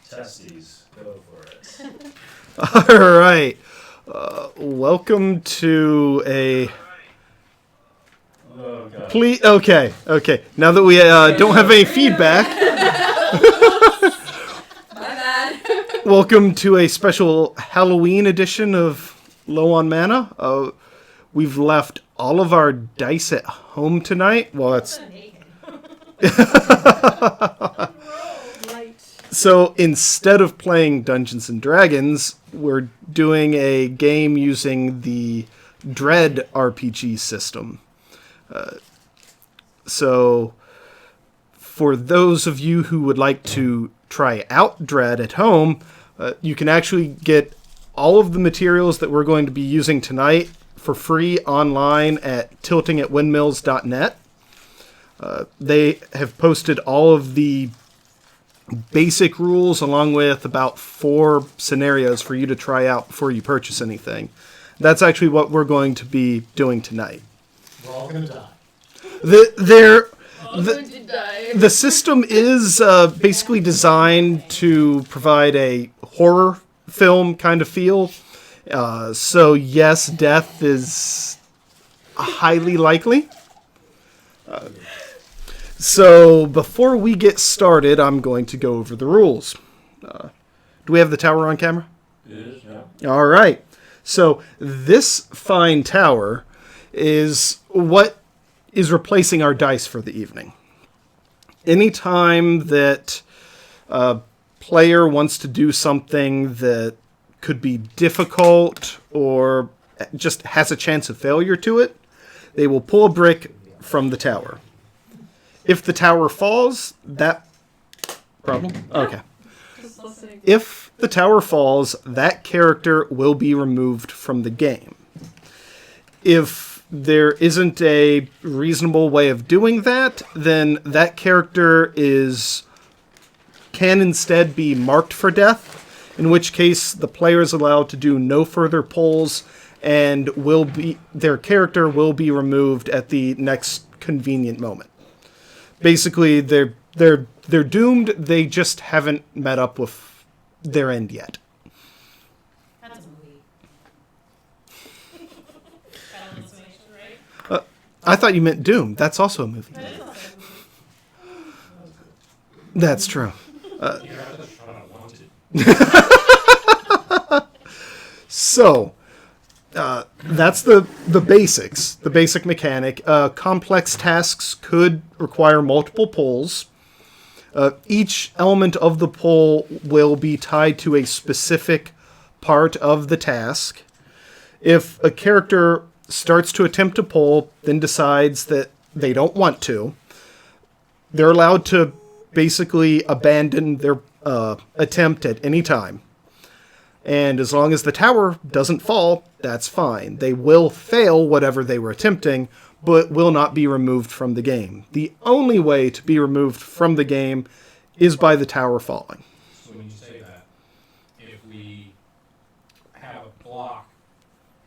Testes. Go for it. All right. Welcome to a... Oh, God. Please, okay. Now that we don't have any feedback, My bad. welcome to a special Halloween edition of Low on Mana. We've left all of our dice at home tonight. Well, that's... So instead of playing Dungeons and Dragons, we're doing a game using the Dread RPG system. So for those of you who would like to try out Dread at home, you can actually get all of the materials that we're going to be using tonight for free online at tiltingatwindmills.net. They have posted all of the basic rules along with about 4 scenarios for you to try out before you purchase anything. That's actually what we're going to be doing tonight. We're all going to die. The system is basically designed to provide a horror film kind of feel. So yes, death is highly likely. So before we get started, I'm going to go over the rules. Do we have the tower on camera? It is, yeah. All right. So this fine tower is what is replacing our dice for the evening. Anytime that a player wants to do something that could be difficult or just has a chance of failure to it, they will pull a brick from the tower. If the tower falls, that... Problem? Okay. If the tower falls, that character will be removed from the game. If there isn't a reasonable way of doing that, then that character can instead be marked for death, in which case the player is allowed to do no further pulls and their character will be removed at the next convenient moment. Basically, they're doomed. They just haven't met up with their end yet. That's a movie. Final Destination, right? I thought you meant Doom. That's also a movie. That is also a movie. That's true. So, that's the basics, the basic mechanic. Complex tasks could require multiple pulls. Each element of the pull will be tied to a specific part of the task. If a character starts to attempt to pull, then decides that they don't want to, they're allowed to basically abandon their attempt at any time. And as long as the tower doesn't fall, that's fine. They will fail whatever they were attempting, but will not be removed from the game. The only way to be removed from the game is by the tower falling. So when you say that, if we have a block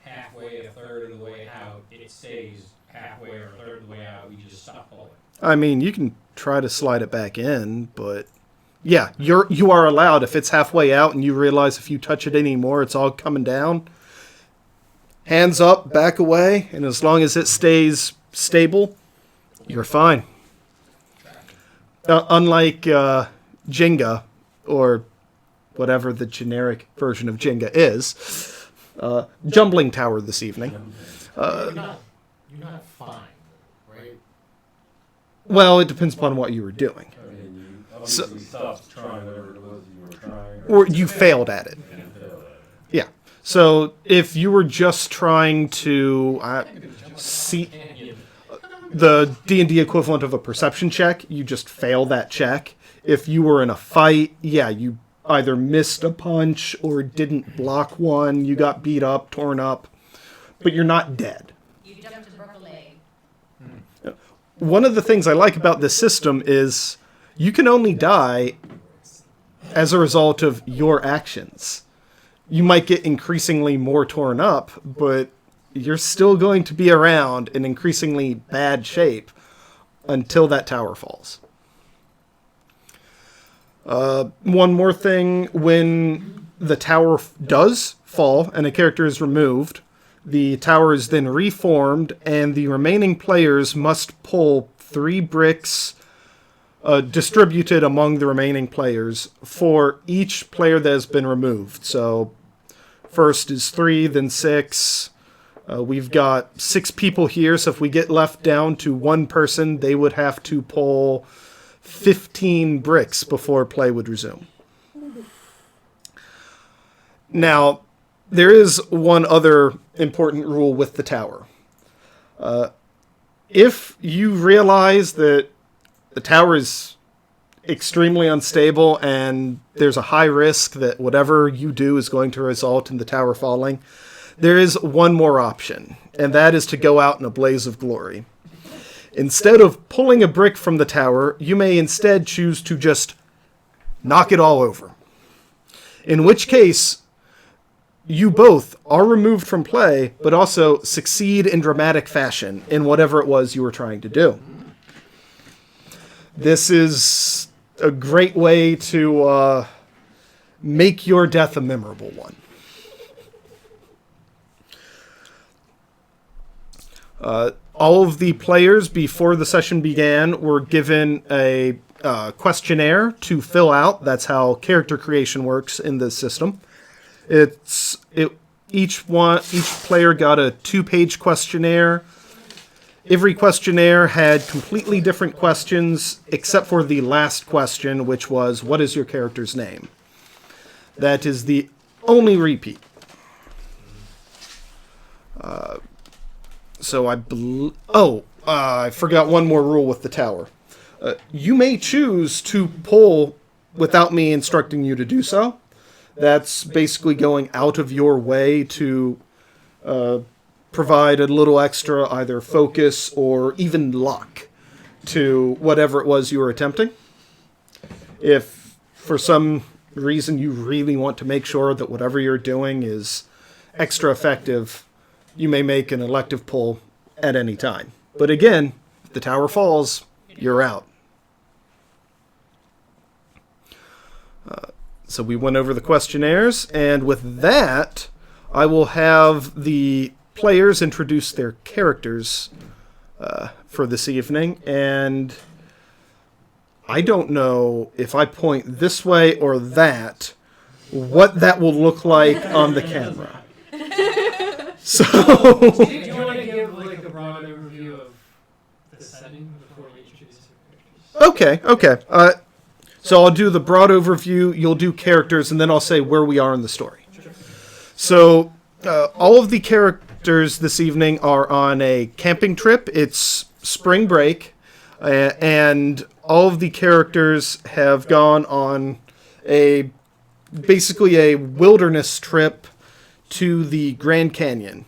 halfway, a third of the way out, it stays halfway or a third of the way out, we just stop pulling. I mean, you can try to slide it back in, but yeah, you are allowed. If it's halfway out and you realize if you touch it anymore, it's all coming down, hands up, back away, and as long as it stays stable, you're fine. Unlike Jenga, or whatever the generic version of Jenga is, Jumbling Tower this evening. You're not fine, right? Well, it depends upon what you were doing. I mean, you obviously stopped trying whatever it was you were trying. Or you failed at it. Yeah. So if you were just trying to see the D&D equivalent of a perception check, you just fail that check. If you were in a fight, yeah, you either missed a punch or didn't block one, you got beat up, torn up, but you're not dead. You jumped and broke a leg. One of the things I like about this system is you can only die as a result of your actions. You might get increasingly more torn up, but you're still going to be around in increasingly bad shape until that tower falls. One more thing, when the tower does fall and a character is removed, the tower is then reformed, and the remaining players must pull 3 bricks distributed among the remaining players for each player that has been removed. So first is 3, then 6. We've got 6 people here, so if we get left down to 1 person, they would have to pull 15 bricks before play would resume. Now, there is one other important rule with the tower. If you realize that the tower is extremely unstable and there's a high risk that whatever you do is going to result in the tower falling, there is one more option, and that is to go out in a blaze of glory. Instead of pulling a brick from the tower, you may instead choose to just knock it all over. In which case, you both are removed from play, but also succeed in dramatic fashion in whatever it was you were trying to do. This is a great way to make your death a memorable one. All of the players before the session began were given a questionnaire to fill out. That's how character creation works in this system. Each player got a 2-page questionnaire. Every questionnaire had completely different questions, except for the last question, which was, what is your character's name? That is the only repeat. I forgot one more rule with the tower. You may choose to pull without me instructing you to do so. That's basically going out of your way to provide a little extra either focus or even luck to whatever it was you were attempting. If for some reason you really want to make sure that whatever you're doing is extra effective, you may make an elective pull at any time. But again, if the tower falls, you're out. So we went over the questionnaires, and with that, I will have the players introduce their characters for this evening, and I don't know if I point this way or that, what that will look like on the camera. So, Do you want to give like a broad overview of the setting before we introduce the characters? okay. So I'll do the broad overview, you'll do characters, and then I'll say where we are in the story. So all of the characters this evening are on a camping trip. It's spring break, and all of the characters have gone on basically a wilderness trip to the Grand Canyon.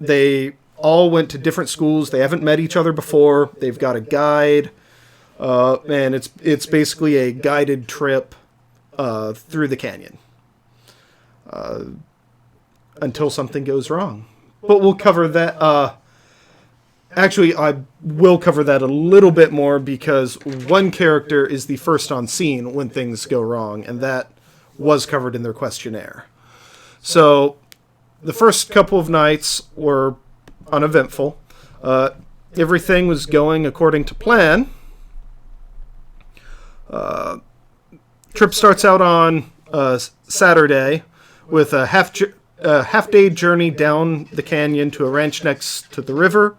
They all went to different schools. They haven't met each other before. They've got a guide. And it's basically a guided trip through the canyon until something goes wrong. But we'll cover that. Actually, I will cover that a little bit more because one character is the first on scene when things go wrong, and that was covered in their questionnaire. So the first couple of nights were uneventful. Everything was going according to plan. Trip starts out on Saturday with a half-day journey down the canyon to a ranch next to the river.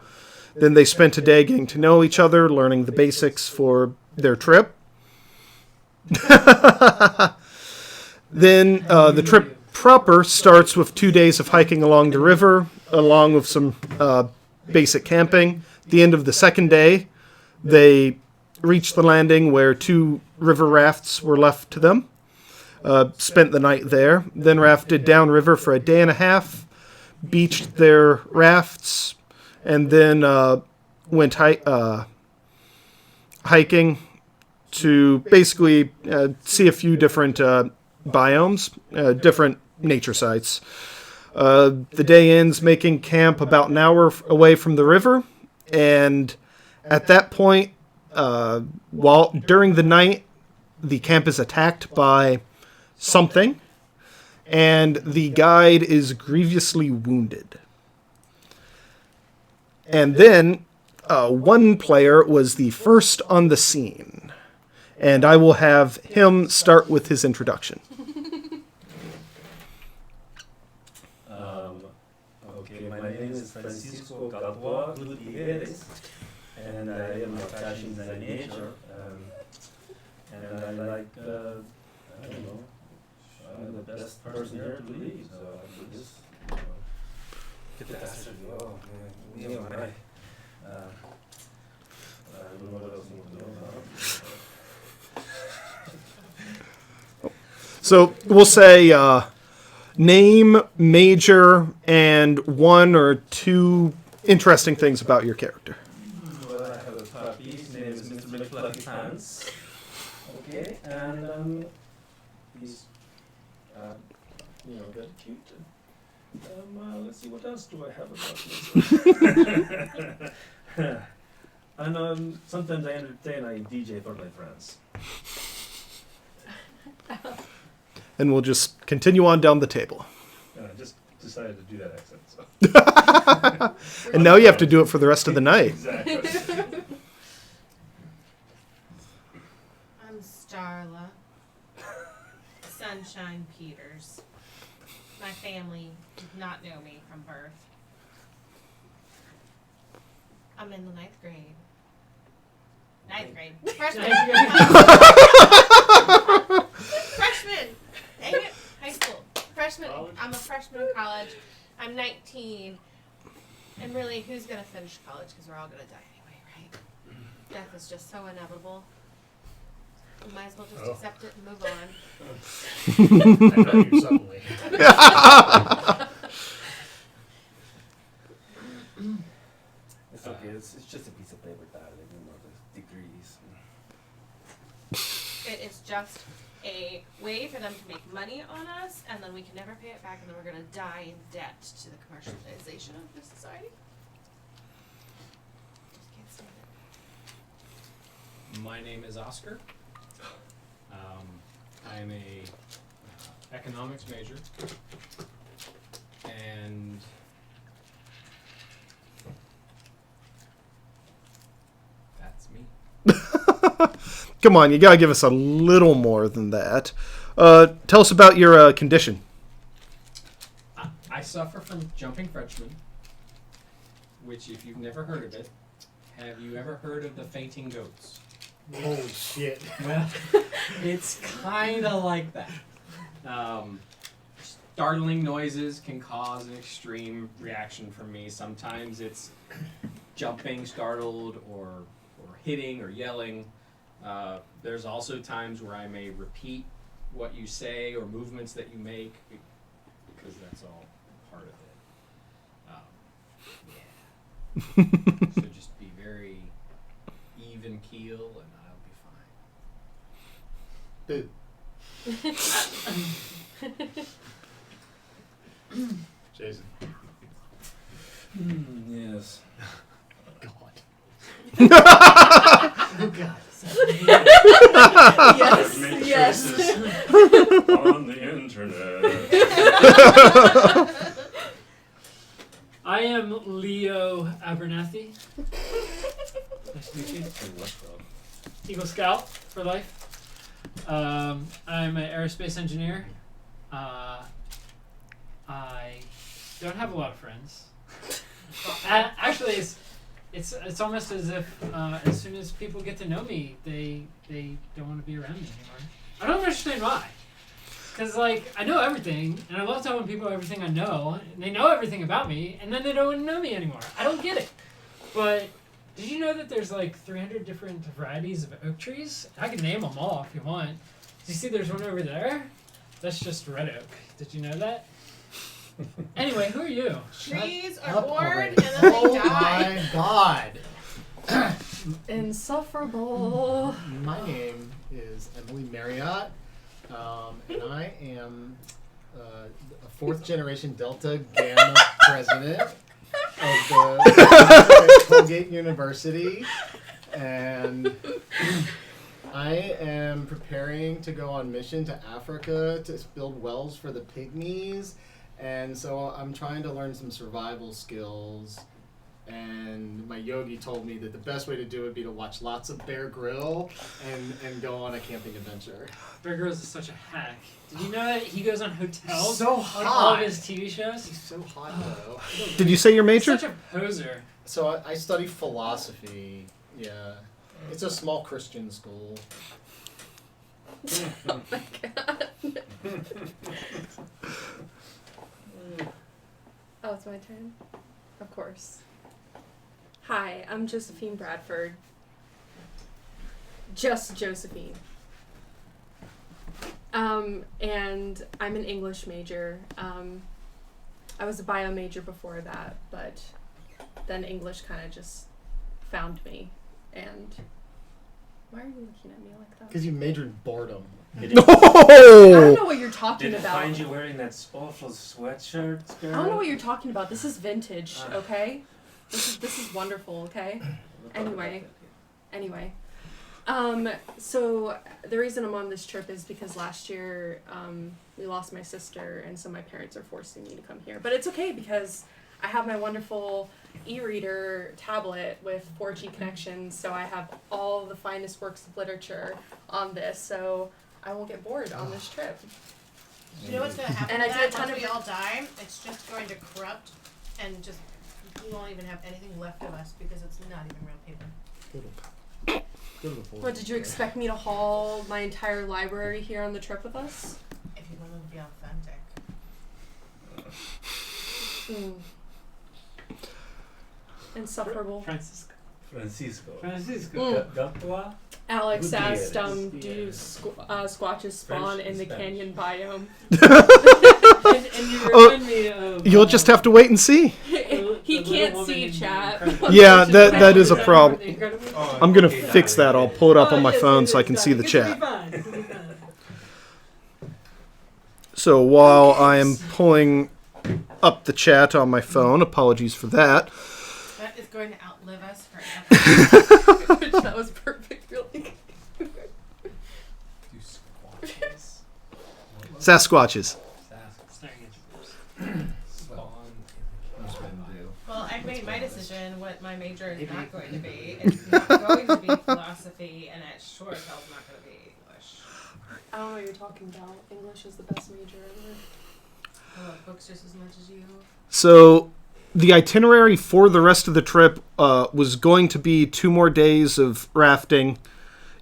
Then they spent a day getting to know each other, learning the basics for their trip. Then the trip proper starts with 2 days of hiking along the river, along with some basic camping. At the end of the second day, they reached the landing where 2 river rafts were left to them. Spent the night there, then rafted downriver for a day and a half, beached their rafts, and then went hiking to basically see a few different biomes, different nature sites. The day ends making camp about an hour away from the river, and at that point, while during the night, the camp is attacked by something, and the guide is grievously wounded. And then one player was the first on the scene, and I will have him start with his introduction. Okay, my name is Francisco Galboa Gutierrez, and I am a fashion designer. And I like, I don't know, I'm the best person here to lead, so I do this. Get the bastard, oh, man, me and I don't know what else you want to know about. So we'll say name, major, and one or two interesting things about your character. Well, I have a puppy, his name is Mr. McFluffy Pants. Okay, and he's, very cute. Let's see, what else do I have about this? And sometimes I entertain, I DJ for my friends. And we'll just continue on down the table. And I just decided to do that accent, so. And now you have to do it for the rest of the night. Exactly. I'm Starla. Sunshine Peters. My family did not know me from birth. I'm in the 9th grade. 9th grade. Freshman. Freshman. Dang it. High school. Freshman. I'm a freshman in college. I'm 19. And really, who's going to finish college? Because we're all going to die anyway, right? Death is just so inevitable. We might as well just accept it and move on. I know you suddenly. It's okay, it's just a piece of paper, darling, the degrees. It is just a way for them to make money on us, and then we can never pay it back, and then we're going to die in debt to the commercialization of this society. Just can't stand it. My name is Oscar. I'm a economics major, and that's me. Come on, you gotta give us a little more than that. Tell us about your condition. I suffer from jumping Frenchman, which, if you've never heard of it, have you ever heard of the fainting goats? Holy shit. Well, it's kind of like that. Startling noises can cause an extreme reaction from me. Sometimes it's jumping, startled, or hitting or yelling. There's also times where I may repeat what you say or movements that you make because that's all part of it. So just be very even keel and I'll be fine. Boo. Jason. Yes. God. Oh God. Yes, Make yes. choices on the internet. I am Leo Abernathy. Nice to meet you. Eagle Scout for life. I'm an aerospace engineer. I don't have a lot of friends. Actually, it's almost as if as soon as people get to know me, they don't want to be around me anymore. I don't understand why. Because, like, I know everything, and I love telling people everything I know, and they know everything about me, and then they don't want to know me anymore. I don't get it. But did you know that there's, like, 300 different varieties of oak trees? I can name them all if you want. Do you see there's one over there? That's just red oak. Did you know that? Anyway, who are you? Trees are Up born already. and then Oh they die. my god. Insufferable. My name is Emily Marriott, and I am a 4th generation Delta Gamma president of the Colgate University, and I am preparing to go on mission to Africa to build wells for the pygmies, and so I'm trying to learn some survival skills. And my yogi told me that the best way to do it would be to watch lots of Bear Grylls and go on a camping adventure. Bear Grylls is such a hack. Did you know that he goes on hotels So on all hot. of his TV shows? He's so hot though. Did you say your major? Such a poser. So I study philosophy. Yeah, it's a small Christian school. Oh my god. Oh, it's my turn? Of course. Hi, I'm Josephine Bradford. Just Josephine. And I'm an English major. I was a bio major before that, but then English kind of just found me. And why are you looking at me like that? Because you majored in boredom. Did I don't No! know what you're talking it about. find you wearing that awful sweatshirt, girl? I don't know what you're talking about. This is vintage, okay? This is wonderful, okay? Anyway. So the reason I'm on this trip is because last year we lost my sister, and so my parents are forcing me to come here. But it's okay because I have my wonderful e-reader tablet with 4G connections, so I have all the finest works of literature on this, so I won't get bored on this trip. You know what's going to happen And I to did a that ton once of- we all die? It's just going to corrupt and just, we won't even have anything left of us because it's not even real paper. Go to the board. What, did you expect me to haul my entire library here on the trip with us? If you want to be authentic. Insufferable. Francisco. Francisco. Gatwa? Alex Gutierrez. asked, do squatches spawn French in the and Spanish. canyon biome? And you remind me of... You'll just have to wait and see. He can't see chat. Yeah, that is a problem. Incredible. I'm gonna fix that. I'll pull it up on my phone so I can see the chat. So while I am pulling up the chat on my phone, apologies for that. That is going to outlive us forever. Which that was perfect, really. Do squatches. Sasquatches. Staring at you. Spawn. Well, I've made my decision what my major is not going to be. It's not going to be philosophy, and it sure as hell's not going to be English. I don't know what you're talking about. English is the best major ever. I love books just as much as you. So the itinerary for the rest of the trip was going to be 2 more days of rafting.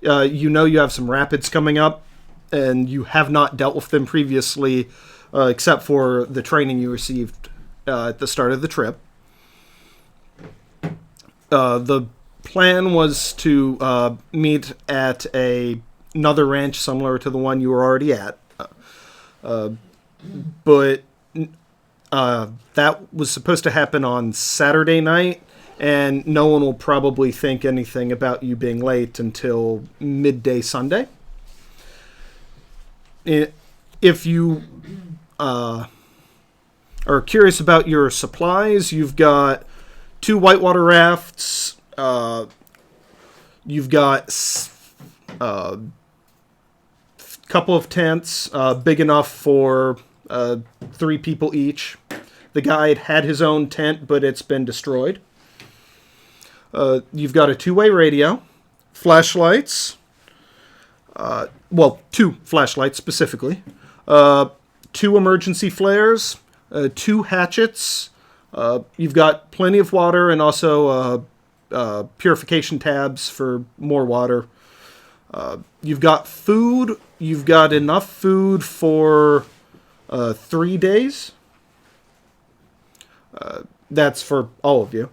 You know you have some rapids coming up, and you have not dealt with them previously, except for the training you received at the start of the trip. The plan was to meet at another ranch similar to the one you were already at. But that was supposed to happen on Saturday night, and no one will probably think anything about you being late until midday Sunday. If you are curious about your supplies, you've got 2 whitewater rafts. You've got a couple of tents, big enough for 3 people each. The guide had his own tent, but it's been destroyed. You've got a 2-way radio, flashlights. 2 flashlights specifically. 2 emergency flares, 2 hatchets. You've got plenty of water and also purification tabs for more water. You've got food. You've got enough food for 3 days. That's for all of you.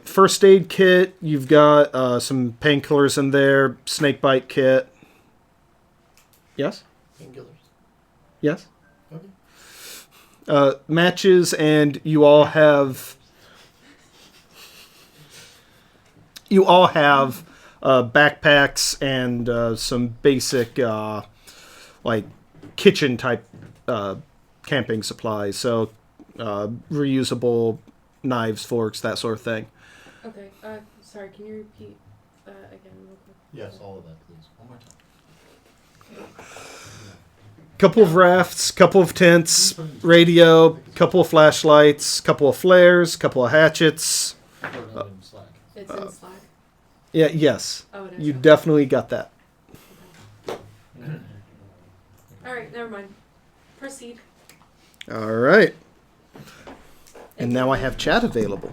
First aid kit. You've got some painkillers in there. Snake bite kit. Yes? Painkillers. Yes? Okay. Matches, and you all have backpacks and some basic like kitchen type camping supplies. So reusable knives, forks, that sort of thing. Okay, sorry, can you repeat that again real quick? Yes, all of that, please. One more time. Couple of rafts, couple of tents, radio, couple of flashlights, couple of flares, couple of hatchets. It's in Slack. Yeah, yes. Oh, it is. You definitely got that. Alright, never mind. Proceed. All right. And now I have chat available.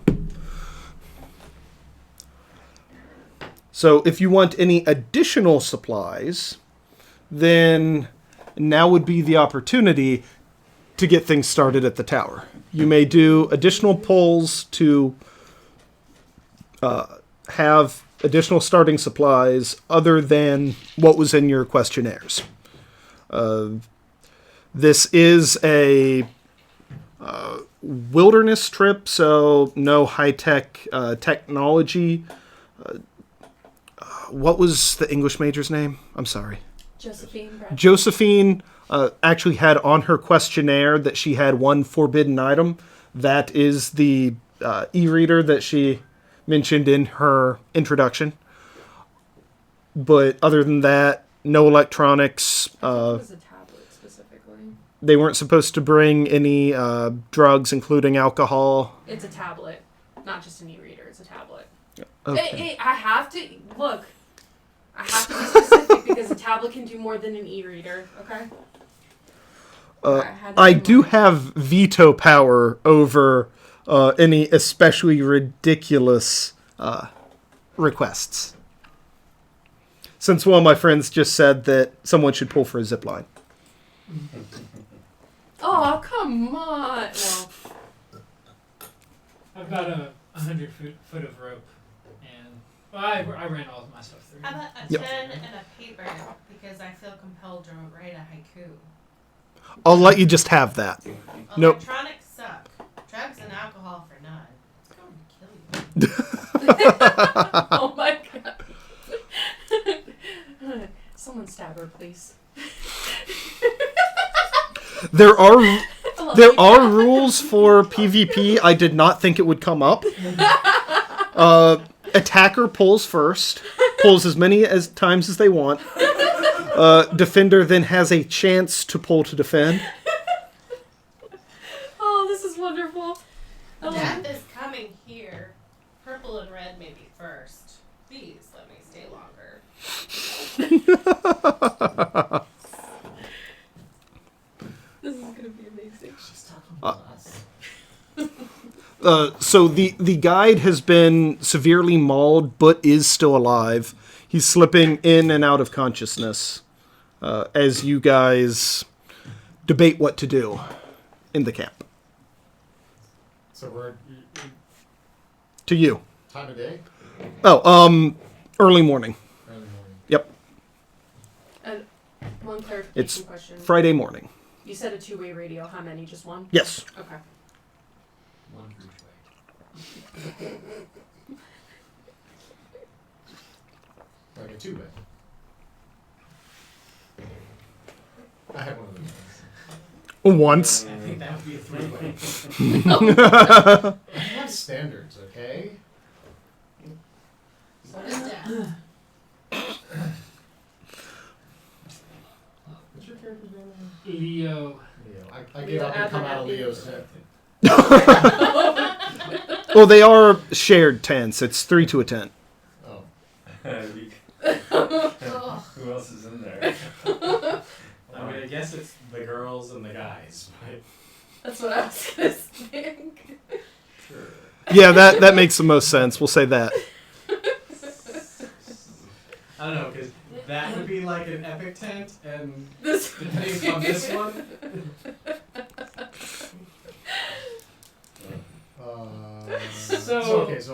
So if you want any additional supplies, then now would be the opportunity to get things started at the tower. You may do additional polls to have additional starting supplies other than what was in your questionnaires. This is a wilderness trip, so no high-tech technology. What was the English major's name? I'm sorry. Josephine. Bradford. Josephine actually had on her questionnaire that she had one forbidden item. That is the e-reader that she mentioned in her introduction. But other than that, no electronics. I thought it was a tablet specifically. They weren't supposed to bring any drugs, including alcohol. It's a tablet, not just an e-reader. It's a tablet. Okay. Hey, I have to look. I have to be specific because a tablet can do more than an e-reader. Okay. I do have veto power over any especially ridiculous requests. Since one of my friends just said that someone should pull for a zip line. Oh, come on. Well, I've got a 100 foot of rope, and I ran all of my stuff through. How about a Yep. pen and a paper? Because I feel compelled to write a haiku. I'll let you just have that. Nope. Electronics suck. Drugs and alcohol for none. It's going to kill you. oh my god. Someone stab her, please. There are rules for PvP. I did not think it would come up. Attacker pulls first, pulls as many times as they want. Defender then has a chance to pull to defend. Oh, this is wonderful. Oh. Death is coming here. Purple and red maybe first. Please let me stay longer. This is gonna be amazing. She's talking to us. So the guide has been severely mauled, but is still alive. He's slipping in and out of consciousness as you guys debate what to do in the camp. So we're To you. time of day? Oh, early morning. Early morning. Yep, One clarification It's question. Friday morning. You said a two-way radio. How many? Just one? Yes. Okay. One for each way. Like a two-way. I had one of those. Once. I think that would be a three-way. I have standards, okay? So does death. What's your character's name? Leo. Leo. I gave up and come out of Leo's tent. Well, they are shared tents. It's 3 to a tent. Oh. Who else is in there? I mean, I guess it's the girls and the guys, right? That's what I was gonna think. Sure. Yeah, that makes the most sense. We'll say that. I don't know, because that would be like an epic tent, and This. depending on this one, So- okay, so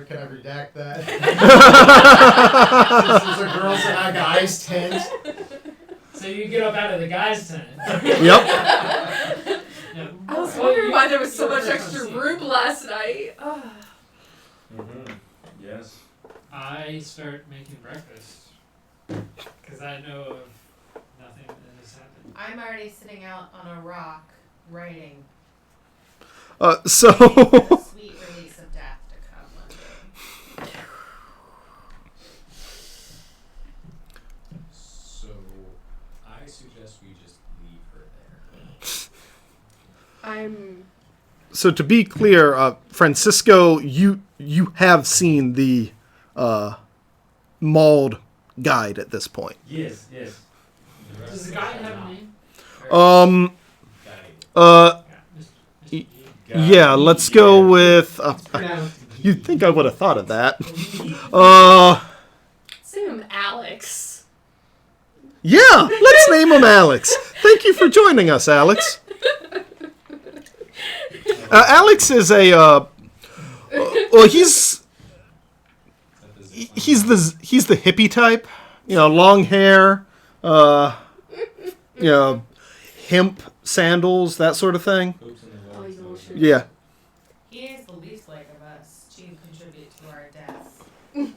can I redact that? This is a girls and a guys tent. So you get up out of the guy's tent. Yep. No. I was Well, wondering you- why there was so you're much first extra on scene. room last night. Oh. Mm-hmm. Yes. I start making breakfast because I know of nothing that has happened. I'm already sitting out on a rock writing So for the sweet release of death to come one day. I'm. So to be clear, Francisco, you have seen the mauled guide at this point. Yes, yes. Does the guy have a name? Um. Yeah, Mr. G. Yeah. Let's go with. You'd think I would have thought of that. Let's name him Alex. Yeah. Let's name him Alex. Thank you for joining us, Alex. Alex is a. Well, he's the hippie type. You know, long hair. You know, hemp sandals, that sort of thing. Oh, you little shit. Yeah. He is the least like of us to contribute to our death. He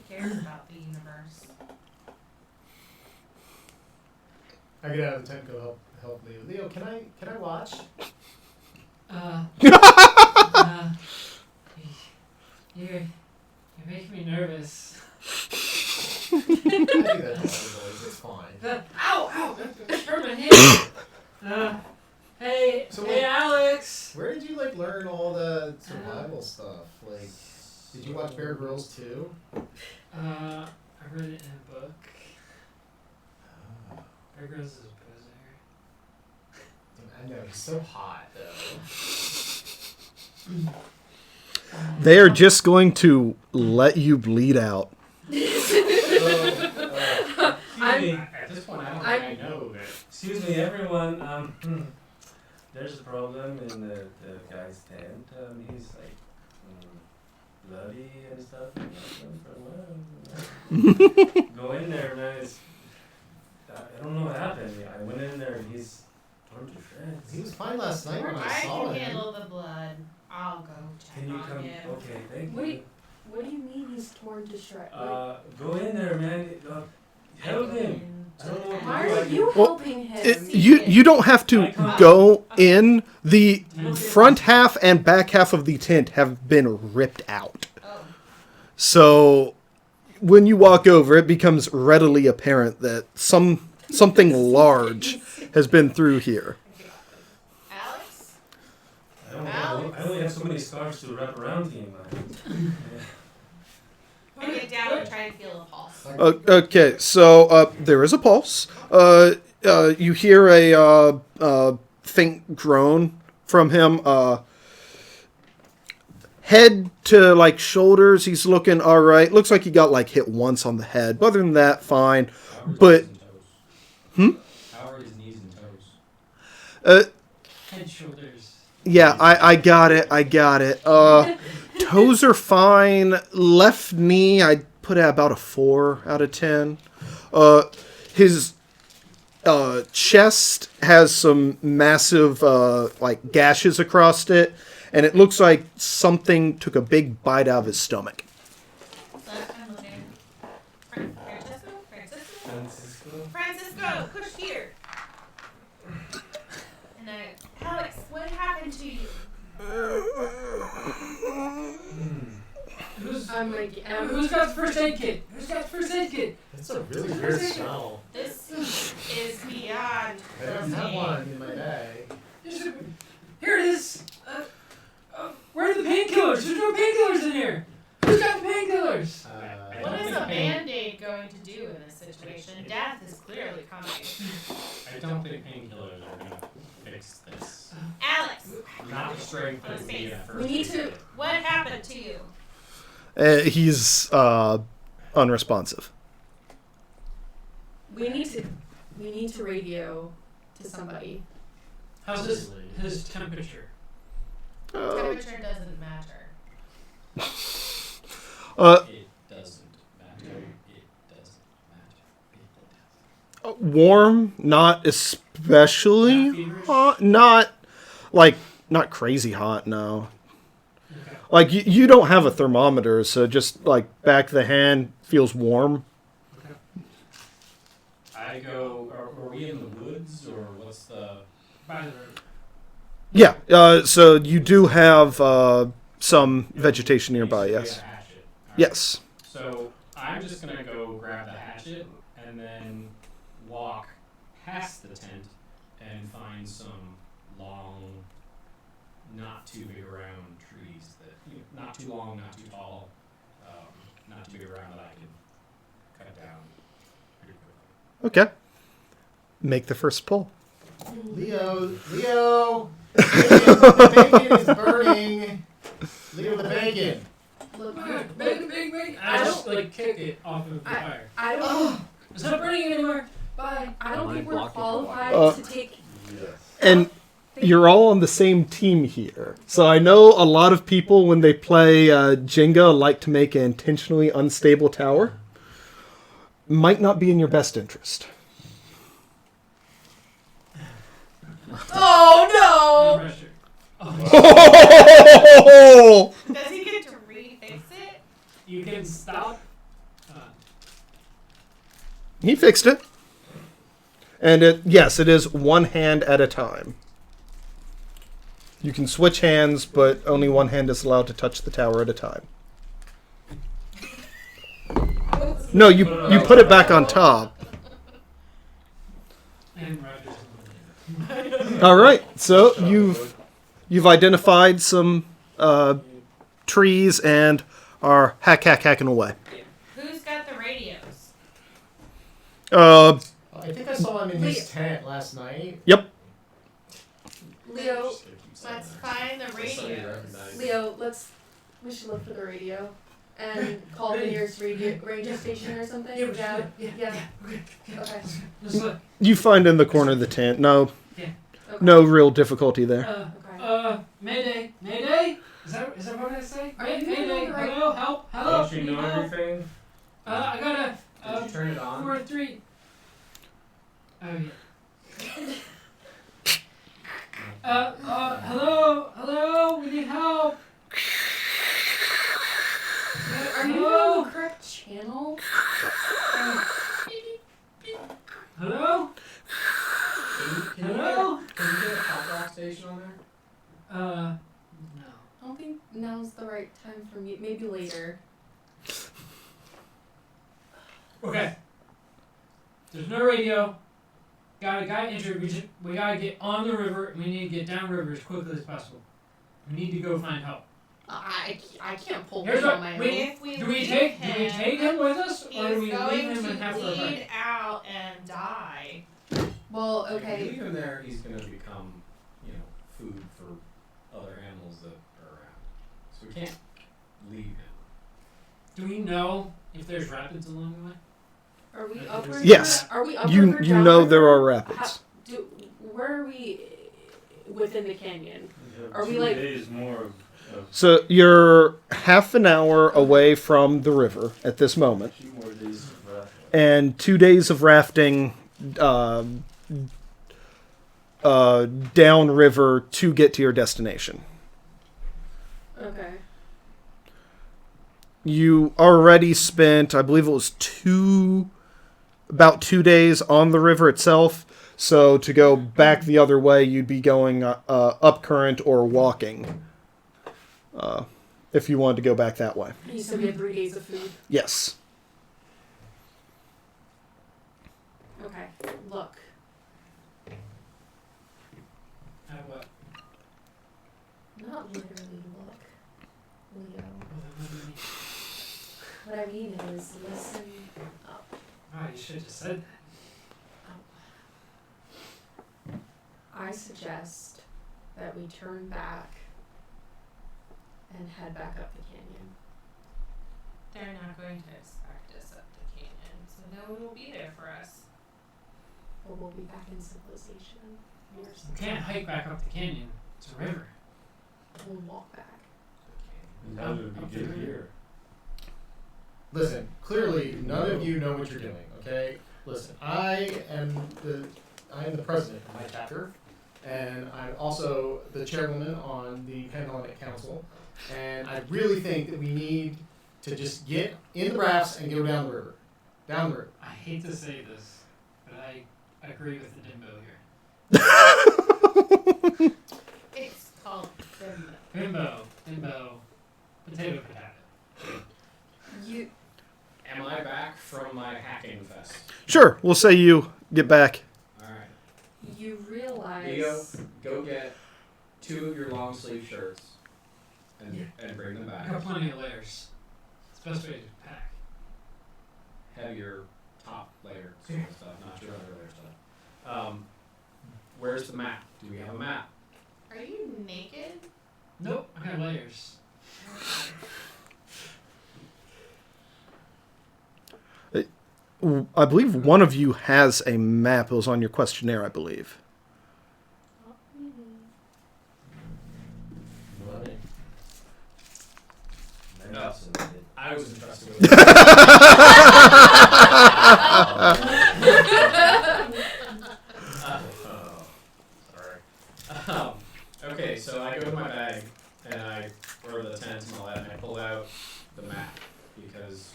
cares about the universe. I get out of the tent. Go help Leo. Leo, can I watch? You're making me nervous. I do that to all the boys. It's fine. Ow! That hurt my hand. Hey, So hey, wait. Alex. Where did you like learn all the survival stuff? Like, did you watch Bear Grylls too? I read it in a book. Bear Grylls is a I know he's so hot though. They are just going to let you bleed out. At this point, I don't think I know that. Excuse me, everyone. There's a problem in the guy's tent. He's like bloody and stuff. Go in there, man. I don't know what happened. I went in there and he's torn to shreds. He was fine last night when I I saw can him. handle the blood. I'll go check Can you on come? him. Okay, thank you. Wait. What do you mean he's torn to shreds? Go in there, man. Help him. I don't know what to Why do. are you Well, helping him? You don't have to go in. The front half and back half of the tent have been ripped out. Oh. So when you walk over, it becomes readily apparent that something large has been through here. Alex? I don't know. I only have so many scarves to wrap around him. I get down and try to feel a pulse. Okay, so there is a pulse. You hear a faint groan from him. Head to like shoulders, he's looking all right. Looks like he got like hit once on the head. But other than that, fine. But How are his knees and toes? head, shoulders. yeah, I got it. Toes are fine. Left knee, I'd put at about a 4 out of 10. His chest has some massive like gashes across it, and it looks like something took a big bite out of his stomach. So I'm looking. Francisco? Francisco? Francisco, push here. And Alex, what happened to you? Who's got the first aid kit? Who's got the first aid kit? It's a really weird smell. This is beyond I don't have one in my bag. Here it is. Where are the painkillers? There's no painkillers in here. Who's got the painkillers? What is a band-aid going to do in this situation? Death is clearly coming. I don't think painkillers are gonna fix this. Alex, Not the strength that would be a first. We need to- aid. what happened to you? He's unresponsive. We need to radio to somebody. How's his temperature? Temperature doesn't matter. It doesn't matter. It doesn't matter. Warm, not especially Not feverish? hot. Not crazy hot. No. Okay. Like you don't have a thermometer, so just like back of the hand feels warm. I go. Are we in the woods or what's the? By the road. Yeah. So you do have some vegetation nearby. We Yes. have a hatchet. All right. Yes. So I'm just gonna go grab the hatchet and then walk past the tent and find some long, not too big around trees that, not too long, not too tall, not too big around that I can cut down pretty quickly. Okay. Make the first pull. Leo, the bacon is burning. Leo, the bacon. Look, Bang. I just kick it off of the fire. I don't. It's not burning anymore. But I don't think we're Block it. qualified to take. And you're all on the same team here. So I know a lot of people, when they play Jenga, like to make an intentionally unstable tower. Might not be in your best interest. Oh No no! pressure. Does he get to refix it? You can stop. He fixed it. And yes, it is one hand at a time. You can switch hands, but only one hand is allowed to touch the tower at a time. No, you put it back on top. And Roger's. All right, so you've identified some trees and are hacking away. Who's got the radios? Uh, I think I saw him in his tent last night. yep. Leo, Let's find the radios. Leo, we should look for the radio and call the nearest radio station or something. Yeah. Okay. Just look. You find in the corner of the tent. No, Okay. no real difficulty there. Okay. Mayday. Is that what I say? Are you Mayday. doing the right- Hello, help. Don't you Need know help? everything? I got Did you turn it on? 4 3. Oh yeah. Hello, we need help. Are you on the correct channel? Hello? Can Hello? you get a pop rock station on there? No. I don't think now's the right time for me. Maybe later. Okay. There's no radio. Got a guy injured. We gotta get on the river. And we need to get down river as quickly as possible. We need to go find help. I can't pull Here's this what- on my wait. own. If we Do we leave take him, him with us, or do he's we leave going him and to have to run? bleed out and die. Well, If you okay. leave him there, he's going to become, food for other animals that are around. So we can't leave him. Do we know if there's rapids along the way? Are we upward? Yes. Are we upward? You or you know downward? there are rapids. Where are we within the canyon? You have Are we 2 like- days more of So you're half an hour away from the river at this moment, a few more days of and 2 days of rafting downriver to get to your destination. Okay. You already spent, I believe it was about 2 days on the river itself. So to go back the other way, you'd be going up current or walking. If you wanted to go back that way. You said we had 3 days of food. Yes. Okay. Look. What? Not literally look. Leo. What do you mean? What I mean is listen up. Oh, you should have said that. I suggest that we turn back and head back up the canyon. They're not going to expect us up the canyon, so no one will be there for us. Or we'll be back in civilization. Years. You can't hike back up the canyon. It's a river. We'll walk back. And that would be good here. Listen, clearly none of you know what you're doing, okay? Listen, I am the president of my chapter, and I'm also the chairwoman on the Panhellenic Council, and I really think that we need to just get in the rafts and go down the river. Down the river. I hate to say this, but I agree with the Dimbo here. It's called Bimbo. Potato. You. Am I back from my hacking fest? Sure, we'll say you get back. Alright. You realize get 2 of your long sleeve shirts and bring them I back. got plenty of layers. It's the best way to pack. Have your top layer sort of stuff, not your other layer stuff. Where's the map? Do we have a map? Are you naked? Nope, I got layers. I believe one of you has a map. It was on your questionnaire, I believe. Money. No. I was entrusted with sorry. Okay, so I go to my bag and or the tent and all that, and I pull out the map because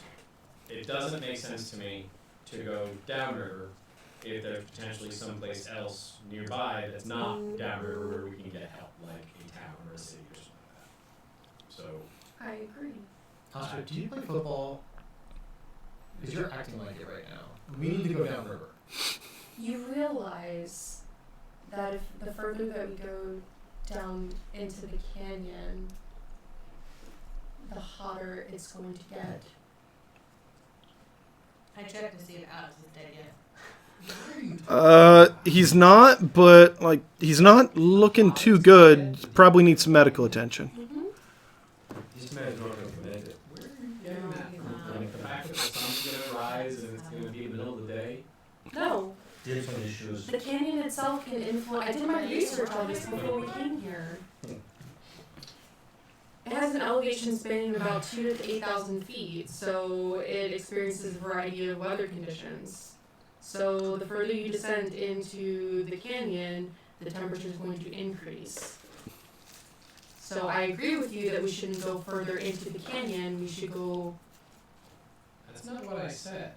it doesn't make sense to me to go downriver if there's potentially someplace else nearby that's not downriver where we can get help, like a town or a city or something like that. So I agree. Oscar, do you play football? Because you're acting like it right now. We need to go downriver. You realize that if the further that we go down into the canyon, the hotter it's going to get. I checked to see if Alex is dead yet. He's not, but like he's not looking too good. Probably needs some medical attention. This man is not going to make it. where are you getting that from? Like the fact that the sun's gonna rise and it's gonna be the middle of the day? No, Different issues. the canyon itself can influence. I did my research on this before we came here. It has an elevation spanning about 2,000 to 8,000 feet, so it experiences a variety of weather conditions. So the further you descend into the canyon, the temperature is going to increase. So I agree with you that we shouldn't go further into the canyon. We should go. That's not what I said.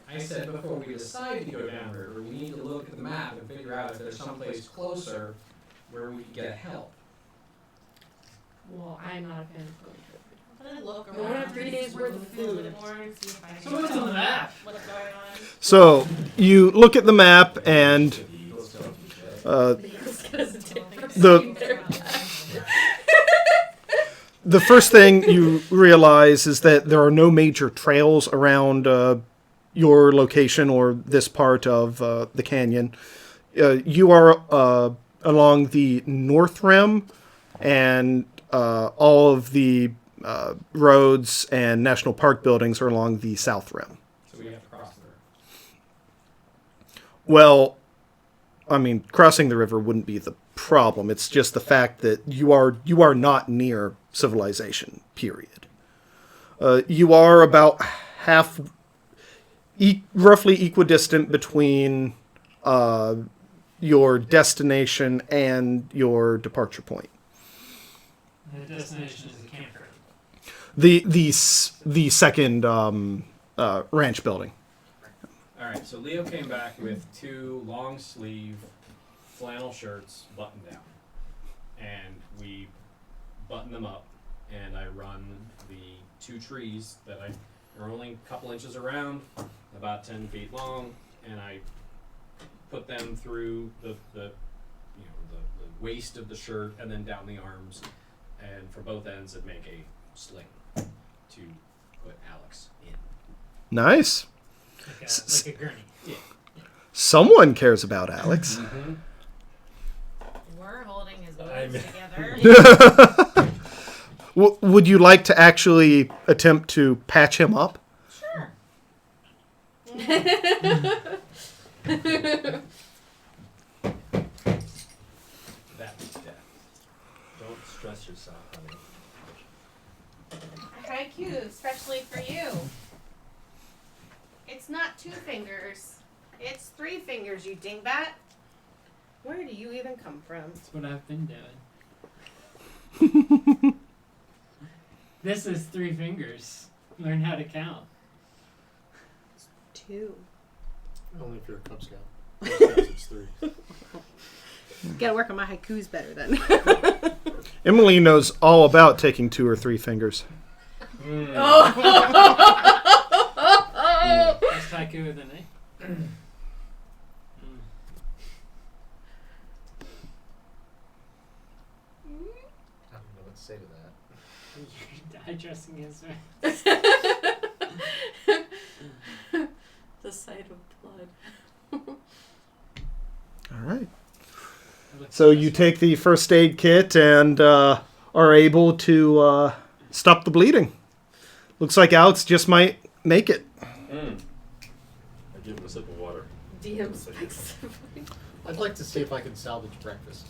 I said before we decide to go downriver, we need to look at the map and figure out if there's someplace closer where we can get help. Well, I'm not a fan of going further. I'm gonna look We only around. have 3 days worth of A little food. bit more and see if I can So what's on the map? what's going on. So you look at the map and the first thing you realize is that there are no major trails around your location or this part of the canyon. You are along the north rim, and all of the roads and national park buildings are along the south rim. So we have to cross the river. Well, I mean, crossing the river wouldn't be the problem. It's just the fact that you are not near civilization. Period. You are about roughly equidistant between your destination and your departure point. The destination is the campground. The second ranch building. All right, so Leo came back with 2 long sleeve flannel shirts buttoned down, and we button them up, and I run the 2 trees that are only a couple inches around, about 10 feet long, and I put them through the waist of the shirt and then down the arms, and for both ends it make a sling to put Alex in. Nice. Like a gurney. Yeah. Someone cares about Alex. We're holding his boobs together. Would you like to actually attempt to patch him up? Sure. That's death. Don't stress yourself, honey. Thank you, especially for you. It's not 2 fingers. It's 3 fingers, you dingbat. Where do you even come from? That's what I've been doing. This is 3 fingers. Learn how to count. 2. Only if you're a Cub Scout. Cub Scouts, it's 3. Gotta work on my haikus better then. Emily knows all about taking 2 or 3 fingers. Best haiku of the night. interesting is. The sight of blood. All right. So you take the first aid kit and are able to stop the bleeding. Looks like Alex just might make it. I give him a sip of water. DM spikes. I'd like to see if I can salvage breakfast.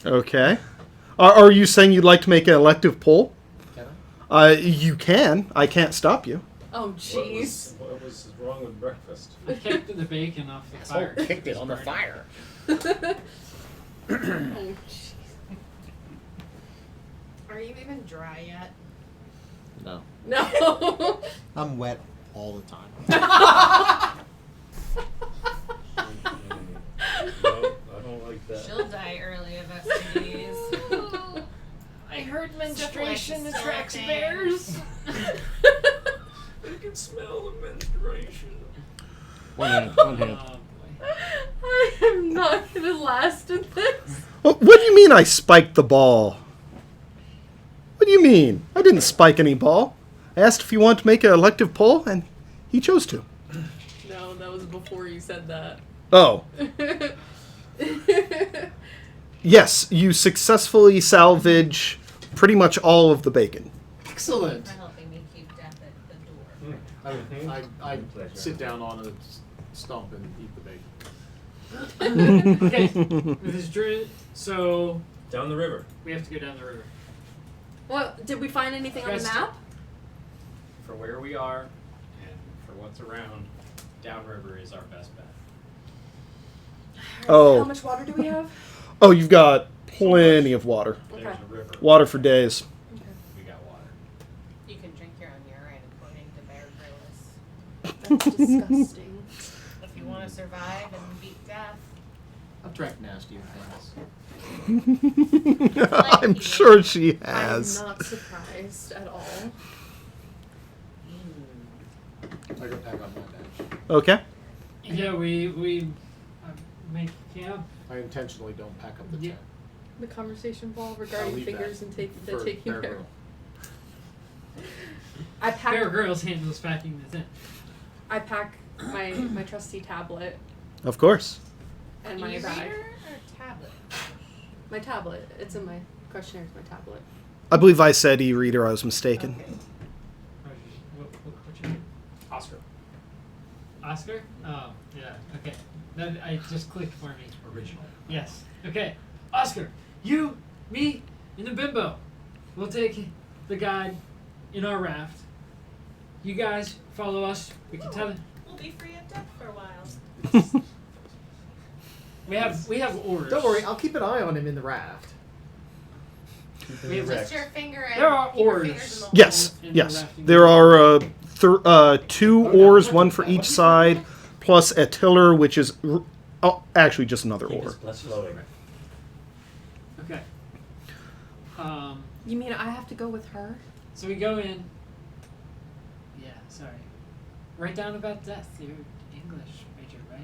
Okay. Are you saying you'd like to make an elective pull? Can I? You can. I can't stop you. Oh, jeez. What was wrong with breakfast? I kicked the bacon off the fire. Kicked it on the fire. Oh, jeez. Are you even dry yet? No. No. I'm wet all the time. No, I don't like that. She'll die early of STDs. I heard menstruation attracts bears. I can smell the menstruation. One hand. I am not gonna last in this. What do you mean I spiked the ball? What do you mean? I didn't spike any ball. I asked if you wanted to make an elective pull, and he chose to. No, that was before you said that. Oh. Yes, you successfully salvage pretty much all of the bacon. Excellent. For helping me keep death at the door. I sit down on a stump and eat the bacon. Okay. With his druid, so Down the river. we have to go down the river. What? Did we find anything on the Crest. map? For where we are and for what's around, downriver is our best bet. Oh. How much water do we have? Oh, you've got plenty of water. Okay. There's a river. Water for days. We got water. You can drink your own urine according to Bear Grylls. That's disgusting. If you want to survive and beat death. I've drank nastier things. I'm sure she has. I'm not surprised at all. I go pack up my bench. Okay. Yeah, we make camp. I intentionally don't pack up the Yeah. tent. The conversation ball I'll regarding leave fingers that and for taking Bear care. Grill. I pack. Bear Grylls handles packing the tent. I pack my trusty tablet Of course. and my E-reader bag. or tablet? My tablet. It's in my questionnaire. It's my tablet. I believe I said e-reader. I was mistaken. Okay. What's your name? Oscar. Oscar? Oh, yeah. Okay. That I just clicked for me. Original. Yes. Okay. Oscar, you, me, and the bimbo. We'll take the guide in our raft. You guys follow us. We can tell. We'll be free of death for a while. We have oars. Don't worry, I'll keep an eye on him in the raft. We have Just your finger and There are keep your oars. fingers in the hole. Yes. In the Yes. rafting There boat. are 2 oars, one for each side, plus a tiller, which is actually just another Keep oar. his blood flowing. Okay. You mean I have to go with her? So we go in. Yeah. Sorry. Write down about death. You're English major, right?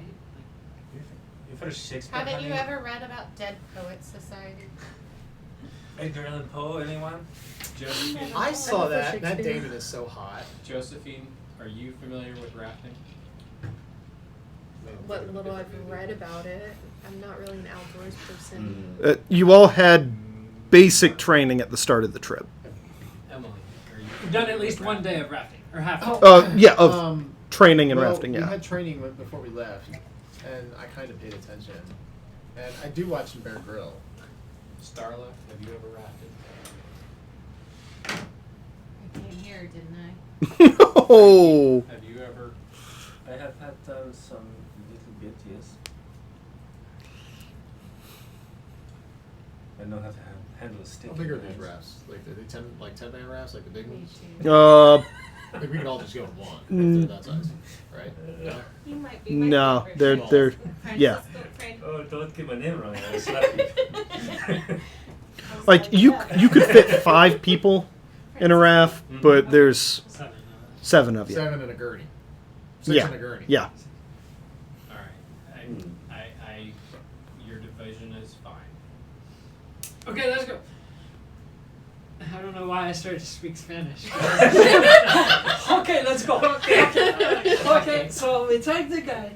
You've heard of Shakespeare, Haven't you honey? ever read about Dead Poets Society? Edgar Allan Poe, anyone? Josephine, I saw I prefer that. That Shakespeare. David is so hot. Josephine, are you familiar with rafting? What little I've read about it, I'm not really an outdoors person. You all had basic training at the start of the trip. Emily, are you? We've done at least one day of rafting or half. Yeah, of training and well, rafting, We yeah. had training before we left, and I kind of paid attention. And I do watch some Bear Grill. Starla, have you ever rafted? I came here, didn't I? Oh, Have you ever? I have had some little bit, yes. I know how to handle a stick. How big are these rafts? Like, are they 10-man rafts, like the big Me ones? too. Like, we could all just go in one. Mm. If they're that size, right? No? You might be my no, favorite. they're Francis, yeah. don't trade. Oh, don't get my name wrong. I'll slap you. Like you could fit 5 people in a raft, but there's 7 of you. 7 and a gurney. 6 Yeah. and a gurney. Yeah. All right. I your division is fine. Okay, let's go. I don't know why I started to speak Spanish. Okay, let's go. Okay, so we take the guy.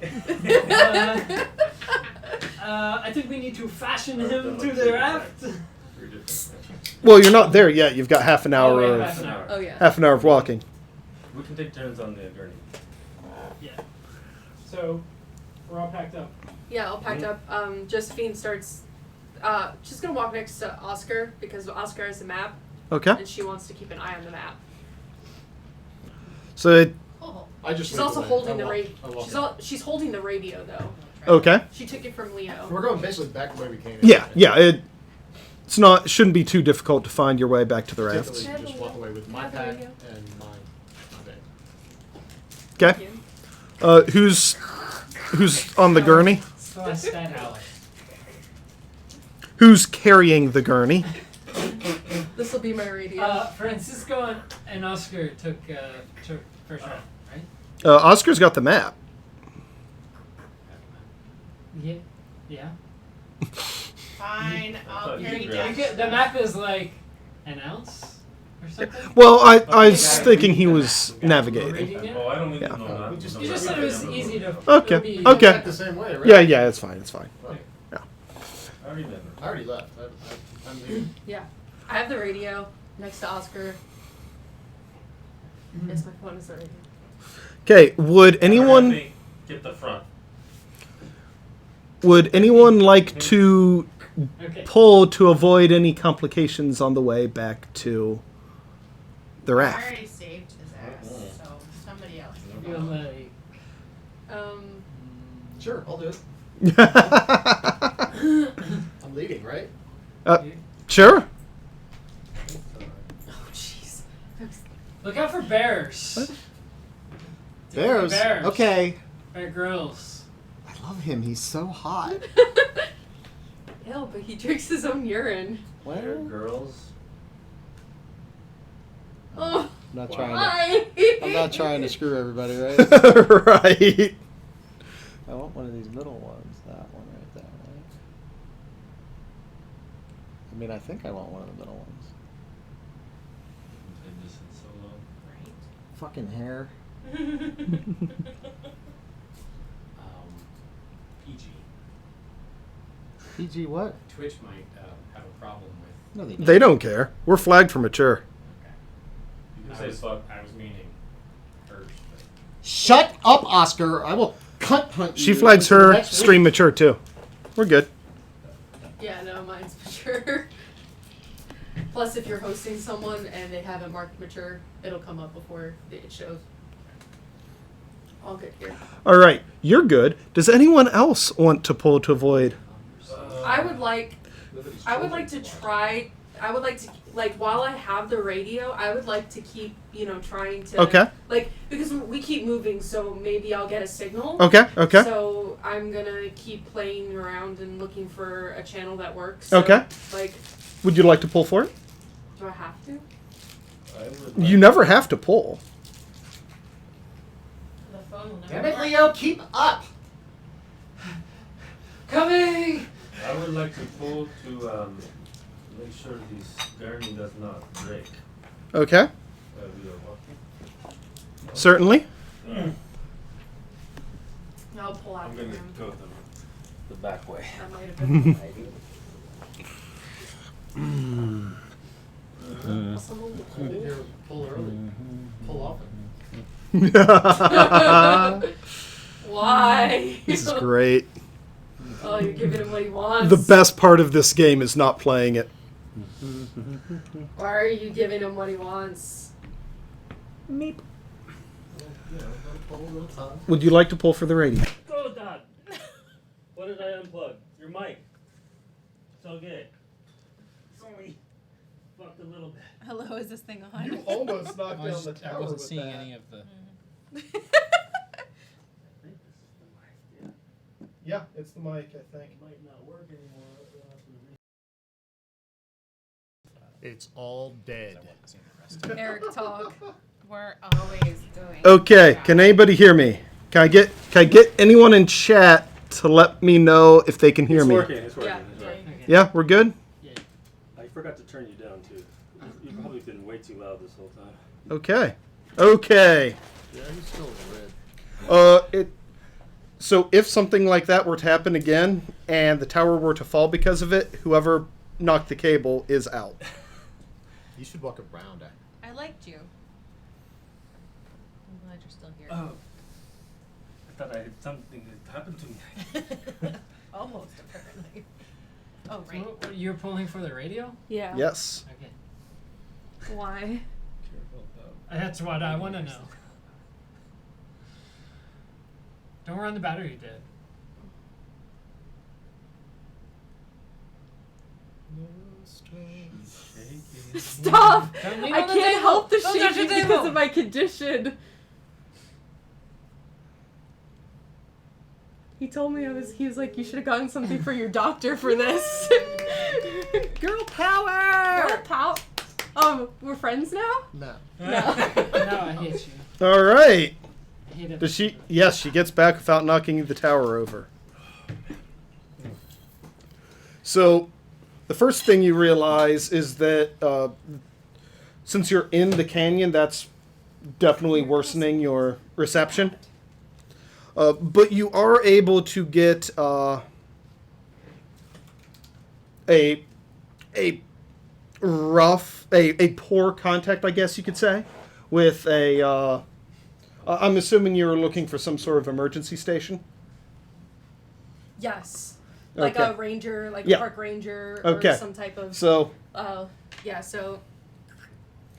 I think we need to fashion him to the raft. Well, you're not there yet. You've got half an hour yeah, of half an hour. Oh yeah. half an hour of walking. We can take turns on the gurney. Yeah. So we're all packed up. Yeah, all packed up. Josephine starts. She's gonna walk next to Oscar because Oscar has the map, Okay. and she wants to keep an eye on the map. So Oh. I just. She's lead also way. holding I the walk- radio. I walk. She's holding the radio though. okay. She took it from Leo. We're going basically back the way we came. in. Yeah. It shouldn't be too difficult to find your way back to the raft. Typically, you just walk away with my Have the pack radio. and my bag. Okay. Who's on the gurney? Celeste and Alex. Who's carrying the gurney? This will be my radio. Francisco and Oscar took first round, right? Oscar's got the map. Yeah. Yeah. Fine, I'll thought you carry did you grab down. The map is like an ounce or something. Well, I was thinking he was navigating. Reading it? Oh, I don't need Yeah. to know that. We just- You just said it was easy to. Okay, it'll be- okay. Back the same way, right? Yeah, it's fine. It's fine. I remember. I already left. I'm leaving. Yeah. I have the radio next to Oscar. Yes, my phone is the radio. Okay. Would anyone Get the front. like to Okay. pull to avoid any complications on the way back to the I raft? already saved his ass, so somebody else. I feel like. Sure, I'll do it. I'm leading, right? Sure. Oh jeez. Look out for bears. What? Bears. Okay. Bear Grylls. I love him. He's so hot. Ew, but he drinks his own urine. They're girls. Oh, I'm not trying to. why? I'm not trying to screw everybody, right? Right. I want one of these middle ones. That one right there, right? I mean, I think I want one of the middle ones. Fucking hair. PG. PG what? Twitch might have a problem with. No, they don't. They don't care. We're flagged for mature. You can I say was, fuck. I was meaning hers. But Shut up, Oscar. I will cut hunt you. She flags until her next stream week. mature too. We're good. Yeah, no, mine's mature. Plus, if you're hosting someone and they haven't marked mature, it'll come up before it shows. All good here. All right, you're good. Does anyone else want to pull to avoid? I would like to try. I would like to, while I have the radio, I would like to keep, trying to. Okay. Because we keep moving, so maybe I'll get a signal. Okay. So I'm gonna keep playing around and looking for a channel that works. So, Okay. Would you like to pull for it? Do I have to? You never have to pull. The phone will never Damn it, work. Leo, keep up! Coming. I would like to pull to make sure this gurney does not break. Okay. We are walking. Certainly. I'll pull out I'm for gonna him. go the back way. That might have been a good idea. Someone will Good to pull. hear pull early. Pull often. Why? This is great. Oh, you're giving him what he wants. The best part of this game is not playing it. Why are you giving him what he wants? Meep. Pull a little time. Would you like to pull for the radio? Go, Dad. What did I unplug? Your mic. It's okay. It's only fucked a little bit. Hello, is this thing on? You almost knocked down the tower I wasn't with seeing that. any of the. I think this is the mic. Yeah. Yeah, it's the mic, I think. It might not work anymore. It's all dead. Eric, talk. We're always doing. Okay, can anybody hear me? Can I get anyone in chat to let me know if they can hear It's me? working. It's working. Yeah. It's working. Yeah, we're good? I forgot to turn you down too. You've probably been way too loud this whole time. Okay. Okay. Yeah, he's still red. So if something like that were to happen again, and the tower were to fall because of it, whoever knocked the cable is out. You should walk around it. I liked you. I'm glad you're still here. Oh. I thought I had something that happened to me. Almost, apparently. Oh, So right. you're pulling for the radio? Yeah. Yes. Okay. Why? Careful about. That's what I want to know. Don't run the battery dead. Stop! Don't lean I on the can't table. help the Don't touch the shaking because table. of my condition. He told me he was like, you should have gotten something for your doctor for this. Girl power! Girl power. We're friends now? No. No, I hate you. All right. I hate it. Does she? Yes, she gets back without knocking the tower over. So, the first thing you realize is that since you're in the canyon, that's definitely worsening your reception. But you are able to get a poor contact, I guess you could say, with a. I'm assuming you're looking for some sort of emergency station. Yes. Like Okay. a ranger, like Yeah. a park ranger, Okay. or some type of. So, Yeah. So.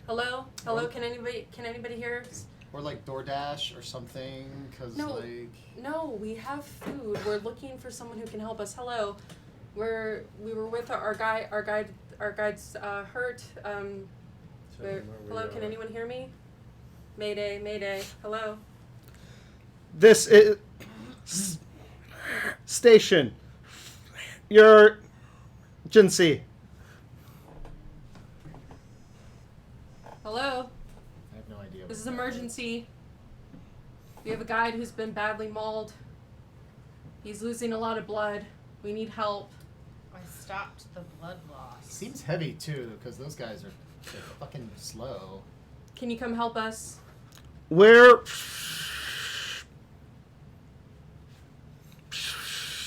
Hello. Can anybody hear? Or like DoorDash or something, because No. like... No, we have food. We're looking for someone who can help us. Hello. We were with our guide. Our guide's hurt. Hello. Can anyone hear me? Mayday. Mayday. Hello. this is station. Your agency. Hello. I have no idea. This is what that emergency. We have a guide who's been badly mauled. He's losing a lot of blood. We need help. I stopped the blood is. loss. Seems heavy too, because those guys are they're fucking slow. Can you come help us? Where?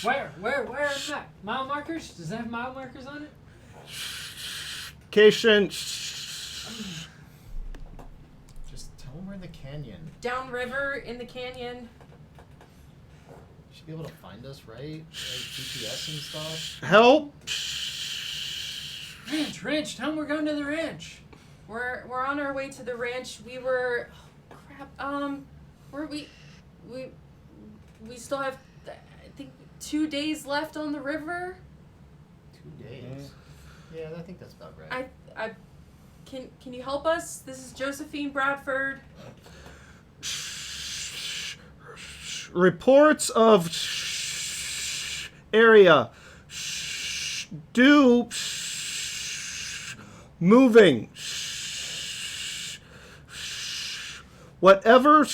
Where are the map? Mile markers? Does it have mile markers on it? Location. Just tell them we're in the canyon. Downriver in the canyon. Should be able to find us, right? Like GPS and stuff. Help. Ranch. Tell them we're going to the ranch. We're on our way to the ranch. We were, oh, crap. We still have, I think, 2 days left on the river. 2 days. Yeah, I think that's about right. Can you help us? This is Josephine Bradford. Reports of area. Do moving. Whatever.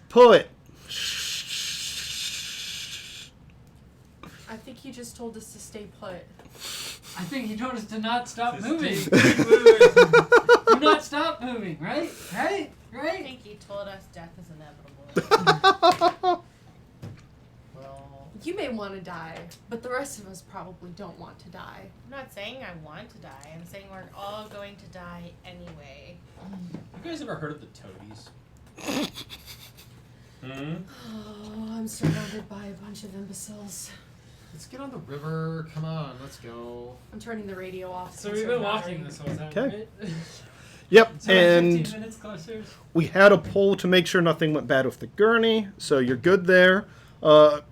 Put. I think he just told us to stay put. I think he told us to not stop To moving. stay Do not stop moving, right? I Right? think he told us death is inevitable. Well, You may want to die, but the rest of us probably don't want to die. I'm not saying I want to die. I'm saying we're all going to die anyway. You guys ever heard of the toadies? Oh, I'm surrounded by a bunch of imbeciles. let's get on the river. Come on, let's go. I'm turning the radio off. So to we've been conserve walking battery. this whole time, Okay. right? Yep, So we're 15 and minutes closer. we had a poll to make sure nothing went bad with the gurney, so you're good there. Gotta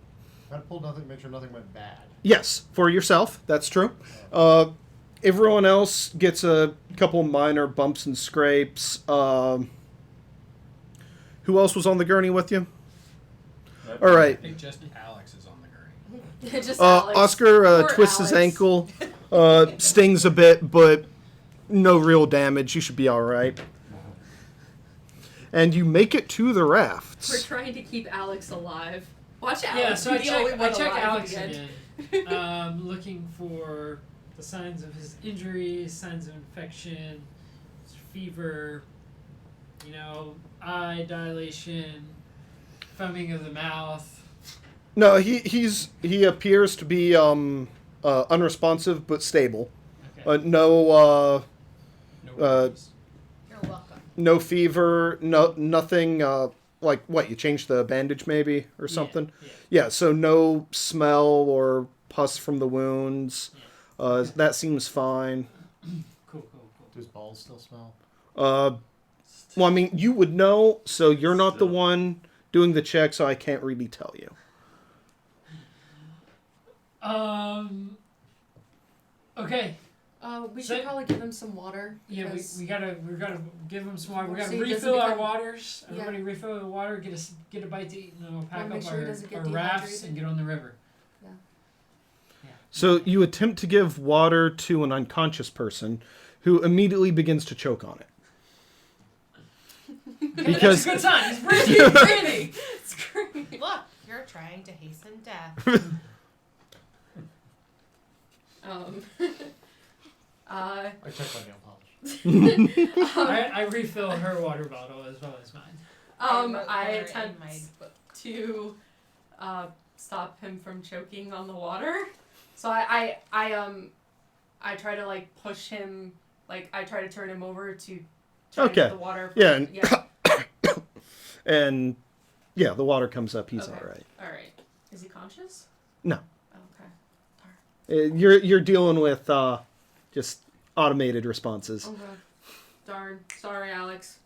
pull nothing, make sure nothing went bad. Yes, for yourself, that's true. Everyone else gets a couple minor bumps and scrapes. Who else was on the gurney with you? All I right. think just Alex is on the gurney. Just Alex. Oscar Poor twists his Alex. ankle, stings a bit, but no real damage. You should be all right. And you make it to the We're rafts. trying to keep Alex alive. Watch Alex. Yeah, so I be the only check one Alex alive again. Looking for the signs of his injuries, signs of infection, fever, eye dilation, foaming of the mouth. No, he appears to be unresponsive but stable. Okay. No No worries. You're welcome. no fever, nothing like what, you changed the bandage maybe or something? Yeah, so no smell or pus from the wounds. That seems fine. Cool. Do his balls still smell? Well, I mean, you would know, so you're not the one doing the check, so I can't really tell you. Okay. We should probably give him some water. Yeah, we gotta give him some water. We gotta So he doesn't refill our become- waters. Yeah. Everybody refill the water. Get a bite to eat, and then we'll pack make up sure he doesn't get our rafts dehydrated. and get on the river. So you attempt to give water to an unconscious person who immediately begins to choke on it. Because That's a good sign. He's breathing. Breathing. It's great. Look, you're trying to hasten death. I check my nail polish. I refill her water bottle as well as mine. I in attempt my book. to stop him from choking on the water. So I try to like push him, like I try to turn him over to try to get the water. From, and the water comes up. He's Okay. all right. All right. Is he conscious? No. Okay. You're dealing with just automated responses. Okay. Darn. Sorry, Alex.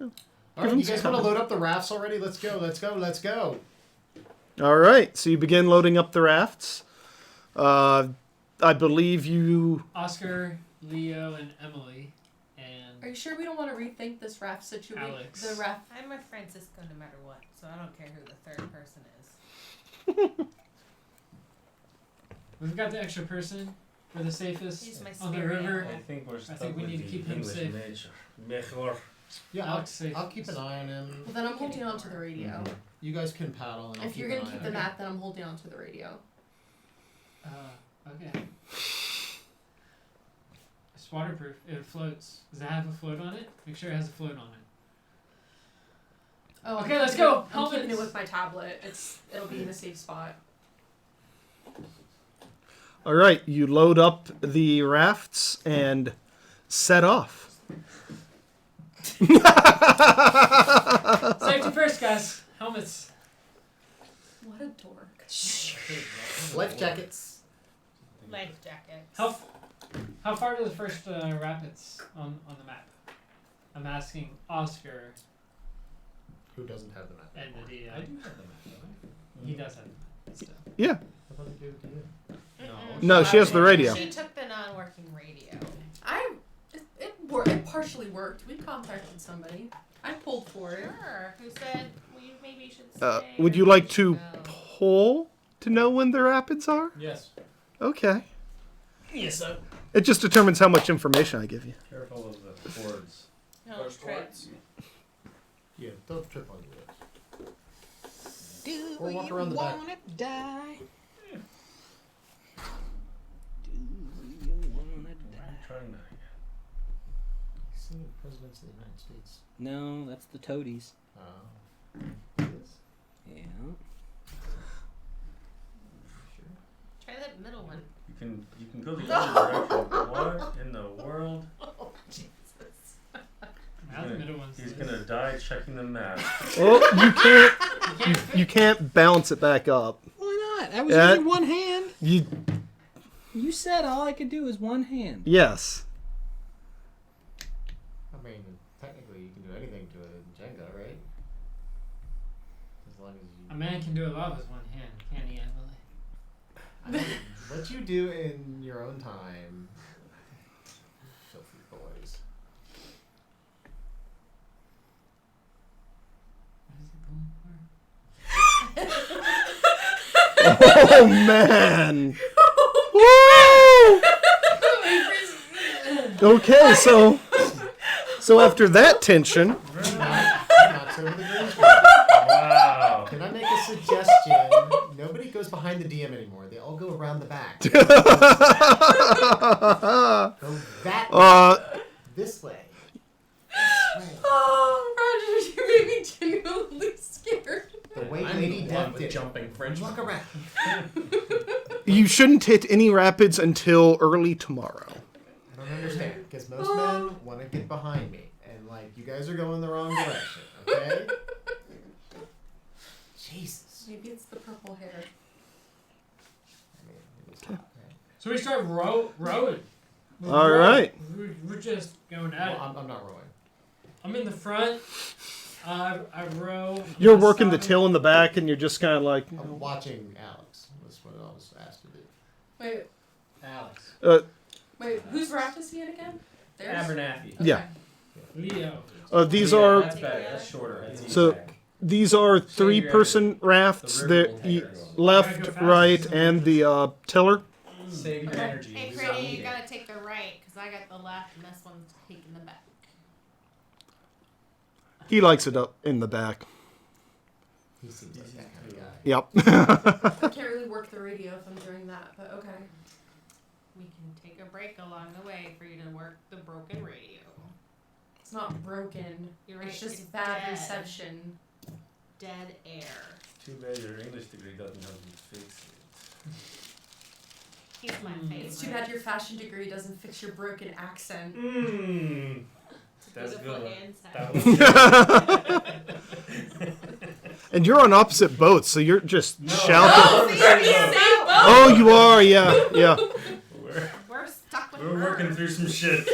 All right, you guys want to load up the rafts already? Let's go. All right, so you begin loading up the rafts. I believe you. Oscar, Leo, and Emily, and Are you sure we don't want to rethink this raft situation? Alex. The raft. I'm a Francisco no matter what, so I don't care who the third person is. we've got the extra person for the safest He's my on the spirit river. animal. I think we're stuck think we with need to the keep him English safe. nature. Mejor. Yeah, Alex, safe. I'll keep an eye on him. Well, then I'm holding on to the radio. You guys can paddle, and I'll If keep you're an gonna eye keep on the him. map, then I'm holding on to the radio. Okay. It's waterproof. It floats. Does it have a float on it? Make sure it has a float on it. Oh, Okay, let's go. I'm keeping it Helmets. with my tablet. It'll be in a safe spot. All right, you load up the rafts and set off. Safety first, guys. Helmets. What a dork. Life jackets. Life jackets. How far to the first rapids on the map? I'm asking Oscar Who doesn't have the map? and the D. I do have the map, don't He does have it still. Yeah. I thought they gave it to you. No, she has the radio. She took the non-working radio. It partially worked. We contacted somebody. I pulled for it. Sure. Who said maybe you should stay? Would or you like we to should go? pull to know when the rapids are? Yes. Okay. Yes, sir. It just determines how much information I give you. Careful of the cords. No, First trip. words. Yeah, don't trip on the woods. Do Or walk you around the back. wanna die? Do you wanna die? Trying to. Seen the presidents of the United States. No, that's the toadies. Yes. Yeah. Try that middle one. You can go the other direction. What in the world? Oh, Jesus. Now the middle one's He's this. gonna die checking the map. Oh, you can't bounce it back up. Why not? That was Yeah. only one hand. You You said all I could do is one hand. yes. I mean, technically, you can do anything to a Jenga, right? As long as you. A man can do a lot with one hand, can't he, Emily? What you do in your own time, filthy boys. What is it going for? Oh man. Woo! Okay, so after that tension, Not so with the green screen. Wow. Can I make a suggestion? Nobody behind the DM anymore. They all go around the back. Go that way. This way. Oh, Roger, you made me genuinely scared. The way I'm Lady the Death one with did. jumping French. Look around. You shouldn't hit any rapids until early tomorrow. I don't understand because most men want to get behind me, and like you guys are going the wrong direction. Okay. Jesus. Maybe it's the purple hair. I mean, it was hot, right? So we start rowing. All right. We're just going at it. Well, I'm not rowing. I'm in the front. I row. You're I working the stop tail in the back, and you're just kind of like, I'm watching Alex. That's what I was asked to do. Wait, Alex. wait, whose raft is he in again? Theirs? Abernathy. yeah. Leo. These Yeah, are That's better. That's shorter. That's So- easier. these are three-person rafts. The They're river will take us. left, right, and the tiller. Save your Okay. energy. Hey, We Pretty, need you it. gotta take the right, because I got the left, and this one's taking the back. He likes it up in the back. He seems like that kind of guy. Yep. I can't really work the radio if I'm doing that, but okay. We can take a break along the way for you to work the broken radio. It's not broken. You're right, It's just it's bad dead. reception. Dead air. Too bad your English degree doesn't help you fix it. He's my favorite. It's too bad your fashion degree doesn't fix your broken accent. Mmm. It's a That's beautiful good. hand sign. And you're on opposite boats, so you're just No. shouting. No. Oh, you are, yeah, yeah. We're stuck with We're her. working through some shit.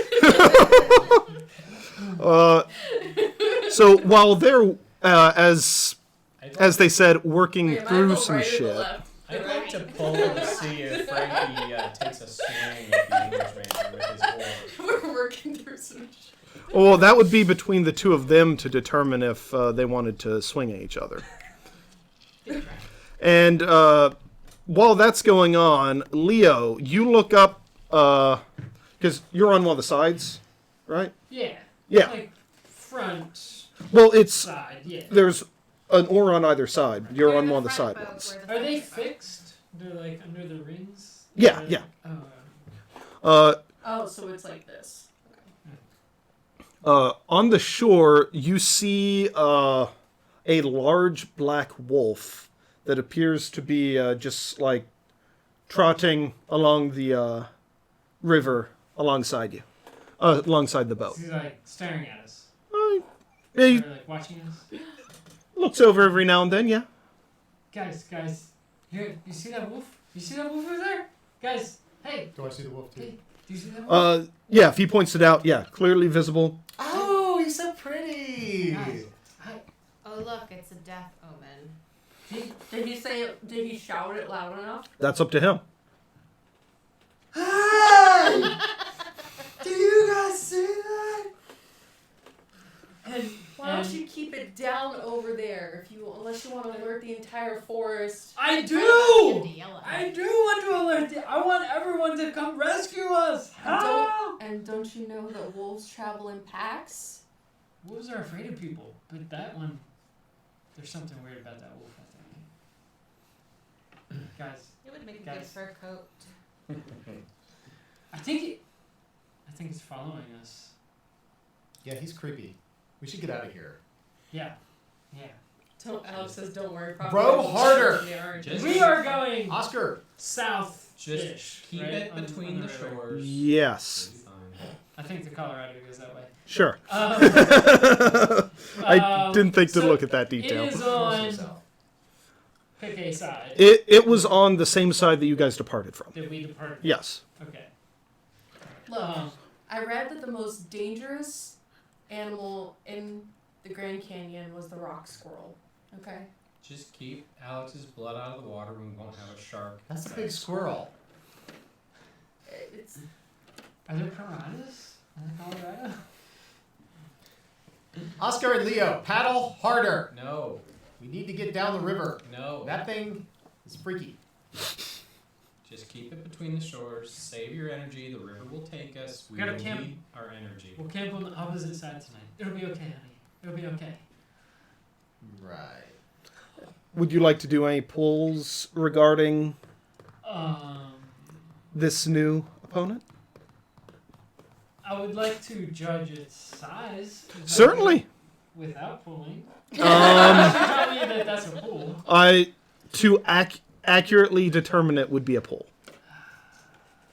So while they're, as I'd as they said, working Wait, am I through the some right or the shit. left? I'd like to pull to see if Frankie takes a swing at the English major with his oar. We're working through some shit. Well, that would be between the two of them to determine if they wanted to swing at each other. And while that's going on, Leo, you look up, because you're on one of the sides, right? Yeah. Yeah. Like front Well, it's side. Yeah. there's an oar on either side. You're We're on the one of the front side boat, ones. we're the Are they front boat. fixed? They're like under the rings. Yeah, yeah. Oh. Oh, so it's like this. On the shore, you see a large black wolf that appears to be just like trotting along the river alongside you, alongside the boat. He's like staring at us. Yeah, he Or like watching us. looks over every now and then. Yeah. Guys, you see that wolf? You see that wolf over there? Guys, hey, Do I see the wolf too? hey, do you see that wolf? Yeah. If he points it out, yeah, clearly visible. Oh, he's so pretty. Guys, Oh, look, it's a death omen. Did he say it? Did he shout it loud enough? That's up to him. Hey! Do you guys see that? and, Why don't and you keep it down over there unless you want to alert the entire forest? I Him do! to yell at I him. do want to alert I want everyone to come rescue us! Help! And don't you know that wolves travel in packs? Wolves are afraid of people, but that one, there's something weird about that wolf, I think. Guys, It would make a good Guys. fur coat. I think it's following us. Yeah, he's creepy. We should get out of here. Yeah. Alex says, "Don't worry, Bro, harder. They are. Just- We are going Oscar. south. Just keep it between the shores. Yes. It'll be fine. I think the Colorado goes that way. Sure. I Um, didn't think to so look at that It detail. is on. Pick a side. It was on the same side that you guys departed from. Did we depart? Yes. Okay. Look, I read that the most dangerous animal in the Grand Canyon was the rock squirrel. Okay. Just keep Alex's blood out of the water and we won't have a shark. That's a big squirrel. It's Are there piranhas in Colorado? Oscar and Leo, paddle harder. No. We need to get down the river. No. That thing is freaky. Just keep it between the shores. Save your energy. The river will take us. We Gotta will camp. need our energy. We'll camp on the opposite side tonight. It'll be okay, honey. It'll be okay. Right. would you like to do any pulls regarding Um, this new opponent? I would like to judge its size. Certainly. Without pulling. Um, Tell me that that's a pull. To accurately determine it would be a pull.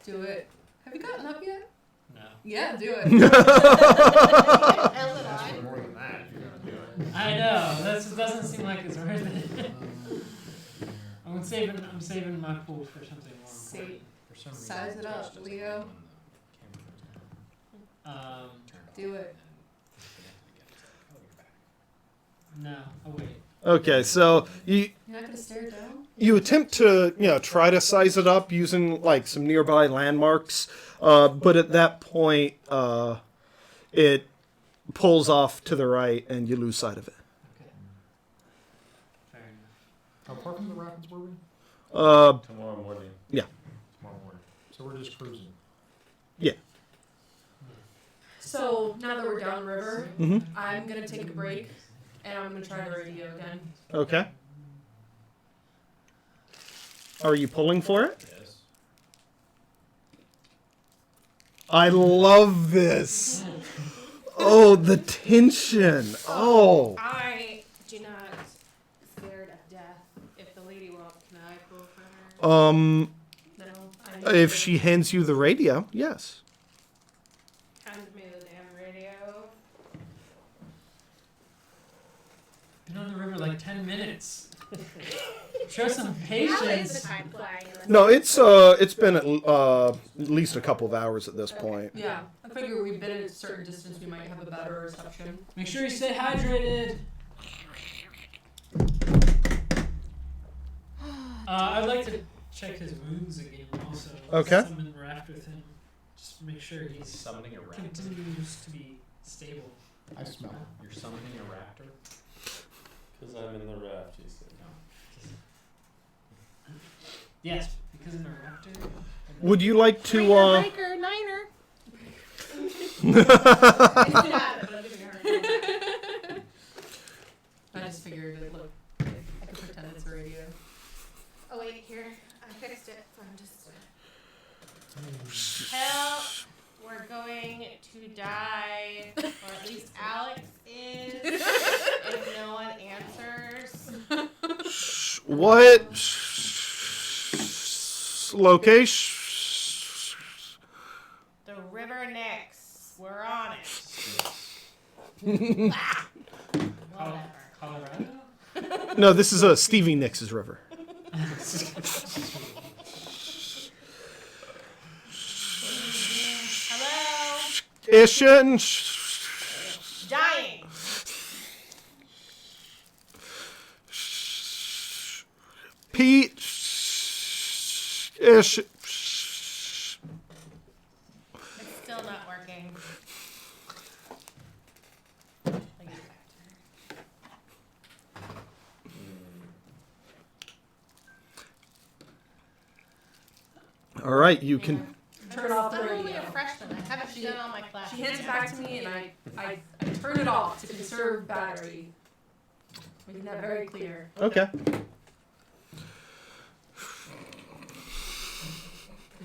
Do it. Have you gotten up yet? No. Yeah, do it. More than that if you're gonna do it. I know. That doesn't seem like it's worth it. I'm saving my pool for something more Say, important. size it up, Leo. Do it. No. Oh wait. Okay, so You're not gonna stare it down? you attempt to try to size it up using like some nearby landmarks, but at that point it pulls off to the right and you lose sight of it. Okay. Fair enough. How far from the rapids were we? Tomorrow morning. Tomorrow morning. So we're just cruising. So now that we're downriver, Mm-hmm. I'm gonna take a break and I'm gonna try the radio again. Okay. Are you pulling for it? Yes. I love this. Oh, the tension. Oh. I do not scared of death. If the lady won't, can I pull for her? No, If she hands you the radio, yes. Hand me the damn radio. Been on the river like 10 minutes. Show some How is the patience. time flying in this? No, it's been at least a couple of hours at this point. Yeah, I figure we've been at a certain distance, we might have a better reception. Make sure you stay hydrated. I'd like to check his wounds again also. Okay. Summon raft with him. Just make sure he's Summoning a raptor. continues to be stable. I smell it. You're summoning a raptor? Because I'm in the raft, you said. Yes, because of the raptor. Would you like to Breaker, Niner. I just figured, look, I could pretend it's a radio. Oh wait, here. I fixed it. So I'm just. Help! We're going to die, or at least Alex is, if no one answers. what location? The River Nix. We're on it. Whatever. Colorado? No, this is Stevie Nicks' river. Hello? Ishin. Dying. Pete. Ish. It's still not working. All right, you can. Turn off the I'm only radio. a freshman. I haven't She- done all my classes. She hands it back to me and I turn it off to conserve battery. Making that very clear. Okay.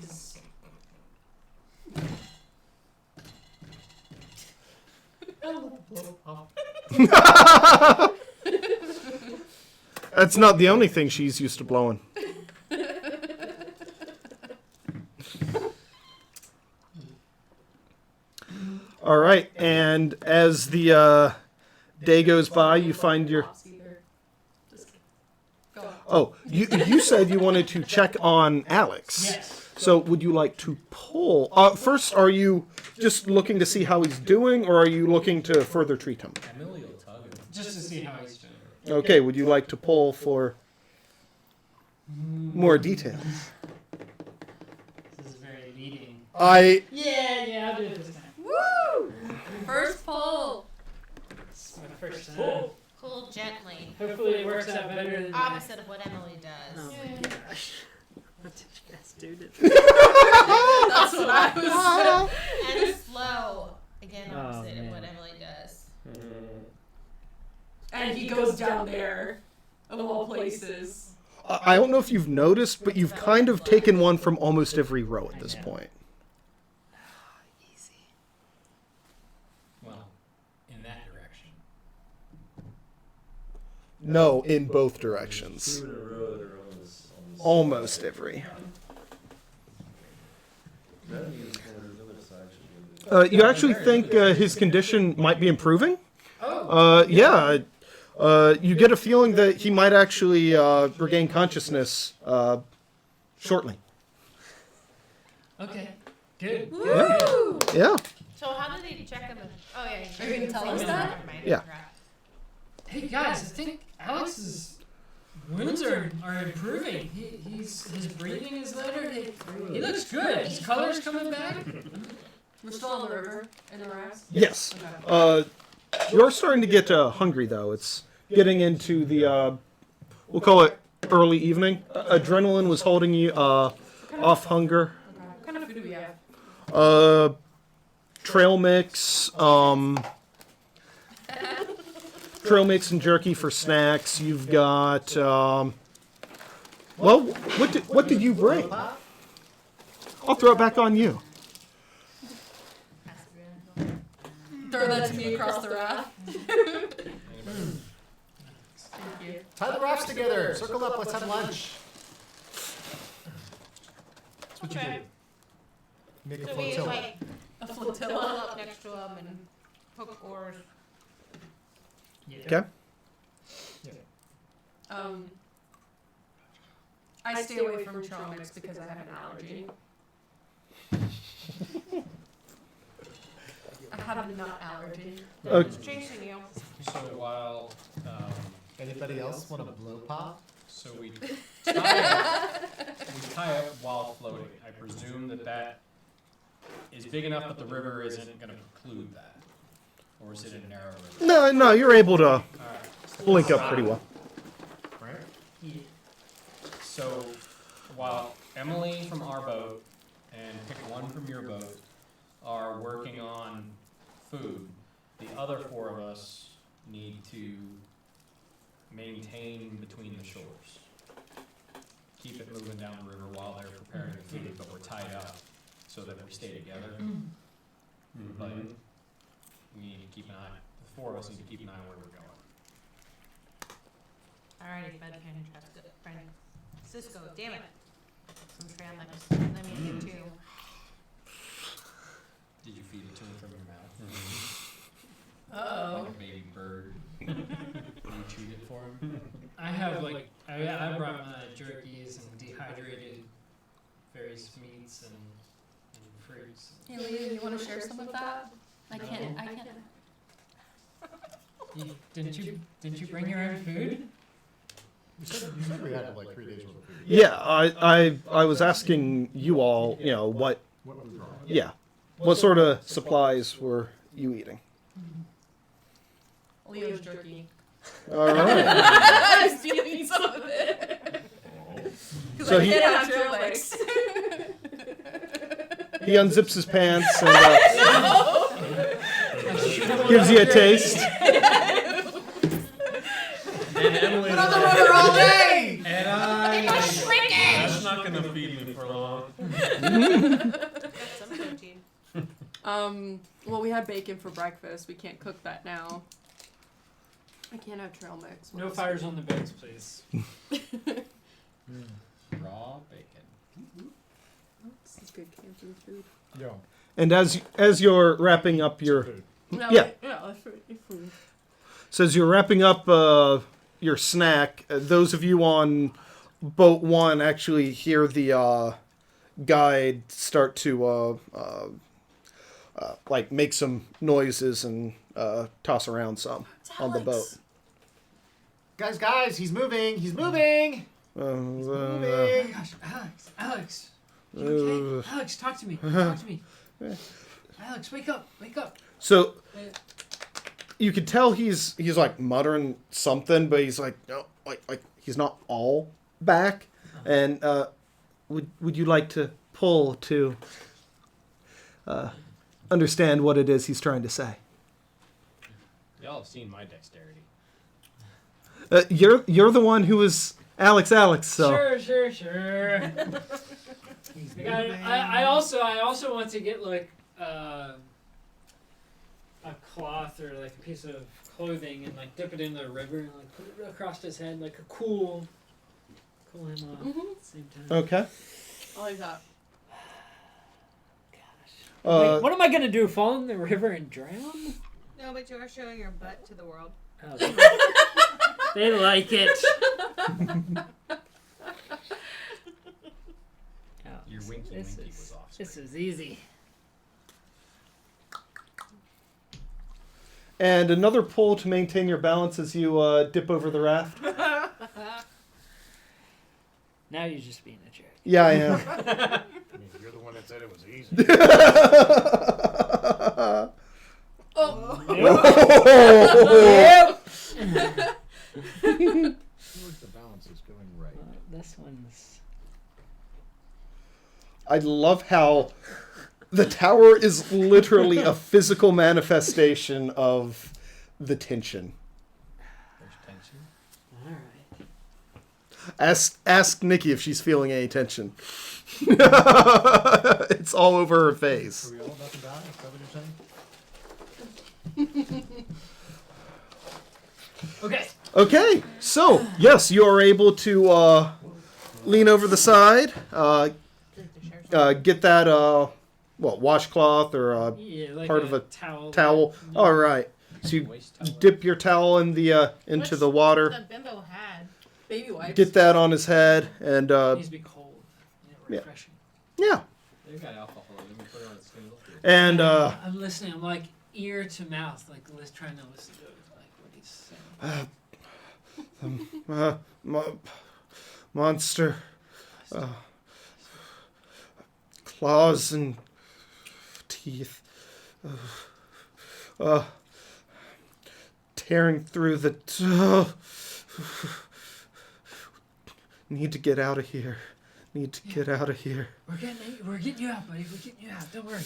'Cause That's not the only thing she's used to blowing. All right, and as the day goes by, you find your. Just go. Oh, you said you wanted to check on Alex. Yes. So would you like to pull? First, are you just looking to see how he's doing, or are you looking to further treat him? Emily will tell you. Just to see how he's doing. Okay, would you like to pull for more details? This is very leading. I I'll do it this time. Woo! First pull. It's my first time. Pull gently. Hopefully it works out better than Opposite of what Emily does. Oh my gosh. What did you guys do to That's what I was saying. And slow. Again, Oh, opposite of man. what Emily does. And he goes down there. Of all places. I don't know if you've noticed, but you've kind of taken one from almost every row at this point. Easy. Well, in that direction. No, in both directions. Through the road on this Almost every. That means on the other side should be You actually think his condition might be improving? Oh. Yeah. You get a feeling that he might actually regain consciousness shortly. Okay. Good. Woo! Yeah. So how did they check him? Oh yeah. Are you gonna tell us that? Never mind, I Yeah. forgot. Hey guys, I think Alex's wounds are improving. His breathing is better. He looks good. His color's coming back. We're still on the river in the rafts? Yes. Okay. You're starting to get hungry, though. It's getting into the, we'll call it early evening. Adrenaline was holding you off hunger. Okay. What kind of food do we have? Trail mix, trail mix and jerky for snacks. You've got, well, what did you bring? I'll throw it back on you. Throw that to me across the raft. Thank you. Tie the rafts together. Circle up. Let's have lunch. That's what you Okay. do. Make a So we flotilla. like A pull flotilla. up next to him and hook oars. Okay. I stay away from trail mix because I have an allergy. I have a nut allergy. Who's chasing you? So while Anybody else want a blow pop? so we tie up while floating. I presume that is big enough that the river isn't going to preclude that, or is it a narrow river? No, you're able to All right. link up pretty well. Right? So while Emily from our boat and pick one from your boat are working on food, the other four of us need to maintain between the shores. Keep it moving down the river while they're preparing the food, but we're tied up so that we stay together. But we need to keep an eye. The four of us need to keep an eye on where we're going. Alrighty, friend Cisco, damn it. Some trail mix. Let me get two. Did you feed it to him from your mouth? Uh-oh. Like a baby bird. You chewed it for him? I have I brought my jerkies and dehydrated various meats and fruits. Hey, Leah, you want to share some of that? I can't. Didn't you bring your own food? You said we had like 3 days worth of food. Yeah, I was asking you all, what What we brought. Yeah. What sort of supplies were you eating? Leo's jerky. All right. I'm stealing some of it. Because So I he- can't have trail mix. He unzips his pants and gives you a taste. And Emily's Been on the river all day. And I. That's not gonna feed me for long. Got some protein. Well, we had bacon for breakfast. We can't cook that now. I can't have trail mix. What No else fires do on the boats, please. Raw bacon. This is good camping food. Yo. And as you're wrapping up your Food. No, Yeah. Yeah, food. So as you're wrapping up your snack, those of you on boat one actually hear the guide start to like make some noises and toss around some on the boat. Guys, he's moving. He's moving. Oh my gosh, Alex. You okay? Alex, talk to me. Talk to me. Alex, wake up. So you could tell he's like muttering something, but he's like no, like he's not all back. And would you like to pull to understand what it is he's trying to say? Y'all have seen my dexterity. You're the one who was Alex. So Sure. I also want to get like a cloth or like a piece of clothing and like dip it in the river and like put it across his head like a cool him off at the same time. okay. I like that. Wait, what am I gonna do? Fall in the river and drown? No, but you are showing your butt to the world. Oh, they like it. Your winky was off. This is easy. And another pull to maintain your balance as you dip over the raft. Now you're just being a jerk. Yeah, I am. I mean, you're the one that said it was easy. Oh. The balance is going right. This one's. I love how the tower is literally a physical manifestation of the tension. There's tension. All right. Ask Nikki if she's feeling any tension. It's all over her face. Are we all about to die? Is that what you're saying? Okay. Okay, so yes, you are able to lean over the side, get that washcloth or Yeah, like part of a towel. towel. All right, so you Waist towel. dip your towel in the into the water, The bimbo had. Baby wipes. get that on his head, and It needs to be cold. yeah. Refreshing. yeah, They've got alcohol in them. You put it on the skin. and I'm listening. I'm like ear to mouth, like trying to listen to like what he's saying. monster claws and teeth tearing through the need to get out of here. Get out of here. We're getting you out, buddy. We're getting you out. Don't worry.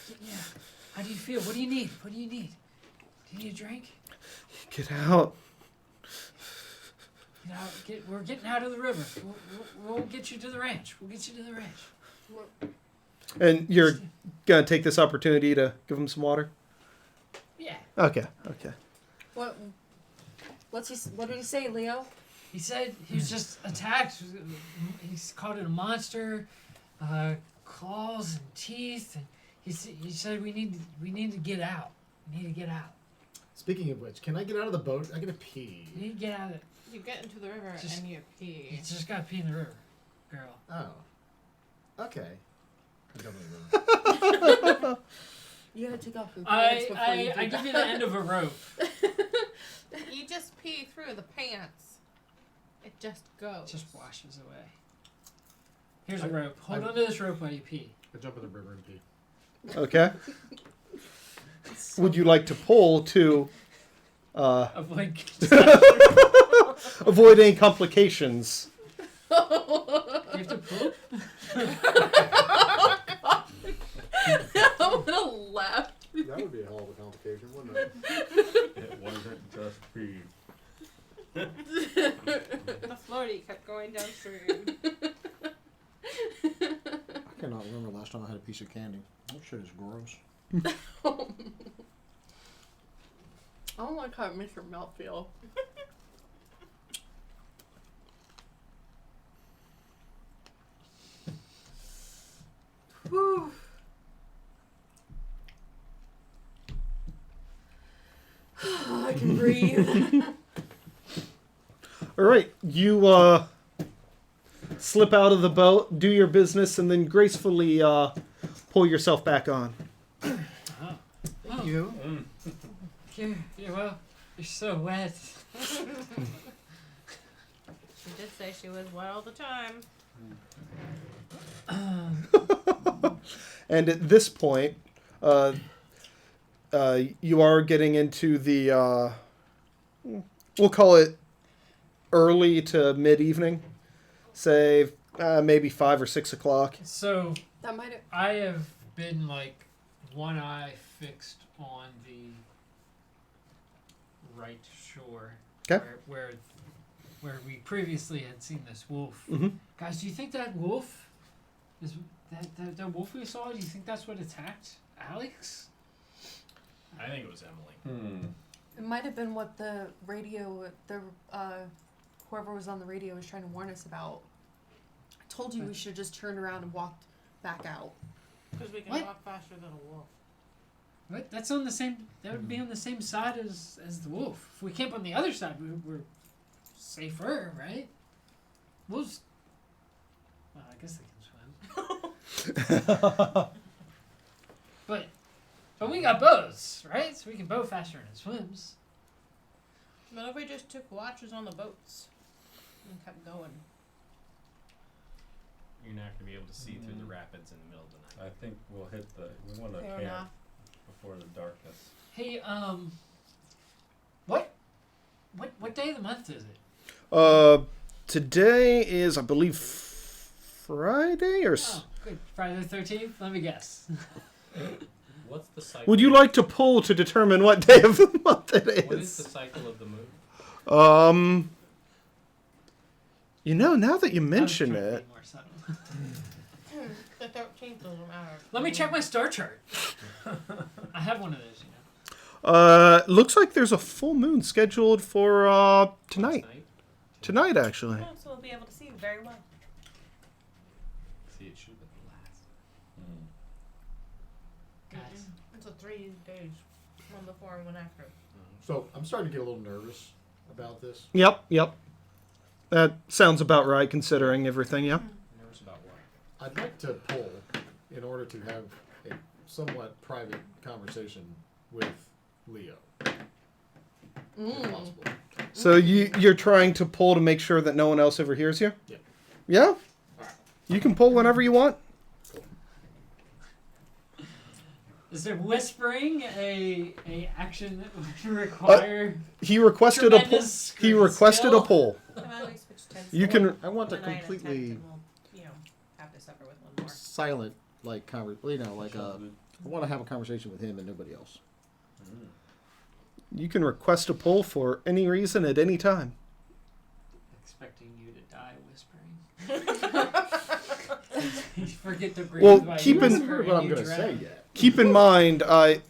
Getting you out. How do you feel? What do you need? Do you need a drink? Get out. Get out. We're getting out of the river. We'll get you to the ranch. And you're gonna take this opportunity to give him some water? Yeah. Okay. What did he say, Leo? He said he was just attacked. He's called it a monster, claws and teeth, and he said we need to get out. Speaking of which, can I get out of the boat? I gotta pee. You need to get out of it. You get into the river Just- and you You pee. just gotta pee in the river, girl. Oh. Okay. I don't know. You gotta take off your pants before you do I give that. you the end of a rope. You just pee through the pants. It just goes. It just washes away. Here's a rope. Hold on to this rope while you pee. I jump in the river and pee. Okay. Would you like to pull to Avoid. avoid any complications? You have to poop? I'm gonna laugh. That would be a hell of a complication, wouldn't it? It wasn't just pee. The floaty kept going downstream. I cannot remember last time I had a piece of candy. That shit is gross. I don't like how it makes your mouth feel. Whew. I can breathe. All right, you slip out of the boat, do your business, and then gracefully pull yourself back on. Oh. Thank you. You're so wet. She did say she was wet all the time. And at this point, you are getting into the, we'll call it early to mid-evening. Say maybe 5 or 6 o'clock. So That might have. I have been like one eye fixed on the right shore. Okay. Where we previously had seen this wolf. Mm-hmm. Guys, do you think that wolf is that wolf we saw? Do you think that's what attacked Alex? I think it was Emily. It might have been what the radio, whoever was on the radio was trying to warn us about. I told you we should just turn around and walk back out. Because we can What? walk faster than a wolf. What? That's on the same. That would be on the same side as the wolf. If we camp on the other side, we're safer, right? Wolves. Well, I guess they can swim. But we got bows, right? So we can bow faster than it swims. What if we just took watches on the boats and kept going? You're not going to be able to see through the rapids in the middle of the night. I think we'll hit we want to Fair camp enough. before the darkness. Hey, what day of the month is it? Today is, I believe, Friday or. Oh, good. Friday the 13th. Let me guess. What's the cycle? Would you like to pull to determine what day of the month it is? What is the cycle of the moon? Now that you mention I was trying to it, be more subtle. The 13th doesn't matter. Let me check my star chart. I have one of those, you know. looks like there's a full moon scheduled for tonight. Tonight, actually. Oh, so we'll be able to see very well. See, it should have been the last. Guys. It's a 3 days. One before and one after. So I'm starting to get a little nervous about this. Yep. That sounds about right, considering everything. Yep. Nervous about what? I'd like to pull in order to have a somewhat private conversation with Leo, if possible. So you're trying to pull to make sure that no one else ever hears you? Yep. Yeah? You can pull whenever you want. Is there whispering a action that would require? He requested a pull. Tremendous He requested a skill? pull. How about we switch tents? You can. I want to Tonight and completely tent, and we'll, have to supper with one more. silent, I want to have a conversation with him and nobody else. You can request a pull for any reason at any time. Expecting you to die whispering. You forget to breathe. Well, while keep you in- whisper What I'm and you going to say drown. yet. Keep in mind, I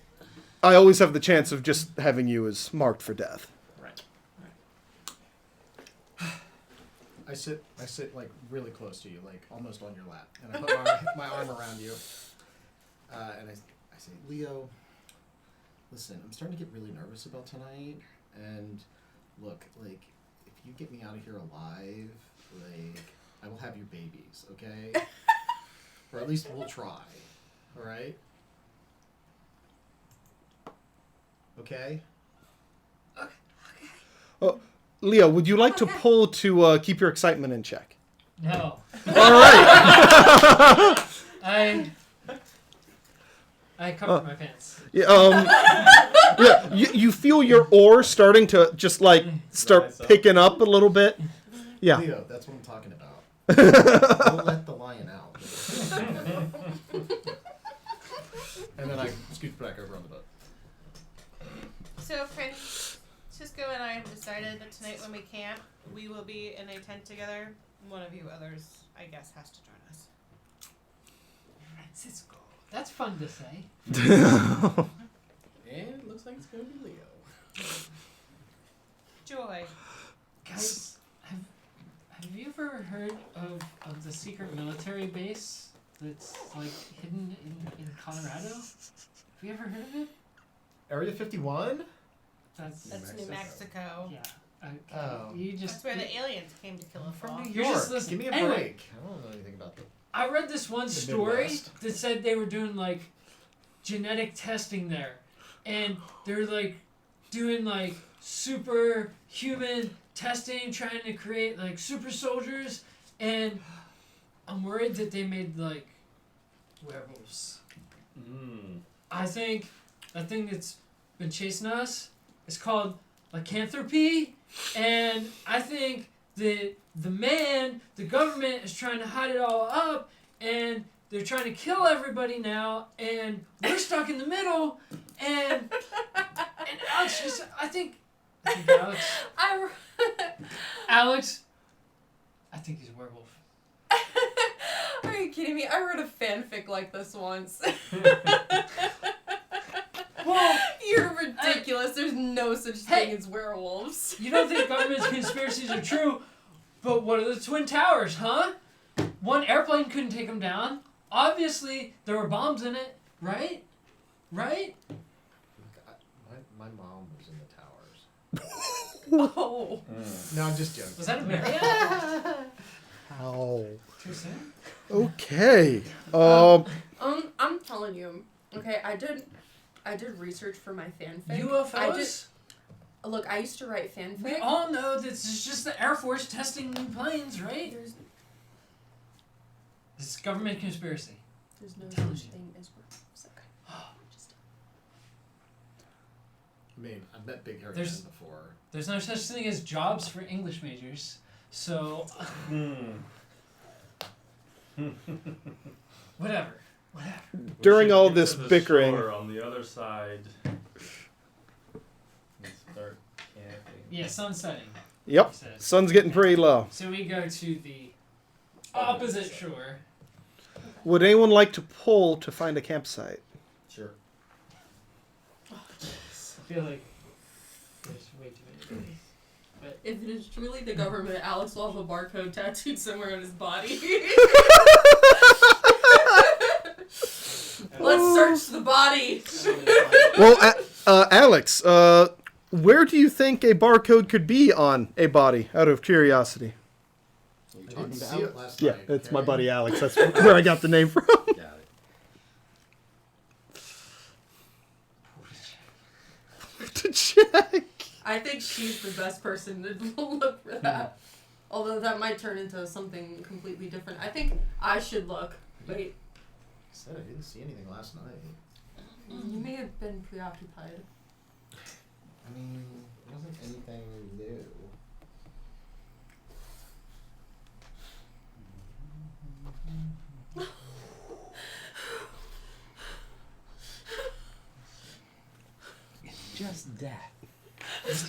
always have the chance of just having you as marked for death. Right. I sit like really close to you, like almost on your lap, and I put my arm around you, and I say, Leo, listen, I'm starting to get really nervous about tonight, and look, like, if you get me out of here alive, like, I will have your babies, okay? Or at least we'll try, all right? Okay? Leo, would you like to pull to keep your excitement in check? No. All right. I covered my pants. Yeah, you feel your oar starting to just start picking up a little bit. Yeah. Leo, that's what I'm talking about. Don't let the lion out. And then I scoot back over on the boat. So, Francisco and I have decided that tonight when we camp, we will be in a tent together. One of you others, I guess, has to join us. Francisco. That's fun to say. And it looks like it's going to be Leo. Joy. Guys, have you ever heard of the secret military base that's hidden in Colorado? Have you ever heard of it? Area 51? That's New Mexico. Yeah. Okay. Oh. You just That's where the aliens came to kill us all. New New You're York. just listening. Give me a Anyway. break. I don't know anything about that. I read this one The story Midwest. that said they were doing genetic testing there, and they're doing superhuman testing, trying to create super soldiers, and I'm worried that they made werewolves. I think that thing that's been chasing us is called lycanthropy, and I think that the government is trying to hide it all up, and they're trying to kill everybody now, and we're stuck in the middle, and Alex I think I think Alex. I Alex. I think he's a werewolf. Are you kidding me? I wrote a fanfic like this once. Well, You're ridiculous. There's no such thing as werewolves. You don't think government conspiracies are true, but what are the Twin Towers, huh? One airplane couldn't take them down. Obviously, there were bombs in it, right? Right? My mom was in the towers. Oh. No, I'm just joking. Was that a Marriott? Ow. Too soon? Okay. I'm telling you. Okay, I did research for my fanfic. UFOs? Look, I used to write fanfic. We all know this is just the Air Force testing new planes, right? This is government conspiracy. There's no Telling such you. thing as werewolves. Okay. Just I mean, I've met Big Hairy There's- Men before. There's no such thing as jobs for English majors, so whatever. During We should all get this to the bickering- shore on the other side. And start camping. Yeah, sun's setting. Yep. he says. Sun's getting pretty low. So we go to the opposite shore. Would anyone like to pull to find a campsite? Sure. I feel like there's way too many days. if it is truly the government, Alex will have a barcode tattooed somewhere on his body. Let's search the body. Well, Alex, where do you think a barcode could be on a body, out of curiosity? I didn't see it last Yeah, night. it's my okay? buddy Alex. That's where I got the name from. Got it. To check. I think she's the best person to look for that. Although that might turn into something completely different. I think I should look. Wait, I said I didn't see anything last night. you may have been preoccupied. I mean, it wasn't anything new. Just that. It's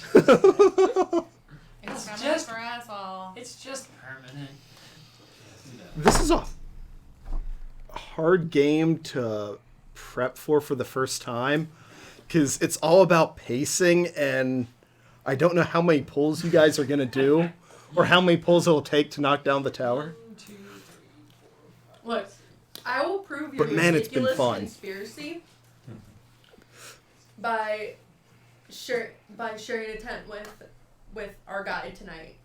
coming just- for us all. It's just permanent. This is a hard game to prep for the first time because it's all about pacing, and I don't know how many pulls you guys are going to do or how many pulls it'll take to knock down the tower. 1, 2, 3. Look, I will prove your But man, it's been ridiculous fun. conspiracy by sharing a tent with our guide tonight.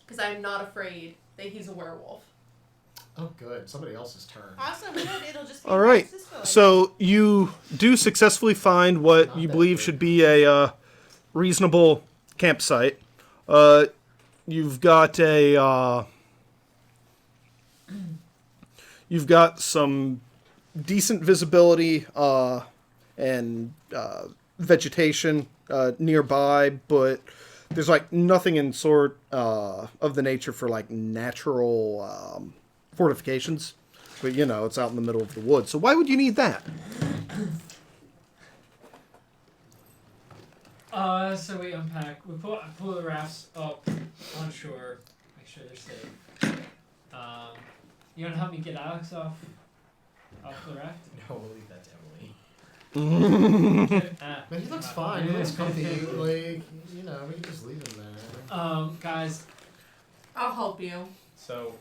Because I'm not afraid that he's a werewolf. Oh, good. Somebody else's turn. Awesome. Good. It'll just be All right. Francisco. So you do successfully find what you believe should be a reasonable campsite. You've got some decent visibility and vegetation nearby, but there's like nothing in sort of the nature for like natural fortifications. But you know, it's out in the middle of the woods. So why would you need that? So we unpack. We pull the rafts up on shore. Make sure they're safe. You wanna help me get Alex off the raft? No, we'll leave that to Emily. Ah, But he looks fine. He looks comfy. Like, you know, we can just leave him there. Guys, I'll help you. So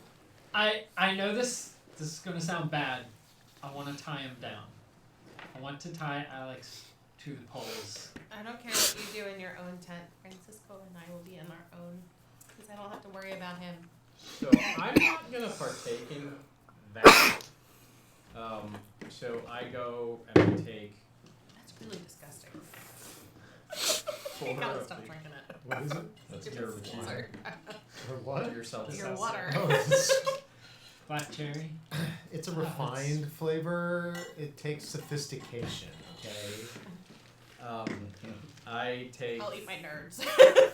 I know this is gonna sound bad. I want to tie him down. I want to tie Alex to the poles. I don't care what you do in your own tent. Francisco and I will be in our own. Because I don't have to worry about him. So I'm not gonna partake in that. So I go and I take That's really disgusting. 4 You gotta of stop the- drinking it. What is it? That's It's your dessert. Or what? yourself. Your water. Oh, it's, Black cherry. it's a refined flavor. It takes sophistication, okay? I take I'll eat my nerds.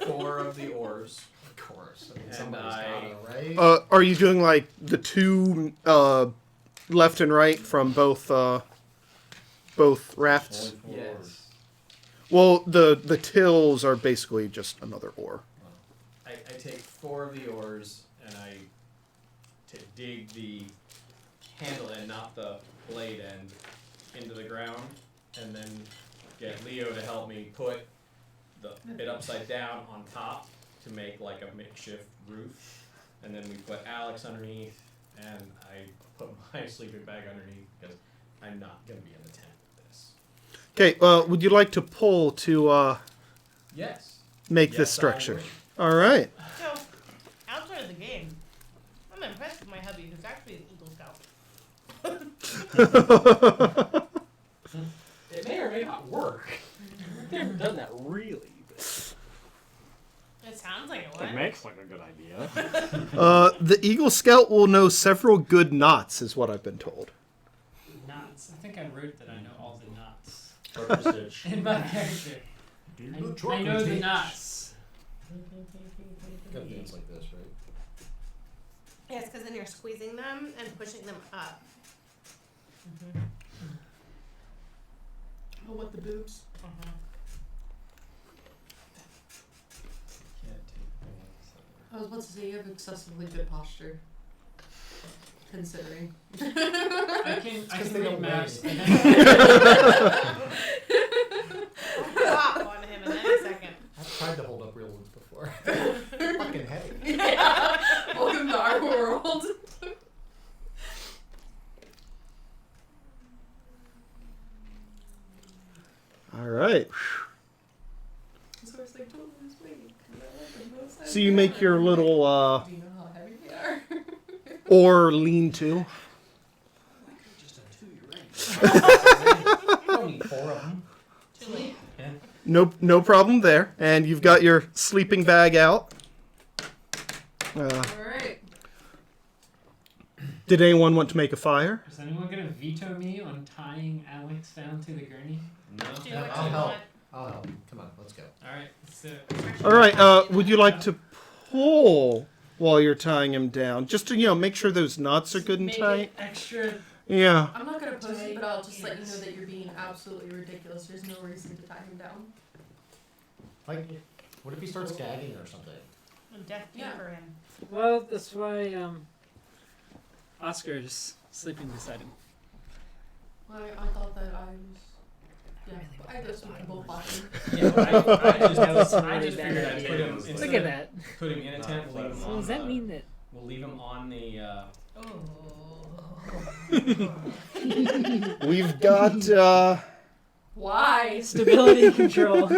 4 of the oars. Of course. I mean, And somebody's I- gotta, right? Are you doing like the two left and right from both rafts? Yes. Well, the tills are basically just another ore. I take 4 of the ores and I dig the handle end, not the blade end, into the ground, and then get Leo to help me put the bit upside down on top to make like a makeshift roof. And then we put Alex underneath, and I put my sleeping bag underneath because I'm not going to be in the tent with this. Okay, would you like to pull to Yes. make Yes, this I structure? would. All right. So, outside of the game, I'm impressed with my hubby, who's actually an Eagle Scout. It may or may not work. I've never done that really. It sounds like it It would. makes like a good idea. The Eagle Scout will know several good knots, is what I've been told. Knots. I think I wrote that I know all the knots Purple stitch. in my character. I know the knots. Got things like this, right? Yes, because then you're squeezing them and pushing them up. Oh, what the boobs? I was about to say you have excessively good posture. Considering. I can they read don't maps. weigh Pop on him in any second. I've tried to hold up real ones before. Fucking heavy. Yeah. Welcome to our world. All right. So I was like, totally this way. So you make your little Do you know how heavy they are? ore lean-to. Just a 2, you're right. You don't need 4 of them. Too late. No problem there. And you've got your sleeping bag out. Alright. Did anyone want to make a fire? Is anyone gonna veto me on tying Alex down to the gurney? Do No. what I'll you help. want. I'll help. Come on, let's go. All right. So All right. Would you like to pull while you're tying him down, just to make sure those knots are good and make tight? it extra. Yeah. I'm not gonna post it, but I'll just let you know that you're being absolutely ridiculous. There's no reason to tie him down. Like, what if he starts gagging or something? Death Yeah. for him. Well, that's why Oscar's sleeping beside him. I thought that I was. Yeah, I guess we can both watch him. Yeah, I That was just, a I really just bad figured I'd idea. put him, Look instead at of that. put him in a tent, we'll leave him So on does that the- mean that? We'll leave him on the, Oh. We've got. Why? Stability control.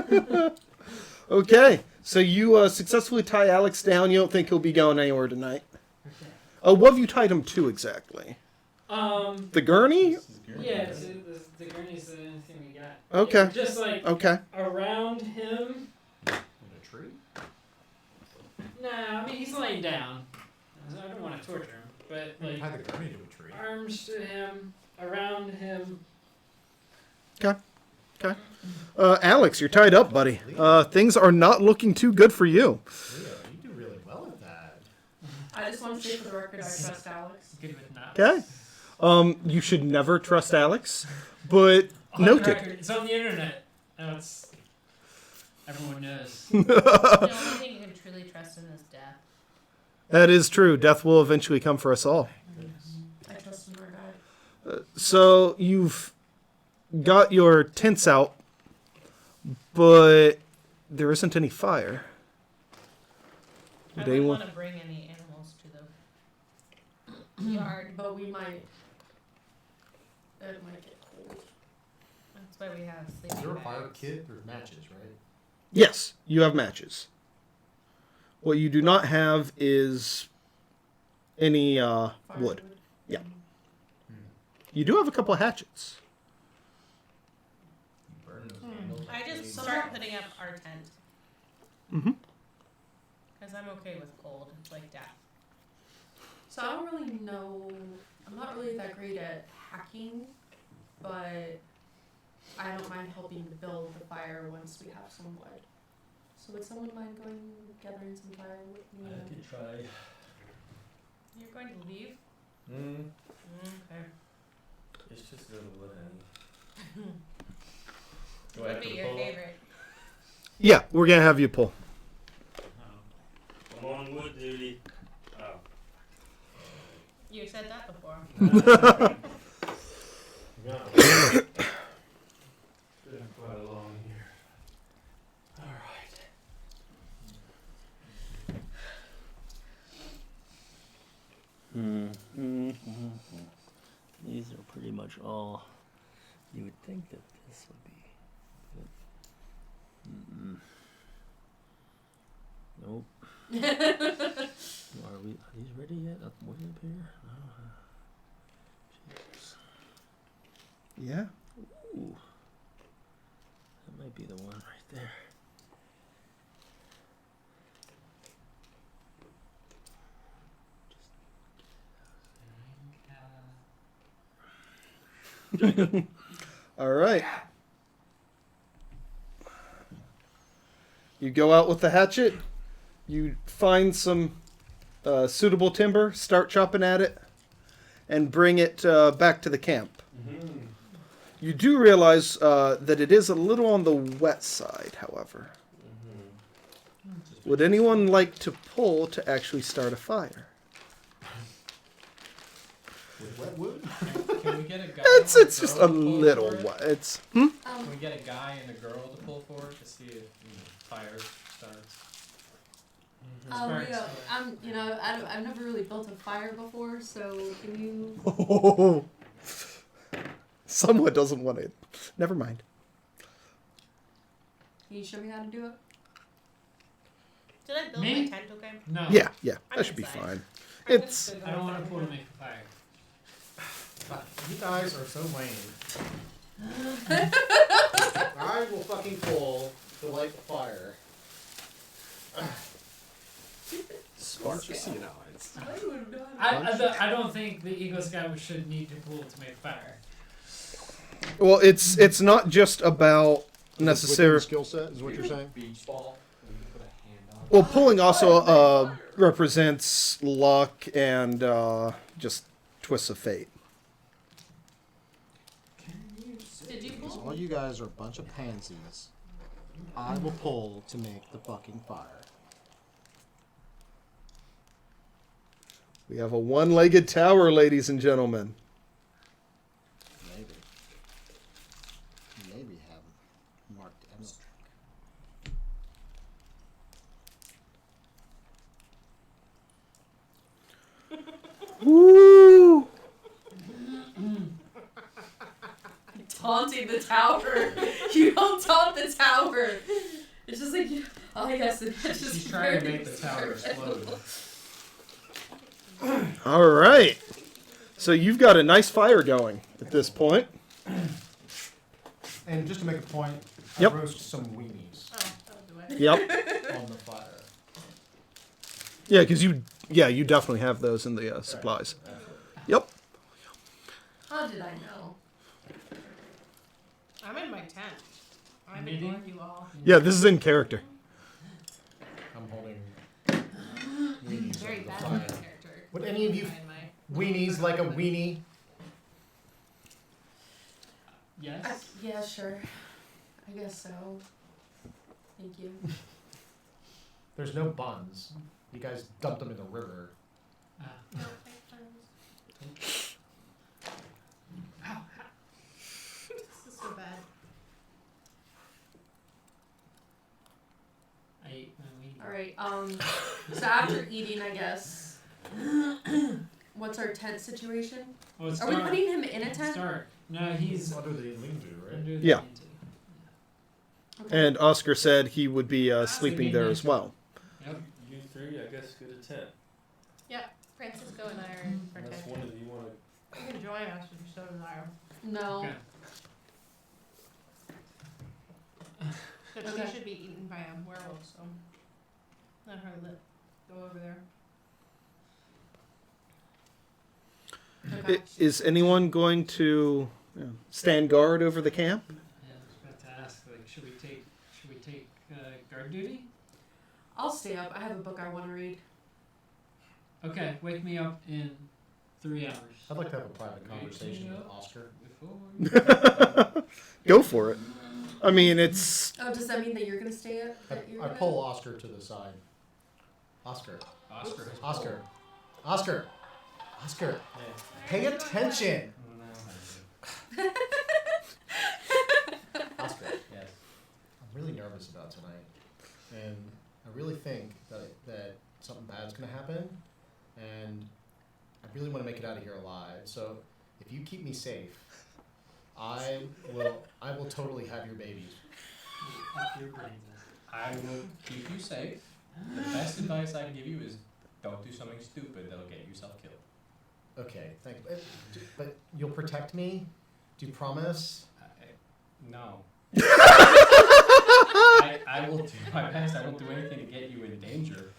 Okay. So you successfully tie Alex down. You don't think he'll be going anywhere tonight? What have you tied him to exactly? The gurney? Yeah. The gurney's the only thing we got. Okay. Just like Okay. around him. In a tree? Nah, I mean he's laying down. I don't want to torture him, but like Tie the gurney to a tree. arms to him, around him. Alex, you're tied up, buddy. Things are not looking too good for you. Leo, you do really well at that. I just want to say for the record, I trust Alex. Good with knots. Okay. You should never trust Alex, but On the noted. record, it's on the internet. Now it's everyone knows. The only thing you can truly trust in is death. That is true. Death will eventually come for us all. I trust in our guy. So you've got your tents out, but there isn't any fire. I Would wouldn't anyone? want to bring any animals to the yard. But we might. It might get cold. That's why we have Is sleeping there a bags. fire kit or matches, right? Yes, you have matches. What you do not have is any wood. Firewood. Yeah. You do have a couple of hatchets. You burn those candles. I just So start that- putting up our tent. Mm-hmm. Because I'm okay with cold. It's like death. So I don't really know. I'm not really that great at hacking, but I don't mind helping to build the fire once we have some wood. So would someone mind going gathering some fire with me? I could try. You're going to leave? Okay. It's just a little wood, honey. What would be your favorite? Yeah, we're gonna have you pull. Come on, wood duty. Oh. You said that before. Yeah. Been quite long here. All right. These are pretty much all. You would think that this would be good. Nope. Are these ready yet? Up way up here? No. Jeez. Yeah. Ooh. That might be the one right there. All right. You go out with the hatchet. You find some suitable timber, start chopping at it, and bring it back to the camp. Mm-hmm. You do realize that it is a little on the wet side, however. Mm-hmm. Would anyone like to pull to actually start a fire? With wet wood? Can we get a guy? It's or just girl a to pull little for it? wet. It's Can we get a guy and a girl to pull for it to see if fire starts? Leo, I've never really built a fire before, so can you? Someone doesn't want it. Never mind. Can you show me how to do it? Did I build Me? my tent okay? No. Yeah, I'm that should be inside. fine. I'm It's just I gonna don't go want to inside pull to and make a fire. You guys are so lame. I will fucking pull to light the fire. Sparks, you know. It's, I don't think the Eagle Scout should need to pull to make fire. well, it's not just about necessary. skill set is what you're saying. Beach ball. And you put a hand on. Well, pulling also represents luck and just twists of fate. Did you pull? All you guys are a bunch of pansies. I will pull to make the fucking fire. We have a one-legged tower, ladies and gentlemen. Maybe. Maybe have marked emerald. Woo! Taunting the tower. You don't taunt the tower. It's just like, oh yes, it's just She's trying to make the tower explode. All right. So you've got a nice fire going at this point. And just to make a point, Yep. I roast some weenies Oh, that was the way. Yep. on the fire. Yeah, because you definitely have those in the supplies. Yep. How did I know? I'm in my tent. I'm Knitting? ignoring you all. Yeah, this is in character. I'm holding weenies Very on the bad fire. at my character. Would any of you Find my- weenies like a weenie? Yes. Yeah, sure. I guess so. Thank you. There's no buns. You guys dumped them in the river. Ah. No, thanks, friends. This is so bad. I ate my weed. All right. So after eating, I guess. What's our tent situation? Well, Are we putting him in a tent? Start. No, he's Under the lean-to, right? under the Yeah. lean-to. And Oscar said he would be sleeping there as well. Yep. You three, I guess, go to tent. Francisco and I are in our Unless tent. one of you want to. You can join us if you so desire. No. Okay. But Okay. she should be eaten by a werewolf, so let her go over there. Okay. Is anyone going to stand guard over the camp? Yeah, I was about to ask, like, should we take guard duty? I'll stay up. I have a book I want to read. Okay, wake me up in 3 hours. I'd like to have a private conversation with Oscar. Before. Go for it. I mean, it's Oh, does that mean that you're gonna stay at your I pull Oscar to the side. Oscar. Oscar. Pay attention. Oscar. Yes. I'm really nervous about tonight, and I really think that something bad's gonna happen, and I really want to make it out of here alive. So if you keep me safe, I will totally have your babies. I will keep you safe. The best advice I can give you is don't do something stupid that'll get yourself killed. Okay, thank you. But you'll protect me? Do you promise? No. I will do my best. I won't do anything to get you in danger.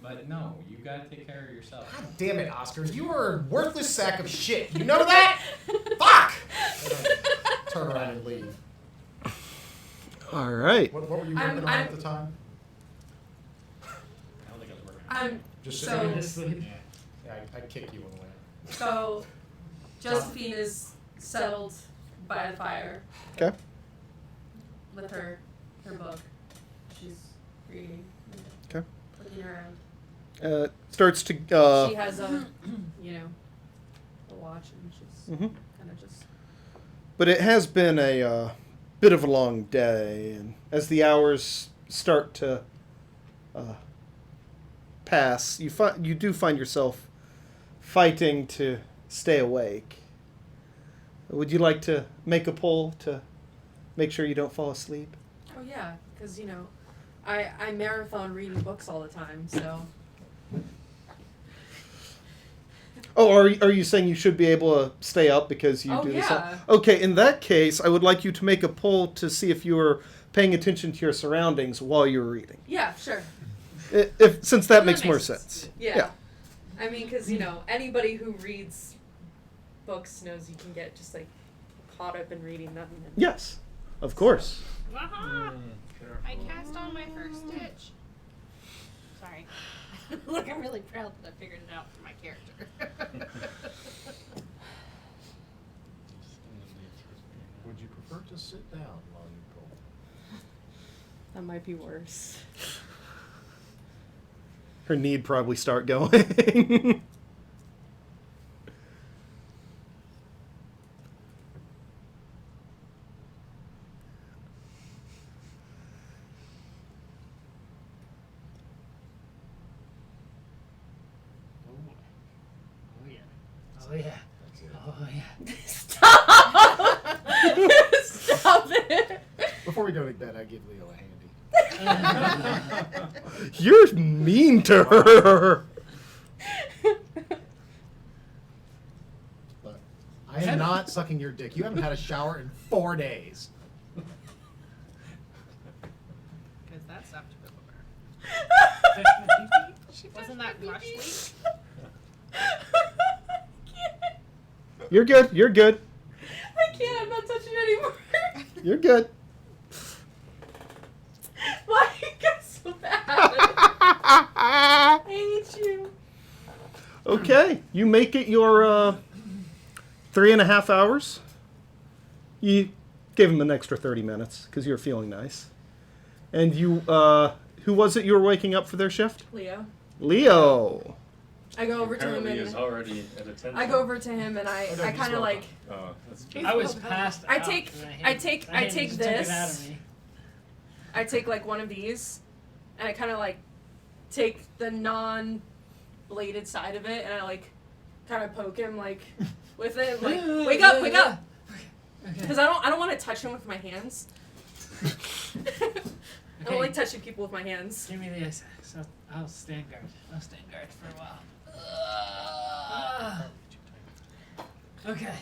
But no, you gotta take care of yourself. God damn it, Oscar. You are a worthless sack of shit. You know that? Fuck! Turn around and leave. all right. What were you working on at the time? I don't think I was working. Just So- sitting there? Yeah, I kick you away. So, Josephine is settled by the fire. Okay. With her book. She's reading. Okay. Looking around. Starts to. She has a watch, and she's Mhm. kind of just. But it has been a bit of a long day, and as the hours start to pass, you do find yourself fighting to stay awake. Would you like to make a pull to make sure you don't fall asleep? Oh yeah, because I marathon reading books all the time, so. Oh, are you saying you should be able to stay up because you do this? Yeah. Okay, in that case, I would like you to make a pull to see if you are paying attention to your surroundings while you're reading. Yeah, sure. Since that makes more sense. Yeah. I mean, because anybody who reads books knows you can get just like caught up in reading them. And Yes, of course. Aha! I cast on my first stitch. Sorry. Look, I'm really proud that I figured it out for my character. Would you prefer to sit down while you pull? That might be worse. Her knee'd probably start going. Oh yeah. Oh yeah. Stop it! Before we go to bed, I give Leo a handy. You're mean to her. Look, I am not sucking your dick. You haven't had a shower in 4 days. Because that stopped before. Wasn't that rush week? You're good. You're good. I can't. I'm not touching anymore. You're good. Why are you guys so bad? I hate you. Okay, you make it your 3.5 hours. You gave him an extra 30 minutes because you're feeling nice. And you, who was it you were waking up for their shift? Leo. Leo. I go over to him Apparently is and already at attention. I go over to him and I kind of like Oh, that's He's I was so bad. passed I out, take- and I take just took it out this. of me. I take like one of these and I kind of like take the non-bladed side of it and I like kind of poke him like with it like wake up Okay. because I don't want to touch him with my hands. I don't like touching people with my hands. Give me the ice axe. I'll stand guard. I'll stand guard for a while. Okay.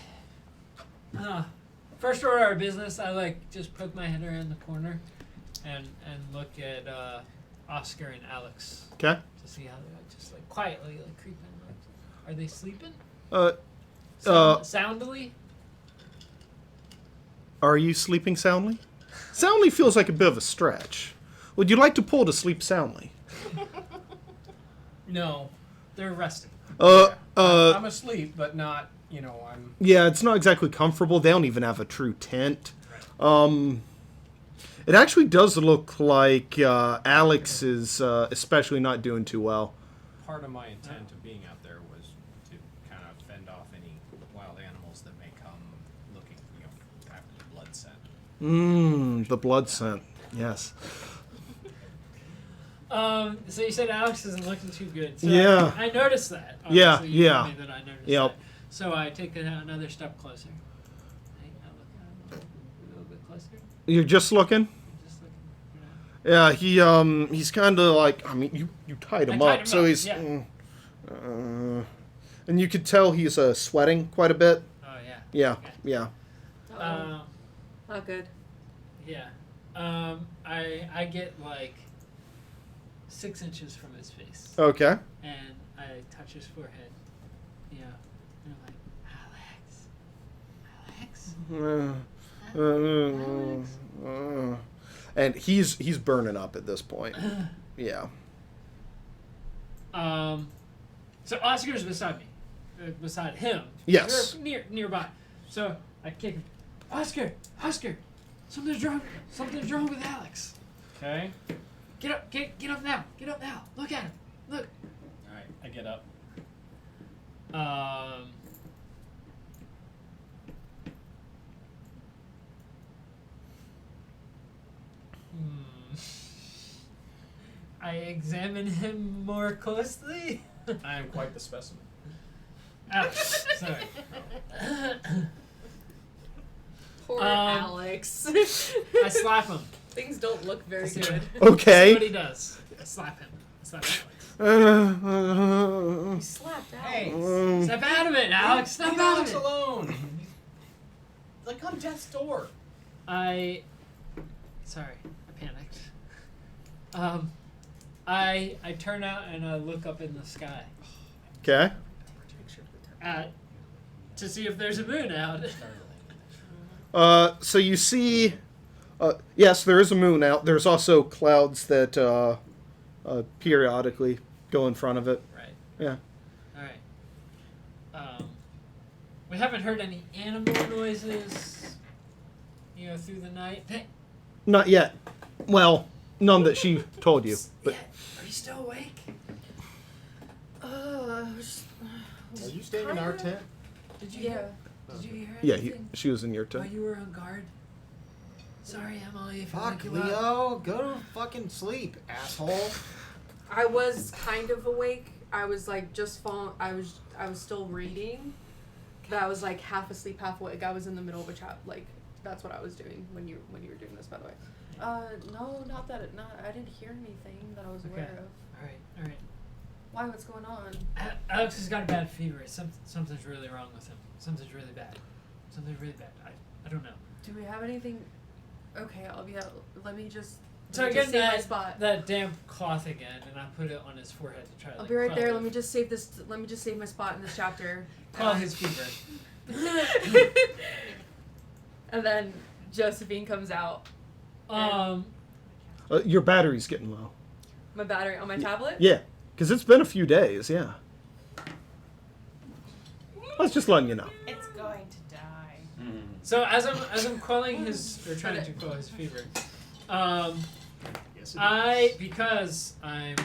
First order of business, I like just poke my head around the corner and look at Oscar and Alex Okay. to see how they're just like quietly like creeping. Like, are they sleeping? Soundly? Are you sleeping soundly? Soundly feels like a bit of a stretch. Would you like to pull to sleep soundly? No, they're resting. I'm asleep, but not, I'm... Yeah, it's not exactly comfortable. They don't even have a true tent. It actually does look like Alex is especially not doing too well. Part of my intent of being out there was to kind of fend off any wild animals that may come looking, after the blood scent. The blood scent. Yes. So you said Alex isn't looking too good. So Yeah. I noticed that. Yeah, Obviously, you told yeah. me that I noticed Yep. that. So I take another step closer. Hey, I look at him a little bit closer. You're just looking? Just looking. Yeah, he's kind of like, I mean, you tied him I up, tied him so up, he's, yeah. and you could tell he's sweating quite a bit. Oh yeah. Yeah, Okay. yeah. Not good. Yeah. I get like 6 inches from his face, Okay. and I touch his forehead. Yeah. And I'm like, Alex. And he's burning up at this point. Yeah. So Oscar's beside me, beside him. Yes. You're nearby. So I kick him. Oscar, something's wrong with Alex. Okay. Get up now. Look at him. Look. All right. I get up. I examine him more closely. I am quite the specimen. Ouch. Sorry. Poor Alex. I slap him. Things don't look very See good. what Okay. he does. I slap him. I slap Alex. You slapped Alex. Hey, Snap out of it, Alex. Snap leave out of Alex it. alone. Like on death's door. Sorry, I panicked. I turn out and I look up in the sky Okay. to see if there's a moon out. So you see, yes, there is a moon out. There's also clouds that periodically go in front of it. Right. Yeah. All right. We haven't heard any animal noises, through the night. Hey, Not yet. Well, none that she told you. But yeah, are you still awake? Are you staying in our tent? Did you Yeah. hear? Did you hear yeah, anything she was in your while tent. you were on guard? Sorry, Emily. If I Fuck, woke you up. Leo. Go to fucking sleep, asshole. I was kind of awake. I was like just falling. I was still reading, but I was like half asleep, half awake. I was in the middle of a chat. Like that's what I was doing when you were doing this. By the way. No, not that. I didn't hear anything that I was aware Okay. of. All right. Why? What's going on? Alex has got a bad fever. Something's really wrong with him. Something's really bad. I don't know. Do we have anything? Okay, let me just. So let I me just get save my spot. that damp cloth again, and I put it on his forehead to try to. I'll be right quell there. it. Let me just save this. Let me just save my spot in this chapter. quell his fever. And then Josephine comes out. Your battery's getting low. My battery on my tablet. Yeah, because it's been a few days. Yeah. I was just letting you know. It's going to die. So as I'm quelling his or trying to quell his fever, because I'm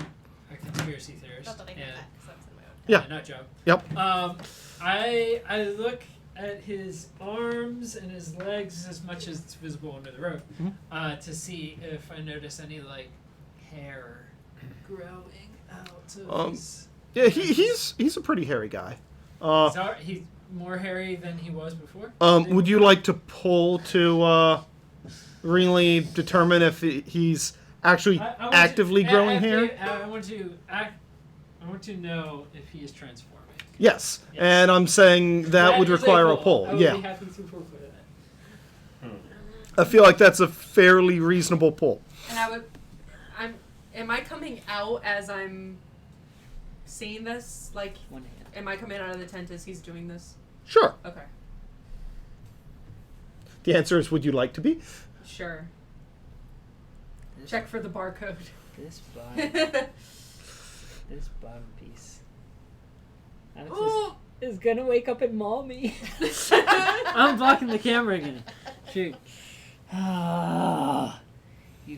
a conspiracy theorist Not that I know and that, 'cause that's in my own. Yeah. not Joe. Yep. I look at his arms and his legs as much as it's visible under the robe, to see if I notice any like hair growing out of his. Yeah, he's a pretty hairy guy. So he's more hairy than he was before. Would you like to pull to really determine if he's actually I want actively to, growing actually, hair? I want to know if he is transforming. Yes, and I'm saying that would is require a pull. pull. I would Yeah, be happy to pull for that. I feel like that's a fairly reasonable pull. And am I coming out as I'm seeing this? Like, One hand. am I coming out of the tent as he's doing this? Sure. Okay. The answer is, would you like to be? Sure. Check for the barcode. This bottom piece. Alex is gonna wake up and maul me. I'm blocking the camera again. Shoot.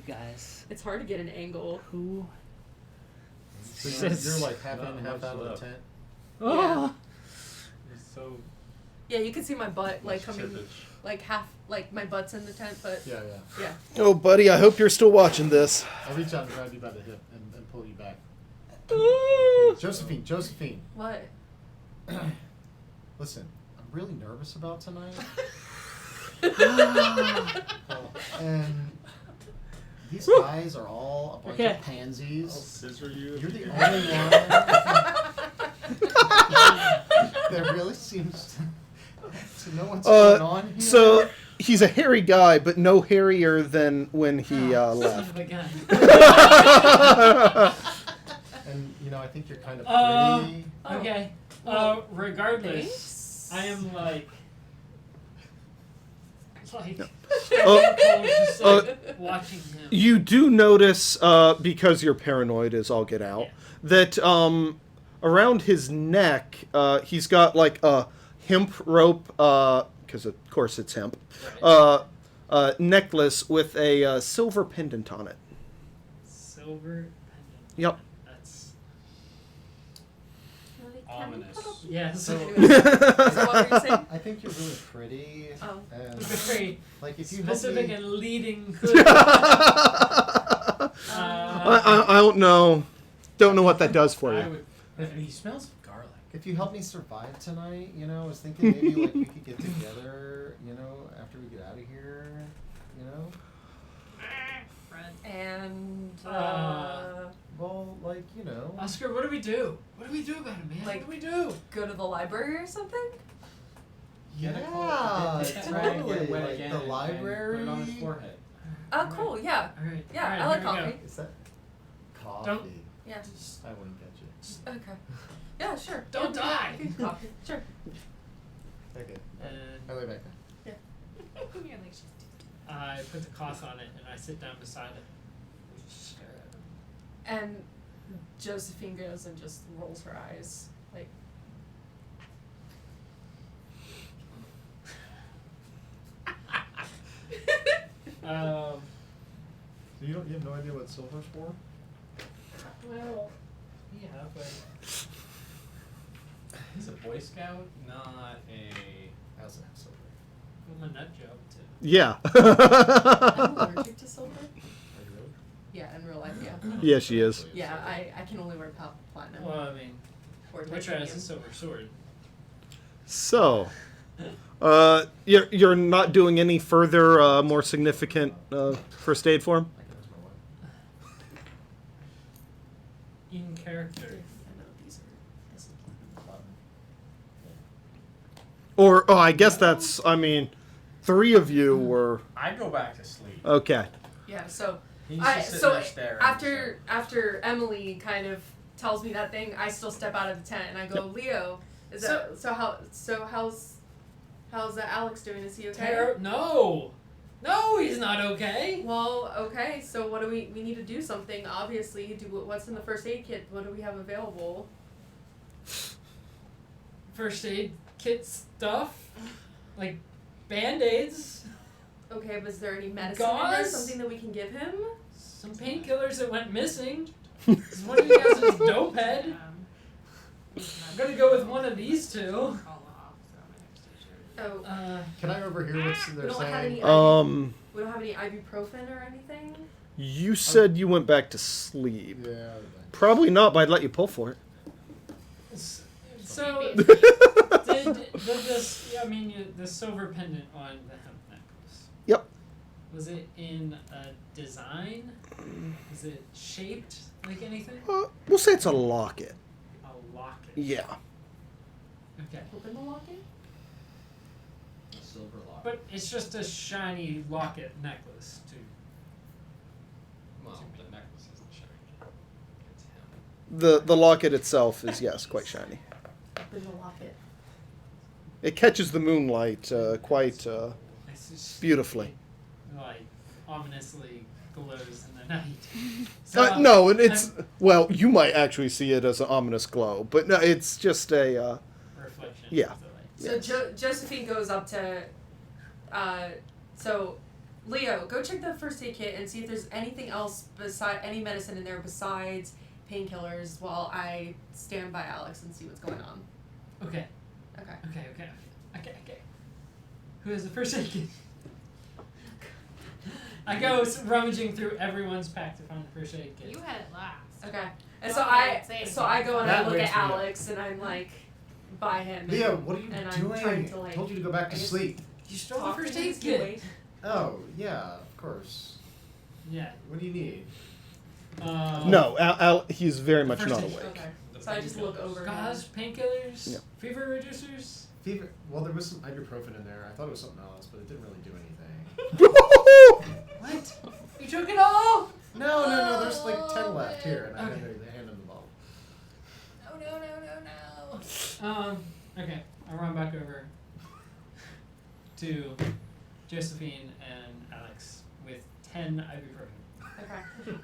guys. It's hard to get an angle. Who? So you're like half in, half out of the tent. Oh. It's so Yeah, you can see my butt like much coming, tippage. like half, like my butt's in the tent, but Yeah. yeah. Oh, buddy, I hope you're still watching this. I'll reach out and grab you by the hip and pull you back. Josephine. What? Listen, I'm really nervous about tonight. And these guys are all a bunch Okay. of pansies. I'll scissor you. You're if the you only one that really seems to know what's going on here. So he's a hairy guy, but no hairier than when he Son left. of a gun. And I think you're kind of Uh, pretty. Okay. Well, Regardless, thanks. I am like Oh, just like watching him. You do notice, because you're paranoid as all get out, that around his neck, he's got like a hemp rope, because of course it's hemp, necklace with a silver pendant on it. Silver pendant. Yep. That's Ominous. yeah. So, So what were you saying? I think you're really pretty. Oh. And very like if you help specific me, and leading. Could, I don't know. Don't know what that does for I you. would. He smells of garlic. if you help me survive tonight, I was thinking maybe like we could get together, after we get out of here, And Well, like, Oscar, what do we do? What do we do about it, man? Like- what do we do? go to the library or something? yeah, totally. Get wet Like again the and library. put it on his forehead. Oh, cool. Yeah. All right. Yeah, all right, I like here we go. coffee. Is that coffee? Don't- Yeah. I wouldn't get you. Okay. Yeah, sure. Don't Yeah, die. good coffee. Sure. Okay. And I lay back down. I put the cloth on it and I sit down beside it. Just stare at him. And Josephine goes and just rolls her eyes, like. So you have no idea what silver's for? Well, yeah, but He's a Boy Scout, not a. I also have silver. I'm a nut job too. Yeah. I'm allergic to silver. Are you really? Yeah, in real life, yeah. Yeah, she is. Yeah, I can only wear platinum. Well, I mean, Or which has titanium. a silver sword. So, you're not doing any further, more significant first aid for him? I can ask my wife. In character. I know these are. This is platinum. Or, I guess that's, three of you were, I go back to sleep. okay. Yeah, so He's I just sitting so there staring. after Emily kind of tells me that thing, I still step out of the tent and I go, Leo, is that how's that Alex doing? Is he okay? No, he's not okay. Well, okay. So what do we need to do something? Obviously, what's in the first aid kit? What do we have available? First aid kit stuff, like Band-Aids, Okay, but is there any medicine in there? Gauze? Something that we can give him? some painkillers that went missing. Is one of you guys is dope head? I'm gonna go with one of these two. Oh, Can I overhear what we they're don't have saying? any. We don't have any ibuprofen or anything. You said you went back to sleep. Yeah. Probably not, but I'd let you pull for it. So, did the silver pendant on the hemp necklace? Yep. Was it in a design? Is it shaped like anything? We'll say it's a locket. A locket. Yeah. Okay. Open the locket. A silver lock. But it's just a shiny locket necklace, too. Well, the necklace isn't shiny. It's him. The locket itself is, yes, quite shiny. Open the locket. It catches the moonlight quite It's just, beautifully. like, ominously glows in the night. So, No, and it's, well, you might actually see it as an ominous glow, but no, it's just a, reflection. yeah. Of the light. So Josephine goes up to, so Leo, go check the first aid kit and see if there's anything else any medicine in there besides painkillers while I stand by Alex and see what's going on. Okay. Okay. Who has the first aid kit? I go rummaging through everyone's pack to find the first aid kit. You had it last. Okay. And Okay, so I go and I That look at wakes me up. Alex and I'm like by him. Leo, and, what are you and doing? I'm trying to I like. told you to go back to I guess- sleep. You stole the talk first to aid him, kit. wait. Oh, yeah, of course. Yeah. What do you need? No, he's very much First not aid. awake. Okay. So I just look over. him. Gauze, painkillers, Yeah. fever reducers. Fever. Well, there was some ibuprofen in there. I thought it was something else, but it didn't really do anything. What? You took it all? No. There's like 10 left here, and I Okay. hand him the bottle. No. Okay. I run back over to Josephine and Alex with 10 ibuprofen. Okay.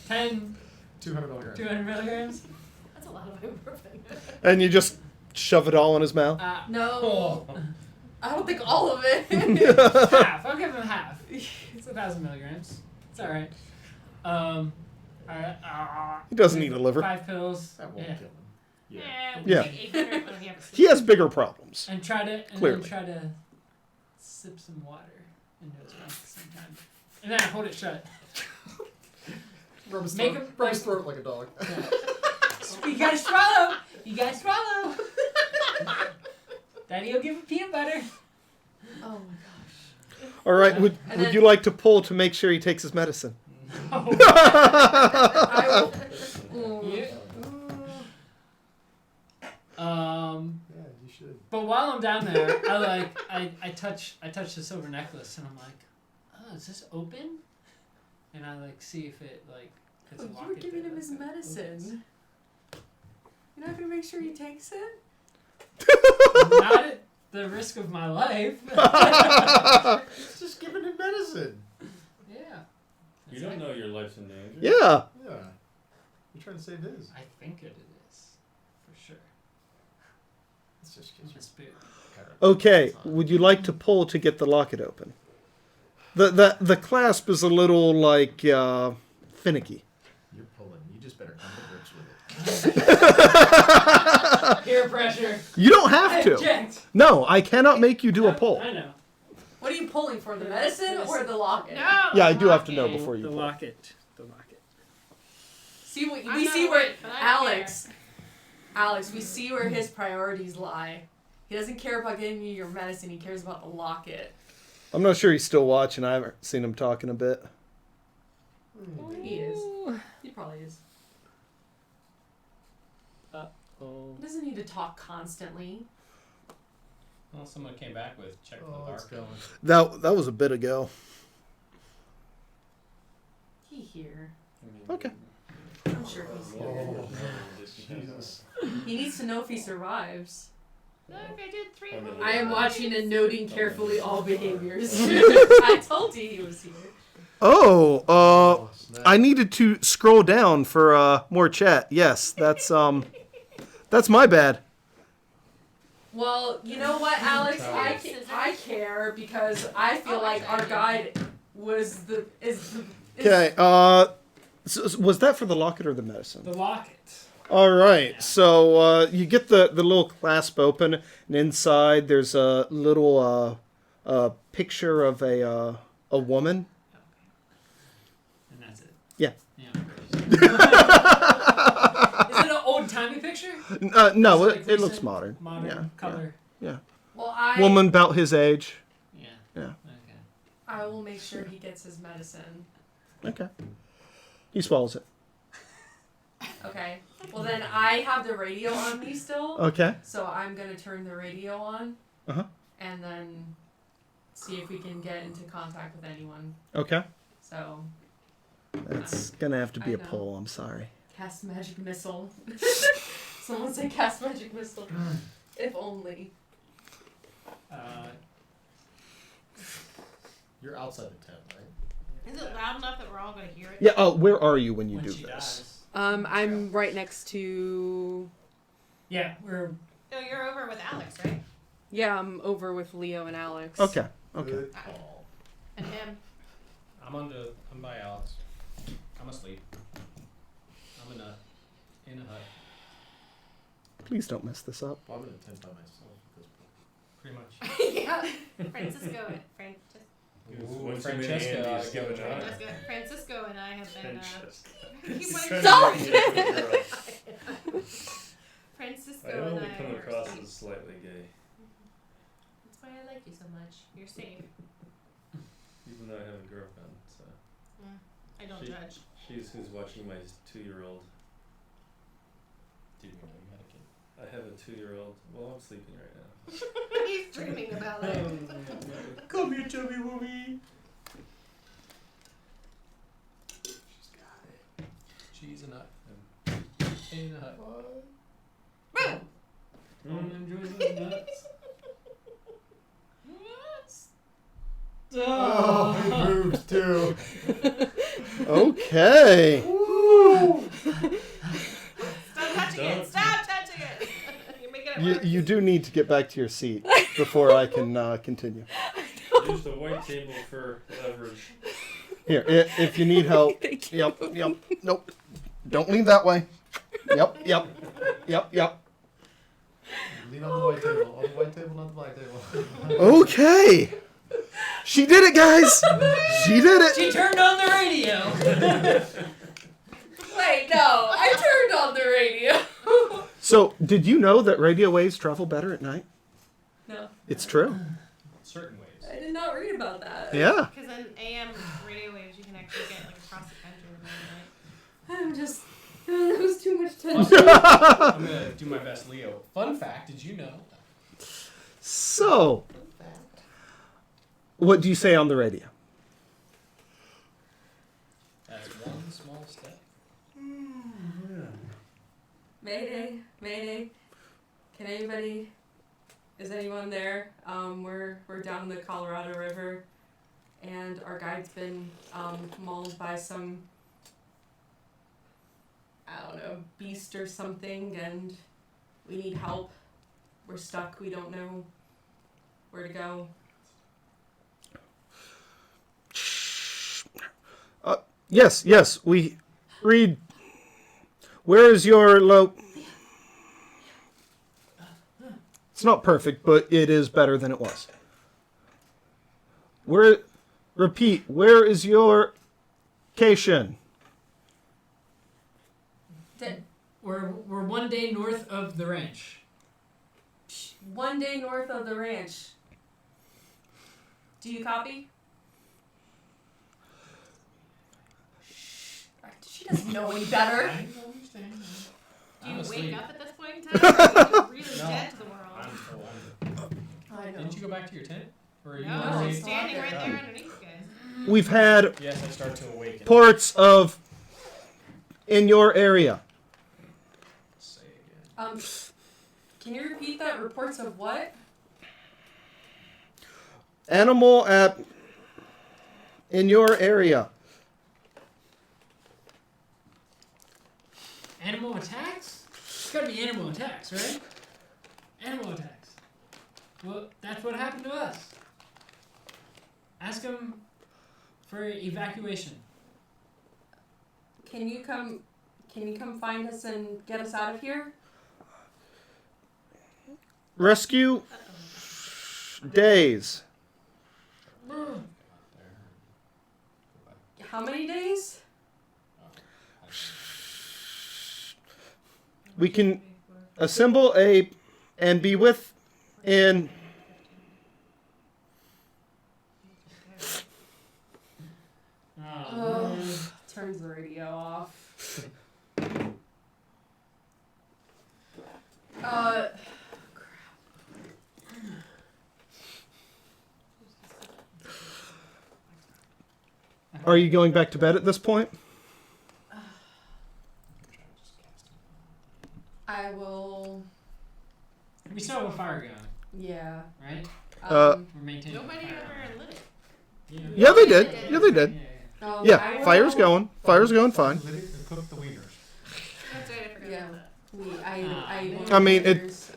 10 200 milligrams. 200 milligrams. That's a lot of ibuprofen. And you just shove it all in his mouth? No. I don't think all of it. Half. I'll give him half. It's 1,000 milligrams. It's alright. Alright. He doesn't need a liver. 5 pills. That won't Yeah. kill him. Yeah. Like 800 when we have a He has bigger problems. And try to Clearly. sip some water into his mouth at the same time. And then I hold it shut. Rub his Make throat, him, rub like- his throat like a dog. You gotta swallow. You gotta swallow. Daddy will give him peanut butter. Oh my gosh. All right, would And then- you like to pull to make sure he takes his medicine? I will. Yeah. Yeah, you should. But while I'm down there, I touch the silver necklace and I'm like, oh, is this open? And I like see if it like. It's a You were locket giving that, him his like, medicine. You're not gonna make sure he takes it? opens. Not at the risk of my life. It's just giving him medicine. Yeah. You don't know your life's in danger. Yeah. Yeah. You're trying to save his. I think it is, for sure. It's just It's kids. a spoon. Okay, would you like to pull to get the locket open? The clasp is a little like finicky. You're pulling. You just better come to grips with it. Peer pressure. You don't have to. Object. No, I cannot make you do a pull. I know. What are you pulling for? The medicine or the locket? No. Yeah, I do have to know locket. before you The pull. locket. The locket. See what I'm we not see awake, where but I don't Alex, we see where his priorities lie. He doesn't care about getting you your medicine, he cares about the locket. I'm not sure he's still watching. I haven't seen him talking a bit. He is. He probably is. Oh. He doesn't need to talk constantly. Well, someone came back with check Oh, the it's barcode. going. That was a bit ago. He here. Okay. I'm sure he's here. Jesus. He needs to know if he survives. Look, I did 3 I am watching and noting carefully all behaviors. I told you he was here. Oh, snap. I needed to scroll down for more chat. Yes, that's my bad. Well, you know what, Alex? I care because I feel like our guide is Okay. So was that for the locket or the medicine? The locket. All right. So you get the little clasp open, and inside there's a little picture of a woman. And that's it. Yeah. Is it an old timey picture? No, Is it like looks recent, modern. Modern Yeah, color. well, I Woman about his age. Yeah. Yeah. Okay. I will make sure he gets his medicine. Okay. He swallows it. Okay. Well, then I have the radio on me still. Okay. So I'm gonna turn the radio on. Uh-huh. And then see if we can get into contact with anyone. Okay. So That's gonna have to be I a know. pull. I'm sorry. cast magic missile. Someone say cast magic missile. If only. You're outside the tent, right? Is it loud enough that we're all going to hear it? Yeah. Where are you when you When do she this? dies. I'm right next to. Yeah, we're No, you're over with Alex, right? Yeah, I'm over with Leo and Alex. Okay. Okay. Good call. And him I'm by Alex. I'm asleep. I'm in a hut. Please don't mess this up. Well, I'm in a tent by myself at this point. Pretty much. Yeah. Francisco and I have been. Keep wanting Stop! Francisco I and only I come are across asleep. as slightly gay, That's why I like you so much. You're safe. even though I have a girlfriend. So I don't She- judge. she's who's watching my 2-year-old. Did you know you had a kid? I have a 2-year-old. Well, I'm sleeping right now. He's dreaming about it. Come here, chubby woobie. She's got it. She's a nut. In a hut. Don't enjoy those nuts. Oh, he moved too. Okay. Stop touching it. Stop touching it. You're making it You, worse. you do need to get back to your seat before I can continue. Use the white table for leverage. Here, if you need help. Thank you. Yep. Nope. Don't lean that way. Yep. Lean on the white table. On the white table, not the black table. Okay. She did it, guys. She did it. She turned on the radio. Wait, no. I turned on the radio. So, did you know that radio waves travel better at night? No. It's true. Certain ways. I did not read about that. Yeah. Because in AM radio waves, you can actually get like across the country in the middle of the night. I'm just. That was too much tension. I'm gonna do my best, Leo. Fun fact: did you know? So, what do you say on the radio? That's one small step. Mayday, Mayday. Can anybody? Is anyone there? We're down in the Colorado River, and our guide's been mauled by some, I don't know, beast or something, and we need help. We're stuck. We don't know where to go. Yes. We read. Where is your low? It's not perfect, but it is better than it was. Repeat. Where is your location? We're 1 day north of the ranch. 1 day north of the ranch. Do you copy? She doesn't know any better. I don't understand. Do you I'm wake asleep. up at this point in time? Or are you really No. dead to the world? I'm I know. Didn't you go back to your tent? Or are you No, already- I'm standing right there underneath you guys. We've had Yes, I start to awaken. ports of in your area. Say again. Can you repeat that? Reports of what? Animal at in your area. Animal attacks? It's gotta be animal attacks, right? Animal attacks. Well, that's what happened to us. Ask them for evacuation. Can you come find us and get us out of here? Rescue days. How many days? We can assemble and be with in Ugh. Turns the radio off. Are you going back to bed at this point? I will. We still have a fire going, Yeah. right? Uh, We're maintaining Nobody the fire. ever lit it. Yeah, they did. Yeah, they did. Yeah. Yeah, I fire's will- going. Fire's going fine. Cook the wieners. That's right, I forgot Yeah. about that. I mean, it's-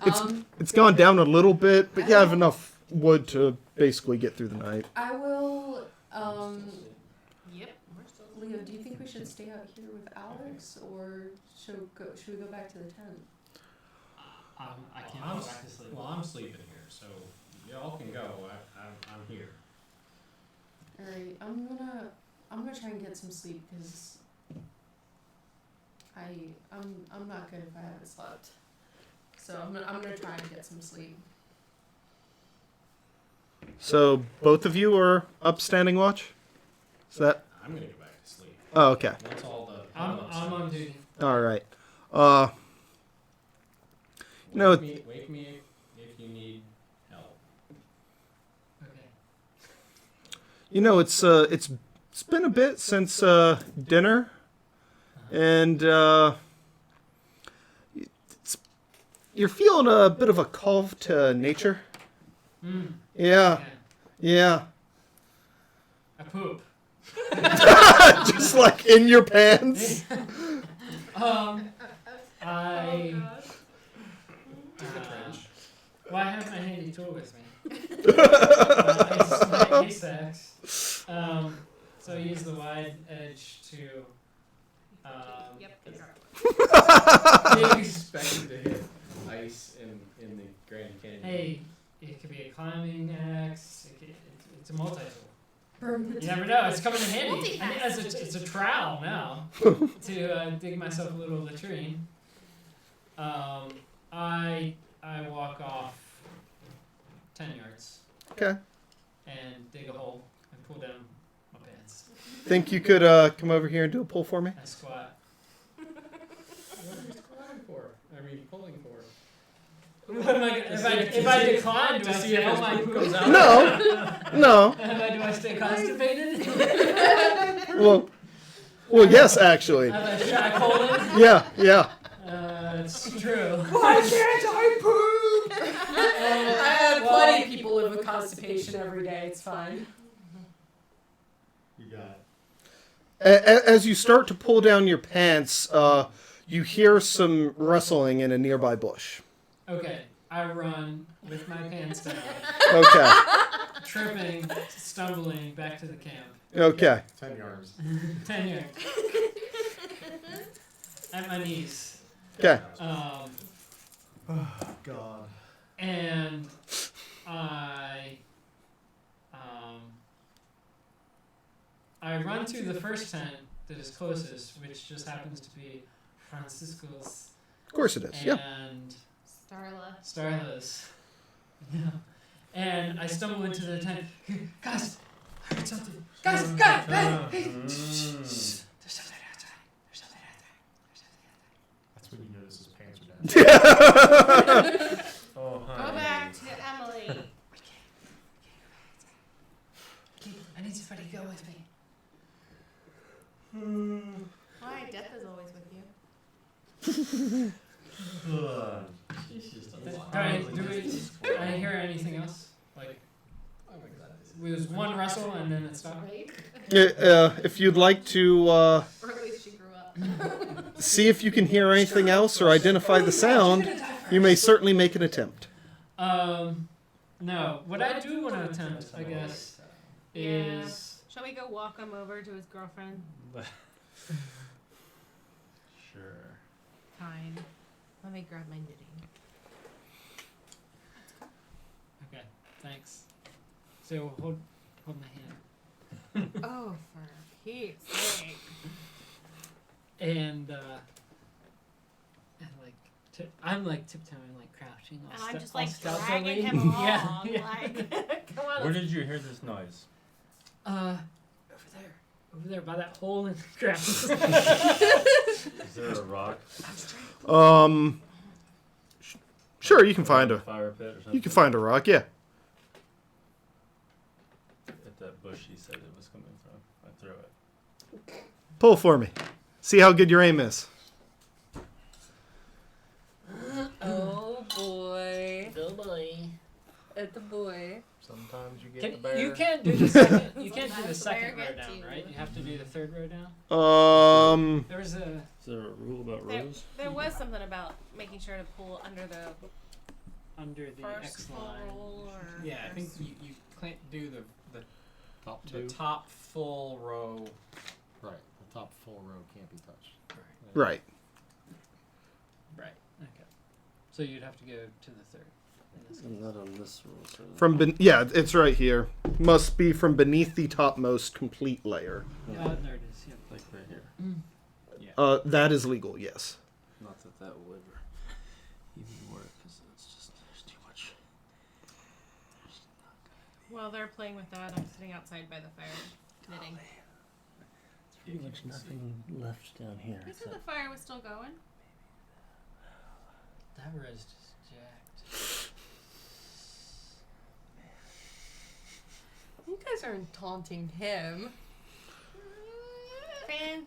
It's gone down a little bit, but you have enough wood to basically get through the night. I will Leo, do you think we should stay out here with Alex, or should we go back to the tent? I can't I'm go back to sleep. Well, I'm sleeping here, so y'all can go. I'm here. All right, I'm gonna try and get some sleep because I'm not good if I haven't slept. So I'm gonna try and get some sleep. So both of you are up standing watch? Is that? I'm gonna go back to sleep. Oh, okay. That's all the. I'm on duty. All right. Wake me if you need help. Okay. It's been a bit since dinner, and you're feeling a bit of a call to nature. Yeah, Okay. yeah. I poop. Just like in your pants. I. Well, I have my handy tool with me. It's my haystacks. So I use the wide edge to. Yep. You expected to hit ice in the Grand Canyon. Hey, it could be a climbing axe. It's a multi-tool. Burn the You never know. It's coming in handy. I mean, it's a trowel now to dig myself a little latrine. I walk off 10 yards. Okay. And dig a hole and pull down my pants. Think you could come over here and do a pull for me? I squat. What are you squatting for? I mean, pulling for. What am I, if I decline, do I see if fail his my poop poop? goes out? No. Do I stay constipated? Well, yes, actually. Have I shot a colon? Yeah. It's true. Why can't I poop? I have plenty of people live with constipation every day. It's fine. You got it. As you start to pull down your pants, you hear some rustling in a nearby bush. Okay, I run with my pants down, Okay. tripping, stumbling back to the camp. Okay. 10 yards. 10 yards. At my knees. Okay. Oh, God. And I run to the first tent that is closest, which just happens to be Francisco's. Of course it is. Yeah. And Starla. Yeah. And I stumble into the tent. Guys, I heard something. Guys! Hey! There's something outside. That's when you notice his pants are down. Oh, Go honey. back to Emily. I need somebody to go with me. Why? Death is always with you. Alright, do I hear anything else? Like, it was one rustle and then it stopped? If you'd like to Or at least she grew up. see if you can hear anything else or identify the sound, you may certainly make an attempt. No. What I do want to attempt, I guess, is... Shall we go walk him over to his girlfriend? Sure. Fine. Let me grab my knitting. Okay, thanks. So hold my hand. Oh, for Pete's sake. And like, I'm like tiptoeing, like crouching. And I'm just like dragging him along. Like, come on. Where did you hear this noise? Over there by that hole in the ground. Is there a rock? Sure, you can find a fire pit or something? you can find a rock. Yeah. At that bush he said it was coming from. I threw it. Pull for me. See how good your aim is. Oh boy. Oh boy. At the boy. Sometimes you get the bear. You can't do the second. You can't do the Sometimes the second bear row gets down, you. right? You have to do the third row down. There was a. Is there a rule about rows? There was something about making sure to pull under the Under the first X full line. roll or Yeah, I think first- you can't do the Top the two. top full row Right. can't be touched. Right. Right. Okay. So you'd have to go to the third. Not on this rule. So Yeah, it's right here. Must be from beneath the topmost complete layer. There it is. Yep. like right here. That is legal. Yes. Not that that would ever even work, because it's just there's too much. While they're playing with that, I'm sitting outside by the fire, knitting. pretty much nothing left down here. You said the fire was still going? That res just jacked. You guys aren't taunting him. Francesca.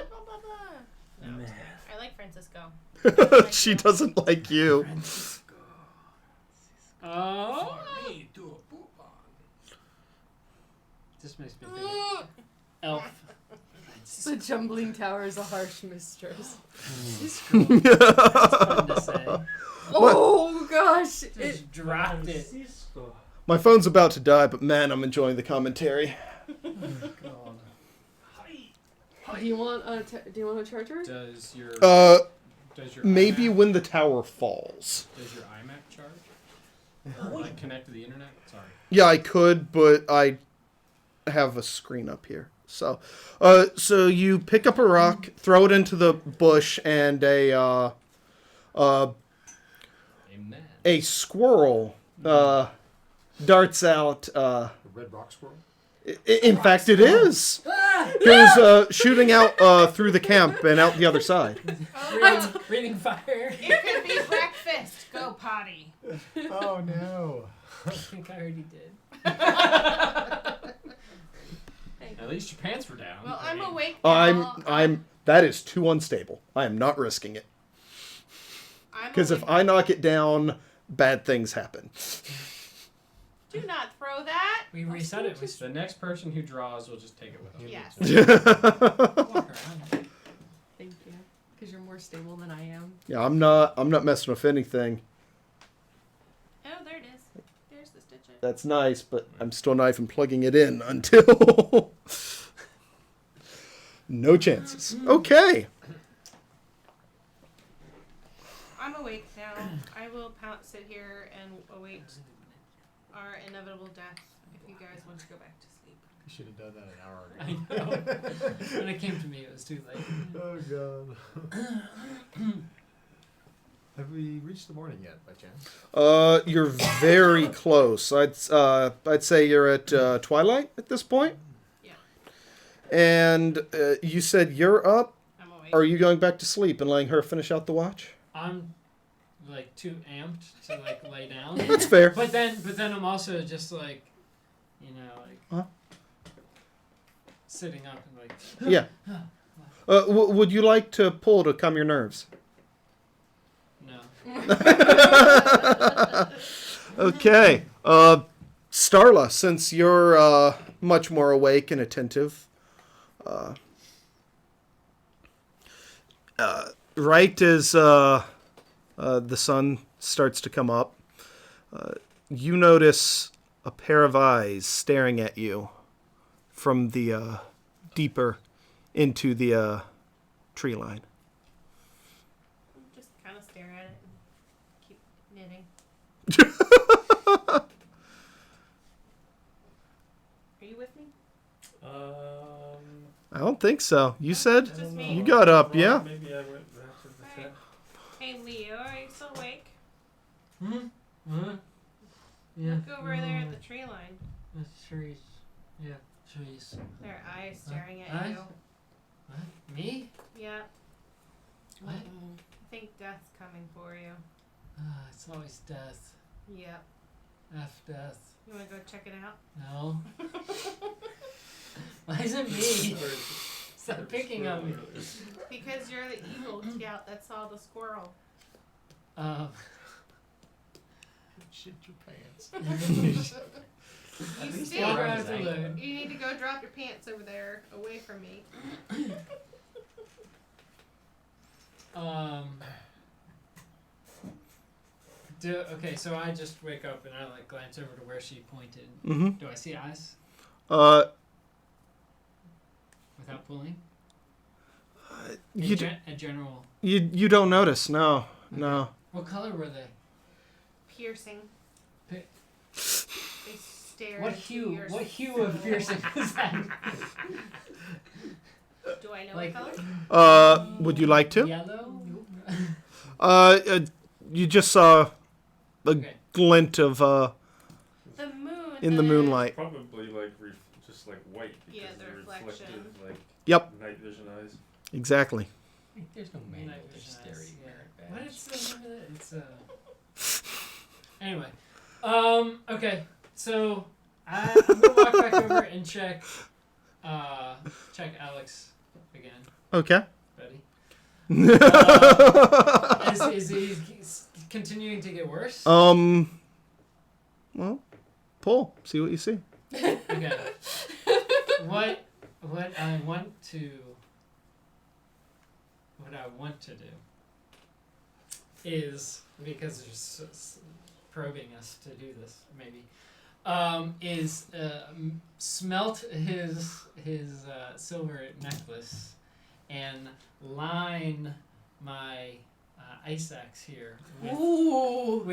Blah, blah, blah. No, Man. I like Francisco. She doesn't like you. Oh. This makes me think of Elf. The Jumbling Tower is a harsh mistress. That's fun to say. Oh gosh! Just dropped it. My phone's about to die, but man, I'm enjoying the commentary. Do you want a charger? Does your Maybe iMac, when the tower falls. does your iMac charge? Or like connect to the internet? Sorry. Yeah, I could, but I have a screen up here. So, so you pick up a rock, throw it into the bush, and a squirrel darts out. The red rock squirrel? In fact, it is. Goes shooting out through the camp and out the other side. Breathing fire. It could be breakfast. Go potty. Oh no. I think I already did. At least your pants were down. Well, I'm awake now. That is too unstable. I am not risking it. Because if I knock it down, bad things happen. Do not throw that. We reset it. The next person who draws will just take it with them. Yes. Walk around. Thank you. Because you're more stable than I am. Yeah, I'm not messing with anything. Oh, there it is. There's the stitch. That's nice, but I'm still not even plugging it in until... No chances. Okay. I'm awake now. I will sit here and await our inevitable death if you guys want to go back to sleep. You should have done that an hour I ago. know. When it came to me, it was too late. Oh god. Have we reached the morning yet, by chance? You're very close. I'd say you're at twilight at this point. Yeah. And you said you're up. I'm awake. Are you going back to sleep and letting her finish out the watch? I'm like too amped to like lay down. That's fair. But then I'm also just like, sitting up and like. Yeah. Would you like to pull to calm your nerves? No. Okay. Starla, since you're much more awake and attentive, right as the sun starts to come up, you notice a pair of eyes staring at you from the deeper into the tree line. Just kind of stare at it and keep knitting. Are you with me? I don't think so. You said Just me. you got up, yeah? Maybe I went back to the Right. Hey, Leo, are you still awake? Yeah. Look over there at the tree line. The trees. Yeah, trees. There are eyes staring at eyes? you. What? Me? Yeah. What? I think death's coming for you. It's always death. Yep. F death. You want to go check it out? No. Why is it me? Stop picking on me. Because you're the evil scout that saw the squirrel. Shit your pants. You least stay. I'll have to learn. You need to go drop your pants over there, away from me. Okay, so I just wake up and I like glance over to where she pointed. Mm-hmm. Do I see eyes? Uh, Without without pulling? You A general. you don't notice. No. No. What color were they? Piercing. Pi- They stare What into hue? your What hue of soul. piercing was that? Do I know Like- what color? Would you like to? Yellow. You just saw a Okay. glint of The moon. in the moonlight. Probably like just like white. Yeah, because the they're reflection. reflective, like Yep. night vision eyes. Exactly. There's no manual Night to vision stare eyes, at your yeah. What badge. is the name of it? It's Anyway, okay. So I'm gonna walk back over and check Alex again, Okay. buddy. Is he continuing to get worse? Well, pull. See what you see. Okay. What I want to do is, because they're probing us to do this, maybe, is smelt his silver necklace and line my ice axe here with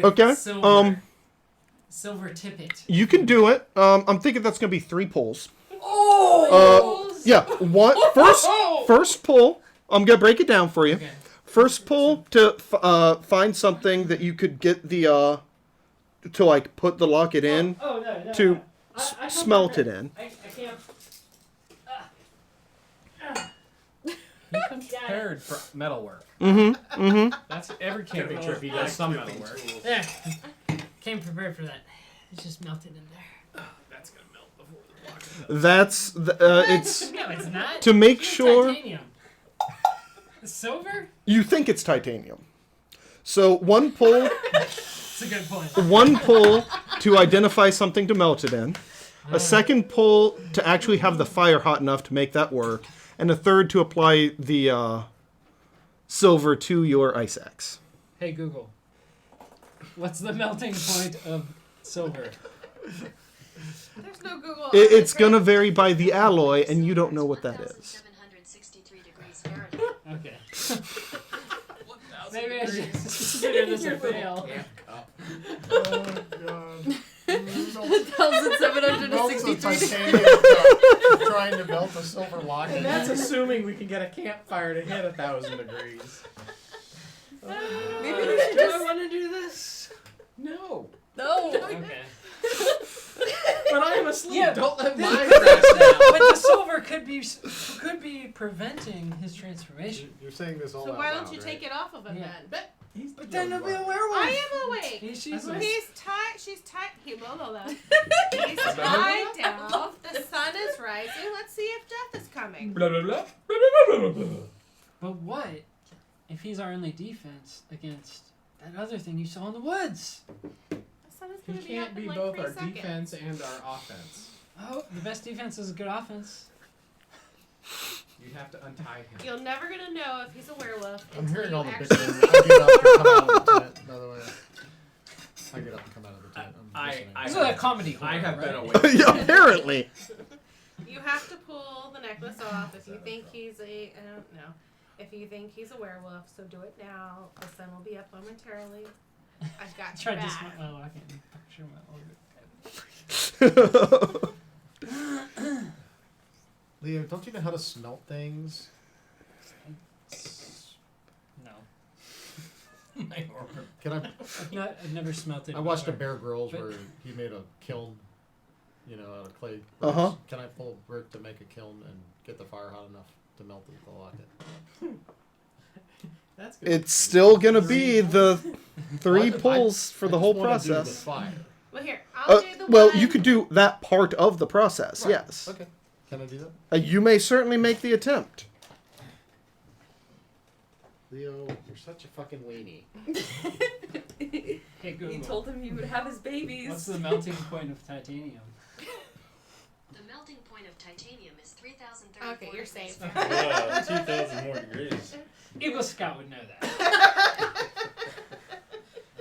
Okay, silver tippet. You can do it. I'm thinking that's gonna be 3 pulls. Oh! Yeah. First pull. I'm gonna break it down for you. Okay. First pull to find something that you could get the to like put the locket in Oh, no. to I smelt it in. I can't. He comes prepared for metalwork. That's every camping trip. He does some metalwork. There. Came prepared for that. It's just melted in there. That's gonna melt before the block. That's it's No, it's not. to make It's sure Titanium. Silver? you think it's titanium. So one pull, That's a good point. one pull to identify something to melt it in. A second pull to actually have the fire hot enough to make that work, and a third to apply the silver to your ice axe. Hey Google. What's the melting point of silver? There's no Google. It's gonna vary by the alloy, and you don't know what that is. 1763 degrees Fahrenheit. Okay. Maybe I should consider this a fail. Oh god. 1,763 titanium trying to melt a silver locket. And that's assuming we can get a campfire to hit 1,000 degrees. Maybe we should Do I just... want to do this? No. No. Okay. But I am asleep. Yeah, Don't let But mine rest now. the silver could be preventing his transformation. You're saying this all So out why loud, don't you right? take it off of him Yeah. then? But then he'll be a werewolf. I am awake. She's He's tied. She's tied. He's tied down. The sun is rising. Let's see if death is coming. Blah, blah, blah. Blah, blah, blah, blah, blah. But what if he's our only defense against that other thing you saw in the woods? The sun is He gonna be can't up be in like both 3 our seconds. defense and our offense. Oh, the best defense is a good offense. You have to untie him. You're never gonna know if he's a werewolf. I'm until hearing you all the actually bitching. I get up and come out of the tent, by the way. I get up and come out of the tent. I'm listening. This is a comedy horror, I have been right? awake. Yeah, apparently. You have to pull the necklace off if you think he's I don't know. If you think he's a werewolf, so do it now. The sun will be up momentarily. I've got your Tried to back. smell. Oh, I can't picture my Leo, don't you know how to smelt things? No. Can I? I've never smelt it. I watched a before. Bear Grylls But- where he made a kiln, out of clay. Uh-huh. Can I pull a brick to make a kiln and get the fire hot enough to melt the locket? That's good. It's still gonna be the 3 Well, I- pulls for I the just whole wanna do the process. fire. Well, here I'll do the Well, one. you could do that part of the process. Right. Yes. Okay. Can I do that? You may certainly make the attempt. Leo, you're such a fucking weenie. Hey Google. You told him you would have his babies. What's the melting point of titanium? The melting point of titanium is 3,034 Okay, you're degrees safe. Fahrenheit. 2,000 more degrees. Eagle Scout would know that.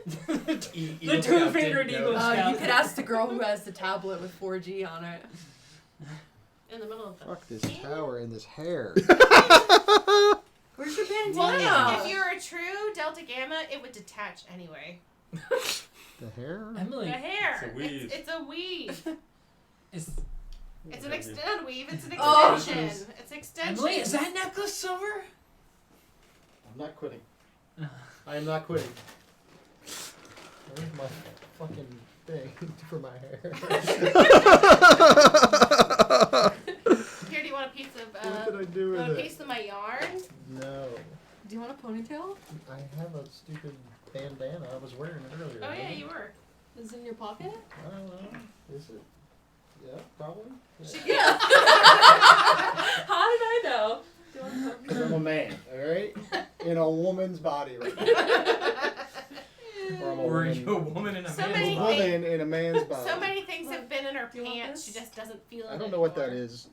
The two-fingered Eagle Scout. You could ask the girl who has the tablet with 4G on it. in the middle of the. Fuck this tower and this hair. Where's your bandana? Well, if you're a true Delta Gamma, it would detach anyway. The hair? Emily. The hair. It's a weave. It's a weave. It's an Maybe. extend weave. It's an Oh. extension. It's extension. Emily, is that necklace silver? I'm not quitting. I am not quitting. Where's my fucking thing for my hair? Here, do you want a piece of? What did I do with want a it? piece of my yarn? No. Do you want a ponytail? I have a stupid bandana. I was wearing it earlier. Oh yeah, wasn't you were. Is it in your pocket? it? I don't know. Is it? Yeah, probably. Yeah. How did I know? Do you want a Because I'm a man, alright? In a woman's body right now. Or I'm a Or woman. you a woman in a So man's many A body? woman in a man's body. So many things have been in her Do you want pants. this? She just doesn't feel it. I don't know what that anymore. is.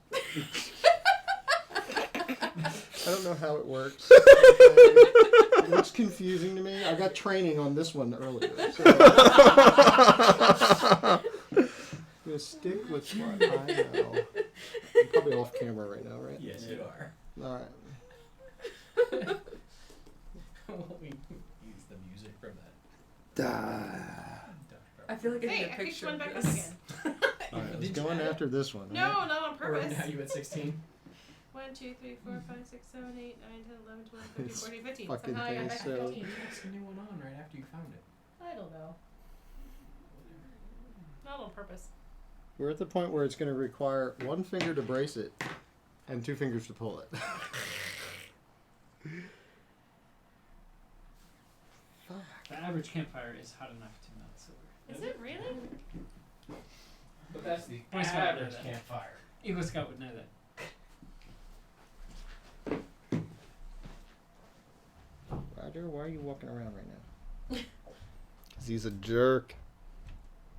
I don't know how it works. It looks confusing to me. I got training on this one earlier. So I'm gonna stick with what I know. I'm probably off camera right now, right? Yes, you are. Alright. We use the music from that. I feel like I need Hey, a I picked picture one of back up this. again. Alright, let's Did go you on add it? after this one. No, right? not on Or purpose. now you at 16? 1, 2, 3, 4, 5, 6, 7, 8, 9, 10, 11, 12, 13, It's 14, 15. fucking Somehow I got thing, back to so- 15. You put a new one on right after you found it. I don't know. Not on purpose. We're at the point where it's gonna require one finger to brace it and 2 fingers to pull it. The average campfire is hot enough to melt silver. Is it really? But that's the Boy Scout would know average that. campfire. Eagle Scout would know that. Roger, why are you walking around right now? Because he's a jerk.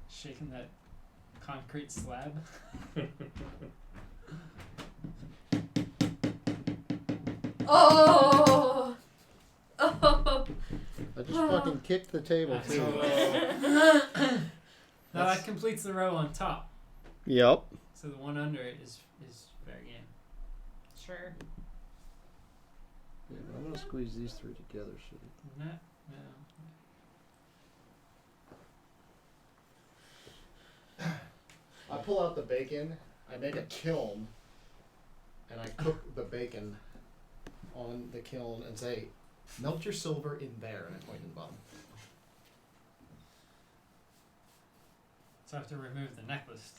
Shaking that concrete slab. Oh! Oh! I just fucking kicked the table That's too. Now that completes the row on top. Yep. So the one under it is fair game. Sure. Yeah, but I'm gonna squeeze these 3 together. So No, no. I pull out the bacon, I make a kiln, and I cook the bacon on the kiln and say, melt your silver in there, and I point to the bottom. So I have to remove the necklace.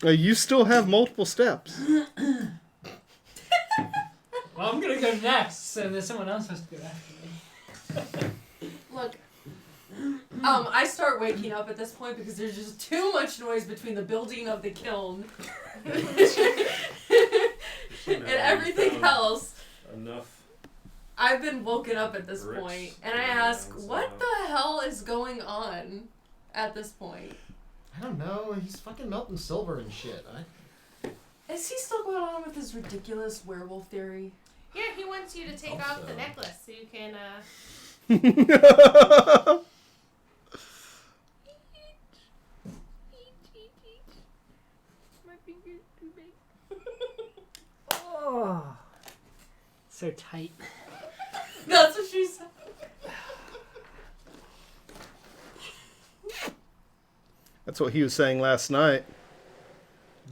You still have multiple steps. Well, I'm gonna go next, so that someone else has to go after me. Look, I start waking up at this point because there's just too much noise between the building of the kiln and everything else. Enough. I've been woken up at this Bricks point, and I going ask, down what somehow. the hell is going on at this point? I don't know, he's fucking melting silver and shit. Is he still going on with his ridiculous werewolf theory? Yeah, he wants you to take Hope off so. the necklace so you can, My finger's too big. Oh, so tight. That's what she said. That's what he was saying last night.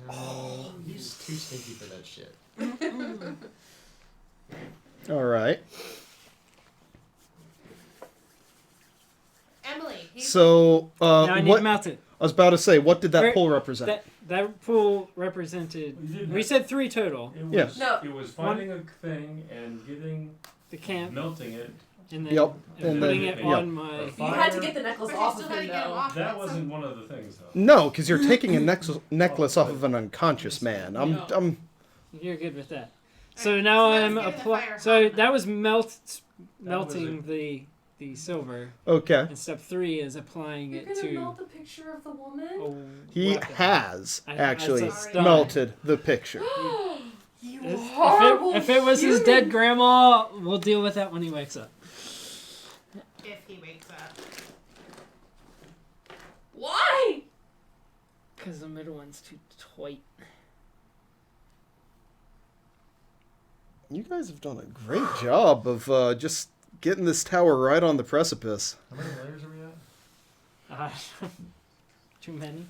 No, he's too stinky for that shit. All right. Emily, he's So, Now I need what to mount it. I was about to say, what did that Where- pool represent? That pool represented. We said 3 total. It was, Yeah. No. It was finding a thing and getting, The camp, melting it. and then, Yep, and and putting then- it yep. on my. You had to get the necklace but you off still of had to him, get him though. off. That That's wasn't one of the things, though. No, because you're taking a necklace off of an unconscious man. I'm You're good with that. So now so I'm let's get in the applying. fire So hot. that was was melting the silver, okay. and step 3 is applying You're it gonna to. melt the picture of the woman? A He weapon. has I actually said stun. melted the picture. You If horrible if it was his human. dead grandma, we'll deal with that when he wakes up. if he wakes up. Why? Because the middle one's too tight. You guys have done a great job of just getting this tower right on the precipice. How many layers are we at? Too many.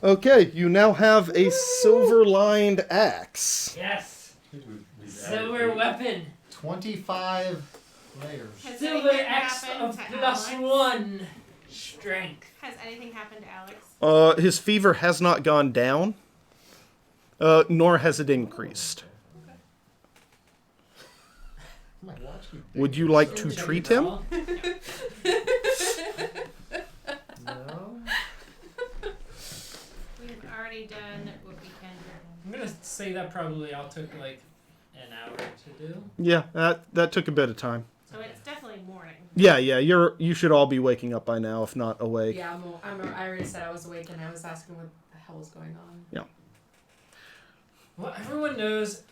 Okay, you now have a silver-lined axe. Yes. I think we've Silver added weapon. 25 layers. Has Silver anything axe happened of to +1 strength. Has anything happened to Alex? His fever has not gone down, nor has it increased. I'm like, watch you. Would you like to treat him? No. We've already done what we can do. I'm gonna say that probably all took like an hour to do. Yeah, that took a bit of time. So it's definitely morning. Yeah, you should all be waking up by now, if not awake. Yeah, I already said I was awake and I was asking what the hell was going on. Yeah. Well, everyone knows,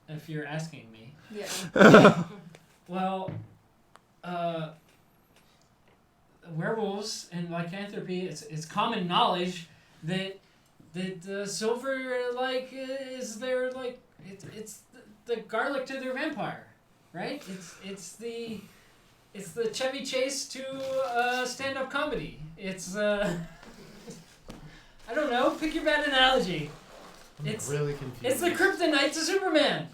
if you're asking me. Yeah. Well, werewolves and lycanthropy, it's common knowledge that silver is their it's the garlic to their vampire, right? It's the Chevy Chase to stand-up comedy. It's I don't know. Pick your bad analogy. It's really confused. It's the kryptonite to Superman.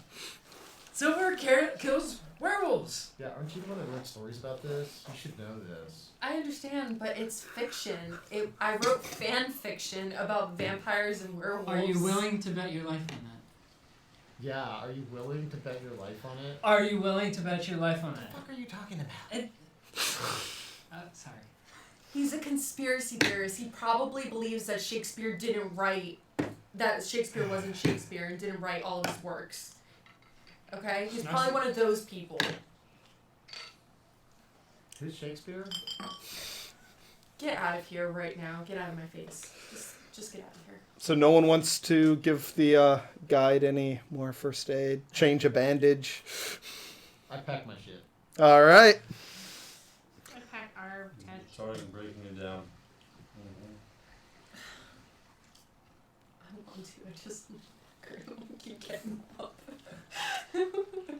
Silver kills werewolves. Yeah, aren't you the one that wrote stories about this? You should know this. I understand, but it's fiction. I wrote fan fiction about vampires and werewolves. Are you willing to bet your life on that? Yeah, are you willing to bet your life on it? Are you willing to bet your life on What that? the fuck are you talking about? Sorry. He's a conspiracy theorist. He probably believes that Shakespeare didn't write, that Shakespeare wasn't Shakespeare and didn't write all of his works. Okay? He's probably one of those people. Who's Shakespeare? Get out of here right now. Get out of my face. Just get out of here. So no one wants to give the guide any more first aid? Change a bandage? I pack my shit. All right. I pack our tent. Sorry, I'm breaking it down. I want to. I just keep getting up. I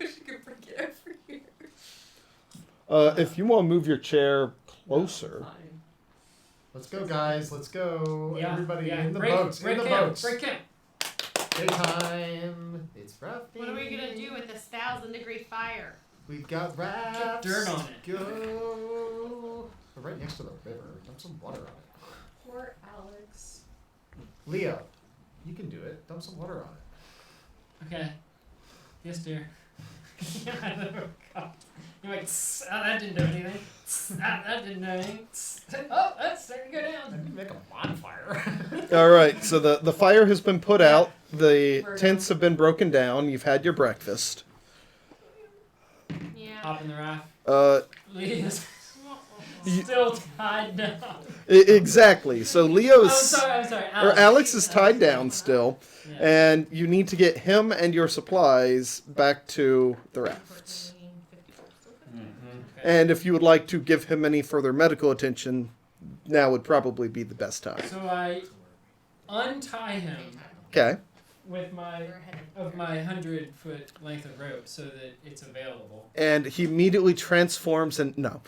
wish I could bring it over here. If you want to move your chair closer. Fine. Let's go, guys. Let's go. Yeah, Everybody in the break, boats. Break in the camp. boats. Break camp. Daytime. It's rough. What are we gonna do with this 1,000-degree fire? We've got rafts. dirt on it. Go. We're right next to the river. Dump some water on it. Poor Alex. Leo, you can do it. Dump some water on it. Okay. Yes, dear. You're like, that didn't do anything. That didn't do anything. Oh, that's starting to go I down. can make a bonfire. All right, so the fire has been put out. The tents have been broken down. You've had your breakfast. Yeah. Hop in the raft. You- Leah's still tied down. Exactly. So Leo's I'm sorry. or Alex is tied down still, Yeah. and you need to get him and your supplies back to the rafts. And if you would like to give him any further medical attention, now would probably be the best time. So I untie him Okay. with my 100-foot length of rope so that it's available. And he immediately transforms and no.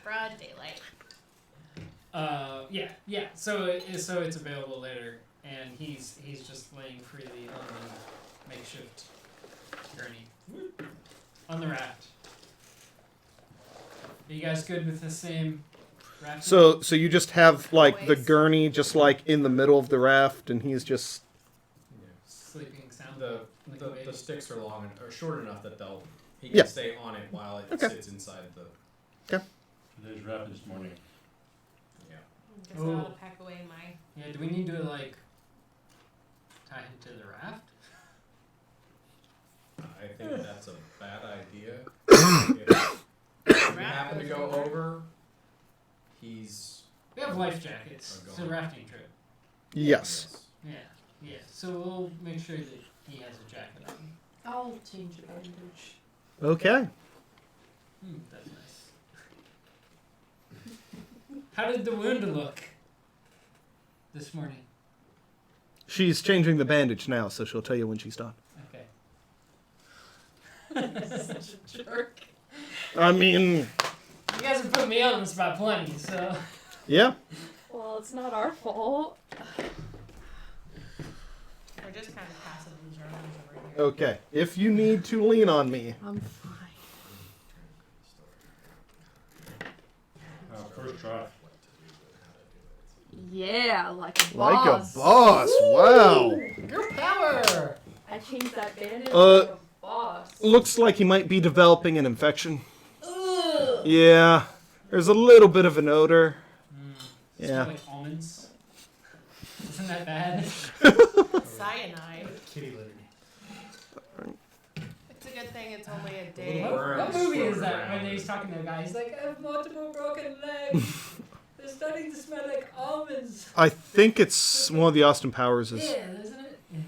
Broad daylight. Yeah. So it's available later, and he's just laying freely on the makeshift gurney on the raft. Are you guys good with the same raft? So you just have like the gurney just like in the middle of the raft, and he's just sleeping sound. The sticks are long or short enough that he can Yeah. stay on it while it Okay. sits inside the. Today's wrap this morning. Yeah. Guess I'll pack away my. Yeah. Do we need to like tie him to the raft? I think that's a bad idea. If we happen to go over, he's. We have life jackets. It's a rafting trip. yes. Yeah. So we'll make sure that he has a jacket on. I'll change the bandage. Okay. That's nice. How did the wound look this morning? She's changing the bandage now, so she'll tell you when she's done. Okay. Such a jerk. I mean, You guys have put me on the spot plenty, so. yeah. Well, it's not our fault. We're just kind of passive observers over here. Okay. If you need to lean on me, I'm fine. First try. Yeah, like a like a boss. boss. Wow. Your power. I changed that bandage Uh, like a boss. Looks like he might be developing an infection. Ugh. Yeah. There's a little bit of an odor. Smell Yeah. like almonds. Isn't that bad? Cyanide. Kitty litter. It's a good thing it's only a day. What movie is that when he's talking to a guy? He's like, I have multiple broken legs. They're starting to smell like almonds. I think it's one of the Austin Powers. Yeah, isn't it? Yeah.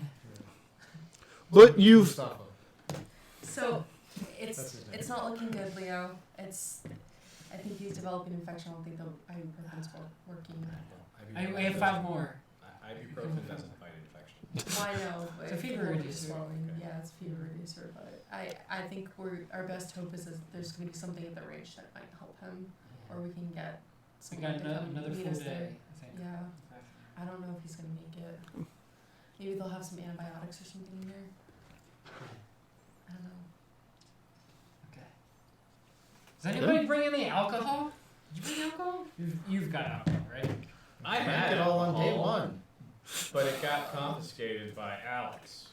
But you've Mustafa. So That's his name. it's not looking good, Leo. I think he's developing infection. I don't think the ibuprofen's working. I have 5 more. Ibuprofen doesn't fight infection. Well, I know, but It's a fever it won't be reducer. swelling. Yeah, it's a fever reducer. But I think our best hope is that there's going to be something at the range that might help him, or we can get We someone got to come another meet full us day, there. I think. Yeah, I don't know if he's going to make it. Maybe they'll have some antibiotics or something in there. I don't know. Okay. Does anybody bring any alcohol? Did you bring alcohol? You've got alcohol, right? I Drank had it all on day alcohol, one. but it got confiscated by Alex.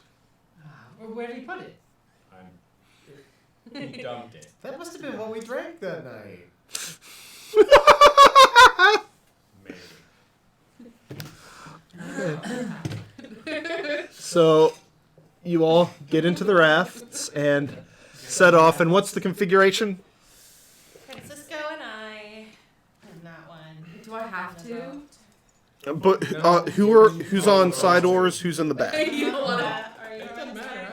Where did he put it? He dumped it. That must have been what we drank that night. Maybe. So, you all get into the rafts and set off. And what's the configuration? Francisco and I. And that one. Do I have to? But who's on side oars? Who's in the back? You don't want to. Are you It doesn't matter.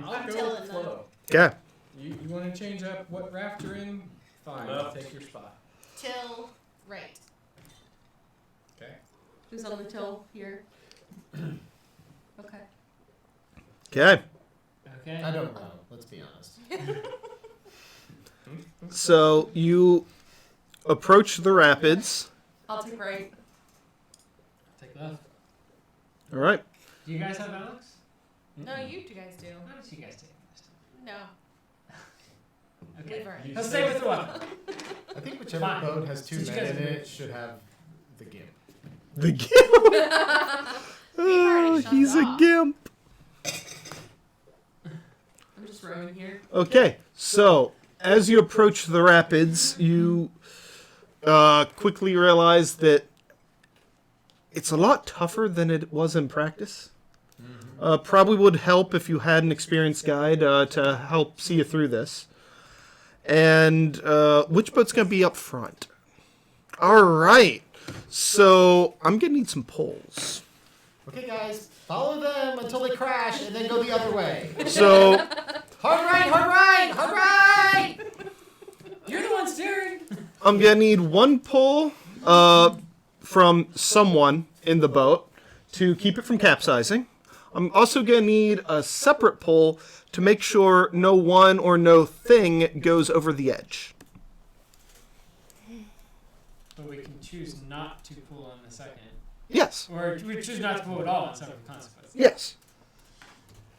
I'll I'm go tilting with the flow. Okay. You want to change up what raft you're in? Fine, I'll take your spot. till right. Okay. Who's on the till here? Okay. Okay. Okay. I don't know. Let's be honest. So you approach the rapids. I'll take right. Take left. All right. Do you guys have Alex? No, you two guys do. How did you guys take this time? No. Okay. Leave her. Let's stay with the one. I think whichever Fine. boat has 2 Since you men guys in agree. it should have the gimp. The gimp. already shut He's it a off. gimp. I'm just rowing here. Okay. So as you approach the rapids, you quickly realize that it's a lot tougher than it was in practice. Probably would help if you had an experienced guide to help see you through this. And which boat's going to be up front? All right. So I'm going to need some poles. Okay, guys, follow them until they crash and then go the other way. So Hard right, hard right, hard right! You're the one steering. I'm going to need one pole from someone in the boat to keep it from capsizing. I'm also going to need a separate pole to make sure no one or no thing goes over the edge. But we can choose not to pull on the second. Yes. Or we choose not to pull at all on several consequences. Yes.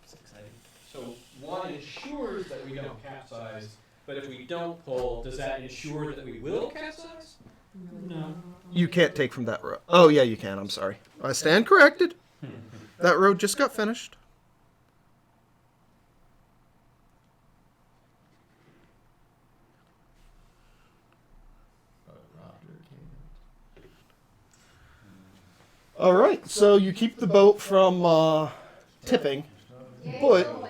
It's exciting. So one ensures that we don't capsize, but if we don't pull, does that ensure that we will capsize? No. You can't take from that road. Oh, yeah, you can. I'm sorry. I stand corrected. That road just got finished. All right, so you keep the boat from tipping, but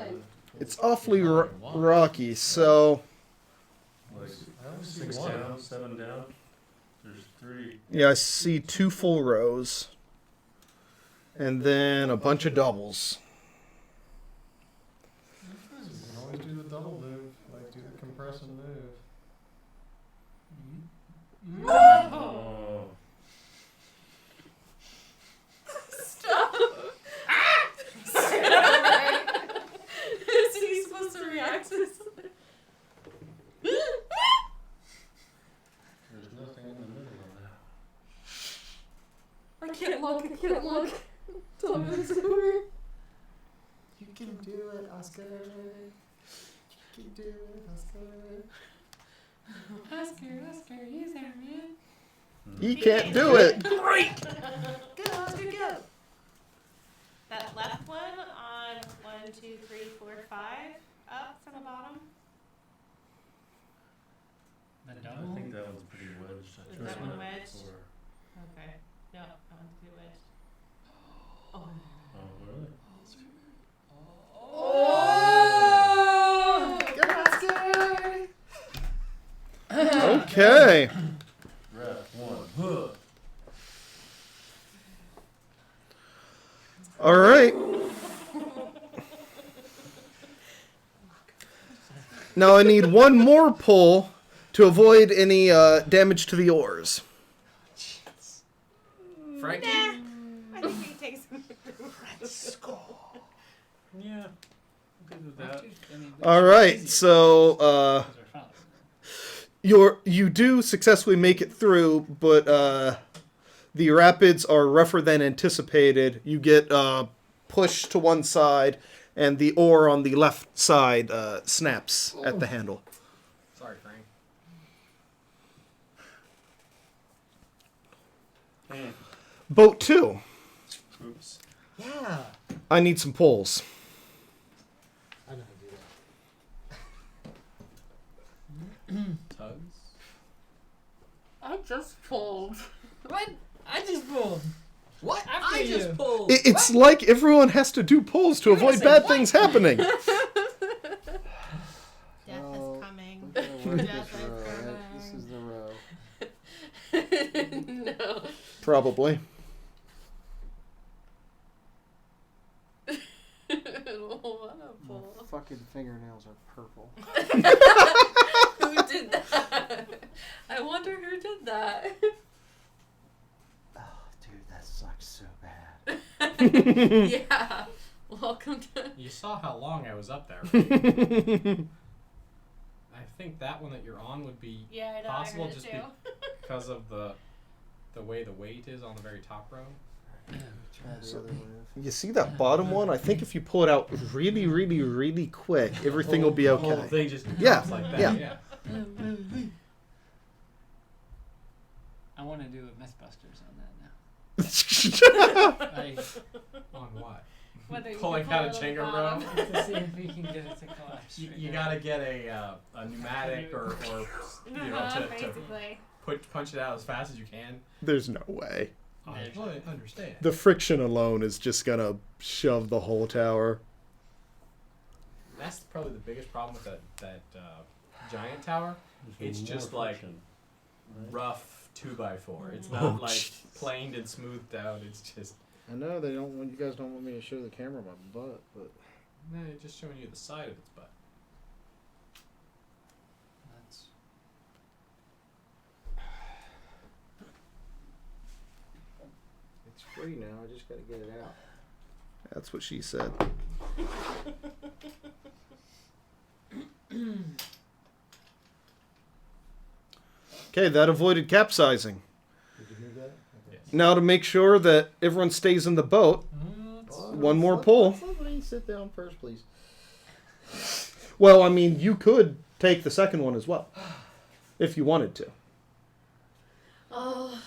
it's awfully rocky, so Like 6 down, 7 down. There's 3. yeah, I see 2 full rows, and then a bunch of doubles. You can always do the double move, like do the compress and move. Oh. Stop. look. I can't look. Tell me this over. You can do it, Oscar. You can do it, Oscar. Oscar, he's there, man. He can't do it. Great. Go, Oscar, go. That left one on 1, 2, 3, 4, 5, up from the bottom. The I double. think that one's pretty wedged. Is that one wedged? Or, Okay. No, that one's pretty wedged. Oh. oh, really? Oh! Go, Oscar. Okay. Rep one. All right. Now I need one more pull to avoid any damage to the oars. Frankie? Nah. I think we can take some. Yeah. I'm good with that. All right, so you do successfully make it through, but the rapids are rougher than anticipated. You get pushed to one side, and the oar on the left side snaps at the handle. Sorry, Frank. Boat 2. Oops. Yeah. I need some pulls. I know how to do that. Tugs? I just pulled. What? I just pulled. What? After I you. just pulled. It's like everyone has to do pulls to avoid bad things happening. Death Oh, is coming. we gotta work Death this is row, right? coming. This is the row. No. Probably. I don't wanna My pull. fucking fingernails are purple. Who did that? I wonder who did that. Oh, dude, that sucks so bad. Yeah. Welcome to. You saw how long I was up there. Right? I think that one that you're on would be Yeah, I know. possible I heard just it too. because of the way the weight is on the very top row. Try the other one. You see that bottom one? I think if you pull it out really, really, really quick, everything will be The whole okay. thing just Yeah, drops like that. yeah. Yeah. I want to do a Mythbusters on that now. Like, On what? Whether you Pulling can out pull a it on the Jenga bottom. row. to see if we can get it to collapse. You gotta get a pneumatic or you know to Basically. punch it out as fast as you can. There's no way. I understand. The friction alone is just gonna shove the whole tower. That's probably the biggest problem with that giant tower. There's It's more just like friction, right? rough 2x4. It's Oh, not like jeez. planed and smoothed out. It's just I know they don't want you guys don't want me to show the camera my butt, but just showing you the side of its butt. That's it's free now. I just gotta get it out. That's what she said. Okay, that avoided capsizing. Did you hear that? Okay. Now to make sure that everyone stays in the boat, one more pull. Let me sit down first, please. Well, I mean, you could take the second one as well, if you wanted to. Oh,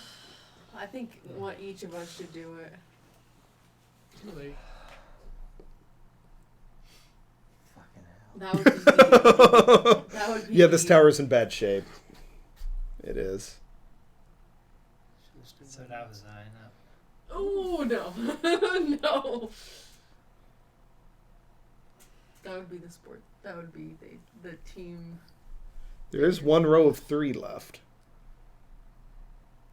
I think what each of us should do it. Really? Fucking hell. That would be. That would be. Yeah, this tower's in bad shape. It is. so that was I. Oh no, no. That would be the sport. That would be the team. There is one row of 3 left.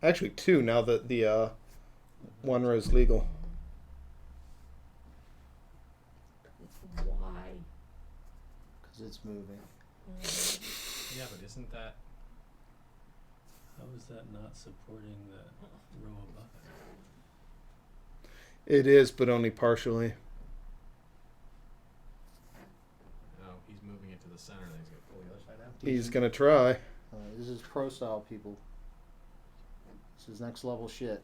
Actually, 2 now that the one row is legal. Why? Because it's moving. Yeah, but isn't that? How is that not supporting the row above it? It is, but only partially. Oh, he's moving it to the center. Then he's gonna pull the other side out. He's gonna try. This is pro style, people. This is next level shit.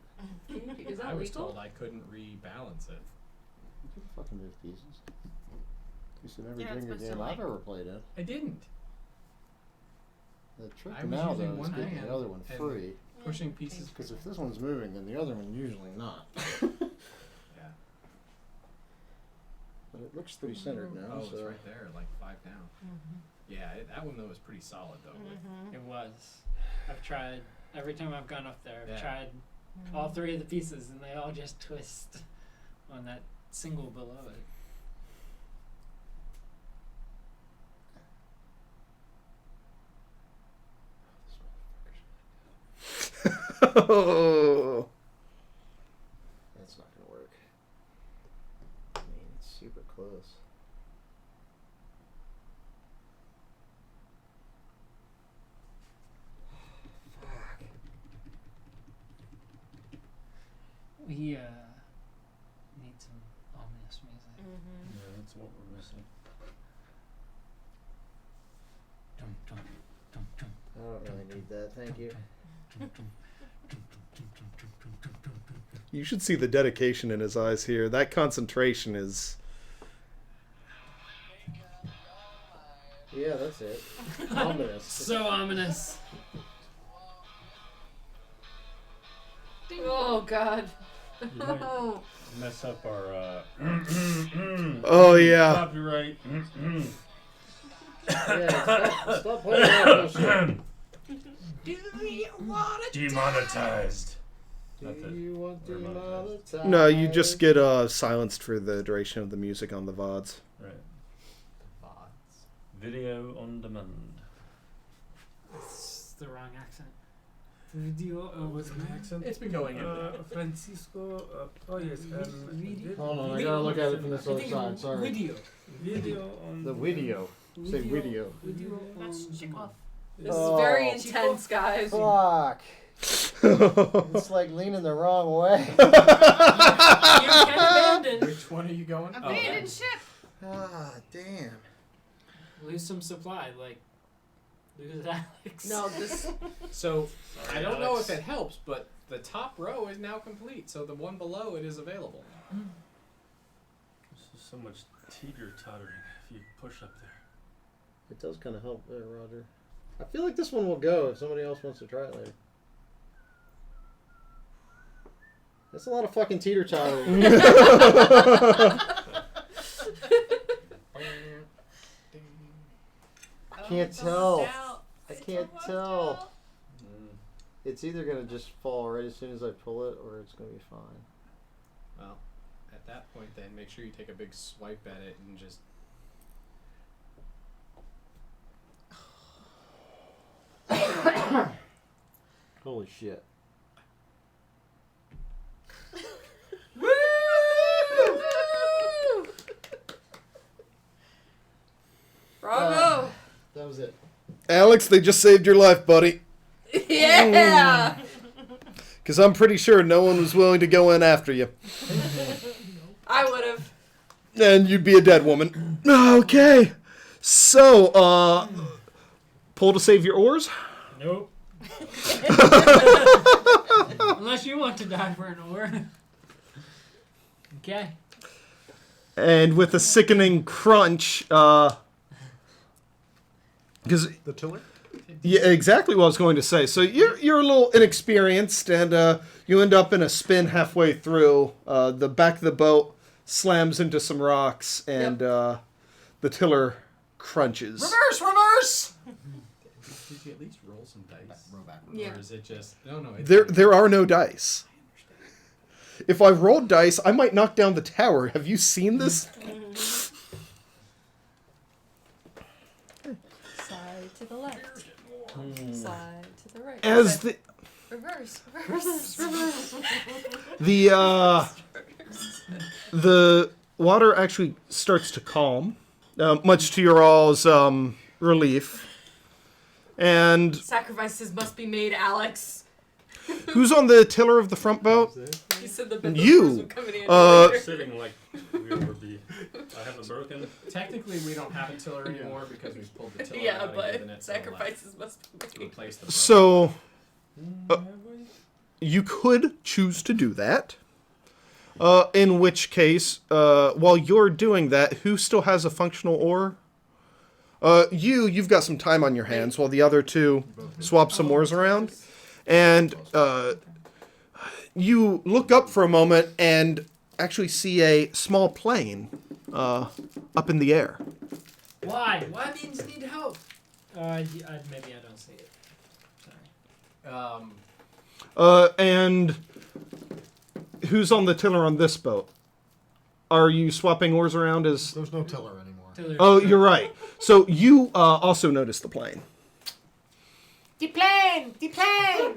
Is that I was legal? told I couldn't rebalance it. You can fucking move pieces. You said every Yeah, it's Jenga supposed to, game like- I've ever played in. I didn't. The trick I was now, using though, is one getting hand the other one and- free. Pushing pieces. Because if this one's moving, then the other one's usually not. Yeah. But it looks pretty centered now. Oh, so. it's right there, like 5 down. Yeah, that one though was pretty solid though. It was. I've tried every time I've gone up there. I've Yeah. tried all 3 of the pieces, and they all just twist on that single below it. Oh. That's not gonna work. I mean, it's super close. Fuck. We need some ominous music. Yeah, that's what we're missing. Dum, dum, dum, dum, I don't really need that, thank you. dum, dum, dum, dum, dum, dum, dum, dum, dum, dum. You should see the dedication in his eyes here. That concentration is. Yeah, that's it. Ominous. So ominous. Oh God. You might mess up our Oh, yeah. copyright. Yeah, stop playing that bullshit. Do you want to Demonetized. Do That's it. you want Or monetized. demonetized? No, you just get silenced for the duration of the music on the VODs. Right. Bots. Video on demand. That's the wrong accent. Video What's my accent? It's been going in. Francisco. Oh yes. Hold on, I gotta look at it from this other side, sorry. Video. Video on The video. Say video. Video That's Chekhov. This is very intense, guys. Fuck. It's like leaning the wrong way. You can abandon. Which one are you going? Abandoned ship. Ah, damn. Lose some supply, like lose Alex. No, this. So Sorry, I don't know Alex. if it helps, but the top row is now complete. So the one below it is available. There's just so much teeter tottering if you push up there. It does kind of help there, Roger. I feel like this one will go if somebody else wants to try it later. That's a lot of fucking teeter tottering. I can't tell. I can't tell. It's either gonna just fall right as soon as I pull it, or it's gonna be fine. Well, at that point, then make sure you take a big swipe at it and just. Holy shit. Bravo. That was it. Alex, they just saved your life, buddy. Yeah. Because I'm pretty sure no one was willing to go in after you. I would have. And you'd be a dead woman. Okay. So, pull to save your oars? Nope. Unless you want to die for an oar. Okay. And with a sickening crunch, because The tiller? yeah, exactly what I was going to say. So you're a little inexperienced, and you end up in a spin halfway through. The back of the boat slams into some rocks, and the tiller crunches. Reverse! Did you at least roll some dice? Roll backwards. Yeah. Or is it just no? It's There are no dice. If I rolled dice, I might knock down the tower. Have you seen this? Side to the left. Side to the right. As the Reverse. Reverse. the water actually starts to calm, much to your all's relief. And Sacrifices must be made, Alex. who's on the tiller of the front boat? You said the You. were coming in We're sitting like we would be. I haven't broken. Technically, we don't have a tiller anymore because we've pulled the tiller Yeah, out and given but it to the left sacrifices must be to made. replace the. So, Have we? you could choose to do that. In which case, while you're doing that, who still has a functional ore? You've got some time on your hands while the other two swap some ores around. And you look up for a moment and actually see a small plane up in the air. Why? Why means need help? Maybe I don't see it. Sorry. And who's on the tiller on this boat? Are you swapping oars around as... There's no tiller anymore. Oh, you're right. So you also notice the plane. The plane! The plane!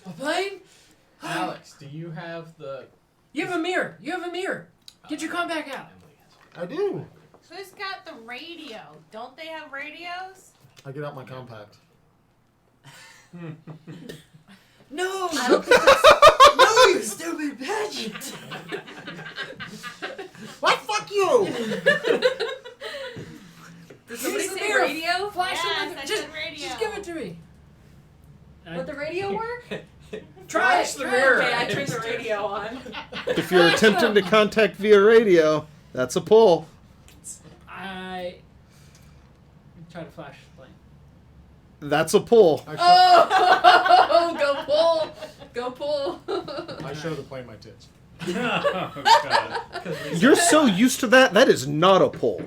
A plane? Alex, do you have the... You have a mirror. You have a mirror. Get your compact out. I do. Who's got the radio? Don't they have radios? I get out my compact. No! I don't think that's... No, you stupid bitch! What? Fuck you! Did somebody Use the say mirror. radio? Flash Yes, it. I Just, said radio. just give it to me. Would the radio work? Try it. the mirror. Okay, I turned the radio on. If you're attempting to contact via radio, that's a pull. I try to flash the plane. That's a pull. Oh, go pull! Go pull! I show the plane my tits. Oh, God. You're so used to that, that is not a pull.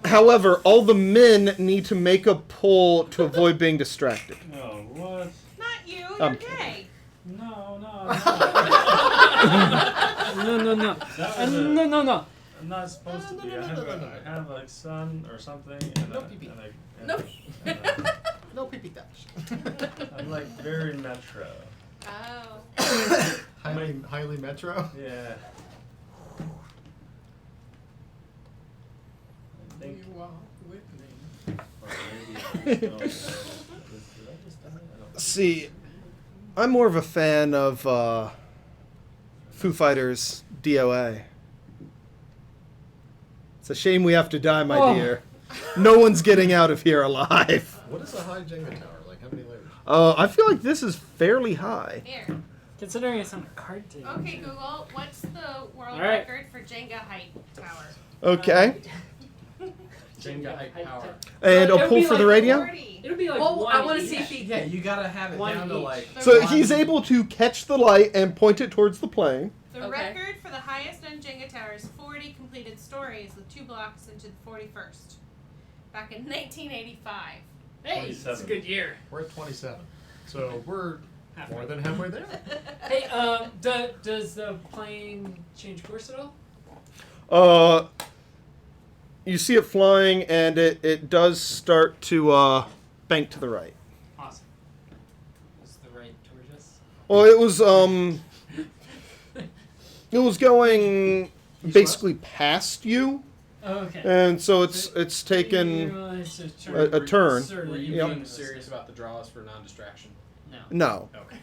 However, all the men need to make a pull to avoid being distracted. Oh, what? Not you, you're I'm gay. No, no, No. That was No. I'm not supposed to be. I have like sun or something. And No I- pee-pee. and I- No and I- No pee-pee dash. I'm like very metro. Oh. Highly metro. Yeah. I think. You walk with me. Or maybe did I just die? I don't know. See, I'm more of a fan of Foo Fighters' DOA. It's a shame we have to die, my dear. No one's getting out of here alive. What is a high Jenga tower? Like, how many layers? I feel like this is fairly high. Here. Considering it's on a card table. Okay, Google, what's the world All right. record for Jenga height tower? Okay. Jenga height power. And It a would pull be for like the radio? 40. It'll be like Well, one I want to each. see if he Yeah, you gotta have it One down to each. like. So One. he's able to catch the light and point it towards the plane. The Okay. record for the highest known Jenga tower is 40 completed stories with 2 blocks into the 41st. Back in 1985. Hey, it's a 27. good year. We're at 27. So we're Halfway. more than halfway there. Hey, does the plane change course at all? You see it flying, and it does start to bank to the right. Awesome. Is the right towards us? Well, it was going basically past you, Oh, okay. and so it's taken a turn. Were you Yep. being serious about the draws for non-distraction? No. No, Okay.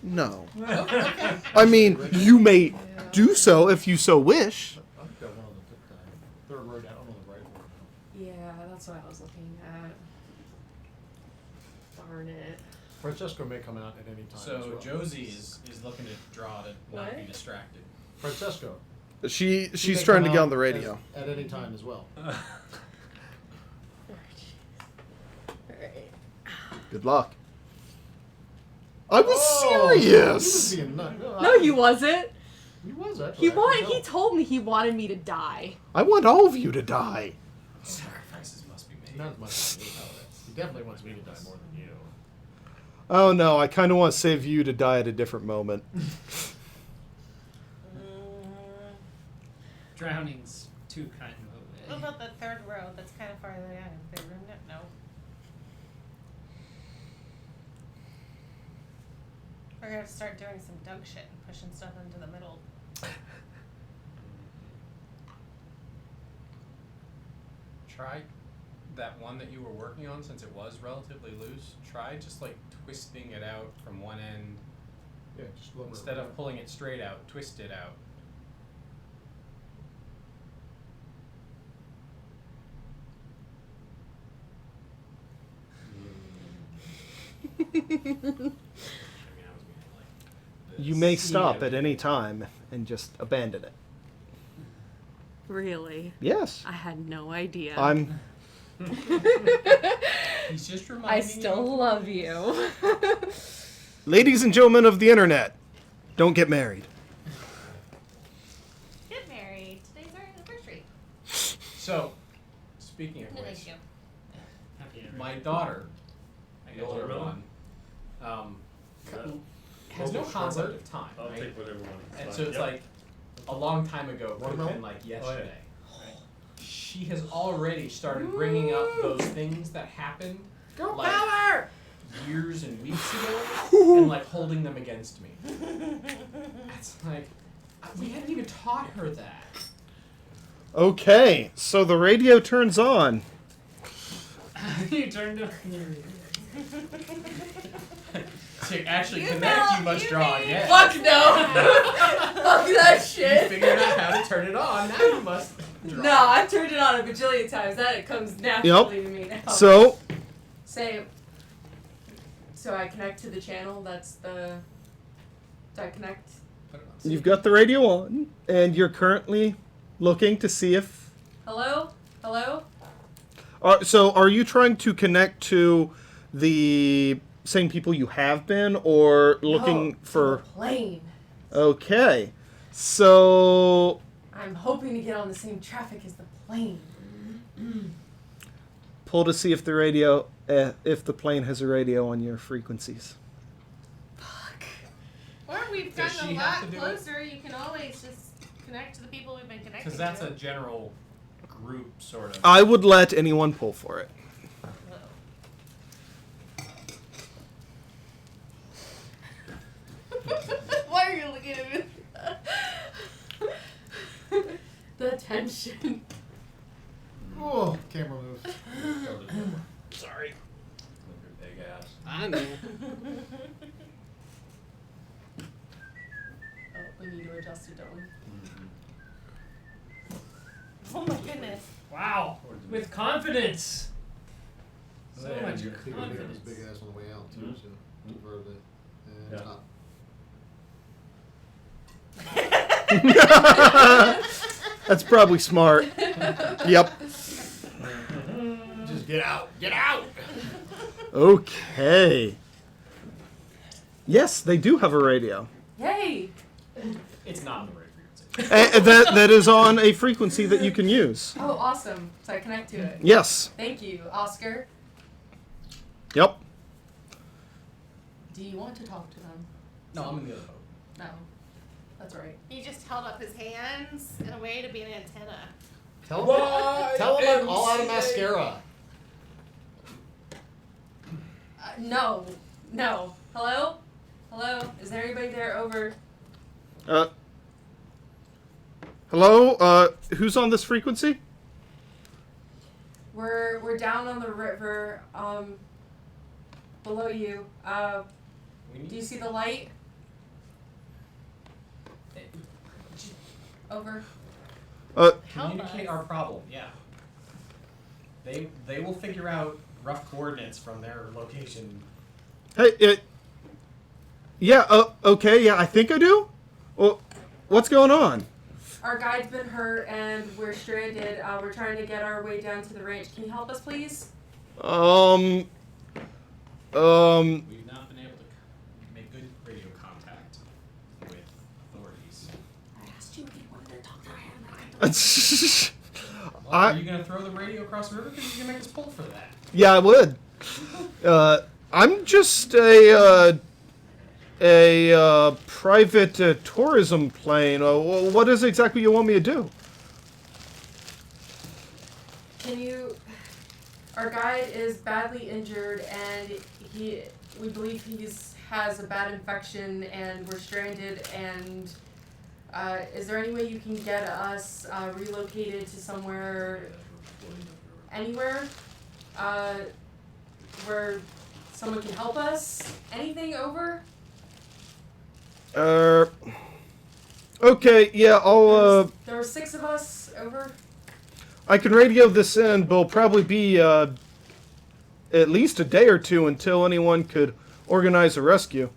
no. I mean, you may do so if you so wish. I've got one on the third row down on the right row. Yeah, that's what I was looking at. Darn it. Francesco may come out at any time. as So well. Josie is looking to draw to not be What? distracted. Francesco. She's may trying come to get out on the radio. at any time as well. Alright. Good luck. I was Oh, He was serious. being nut. No, he wasn't. He was actually. He I can wanted. tell. He told me he wanted me to die. I want all of you to die. Sacrifices must be made. Not as much as me, though. He definitely wants me to die more than you. Oh no, I kind of want to save you to die at a different moment. Drowning's too kind of What a way. about the third row that's kind of farther down? They roomed it? No. We're going to start doing some Doug shit and pushing stuff into the middle. Try that one that you were working on, since it was relatively loose. Try just like twisting it out from one end Yeah, just lower instead it. of pulling it straight out. Twist it out. You may stop at any time and just abandon it. Really? Yes. I had no idea. I'm. He's just reminding I you. still love you. Ladies and gentlemen of the internet, don't get married. Get married. Today's our anniversary. So, speaking of No, which, thank you. my daughter, the older one, has no concept of time. I'll right? take whatever one. And Fine. so it's Yep. like a long time ago. It would have been like yesterday. She has already started bringing up those things that happened Girl like power! years and weeks ago, and like holding them against me. It's like we hadn't even taught her that. Okay, so the radio turns on. You turned it. To actually connect, you must draw again. Fuck no! Fuck that You shit! figured out how to turn it on. Now you must draw. No, I've turned it on a bajillion times. That it comes naturally to me now. So, Say. So I connect to the channel. That's the. Do I connect? you've got the radio on, and you're currently looking to see if. Hello? Hello? So, are you trying to connect to the same people you have been, or looking No, for. the plane. Okay. So. I'm hoping to get on the same traffic as the plane. Pull to see if the radio. If the plane has a radio on your frequencies. Or we've Does gotten she a have lot to do closer. You can always just connect to the people we've been connecting Because that's to. a general group sort of. I would let anyone pull for it. Why are you looking at me? The tension. Oh, camera move. Sorry. Big ass. I know. Oh, we need to adjust it, don't we? Oh my goodness. Wow. With confidence. So Yeah, much you're- I think we made this big confidence. ass on the way out too, Mhm. so divert it and Yeah. stop. That's probably smart. Yep. Just get out. Get out. Okay. Yes, they do have a radio. Yay! It's not on the right frequency. That is on a frequency that you can use. Oh, awesome. So I connect to it. Yes. Thank you, Oscar. Yep. Do you want to talk to them? No, I'm in the other boat. No. That's right. He just held up his hands in a way to be an antenna. Tell him I'm all out of mascara. No. No. Hello? Hello? Is there anybody there? Over. Hello. Who's on this frequency? We're down on the river, below you. Do you see the light? Over. Communicate our problem. Yeah. They will figure out rough coordinates from their location. Hey. Yeah. Okay. Yeah. I think I do. Well, what's going on? Our guide's been hurt and we're stranded. We're trying to get our way down to the ranch. Can you help us, please? We've not been able to make good radio contact with authorities. I asked you if you wanted to talk to him. Are you going to throw the radio across the river? Because you're going to make us pull for that. Yeah, I would. I'm just a private tourism plane. What is exactly you want me to do? Can you? Our guide is badly injured, and we believe has a bad infection, and we're stranded. And is there any way you can get us relocated to somewhere, anywhere, where someone can help us? Anything? Over? Okay, yeah, I'll, There were 6 of us. Over. I can radio this in, but it'll probably be, at least a day or two until anyone could organize a rescue.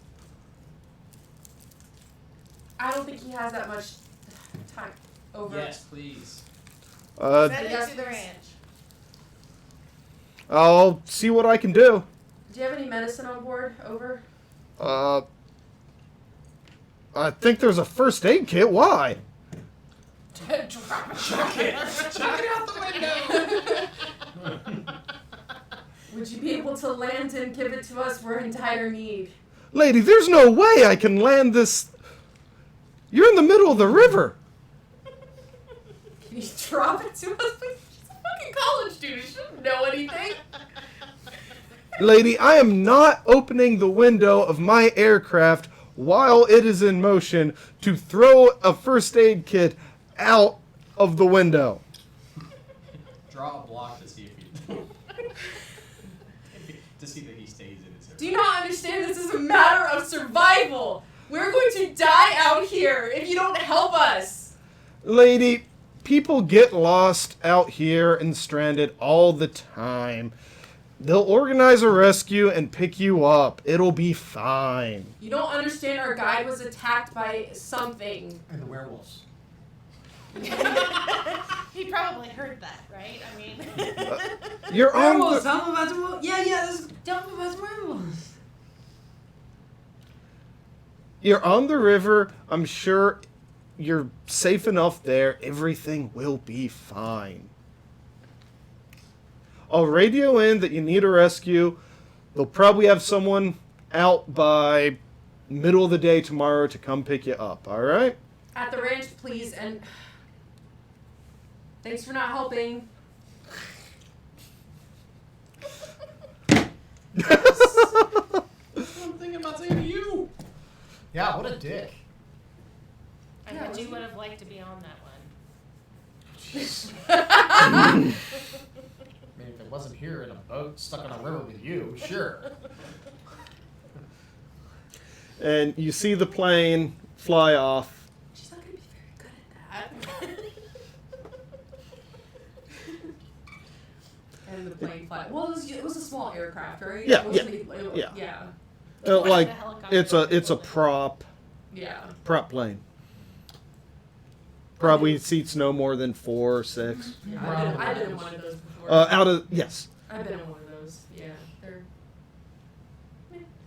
I don't think he has that much time. Over. Yes, please. Send it to the ranch. I'll see what I can do. Do you have any medicine on board? Over. I think there's a first aid kit. Why? Chuck it out the window. Would you be able to land and give it to us? We're in dire need. Lady, there's no way I can land this. You're in the middle of the river. Can you drop it to us? She's a fucking college student. She doesn't know anything. Lady, I am not opening the window of my aircraft while it is in motion to throw a first aid kit out of the window. Draw a block to see if he to see that he stays in his area. Do you not understand? This is a matter of survival. We're going to die out here if you don't help us. Lady, people get lost out here and stranded all the time. They'll organize a rescue and pick you up. It'll be fine. You don't understand. Our guide was attacked by something. And the werewolves. He probably heard that, right? I mean, You're on Werewolves, the... tell them about the werewolves. Yeah, let's tell them about the werewolves. You're on the river. I'm sure you're safe enough there. Everything will be fine. I'll radio in that you need a rescue. They'll probably have someone out by middle of the day tomorrow to come pick you up, all right? At the ranch, please, and thanks for not helping. That's what I'm thinking about saying to you. Yeah, what a dick. I bet you would have liked to be on that I mean, if it wasn't here in a boat stuck on a river with you, sure. And you see the plane fly off. She's not going to be very good at that. And the plane fly. Well, it was a small aircraft, right? Yeah, It wasn't yeah. yeah. Like it's a prop Yeah. plane. Probably seats no more than 4 or 6. Yeah, I've been in one of those before. Yes. I've been in one of those. Yeah, they're.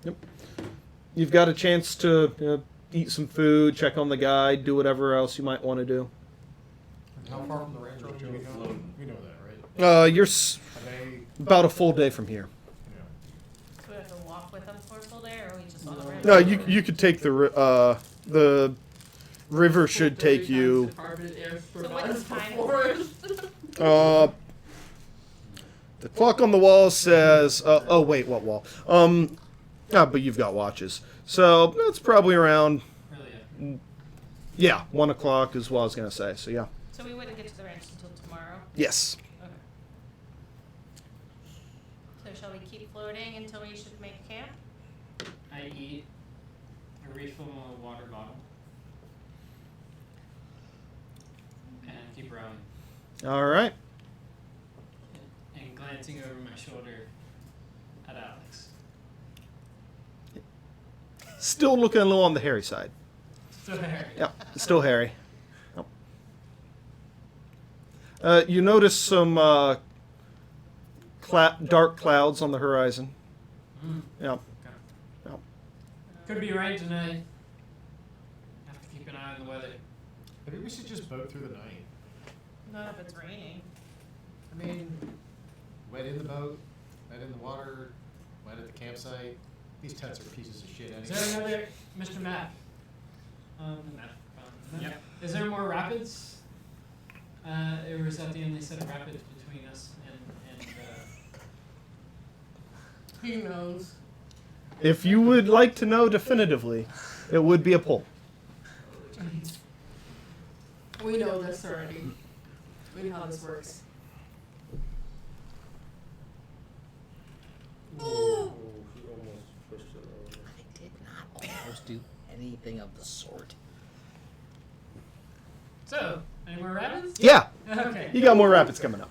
Yep. You've got a chance to eat some food, check on the guide, do whatever else you might want to do. How far from the ranch are we? You know that, right? You're Are they... about a full day from here. So we have to walk with them for a full day, or are we just on the ranch? No, you could take the river should take you. So what's the time? The clock on the wall says. Oh wait, what wall? But you've got watches, so that's probably around. Really? Yeah, 1 o'clock is what I was gonna say. So yeah. So we wouldn't get to the ranch until tomorrow. Yes. Okay. So shall we keep floating until we should make camp? I eat. I refill my water bottle. And keep rowing. All right. And glancing over my shoulder at Alex. Still looking a little on the hairy side. Still there. Yeah, still hairy. Yep. You notice some dark clouds on the horizon. Yeah. Okay. Yep. Could be rain tonight. Have to keep an eye on the weather. Maybe we should just boat through the night. Not if it's raining. I mean, wet in the boat, wet in the water, wet at the campsite. These tents are pieces of shit anyway. Is there another Mr. Matt? Matt. Yep. Is there more rapids? Or is that the only set of rapids between us and He knows. If you would like to know definitively, it would be a pull. We know this already. We know how this works. Oh, he almost pushed it over. I did not almost do anything of the sort. So, any more rapids? Yeah. Okay. You got more rapids coming up.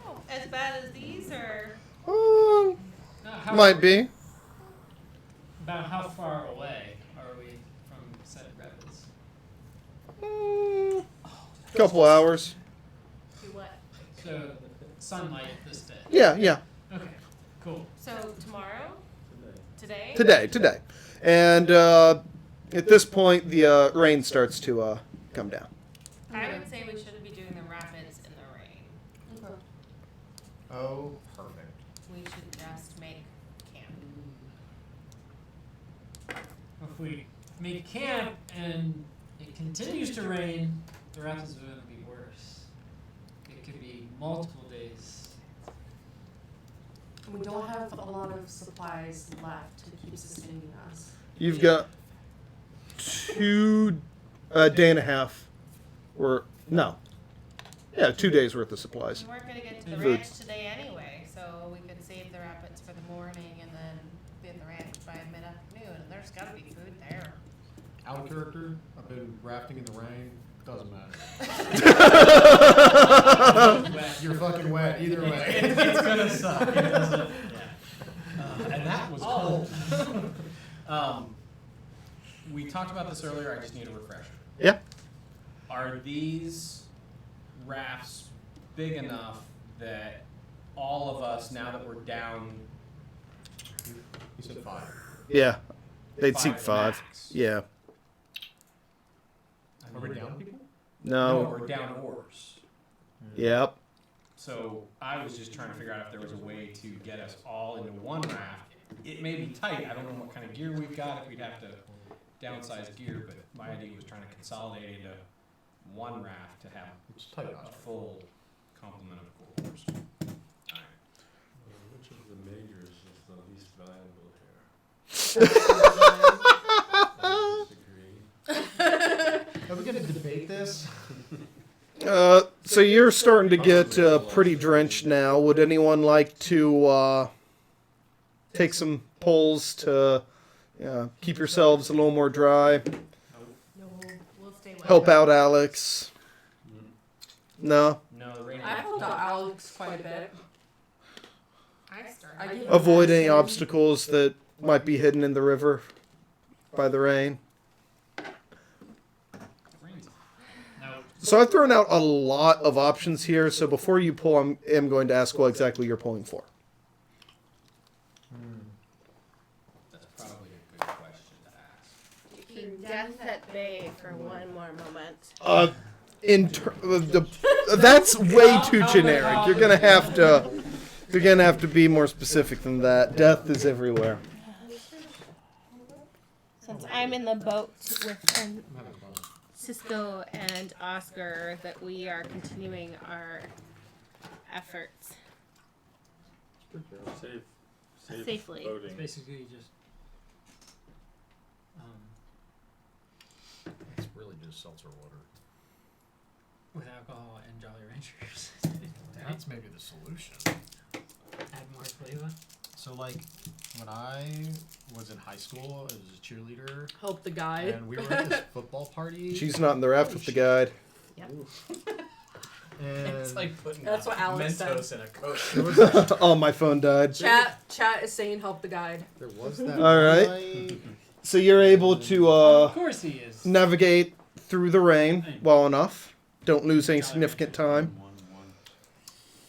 Oh, as bad as these, or? How Might be. Couple hours. Do what? So, sunlight this day. Yeah, yeah. Okay, cool. So tomorrow? Today? Today. And at this point, the rain starts to come down. I would say we shouldn't be doing the rapids in the rain. Okay. Oh, perfect. We should just make camp. If we make camp and it continues to rain, the rapids are going to be worse. It could be multiple days. We don't have a lot of supplies left to keep sustaining us. You've got 2 day and a half, or no, yeah, 2 days worth of supplies. We weren't gonna get to the Food. ranch today anyway, so we could save the rapids for the morning and then be at the ranch by mid-afternoon, and there's gotta be food there. Out of character. I've been rafting in the rain. Doesn't matter. You're fucking wet either way. It's gonna suck. It doesn't. Yeah. And that was cold. We talked about this earlier. I just need a refresher. Yeah. Are these rafts big enough that all of us, now that we're down? You said 5. Yeah, they'd seat 5 5. max. Yeah. Are we down people? No, No. we're down oars. Yep. So I was just trying to figure out if there was a way to get us all into one raft. It may be tight. I don't know what kind of gear we've got. If we'd have to downsize gear, but my idea was trying to consolidate into one raft to have It's tight. a full complement of oars. Which of the majors is the least valuable here? Are we gonna debate this? So you're starting to get pretty drenched now. Would anyone like to take some pulls to keep yourselves a little more dry? No, we'll stay wet. Help out Alex? No? No, the rain. I helped out Alex quite a bit. I started. I gave him Avoid any medicine. obstacles that might be hidden in the river by the rain. Now, So I've thrown out a lot of options here, so before you pull, I am going to ask what exactly you're pulling for. That's probably a good question to ask. Keep death at bay for one more moment. That's way too generic. You're gonna have to be more specific than that. Death is everywhere. Since I'm in the boat with Cisco and Oscar, that we are continuing our efforts Safe safely. it's boating. basically just It's really just seltzer water. with alcohol and Jolly Ranchers. That's maybe the solution. Add more flavor. So like when I was in high school, I was a cheerleader, Help the guide. and we were at this football party. She's not in the raft with the guide. And It's like putting That's what Alex Mentos said. in a Coke. there was that, Oh, my phone died. Chat is saying help the guide. there was that All right. night- So you're able to Of course he is. navigate through the rain well enough. Don't lose any significant time.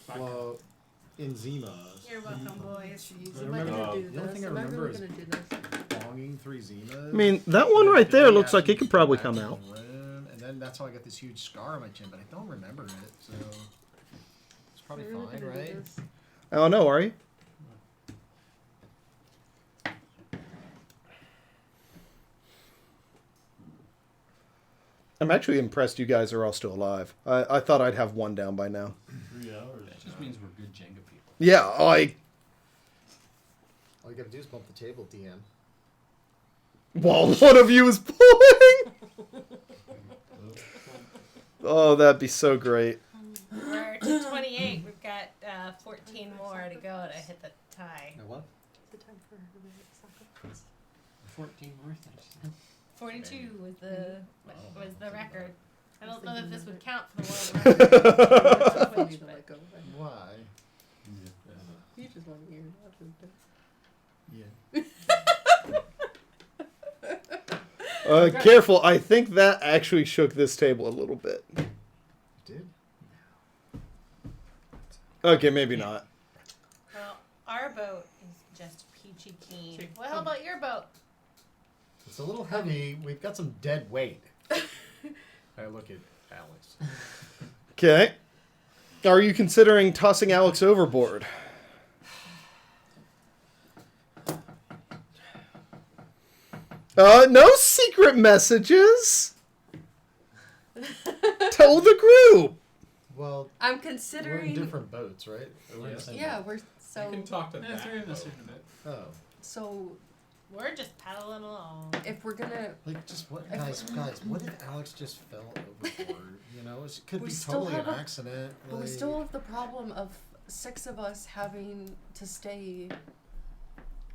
Well, in Zima, You're welcome, boys. Am I gonna do the only this? thing I Am I remember really is gonna do this? bonging 3 Zimas. I mean, that one right there looks like it could probably come out. Room, and then that's how I got this huge scar on my chin, but I don't remember it, so it's probably Am I really fine, gonna do right? this? I don't know, are you? I'm actually impressed you guys are all still alive. I thought I'd have one down by now. 3 hours. That just means we're good Jenga people. Yeah, All you gotta do is bump the table, DM. while one of you is pulling. Oh, that'd be so great. We're at 28. We've got 14 more to go to hit the tie. Now what? It's the time for her to make sacrifice. 14 more things. 42 was the record. I don't know that this would count for the world I record. need to let go. Why? You just want to hear that. Yeah. Careful, I think that actually shook this table a little bit. Okay, maybe not. Well, our boat is just peachy keen. Well, how about your boat? It's a little heavy. We've got some dead weight. I look at Alex. Okay. Are you considering tossing Alex overboard? No secret messages. Tell the group. Well, I'm we're considering. in different boats, right? Or we're in the same Yeah, boat? we're so. You can talk to that three of us boat. are in a bit. Oh, So We're just paddling along. if we're gonna, like just what, guys? What if Alex just fell overboard? You know, it could We be still totally an have a- accident. but we like- still have the problem of 6 of us having to stay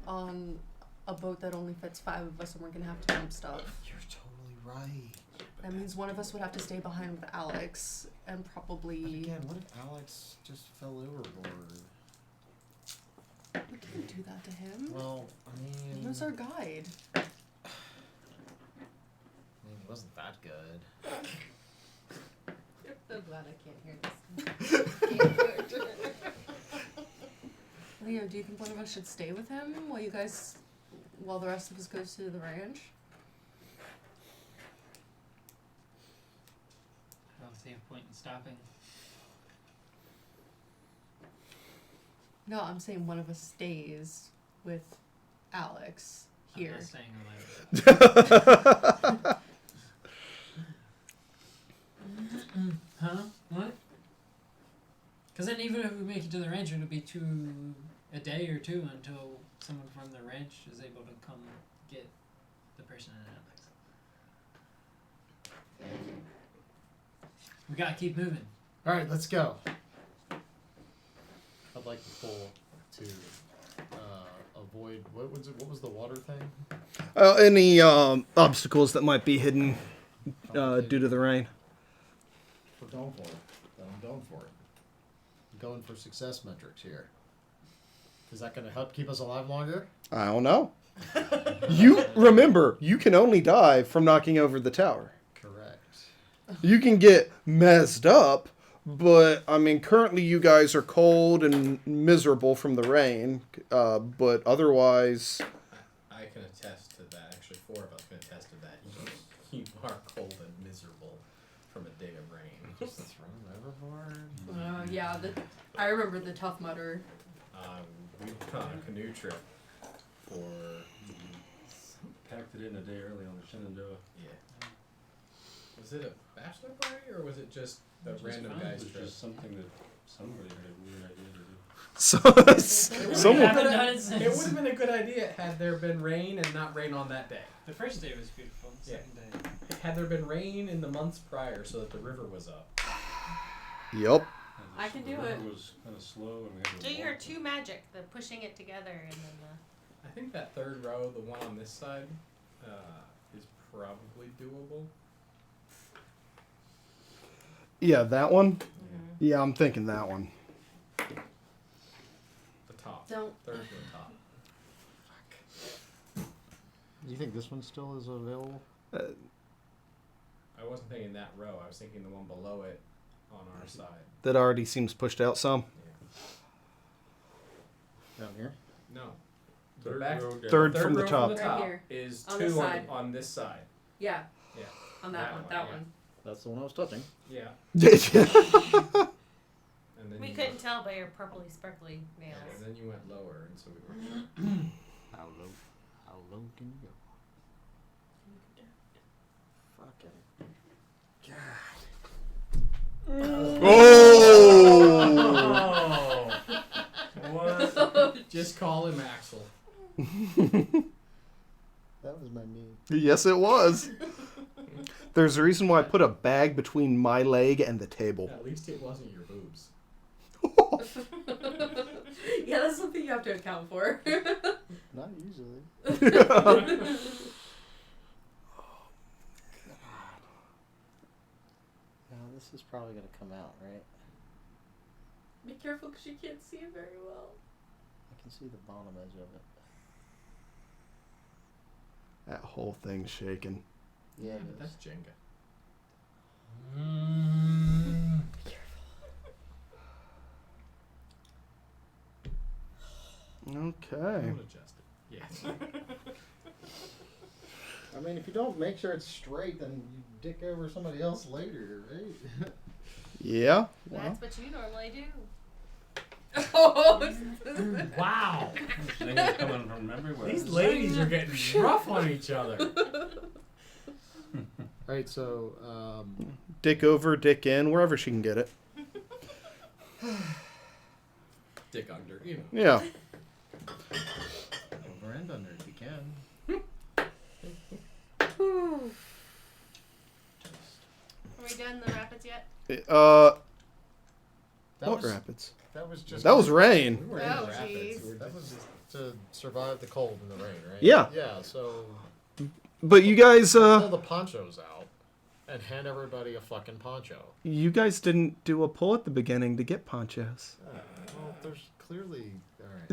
on a boat that only fits 5 of us, and we're gonna have to dump stuff. You're totally right. That means one of us would have to stay behind with Alex, and But probably. again, what if Alex just fell overboard? We can't do that to him. Well, I mean, He was our guide. he wasn't that good. I'm so glad I can't hear this. Leo, do you think one of us should stay with him while the rest of us goes to the ranch? I don't see a point in stopping. No, I'm saying one of us stays with Alex here. I'm not staying alone. Huh? What? Because then even if we make it to the ranch, it'll be a day or two until someone from the ranch is able to come get the person in Alex. We gotta keep moving. All right, let's go. I'd like to pull to avoid what was the water thing? Any obstacles that might be hidden due to the rain? We're going for it. Then I'm going for it. I'm going for success metrics here. Is that going to help keep us alive longer? I don't know. You remember, you can only die from knocking over the tower. Correct. You can get messed up, but I mean, currently you guys are cold and miserable from the rain, but otherwise. I can attest to that. Actually, 4 of us can attest to that. You are cold and miserable from a day of rain. Just thrown overboard. Yeah, I remember the Tough Mudder. We went on a canoe trip for. Packed it in a day early on the Shenandoah. Yeah. Was it a bachelor party or was it just a random It guy's was trip? just something that somebody had a weird idea to do. Someone. It would have been a good idea had there been rain and not rain on that day. The first day was beautiful. The second day. Had there been rain in the months prior so that the river was up. Yep. I can do The river it. was kind of slow, and we had to Do your walk. 2 magic, the pushing it together and then I think that third row, the one on this side, is probably doable. Yeah, that one? Yeah, I'm thinking that one. The top. Don't. Third from the top. Do you think this one still is available? I wasn't thinking that row. I was thinking the one below it on our side. That already seems pushed out some. Down here? No. Third back, row down. Third third from the row top. From the Right top here. is On 2 this side. on this side. Yeah, Yeah. on that one. That yeah. one. That's the one I was touching. Yeah. Yeah. And then we you couldn't tell by your purpley sparkly Yeah, nails. and then you went lower, and so we were. How low can you go? Fucking. Oh! What? Just call him Axel. That was my knee. Yes, it was. There's a reason why I put a bag between my leg and the table. At least it wasn't your boobs. Yeah, that's something you have to account for. Not usually. Now this is probably gonna come out, right? Be careful because you can't see it very well. I can see the bottom edge of it. That whole thing's shaking. Yeah, but that's Jenga. Okay. Don't adjust it. Yes. I mean, if you don't make sure it's straight, then you dick over somebody else later, right? Yeah. Well. That's what you normally do. Wow. Things coming from everywhere. These ladies are getting rough on each other. Alright, so, Dick over, dick in, wherever she can get it. Dick under, you know. Yeah. over and under if you can. Are we done the rapids yet? What rapids? That was just. That was rain. We were in Oh, the rapids. jeez. That was to survive the cold and the rain, right? Yeah. Yeah, so. But you guys, pull the ponchos out and hand everybody a fucking poncho. you guys didn't do a pull at the beginning to get ponchos. Well, there's clearly. Alright.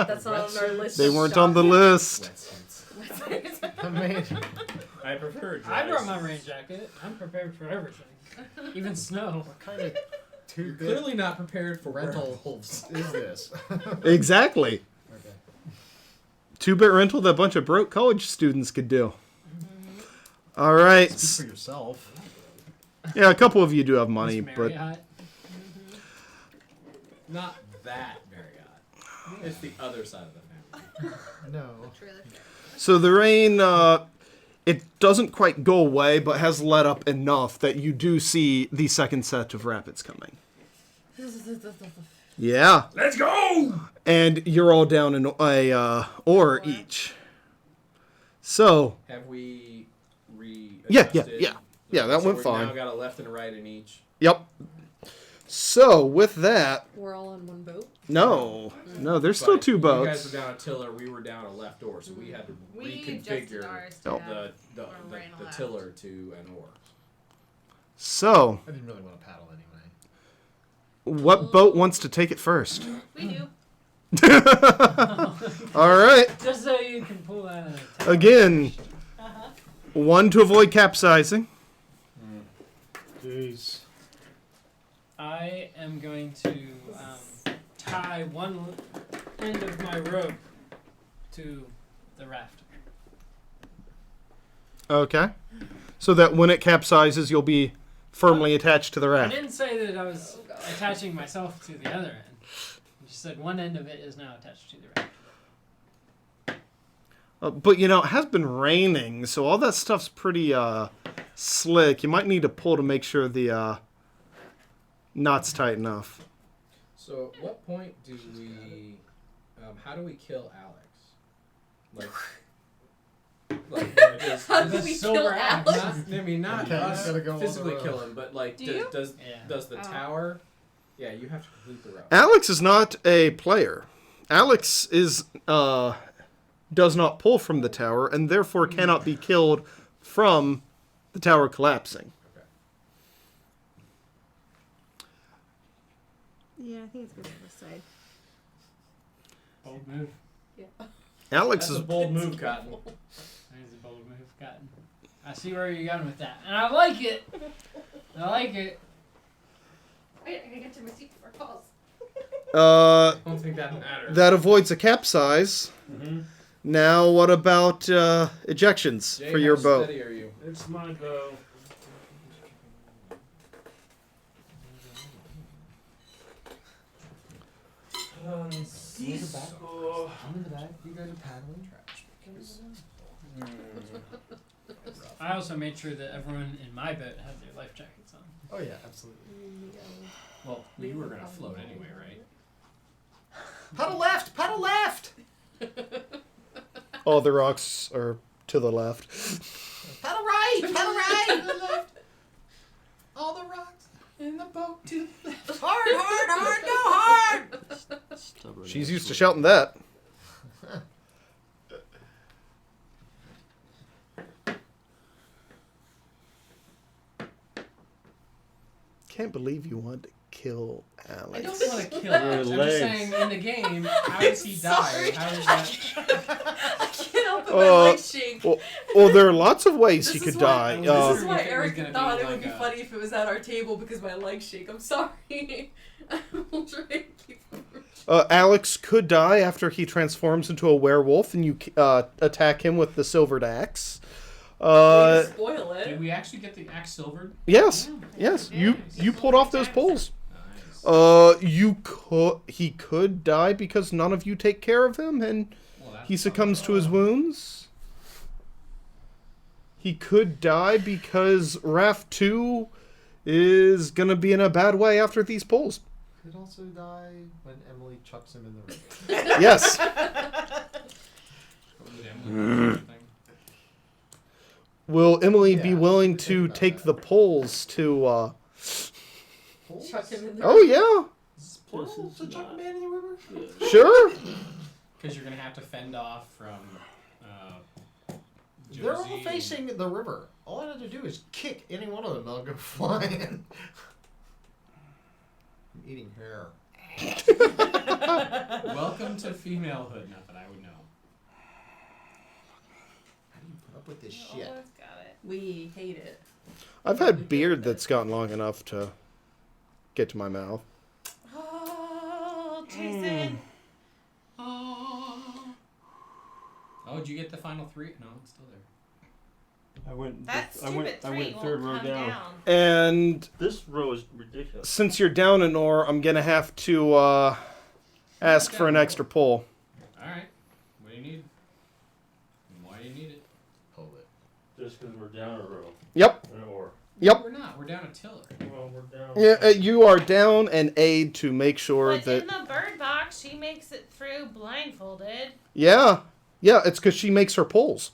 That's not on our list. They weren't on the list. I mean, I prefer dries. I brought my rain jacket. I'm prepared for everything, even snow. what kind of You're clearly not prepared for rental werewolves. is this? Exactly. Okay. 2-bit rental that a bunch of broke college students could do. All right. Speak for yourself. Yeah, a couple of you do have money, Miss but Marriott. Not that Marriott. It's the other side of the family. No. so the rain, it doesn't quite go away, but has let up enough that you do see the second set of rapids coming. Yeah. Let's go! And you're all down in a oar each. So. Have we Yeah, readjusted? yeah. That So went we've fine. now got a left and a right in each. Yep. So with that, We're all on one boat. no, there's still But 2 You boats. guys were down a tiller, we were down a left oar, so we had to We adjusted reconfigure ours Oh. to the right and left. tiller to an oar. So, I didn't really want to paddle anyway. what boat wants to take it first? We do. All right. Just so you can pull that out. Again, 1 to avoid capsizing. Jeez. I am going to tie one end of my rope to the raft. Okay. So that when it capsizes, you'll be firmly attached to the I raft. didn't say that I was attaching myself to the other end. I just said one end of it is now attached to the raft. But it has been raining, so all that stuff's pretty slick. You might need to pull to make sure the knot's tight enough. So, at what point do we? How do we kill Alex? How do we kill Alex? Not Okay, us gotta go on the physically road. kill him, but Do you? does the Oh. tower? Yeah, you have to complete the route. Alex is not a player. Alex is does not pull from the tower and therefore cannot be killed from the tower collapsing. Yeah, I think it's good on this side. Bold move. Yeah. Alex That's is a bold move, Cotton. That is a bold move, Cotton. I see where you're going with that, and I like it. I like it. Wait, I gotta get to my seat before it falls. I don't think that matters. that avoids a capsize. Mm-hmm. Now, what about ejections Jay, for your how boat? steady are you? It's my bow. I'm in the back. You guys are paddling. I also made sure that everyone in my boat had their life jackets on. Oh yeah, absolutely. Well, you were gonna float anyway, right? Paddle left! Paddle left! All the rocks are to the left. Paddle right! Paddle right! All the rocks in the boat to the left. Hard, go hard! She's used to shouting that. Can't believe you want to kill Alex. I don't want to kill him. I'm just saying, in the game, how does he die? How does that? I can't help but my legs shake. Well, there are lots of ways he This could is die. why- This is why It was Eric gonna thought be it would be like a- funny if it was at our table because my legs shake. I'm sorry. I will try and keep it from Alex could die after he transforms into a werewolf, and you attack him with the silvered axe. Spoil it. Did we actually get the axe silvered? Yes, Yeah. yes. You pulled off those pulls. He could die because none of you take care of him, and he succumbs to his wounds. He could die because Raft 2 is gonna be in a bad way after these pulls. Could also die when Emily chucks him in the river. Yes. Will Emily be willing to take the pulls to? Chuck him in the Oh yeah. To chuck a man in the river? Sure. Because you're gonna have to fend off from. They're all Josie facing the river. All I have to do is kick any one of them. They'll go flying. I'm eating hair. Welcome to femalehood. Not that I would know. How do you put up with this shit? Almost got it. We hate it. I've had beard that's gotten long enough to get to my mouth. Oh, Jason. Oh, did you get the final 3? No, it's still there. I went. That I went. stupid I 3 went third row won't come down. down. And This row is ridiculous. since you're down an ore, I'm gonna have to ask for an extra pull. Alright. What do you need? And why do you need it? Pull it. Just because we're down a row. Yep. An ore. Yep. We're not. We're down a tiller. Well, we're down. Yeah, you are down an aid to make sure But that. in the bird box, she makes it through blindfolded. Yeah, it's because she makes her pulls.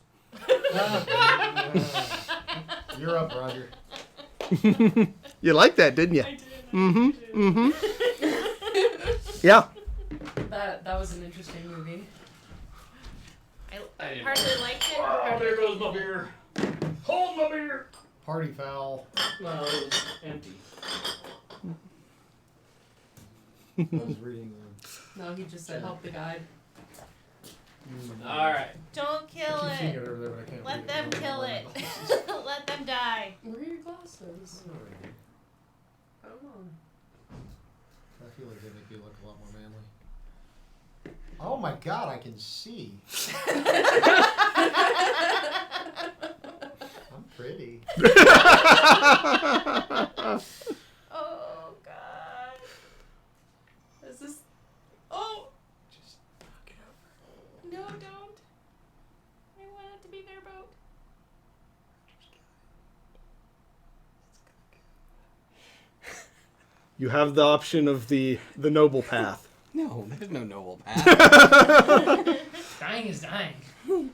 You're up, Roger. You liked that, didn't you? I did. Yeah. That was an interesting movie. I partly liked it. Partly there goes my hated it. beer. Hold my beer. Party foul. No, it was empty. I was reading No, he just said help the guide. Alright. Don't kill I keep seeing it. it over there, but I can't Let read them it. kill it. Let them die. Where are your glasses? I don't know. I feel like they make you look a lot more manly. Oh my god, I can see. I'm pretty. Oh God. Is this? Oh Just knock it over. no! Don't. I want it to be their boat. You have the option of the noble path. No, there's no noble path. Dying is dying. You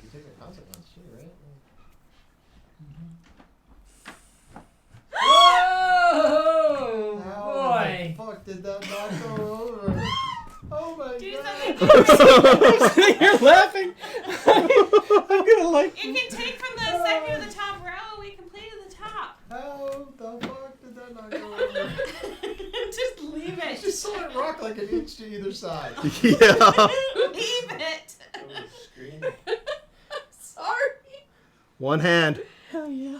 can take a consequence too, right? Oh How boy! the fuck did that not go over? Oh my Do god. something. You're laughing. I'm gonna like. You can take from the second to the top row. We completed the top. How the fuck did that not go over? Just leave it. Just saw it rock like an inch to either side. Yeah. Leave it. Sorry. One hand. Hell yeah.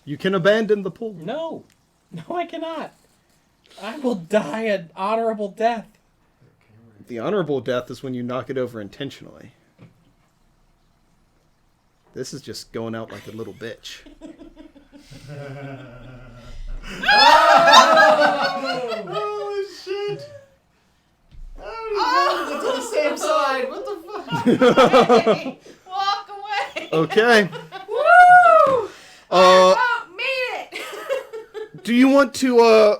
You can abandon the pool. No, I cannot. I will die an honorable death. The honorable death is when you knock it over intentionally. This is just going out like a little bitch. Holy shit! Oh, it's on the same side. What the fuck? Hey, walk away. Okay. Woo! Uh, Made it. do you want to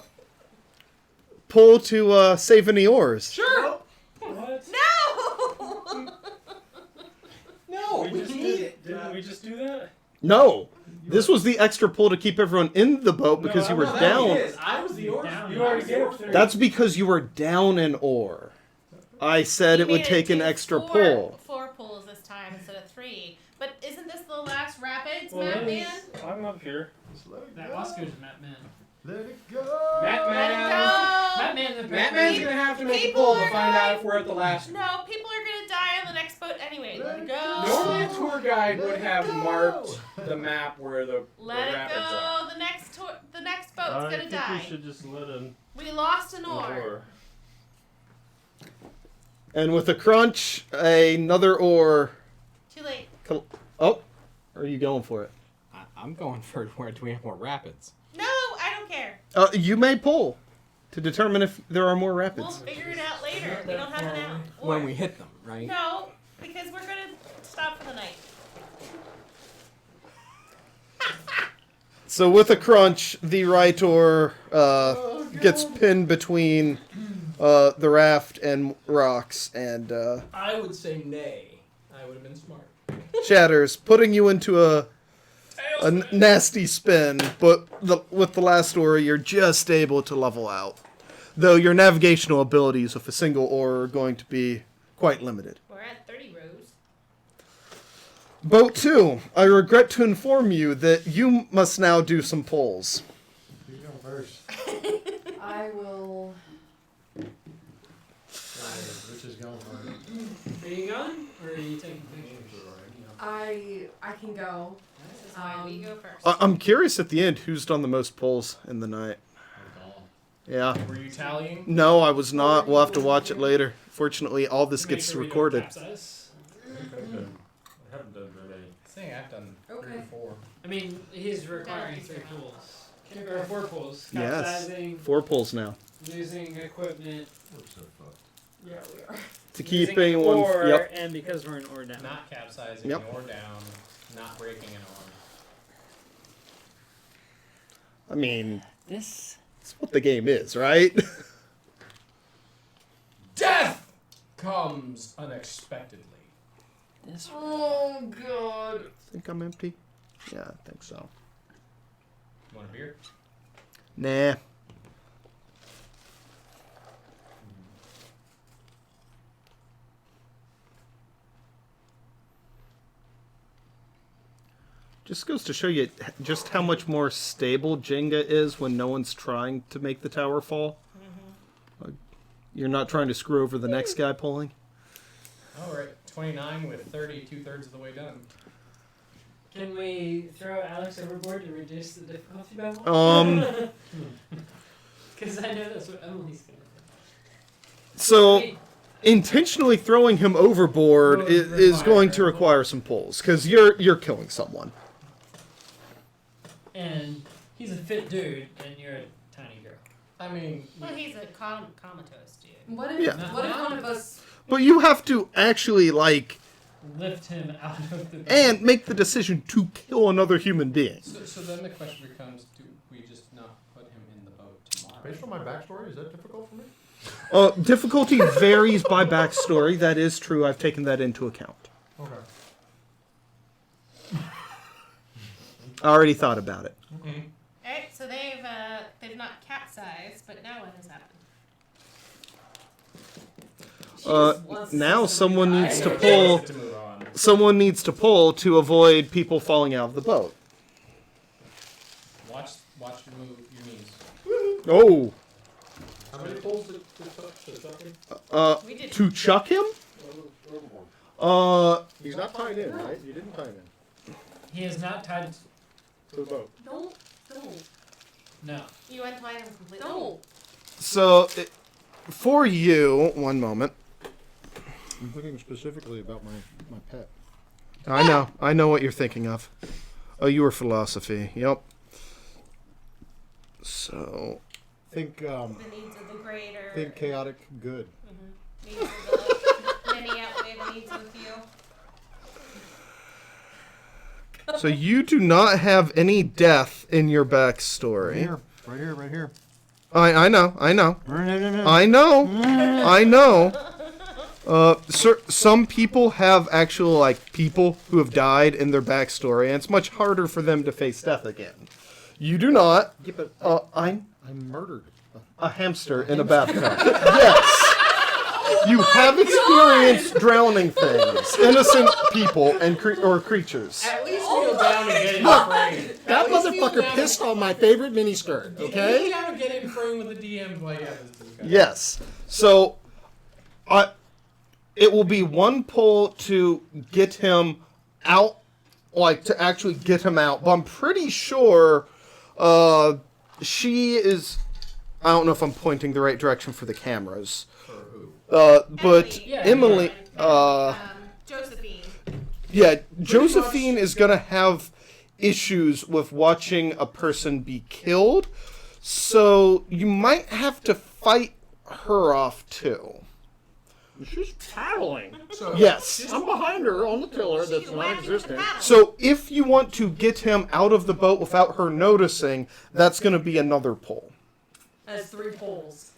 pull to save any oars? Sure. What? No. No, we just did it. Didn't we just do that? No. This was the extra pull to keep everyone in the boat because you were down. I was the oar. You already gave it. That's because you were down an oar. I said it would take an extra pull. 4 pulls this time instead of 3. But isn't this the last rapids, Well, Matt Man? I'm up here. Just let it That go. Oscar's Matt Man. Let it go. Matt Let it Man. go. Matt Man. The Matt Man's gonna have to make a People pull to are find out going- if we're at the last. No, people are gonna die on the next boat anyway. Let it go. Normally a tour guide would have marked the map where the Let it rapids go. are. The next boat's I gonna think die. we should just let him. We lost an oar. Or And with a crunch, another oar. Too late. Oh, are you going for it? I'm going for where do we have more rapids? No, I don't care. You may pull to determine if there are more We'll rapids. figure it out later. We don't have an out. When we hit them, right? No, because we're gonna stop for the night. So with a crunch, the right oar gets pinned between the raft and rocks and I would say nay. I would have been smart. shatters, putting you into a nasty spin. But with the last oar, you're just able to level out. Though your navigational abilities with a single oar are going to be quite limited. We're at 30 rows. Boat 2, I regret to inform you that you must now do some pulls. Who's going first? I will. Which is going first? Are you going? Or are you taking pictures? I can go. This is why we go first. I'm curious at the end who's done the most pulls in the night. Yeah. Were you tallying? No, I was not. We'll have to watch it later. Fortunately, all this Make gets sure we don't recorded. capsize. I haven't done very many. I think I've done 3 or 4. I mean, he's requiring 3 pulls. Or 4 pulls. Yes. Capsizing, 4 pulls now. losing equipment. We're so fucked. Yeah, we are. To Losing keeping an one. oar, Yep. and because we're an oar down. Not capsizing Yep. an oar down, not breaking an oar. I mean, This. that's what the game is, right? Death comes unexpectedly. This. Oh god. Think I'm empty? Yeah, I think so. You want a beer? Nah. Just goes to show you just how much more stable Jenga is when no one's trying to make the tower fall. You're not trying to screw over the next guy pulling. Oh, we're at 29 with 30, 2/3 of the way done. Can we throw Alex overboard to reduce the difficulty by 1? Because I know that's what Emily's going to do. So, intentionally throwing him overboard is going to require some pulls because you're killing someone. And he's a fit dude, and you're a tiny girl. I mean, Well, he's a comatose dude. What if Yeah. what if one of us? But you have to actually Lift him out of the boat. and make the decision to kill another human being. so then the question becomes, do we just not put him in the boat tomorrow? Based on my backstory, is that difficult for me? Difficulty varies by backstory. That is true. I've taken that into account. Okay. I already thought about it. Alright, so they've not capsized, but now what has happened? Now someone needs to pull. Someone needs to pull to avoid people falling out of the boat. Watch your move, your knees. Oh. How many pulls to chuck him? To chuck him? He's not tied in, right? You didn't tie him in. He is not tied To the boat. Don't. No. You untied him completely. Don't. So, for you, one moment. I'm thinking specifically about my pet. I know what you're thinking of. Oh, you were philosophy. Yep. So, Think The needs of the greater. think chaotic good. Needs of the many outweigh the needs of the few. so you do not have any death in your backstory. Right here. I know. I know. Some people have actual people who have died in their backstory, and it's much harder for them to face death again. You do not. Yeah, but I'm I murdered. a hamster in a bathtub. Yes. You have experienced drowning things, innocent people and or creatures. At least kneel down and get in frame. That motherfucker pissed on my favorite miniskirt. Okay. Kneel down and get in frame with the DM. Like, yeah, this guy. Yes. So, it will be one pull to get him out like to actually get him out, but I'm pretty sure she is. I don't know if I'm pointing the right direction for the cameras. For who? But Emily. Josephine. Yeah, Josephine is gonna have issues with watching a person be killed, so you might have to fight her off too. She's paddling. So yes. I'm behind her on the tiller that's not existing. So if you want to get him out of the boat without her noticing, that's going to be another pull. Has 3 poles.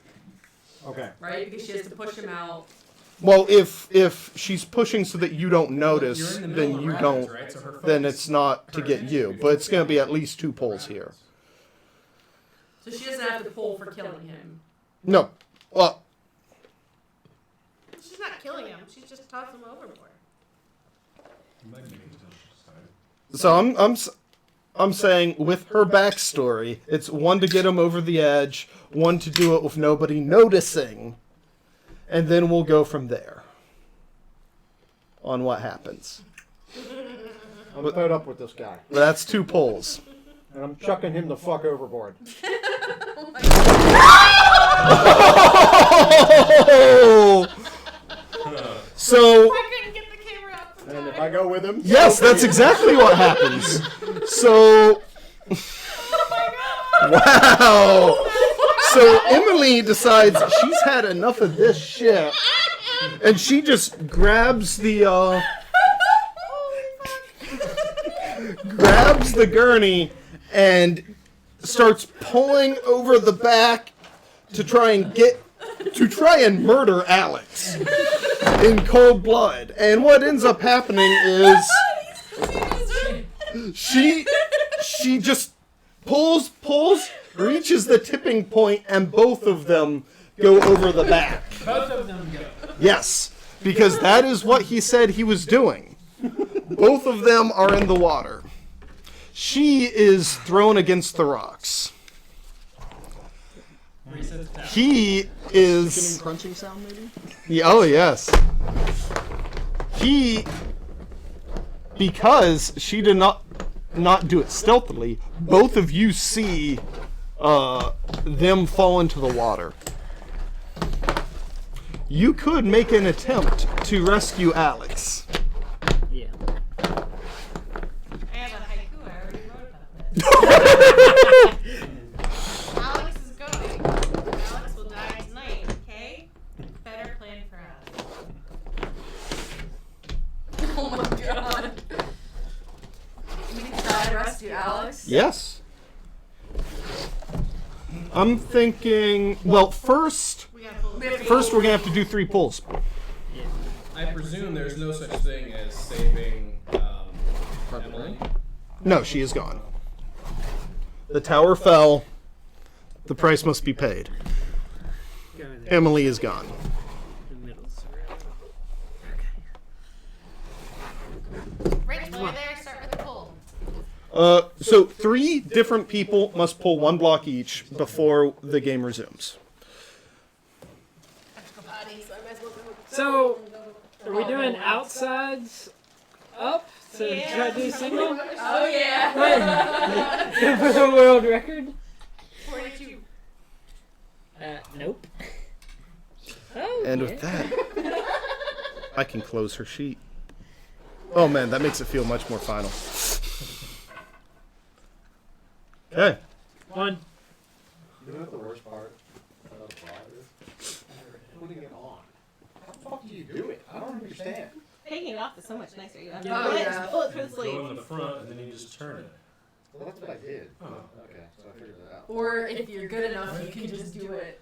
Okay. Right? Because she has to push him out. Well, if she's pushing so that you don't notice, You're in the middle then of you rapids, don't. right? So her Then focus- it's not to get you, but it's going to be at least 2 pulls here. So she doesn't have to pull for killing him. No, well, She's not killing him. She's just tossing him overboard. so I'm saying with her backstory, it's 1 to get him over the edge, 1 to do it with nobody noticing, and then we'll go from there on what happens. I'm fed up with this guy. That's 2 pulls. And I'm chucking him the fuck overboard. So, And if I go with him... yes, that's exactly what happens. So, wow. So Emily decides she's had enough of this shit, and she just grabs the gurney and starts pulling over the back to try and murder Alex in cold blood. And what ends up happening is she just pulls, reaches the tipping point, and both of them go over the back. Both of them go. Yes, because that is what he said he was doing. Both of them are in the water. She is thrown against the rocks. He is... crunching sound, maybe? Yeah, oh, yes. Because she did not do it stealthily, both of you see them fall into the water. You could make an attempt to rescue Alex. Yeah. I have a haiku. I already wrote about this. Alex is going. Alex will die tonight, okay? Better plan for us. Oh my god. We can try to rescue Alex. Yes. I'm thinking, well, first we're going to have to do 3 pulls. I presume there's no such thing as saving Emily. No, she is gone. The tower fell. The price must be paid. Emily is gone. Rich, while you're there, start with the pull. So 3 different people must pull 1 block each before the game resumes. So, are we doing outsides up to try to do single? Oh yeah. For the world record? 42. Nope. And with that, I can close her sheet. Oh man, that makes it feel much more final. Okay. 1. You know what the worst part of the plot is? Putting it on. How the fuck do you do it? I don't understand. Taking it off is so much nicer. You have to Oh, yeah. pull it through the Go sleeve. in the front and then you just turn it. Well, that's what I did. Oh, okay, so I figured that out. Or if you're good enough, you can just do it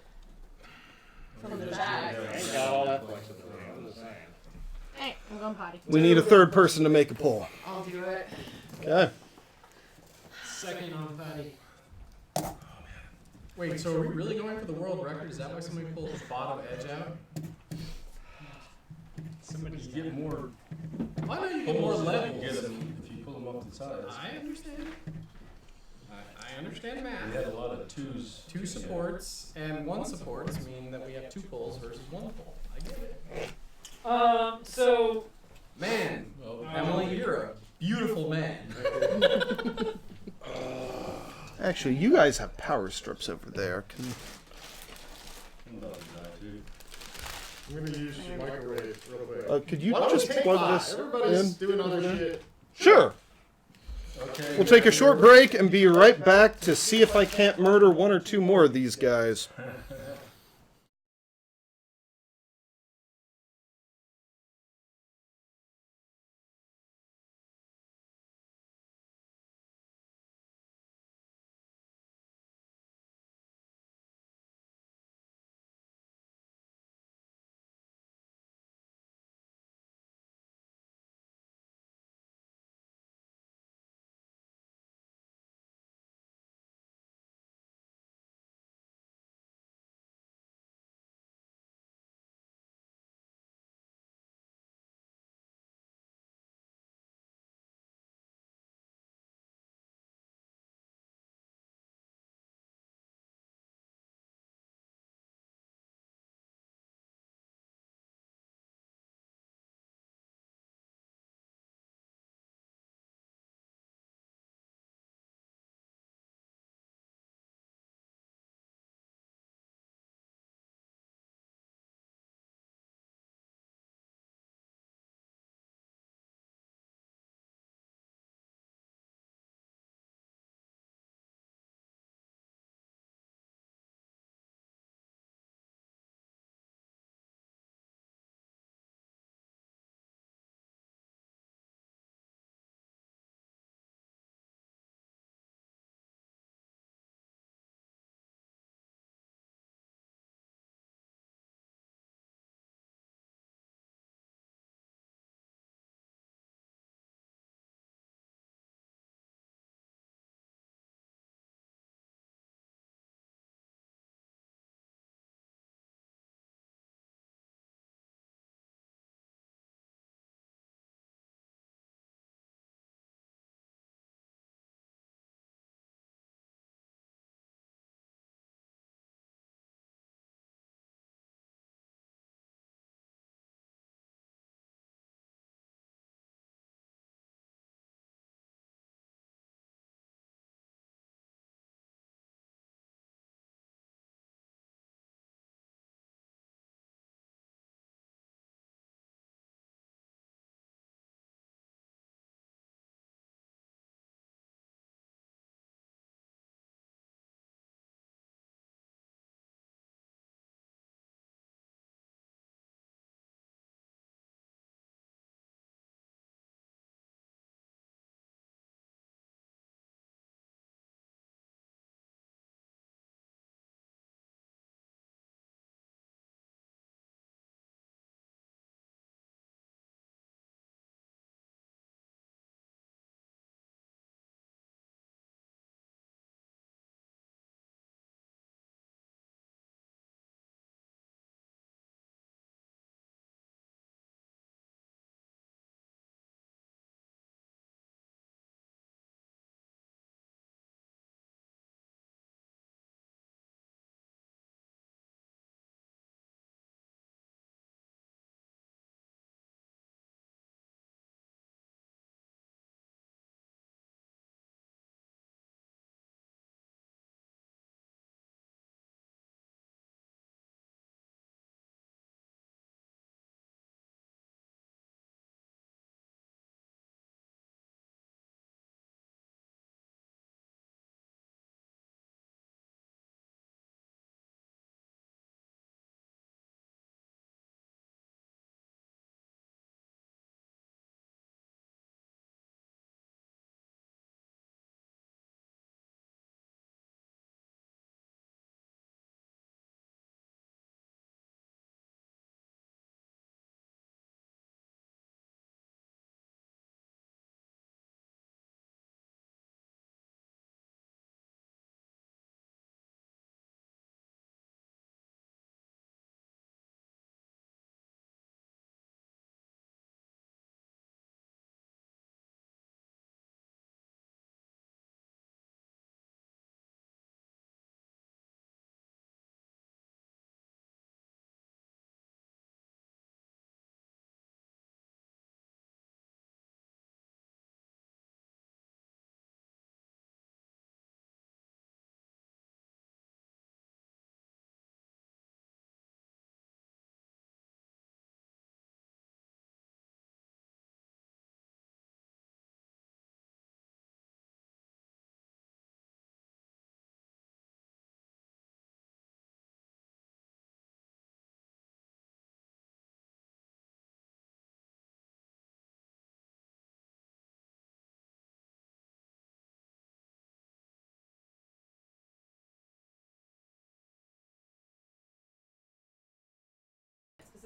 from the back. I ain't got all that flexibility. I'm just saying. Hey, I'm going potty. We need a 3rd person to make a pull. I'll do it. Okay. Second on potty. Wait, so are we really going for the world record? Is that why somebody pulled the bottom edge out? Somebody get more. Well, I know you get more levels. Get them if you pull them off the sides. I understand. I understand math. We had a lot of 2s. 2 supports and 1 supports mean that we have 2 pulls versus 1 pull. I get it. So Man, Well, Emily, you're a beautiful man. Actually, you guys have power strips over there. Can... I'm gonna use your microwave real quick. could you Why don't just we take plug five? this Everybody's in doing over other there? shit. Sure. Okay. We'll take a short break and be right back to see if I can't murder one or two more of these guys.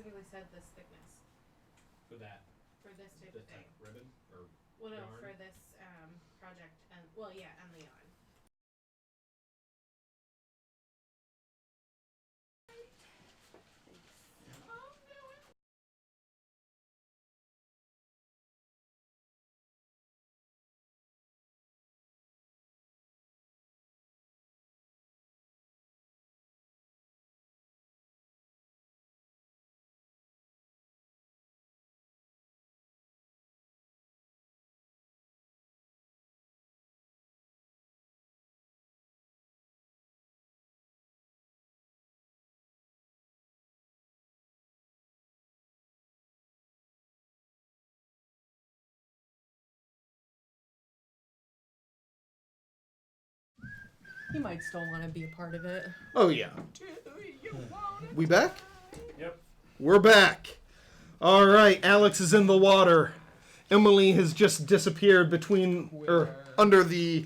specifically said this thickness For that, for this type the of thing. type of ribbon or Well, no, yarn? for this project and well, yeah, and the yarn. He might still want to be a part of it. Oh yeah. We back? Yep. We're back. All right. Alex is in the water. Emily has just disappeared under the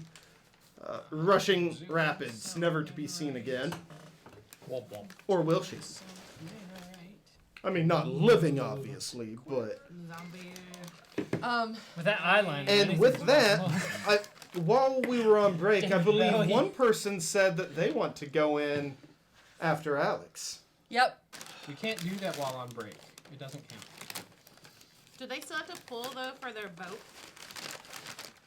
rushing rapids, never to be seen again. Womp womp. Or will she? I mean, not living, obviously, but. With that eyeliner. And with that, while we were on break, I believe Belly. one person said that they want to go in after Alex. Yep. We can't do that while on break. It doesn't count. Do they still have to pull though for their boat?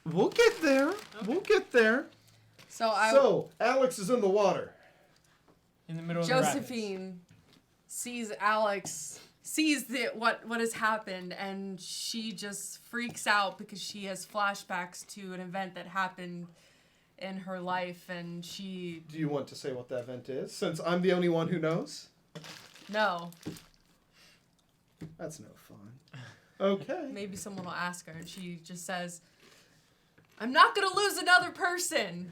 We'll get there. We'll get there. So Alex is in the water. In the middle of the rapids. Josephine sees Alex, sees what has happened, and she just freaks out because she has flashbacks to an event that happened in her life, and she... Do you want to say what that event is, since I'm the only one who knows? No. That's no fun. Okay. Maybe someone will ask her, and she just says, I'm not going to lose another person.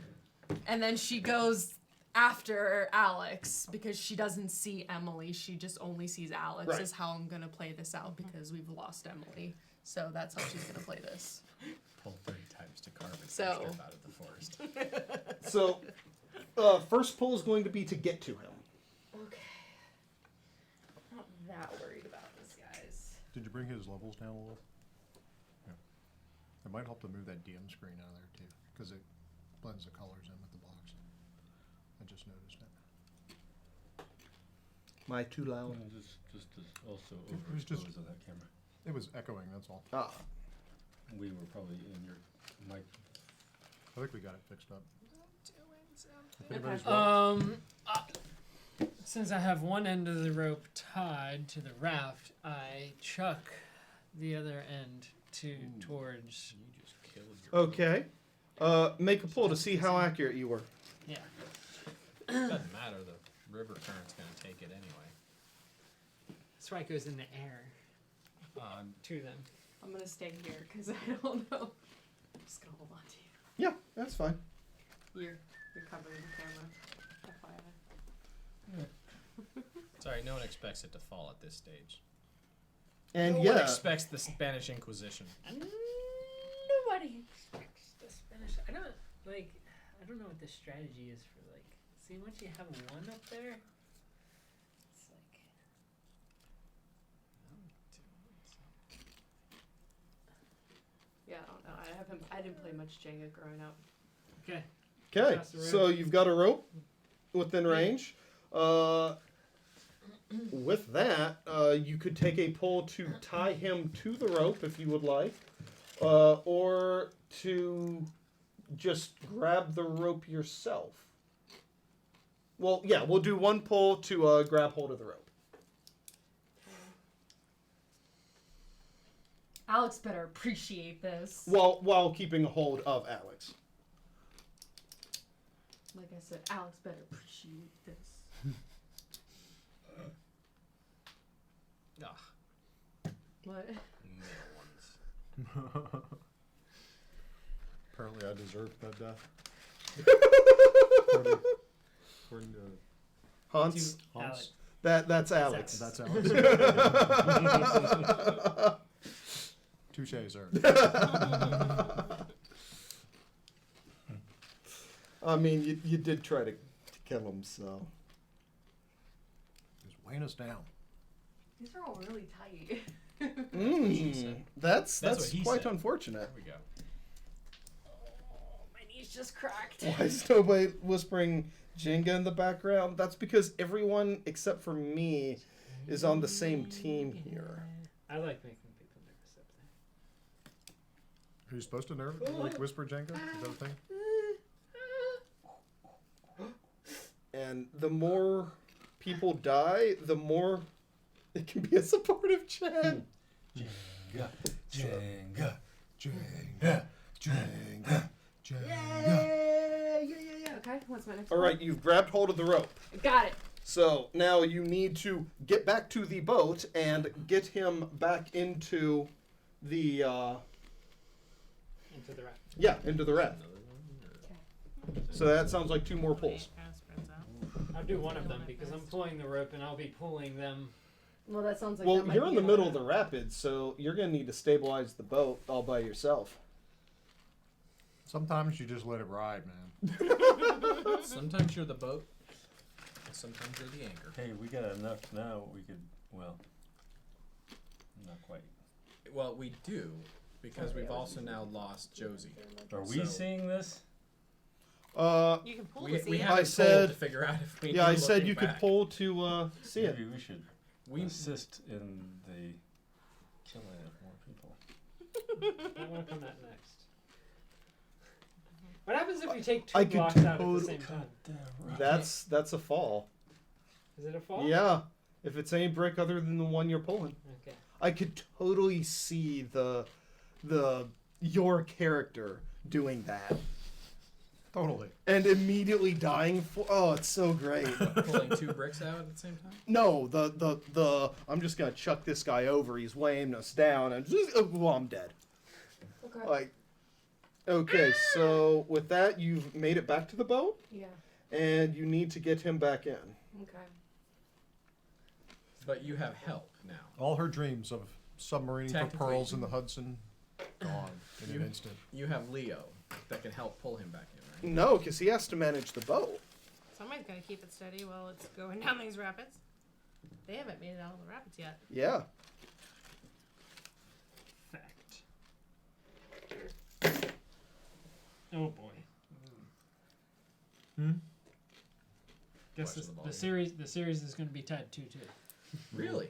And then she goes after Alex because she doesn't see Emily. She just only sees Alex. Right. Is how I'm going to play this out because we've lost Emily. So that's how she's going to play this. Pull 30 times to carve a So- strip out of the forest. So, first pull is going to be to get to him. Okay. I'm not that worried about this, guys. Did you bring his levels down a little? Yeah. It might help to move that DM screen out of there too, because it blends the colors in with the box. I just noticed it. Am I too loud? No, just to also It was just- overexpose of that camera. It was echoing, that's all. Ah. We were probably in your mic. I think we got it fixed up. If Okay. anybody's wrong- Since I have one end of the rope tied to the raft, I chuck the other end towards. You just killed your Okay. Make a pull to see how accurate you were. Yeah. Doesn't matter. The river current's gonna take it anyway. That's why it goes in the air. To them. I'm going to stay here because I don't know. I'm just going to hold on to you. Yeah, that's fine. You're covering the camera. FYI. Sorry, no one expects it to fall at this stage. And no yeah. one expects the Spanish Inquisition. Nobody expects the Spanish. I don't know what the strategy is for see once you have one up there. It's like. Yeah, I don't know. I didn't play much Jenga growing up. Okay. Okay, Pass the rope. so you've got a rope within range. With that, you could take a pull to tie him to the rope if you would like, or to just grab the rope yourself. Well, yeah, we'll do one pull to grab hold of the rope. Alex better appreciate this. While keeping a hold of Alex. Like I said, Alex better appreciate this. Ugh. What? Middle ones. Apparently I deserved that death. According to Hans? Alex. That's Alex. That's Alex. Touche, sir. I mean, you did try to kill him, so. He's weighing us down. These are all really tight. That's what he quite said. unfortunate. There we go. My knees just cracked. Why is nobody whispering Jenga in the background? That's because everyone except for me is on the same team here. I like making people nervous up there. Are you supposed to like whisper Jenga? Is that a thing? And the more people die, the more it can be a supportive chat. Jenga, Jenga, Jenga, Jenga, Jenga. Yeah. Okay, what's my next All right, you've grabbed hold of the rope. Got it. So now you need to get back to the boat and get him back into the Into the raft. yeah, into the raft. So that sounds like 2 more pulls. I'll do one of them because I'm pulling the rope and I'll be pulling them. Well, that sounds like Well, that might you're be in the a- middle of the rapids, so you're going to need to stabilize the boat all by yourself. Sometimes you just let it ride, man. Sometimes you're the boat. Sometimes you're the anchor. Hey, we got enough now. We could, well, not quite. Well, we do because we've also now lost Josie. Are we seeing this? You can pull we, to see we it. haven't I said pulled to figure out if we. Yeah, are I said looking you could back. pull to see it. Maybe we should assist in the killing of more people. I want to come at next. What happens if you take 2 I could blocks out at the totally same time? That's a fall. Is it a fall? Yeah, if it's any brick other than the one you're pulling. Okay. I could totally see the your character doing that. Totally. And immediately dying for it's so great. Pulling 2 bricks out at the same time. No, the I'm just gonna chuck this guy over. He's weighing us down, and just I'm dead. Okay. Like, okay, so with that, you've made it back to the boat, Yeah. and you need to get him back in. Okay. But you have help now. All her dreams of submarining for Technically. pearls in the Hudson, gone in an instant. You have Leo that can help pull him back in, right? No, because he has to manage the boat. Somebody's gonna keep it steady while it's going down these rapids. They haven't made it out of the rapids yet. Yeah. Fact. Oh boy. Guess Question the series is going to be tied 2-2. Really?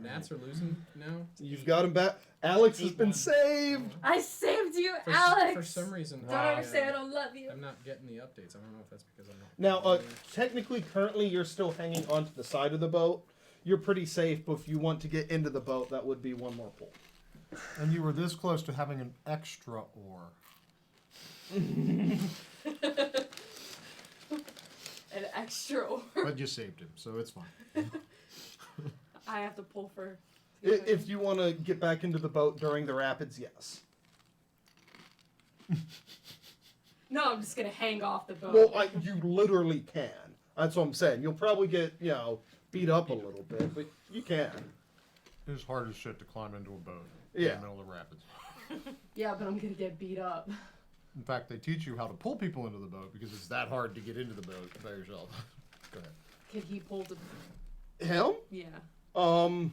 Gnats are losing now? You've got him back. Alex has been 8-1. saved. I saved you, For Alex. some reason, Don't ever say I don't love you. I'm not getting the updates. I don't know if that's because I'm not. Now, technically, currently, you're still hanging onto the side of the boat. You're pretty safe, but if you want to get into the boat, that would be 1 more pull. And you were this close to having an extra oar. An extra oar. But you saved him, so it's fine. I have to pull for. If you want to get back into the boat during the rapids, yes. No, I'm just gonna hang off the boat. Well, you literally can. That's what I'm saying. You'll probably get, beat up a little bit, but you can. It's hard as shit to climb into a boat in Yeah. the middle of the rapids. Yeah, but I'm gonna get beat up. In fact, they teach you how to pull people into the boat because it's that hard to get into the boat by yourself. Go ahead. Can he pull the? Him? Yeah. No,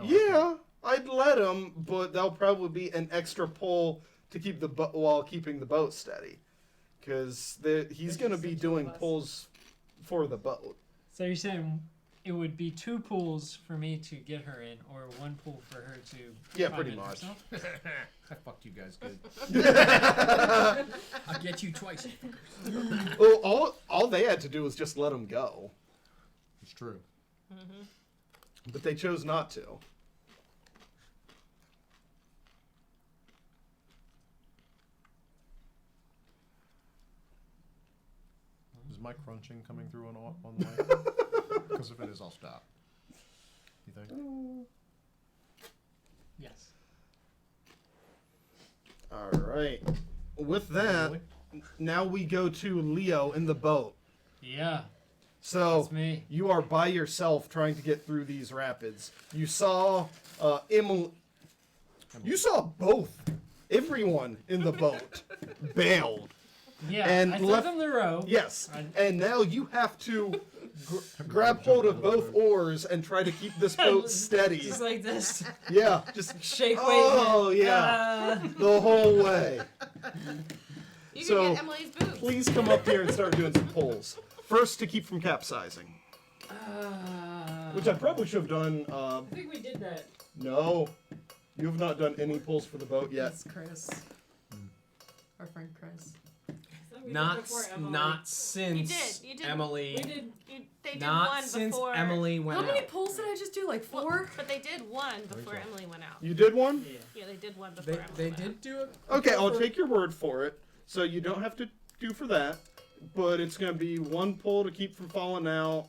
Yeah, I'd let him, but that'll probably be an extra pull to keep the boat while keeping the boat steady, because he's going to be doing pulls for the boat. So you're saying it would be 2 pulls for me to get her in, or 1 pull for her to Yeah, climb pretty in much. herself? I fucked you guys good. I'll get you twice. Well, all they had to do was just let him go, It's true. but they chose not to. Is my crunching coming through on the mic? Because if it is, I'll stop. You think? Yes. All right. With that, now we go to Leo in the boat. Yeah. So That's me. you are by yourself trying to get through these rapids. You saw Emily. You saw both. Everyone in the boat bailed. Yeah, and I left them the rope. Yes, and now you have to grab hold of both oars and try to keep this boat steady. Just like this. Yeah, just Shake weight. Oh yeah, the whole way. You So, can get Emily's boobs. Please come up here and start doing some pulls. First, to keep from capsizing. Which I probably should have done. I think we did that. No, you have not done any pulls for the boat yet. It's Chris. Our friend Chris. Not since You did. Emily. They did not one since before. Emily went How many out. pulls did I just do? Like 4? But they did one before Emily went out. You did one? Yeah, they did one before Emily They went did do it. Okay, I'll take your word for it. So you don't have to do for that, but it's going to be one pull to keep from falling out,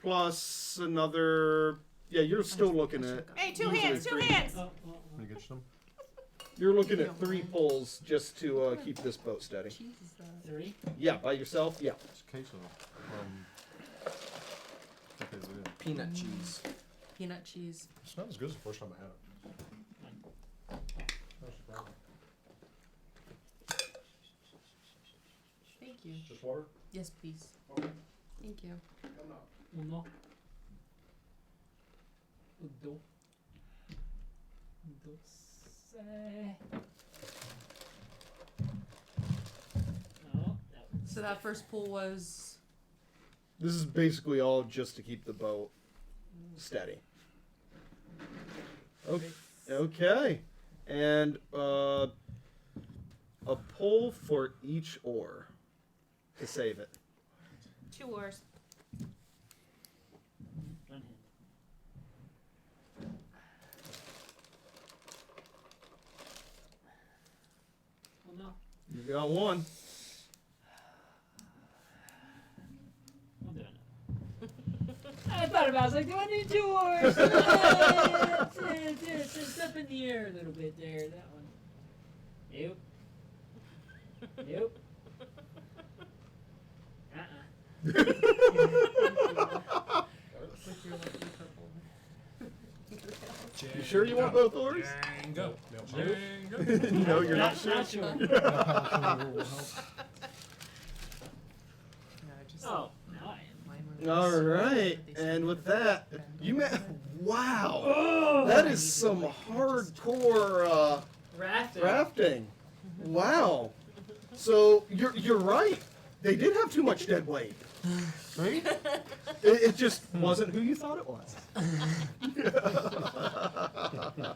plus another. Yeah, you're still looking at. Hey, two usually hands, two three. hands. Can I get you some? You're looking at 3 pulls just to keep this boat steady. 3? Yeah, by yourself. Yeah. It's queso. Okay, so yeah. Peanut cheese. Peanut cheese. It's not as good as the first time I had it. That's the problem. Thank you. Just water? Yes, please. Okay. Thank you. Uno. Dos. Dos. No, So that first pull was. This is basically all just to keep the boat steady. Okay. And a pull for each oar to save it. 2 oars. Well, no. You got one. I'm doing it. I thought about it. I was like, do I need 2 oars? It's up in the air a little bit there. That one. Nope. Nope. You sure you want both oars? Go. No, you're not sure. Not sure. Oh, now I am. All right, and with that, you wow, Oh! that is some hardcore rafting. Wow. So you're right. They did have too much dead weight. Right? It just wasn't who you thought it was.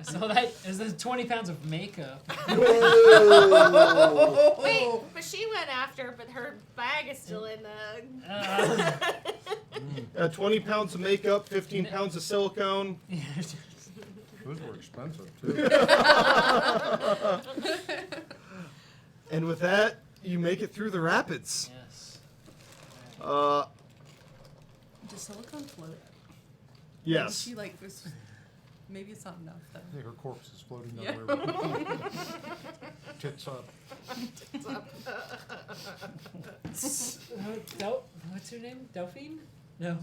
So that is the 20 pounds of makeup. Whoa. Wait, but she went after, but her bag is still in the. 20 pounds of makeup, 15 pounds of silicone. Those were expensive too. And with that, you make it through the rapids. Yes. Does silicone float? Yes. Maybe she like was. Maybe it's not enough though. I think her corpse is floating down Yeah. the river. Tits up. What's her name? Delphine? No.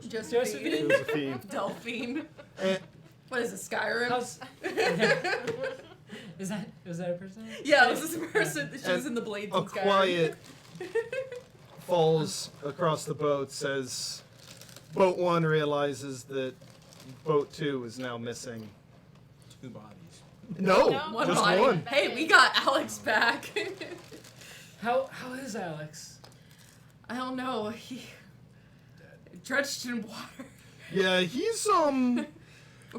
Josephine. Josephine. Delphine. And What is it, Skyrim? Was that a person? Yeah, this is a person. She was And in the Blades a in Skyrim. quiet falls across the boat, says boat 1 realizes that boat 2 is now missing 2 bodies. No, One just body. one. Hey, we got Alex back. How is Alex? I don't know. He drenched in water. Yeah, he's We're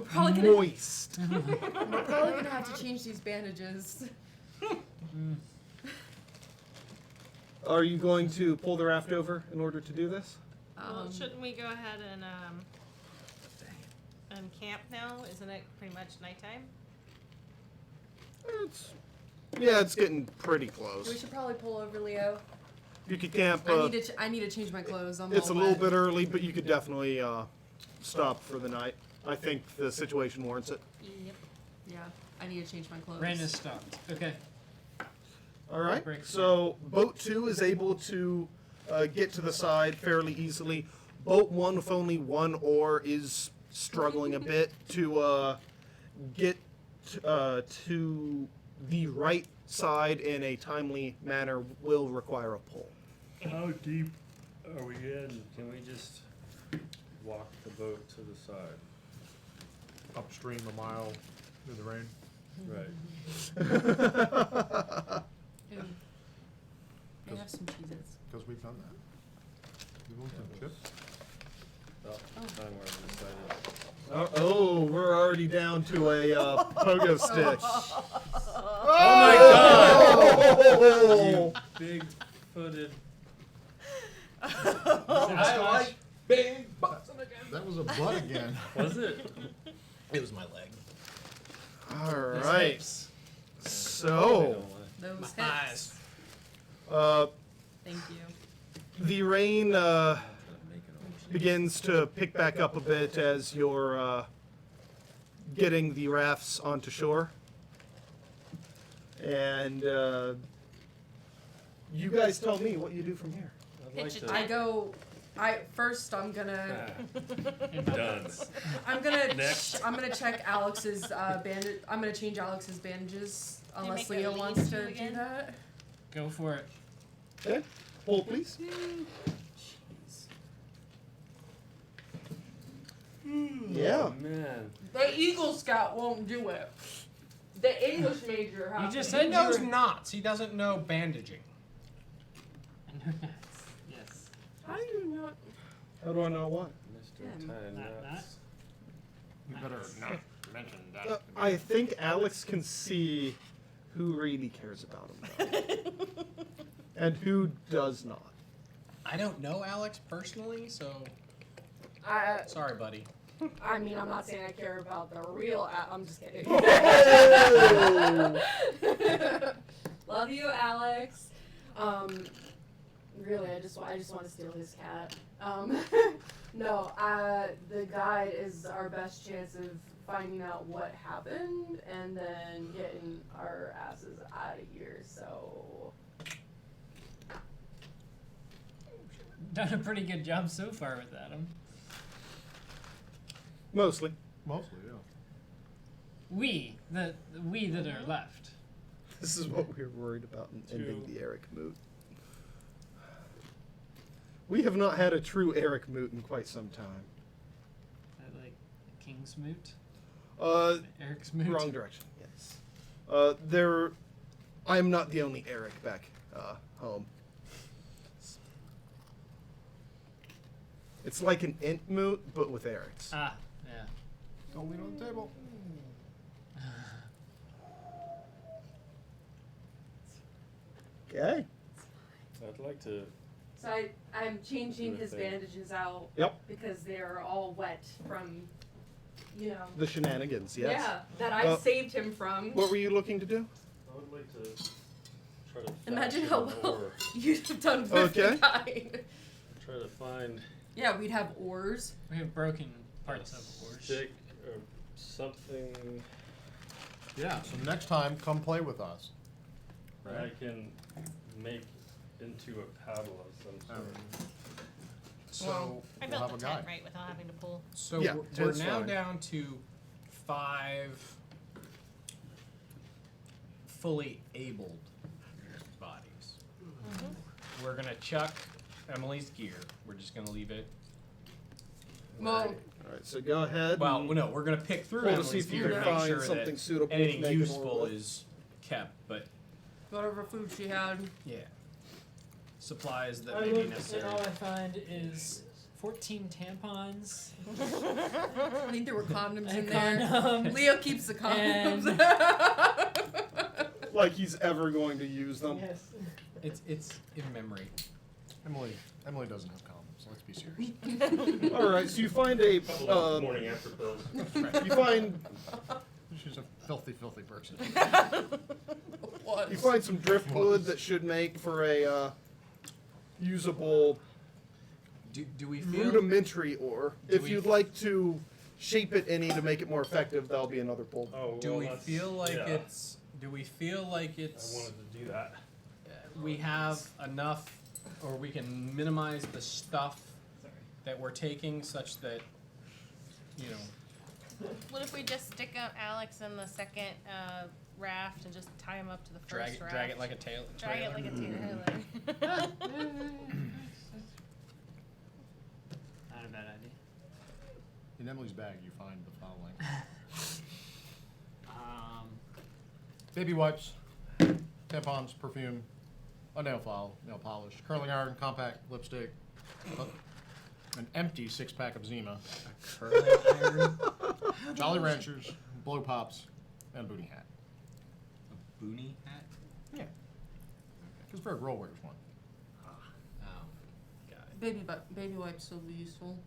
probably gonna. moist. We're probably gonna have to change these bandages. Are you going to pull the raft over in order to do this? Well, shouldn't we go ahead and camp now? Isn't it pretty much nighttime? It's getting pretty We close. should probably pull over, Leo. You could camp. I need to change my clothes. I'm It's a all little wet. bit early, but you could definitely stop for the night. I think the situation warrants it. Yep. Yeah, I need to change my clothes. Rain has stopped. Okay. All right. Break So boat 2 is able to get to the side fairly easily. Boat 1 with only 1 oar is struggling a bit to get to the right side in a timely manner. Will require a pull. How deep Are we in? Can we just walk the boat to the side? Upstream a mile in the rain. Right. Ooh. They have some cheeses. Because we've done that. We want some chips. About time we're decided. Oh, we're already down to a pogo stick. Oh my god! You big-footed. I like big butts again. That was a butt again. Was it? It was my leg. All right. So, Those My hips. eyes. Thank you. the rain begins to pick back up a bit as you're getting the rafts onto shore. And you guys tell me what you do from here. I'd like to. I'm gonna Done. Next. I'm gonna check Alex's bandage. I'm gonna change Alex's bandages unless make a Leo lean wants to to do again? that. Go for it. Okay. Pull, please. Yeah. Oh, man. The Eagle Scout won't do it. The English major has You just to. said He knows knots. He doesn't know bandaging. Yes. How do you not? How do I know what? Mr. Tie Knots. You better not mention that. I think Alex can see who really cares about him though, and who does not. I don't know Alex personally, so sorry, buddy. I mean, I'm not saying I care about the real. I'm just kidding. Love you, Alex. Really, I just want to steal his cat. No, the guide is our best chance of finding out what happened and then getting our asses out of here. So. Done a pretty good job so far with Adam. Mostly. Mostly, yeah. We that are left. This is what we're worried about in ending the Eric moot. We have not had a true Eric moot in quite some time. Like King's Moot? Eric's Moot? Wrong direction, yes. I'm not the only Eric back home. It's like an int moot, but with Erics. Ah, yeah. Don't lean on the table. Okay. I'd like to. So I'm changing his Good thing. bandages out. Yep. Because they're all wet from, you know. The shenanigans, yes. Yeah, that I saved him from. What were you looking to do? I would like to try to. Imagine fashion how an well oar. you'd have done with Okay. the guide. Try to find Yeah, we'd have oars. We have broken parts of oars. stick or something Yeah, so next time, come play with us. that I can make into a paddle of some sort. So I We'll built have the a tent guy. right without having to pull. So Yeah, we're tent's now fine. down to 5 fully abled bodies. We're gonna chuck Emily's gear. We're just gonna leave it. Well, All right, so go ahead. Well, and no, we're gonna pick through roll to see Emily's if you gear can to make find sure something that suitable to anything make an oar useful with. is kept. But whatever food she had. yeah, supplies that I may be look, and necessary. all I find is 14 tampons. I think there were condoms A in there. condom. Leo keeps the condoms. Like he's ever going to use them. Yes. It's in memory. Emily doesn't have condoms, so let's be serious. All right, so you find a Morning after pills. you find She's a filthy, filthy person. What? you find some driftwood that should make for a usable Do we feel? rudimentary ore. Do If we- you'd like to shape it any to make it more effective, that'll be another pull. Oh, Do well, we that's- feel like yeah. it's? Do we feel like I it's? wanted to do that. We have enough, or we can minimize the stuff that we're taking, such that, you know, What if we just stick up Alex in the second raft and just tie him up to the first raft? drag it like a tail. Drag it like a trailer? trailer. bad idea. In Emily's bag, you find the following: baby wipes, tampons, perfume, a nail file, nail polish, curling iron, compact, lipstick, an empty 6-pack of Zima, Curling iron. Jolly Ranchers, blow pops, and a boonie hat. A boonie hat? Yeah. Because Greg Roll wears one. Oh, got it. Baby wipes will be useful.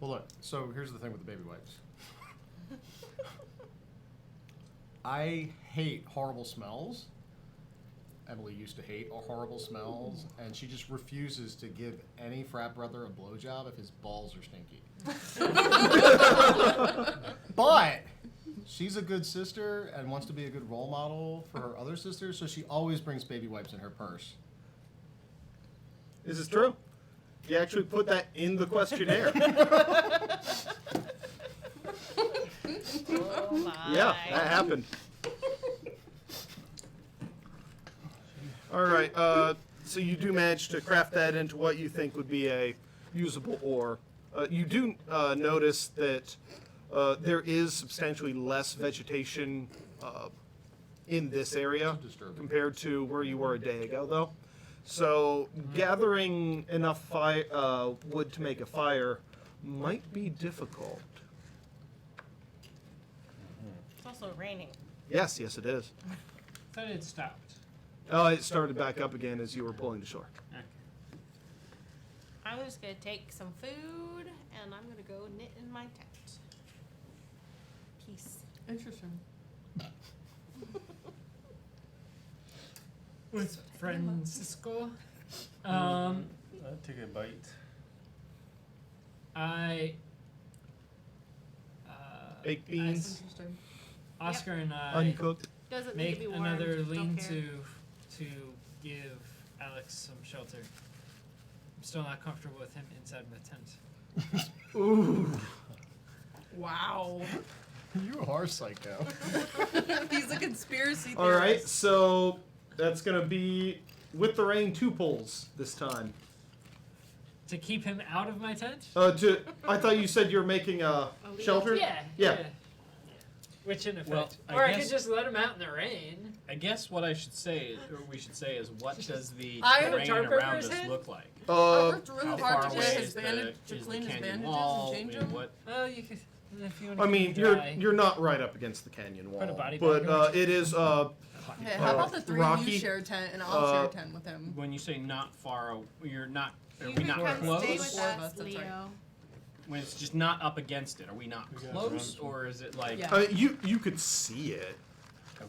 Well, look, so here's the thing with the baby wipes. I hate horrible smells. Emily used to hate horrible smells, and she just refuses to give any frat brother a blowjob if his balls are stinky. But she's a good sister and wants to be a good role model for her other sisters, so she always brings baby wipes in her purse. Is this true? You actually put that in the questionnaire. Oh my. Yeah, that happened. All right. So you do manage to craft that into what you think would be a usable ore. You do notice that there is substantially less vegetation in this area compared to where you were a day ago, though. So gathering enough wood to make a fire might be difficult. It's also raining. Yes, yes, it is. Thought it stopped. Oh, it started back up again as you were pulling to shore. Okay. I'm just gonna take some food and I'm gonna go knit in my tent. Peace. Interesting. With Francisco, I'll take a bite. Baked beans, Interesting. Oscar and I uncooked. Doesn't need make to be warm. another Don't care. lean-to to give Alex some shelter. I'm still not comfortable with him inside my tent. Ooh. Wow. You are psycho. He's a conspiracy theorist. All right, so that's gonna be with the rain 2 pulls this time. To keep him out of my tent? I thought you said you were making a shelter. Yeah. Which in effect, Well, or I guess- could just let him out in the rain. I guess what I should say, or we should say, is what does the I terrain have a tarp over around his us head? look like? I worked really How hard far to away get is his the, bandage, to is the clean his canyon bandages wall? and change I mean, them. what? Well, you could if you want. I mean, to you're not right up against the canyon wall, Put a body but bag over it is Hey, how about the 3 of rocky. you share a tent and I'll share a tent with him? When you say not far, you're not. Are You we can not come close? stay with Four of us, us, that's right. Leo. When it's just not up against it, are we not We got close, drunk. or is it like? Yeah. You could see it,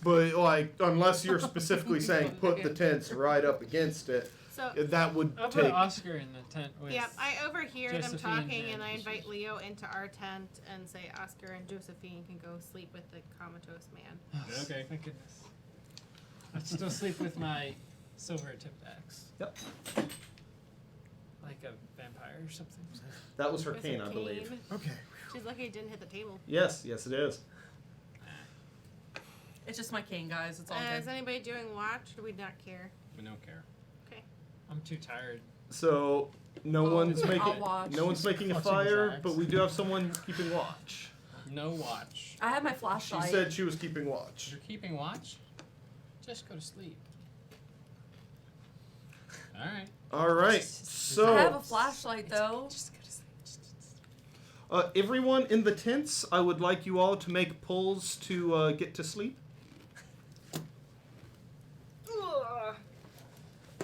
but like unless you're specifically saying put the tents right up against it, So that would I'll put take. Oscar in the tent with. yeah, I overhear them Josephine talking, and and I Jesus. invite Leo into our tent and say Oscar and Josephine can go sleep with the comatose man. Okay. Thank goodness. I still sleep with my silver tipped axe. Yep. Like a vampire or something. That was her With a cane, I believe. cane. Okay. She's lucky it didn't hit the table. Yes, yes, it is. It's just my cane, guys. It's all Is good. anybody doing watch? Or do we not care? We don't care. Okay. I'm too tired. So no one's I'll making watch. no one's making a Clutching his fire, axe. but we do have someone keeping watch. No watch. I have my She flashlight. said she was keeping watch. You're keeping watch. Just go to sleep. All right. All right. I So have a flashlight though. Just go to sleep. everyone in the tents, I would like you all to make pulls to get to sleep.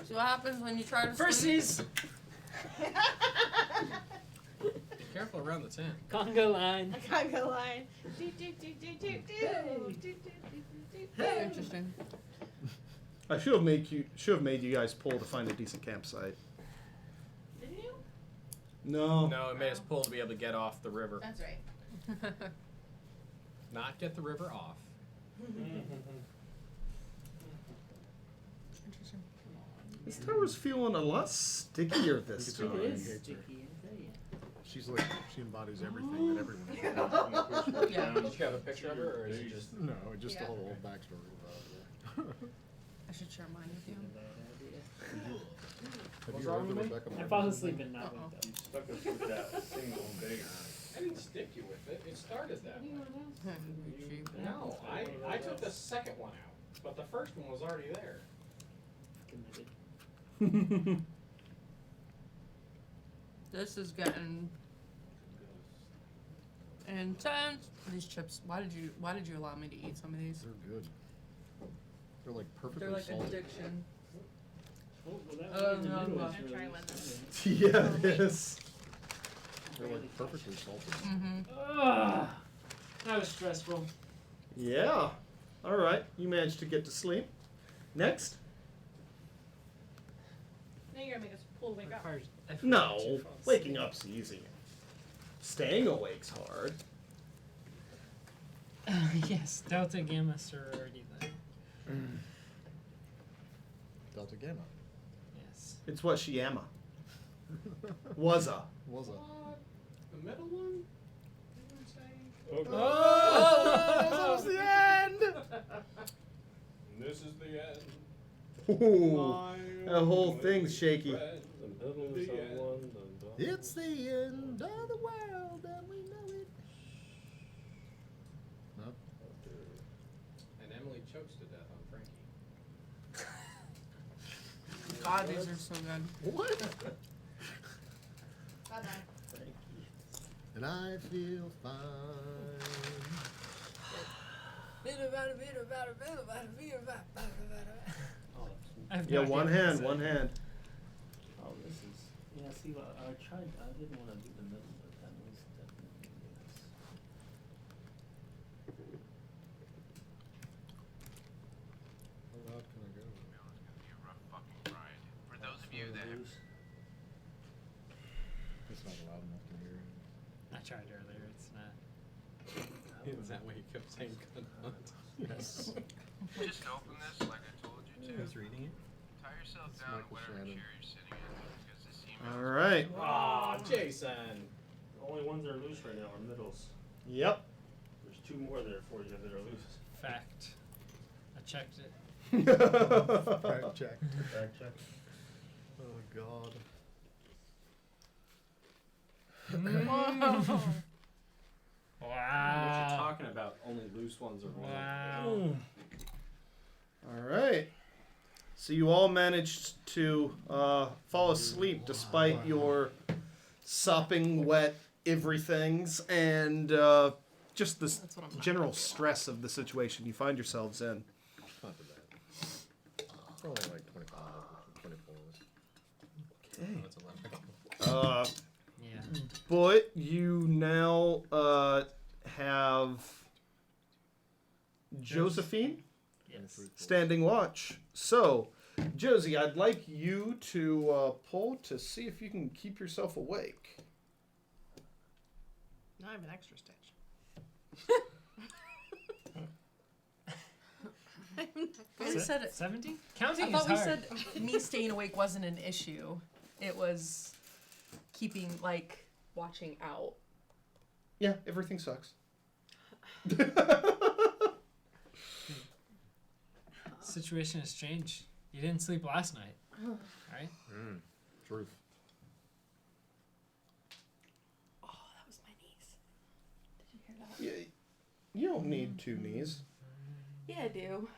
See what happens when you try to sleep? Percy's Be careful around the tent. conga line. I can't go line. Do, do, do, do, do, do, do, do, do, do. Interesting. I should have made you guys pull to find a decent campsite. Didn't you? No. No, it made us pull to be able to get off the river. That's right. Not get the river off. Interesting. This tower's feeling a lot stickier this You time. could It Yeah. is sticky, I tell ya. She's like, she embodies everything that everyone. Yeah. Did you have a picture of her, or is it just? No, just Yeah. the whole backstory about it. I should share mine with you. Have What's you wrong heard the with me? Rebecca I Martin fall thing? asleep and not wake up. stuck us with that single big. I didn't stick you with it. It started that way. You- No, I took the second one out, but the first one was already there. Committed. This is getting intense. These chips. Why did you allow me to eat some of these? They're good. They're like perfectly They're like salted. addiction. Oh, well, that Oh, one in the no, middle no. is I'm really trying one this. Yeah, it is. They're like perfectly salted. Ugh. That was stressful. Yeah. All right. You managed to get to sleep. Next. Now you're gonna make us pull wake up. Requires effort to No. fall asleep. Waking up's easy. Staying awake's hard. Yes, Delta Gamma sorority then. Delta Gamma. Yes. It's what she ama. Was-a. Was a. What? The middle one? You were saying? Oh, Oh, that was the end. This is the end. Ooh, that whole thing's shaky. the middle is The on end. one. The bottom. It's the end of the world, and we know it. No? And Emily chokes to death on Frankie. God, these are so good. What? Bye bye. And I feel fine. Oh, I have Yeah, no one idea what hand, to one say. hand. oh, this is. Yeah, see, I tried. I didn't want to do the middle, but that was definitely yes. How loud can I go? For those of you that have It's not loud enough to hear. I tried earlier. It's not. Is that why you kept saying good hunt? Yes. just open this like I told you to. Who's reading it? Tie yourself It's down in Michael whatever Shannon. chair you're sitting in because this email. All right. Aw, Jason! The only ones that are loose right now are middles. Yep. There's two more there for you that are loose. Fact. I checked it. Fact check. Fact check. Oh God. What Wow. you're talking about, only loose ones are rolling. Wow. All right. So you all managed to fall asleep despite your sopping wet everythings and just the That's what I'm not general happy about. stress of the situation you find yourselves in. Not too bad. Probably like 25 or 24. Okay. That's 11. Yeah. But you now have Josephine Yes. standing watch. So, Josie, I'd like you to pull to see if you can keep yourself awake. Now I have an extra stitch. We said it. 17? Counting I thought is we hard. said me staying awake wasn't an issue. It was keeping, like, watching out. Yeah, everything sucks. Situation has changed. You didn't sleep last night, right? Truth. Oh, that was my niece. Did you hear that? Yeah, you don't need two knees. Yeah, I do.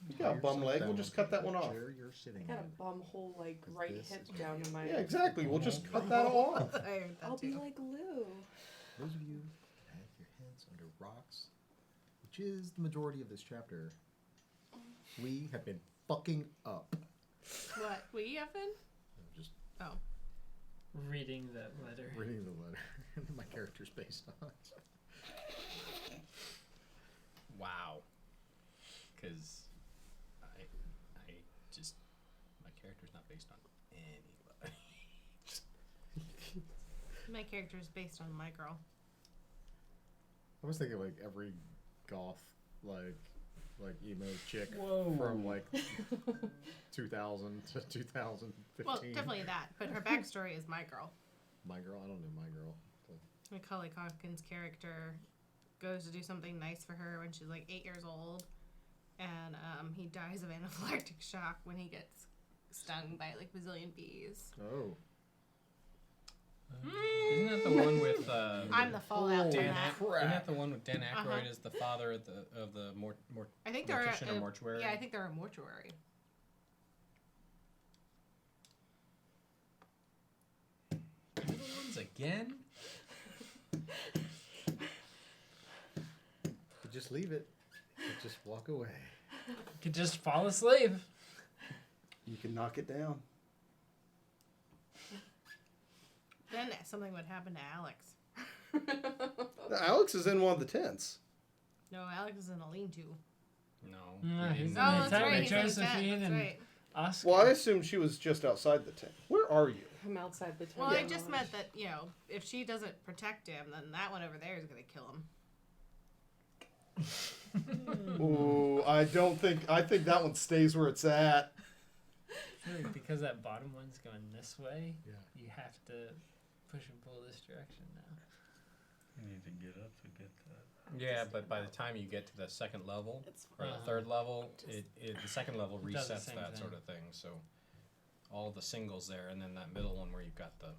You got a bum leg. We'll just cut that one off. Chair you're I sitting got a in. bum hole, like, right This hip is down to my... Yeah, exactly. We'll just cut that all off. I heard that I'll be too. like Lou. Those of you that have your heads under rocks, which is the majority of this chapter, we have been fucking up. What? We have been? I'm just Oh. Reading that letter. reading the letter my character's based on. Wow. Because I just, my character's not based on anybody. My character is based on my girl. I was thinking like every goth, like emo chick Whoa. from like 2000 to 2015. Well, definitely that. But her backstory is my girl. My girl? I don't know my girl. Macaulay Culkin's character goes to do something nice for her when she's like 8 years old, and he dies of anaphylactic shock when he gets stung by like bazillion bees. Oh. Isn't that the one with? I'm the fallout from Dan. that. Isn't that the one with Dan Aykroyd Uh-huh. as the father of the I think they're mortician or mortuary? Yeah, I think they're a mortuary. Little ones again? You just leave it. You just walk away. You could just fall asleep. You can knock it down. Then something would happen to Alex. Alex is in one of the tents. No, Alex is in a lean-to. No. No, he's in Oh, the that's tent right. with He's in the tent. Josephine That's and right. Oscar. Well, I assumed she was just outside the tent. Where are you? I'm outside the tent. Well, I just meant that, you know, if she doesn't protect him, then that one over there is going to kill him. Ooh, I think that one stays where it's at. Really, because that bottom one's going this way, Yeah. you have to push and pull this direction now. You need to get up to get that. Yeah, but by the time you get to the second level or the fine. third level, the second level It does the resets same that thing. sort of thing. So all the singles there, and then that middle one where you've got the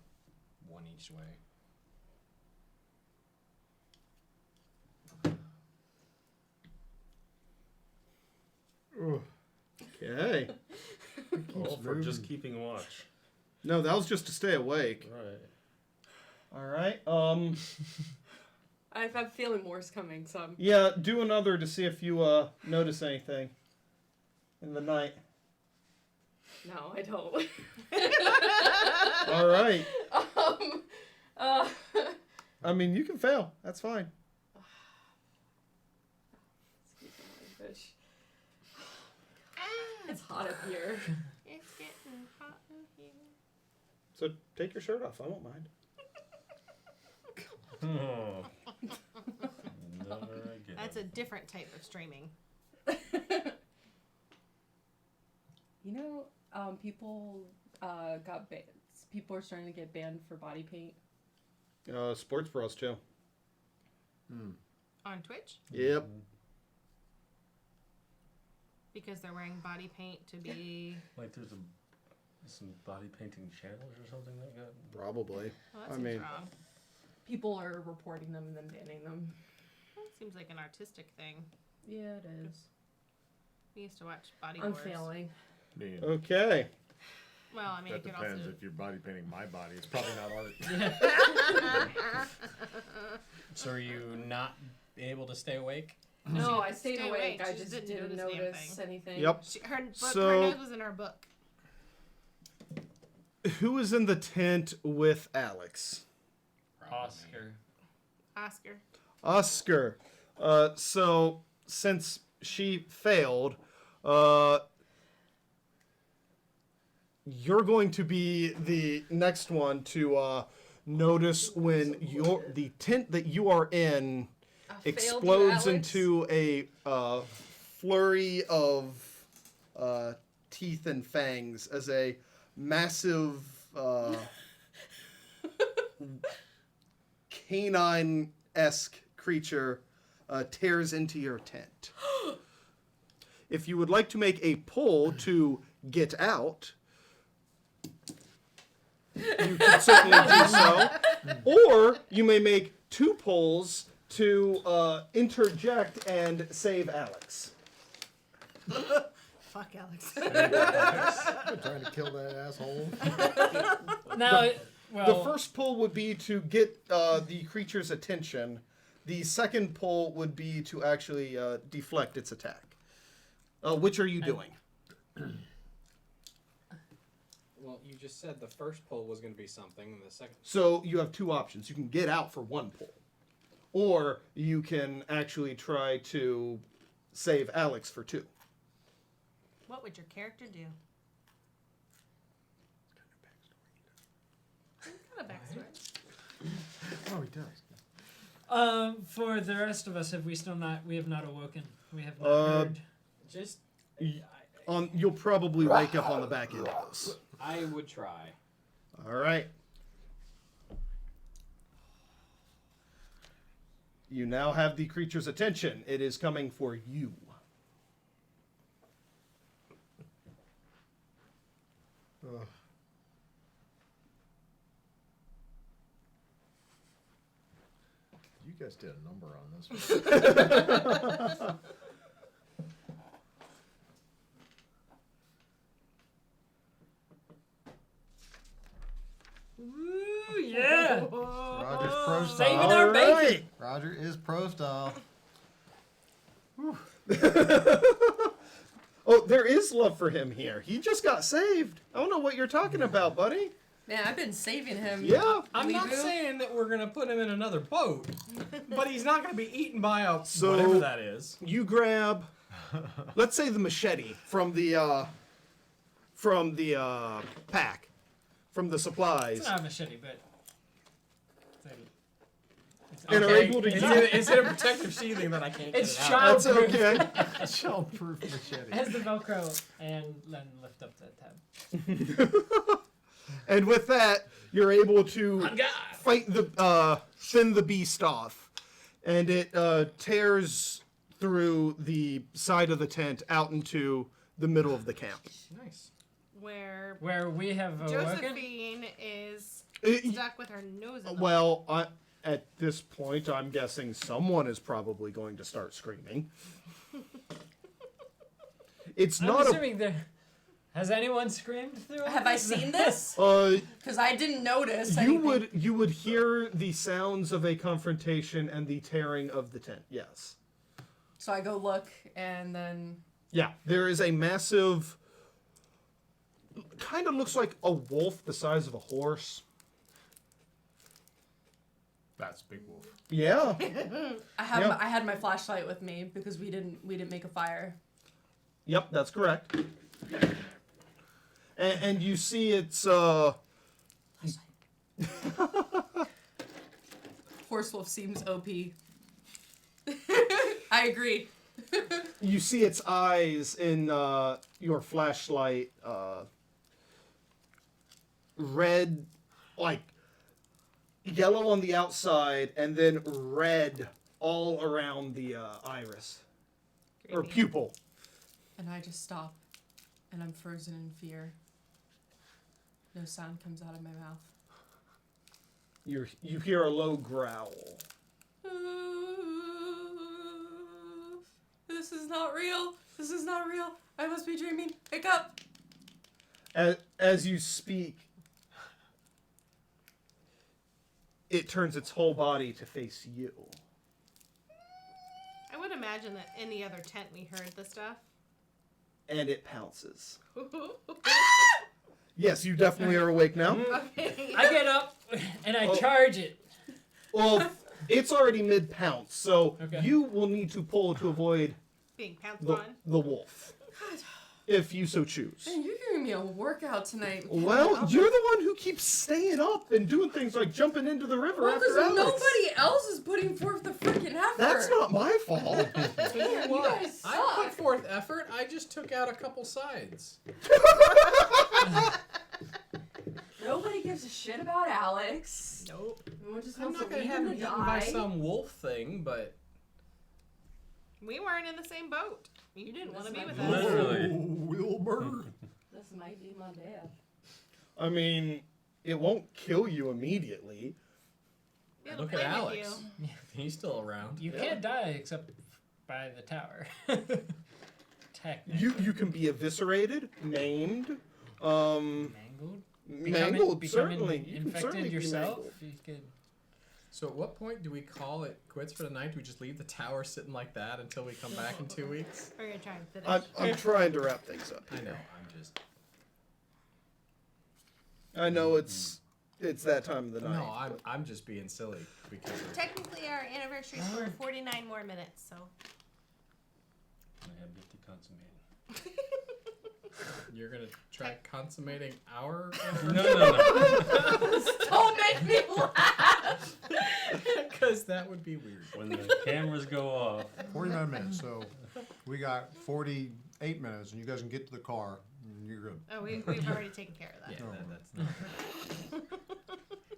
one each way. Okay. All for just keeping watch. No, that was just to stay awake. Right. All right. I have a feeling more's coming, so I'm... Yeah, do another to see if you notice anything in the night. No, I don't. All right. Uh, I mean, you can fail. That's fine. Bitch. It's hot up here. It's getting hot in here. So take your shirt off. I won't mind. Oh. Never again. That's a different type of streaming. You know, people got banned. People are starting to get banned for body paint. Sports bros too. On Twitch? Yep. Because they're wearing body paint to be... Like there's some body painting channels or something like that. Probably. Well, that I seems mean, wrong. People are reporting them and then banning them. That seems like an artistic thing. Yeah, it is. We used to watch Body I'm Wars. failing. okay. Well, I mean, That it could depends. also... If you're body painting my body, it's probably not art. So are you not able to stay awake? No, I stayed awake. I She just didn't didn't notice notice damn anything. Yep. Her book, So- her nose was in her book. Who is in the tent with Alex? Oscar. Oscar. So since she failed, you're going to be the next one to notice when the tent that you are in explodes into a flurry of teeth and fangs as a massive canine-esque creature tears into your tent. If you would like to make a pull to get out, you can certainly do so. Or you may make 2 pulls to interject and save Alex. Fuck Alex. I'm trying to kill that asshole. Now, The first pull would be to get the creature's attention. The second pull would be to actually deflect its attack. Which are you doing? Well, you just said the first pull was going to be something, and the second... So you have 2 options. You can get out for 1 pull. Or you can actually try to save Alex for 2. What would your character do? He's got a backstory. Oh, he does. For the rest of us, we have not awoken. We have not heard. Just... You'll probably wake up on the back end of this. I would try. All right. You now have the creature's attention. It is coming for you. Ugh. You guys did a number on this one. Ooh, yeah. Roger's pro style. Saving our bacon. Roger is pro style. Oh, there is love for him here. He just got saved. I don't know what you're talking about, buddy. Man, I've been saving him. Yeah. I'm not Lebu. saying that we're gonna put him in another boat, but he's not gonna be eaten by a So whatever that is. You grab, let's say, the machete from the pack, from the supplies. It's not a machete, but. And are able to It's in a protective sheathing that I can't It's get it out. That's okay. Childproof machete. It has the Velcro and then lift up the tab. And with that, you're able to fight the thin the beast off, and it tears through the side of the tent out into the middle of the camp. Nice. Where we have awoken. Josephine is stuck with her nose in the Well, at this point, I'm guessing someone is probably going to start screaming. It's I'm not assuming there. Has anyone screamed through? Have I seen this? a. Because I didn't notice. You anything. would hear the sounds of a confrontation and the tearing of the tent. Yes. So I go look, and then Yeah, there is a massive. Kind of looks like a wolf the size of a horse. That's Big Wolf. Yeah. I have Yep. I had my flashlight with me because we didn't make a fire. Yep, that's correct. And you see it's Horse wolf seems OP. I agree. you see its eyes in your flashlight red, like yellow on the outside and then red all around the iris or pupil. And I just stop, and I'm frozen in fear. No sound comes out of my mouth. You hear a low growl. This is not real. This is not real. I must be dreaming. Wake up. As you speak, it turns its whole body to face you. I would imagine that any other tent we heard the stuff. And it pounces. Yes, you definitely are awake now. I get up and I charge it. Well, it's already mid-pounce, so Okay. you will need to pull to avoid Being pounced the on. wolf, if you so choose. Man, you're giving me a workout tonight. Well, you're the one who keeps staying up and doing things like jumping into the river Well, after because Alex. nobody else is putting forth the freaking effort. That's not my fault. Damn, you guys I suck. put forth effort. I just took out a couple sides. Nobody gives a shit about Alex. Nope. Everyone just I'm wants not to gonna leave have him him to eaten die. by some wolf thing, but We weren't in the same boat. You didn't want to be with us. Literally. Wilbur. This might be my death. I mean, it won't kill you immediately. It'll look at play with Alex. He's still around. You can't die except by the tower. Technically. You can be eviscerated, maimed, Mangled? mangled. Becoming Certainly, you can infected certainly be yourself? mangled. You could... So at what point do we call it quits for the night? Do we just leave the tower sitting like that until we come back in 2 weeks? We're going to try and finish. I'm trying to wrap things up. I know. I'm just. I know it's that time of the night. No, I'm just being silly because of, Technically, our anniversary is for 49 more minutes, so. I have been consummated. you're gonna try consummating our. No. Don't make me laugh. Because that would be weird. When the cameras go off. 49 minutes, so we got 48 minutes, and you guys can get to the car, and you're good. Oh, we've already taken care of that. Yeah, that's not.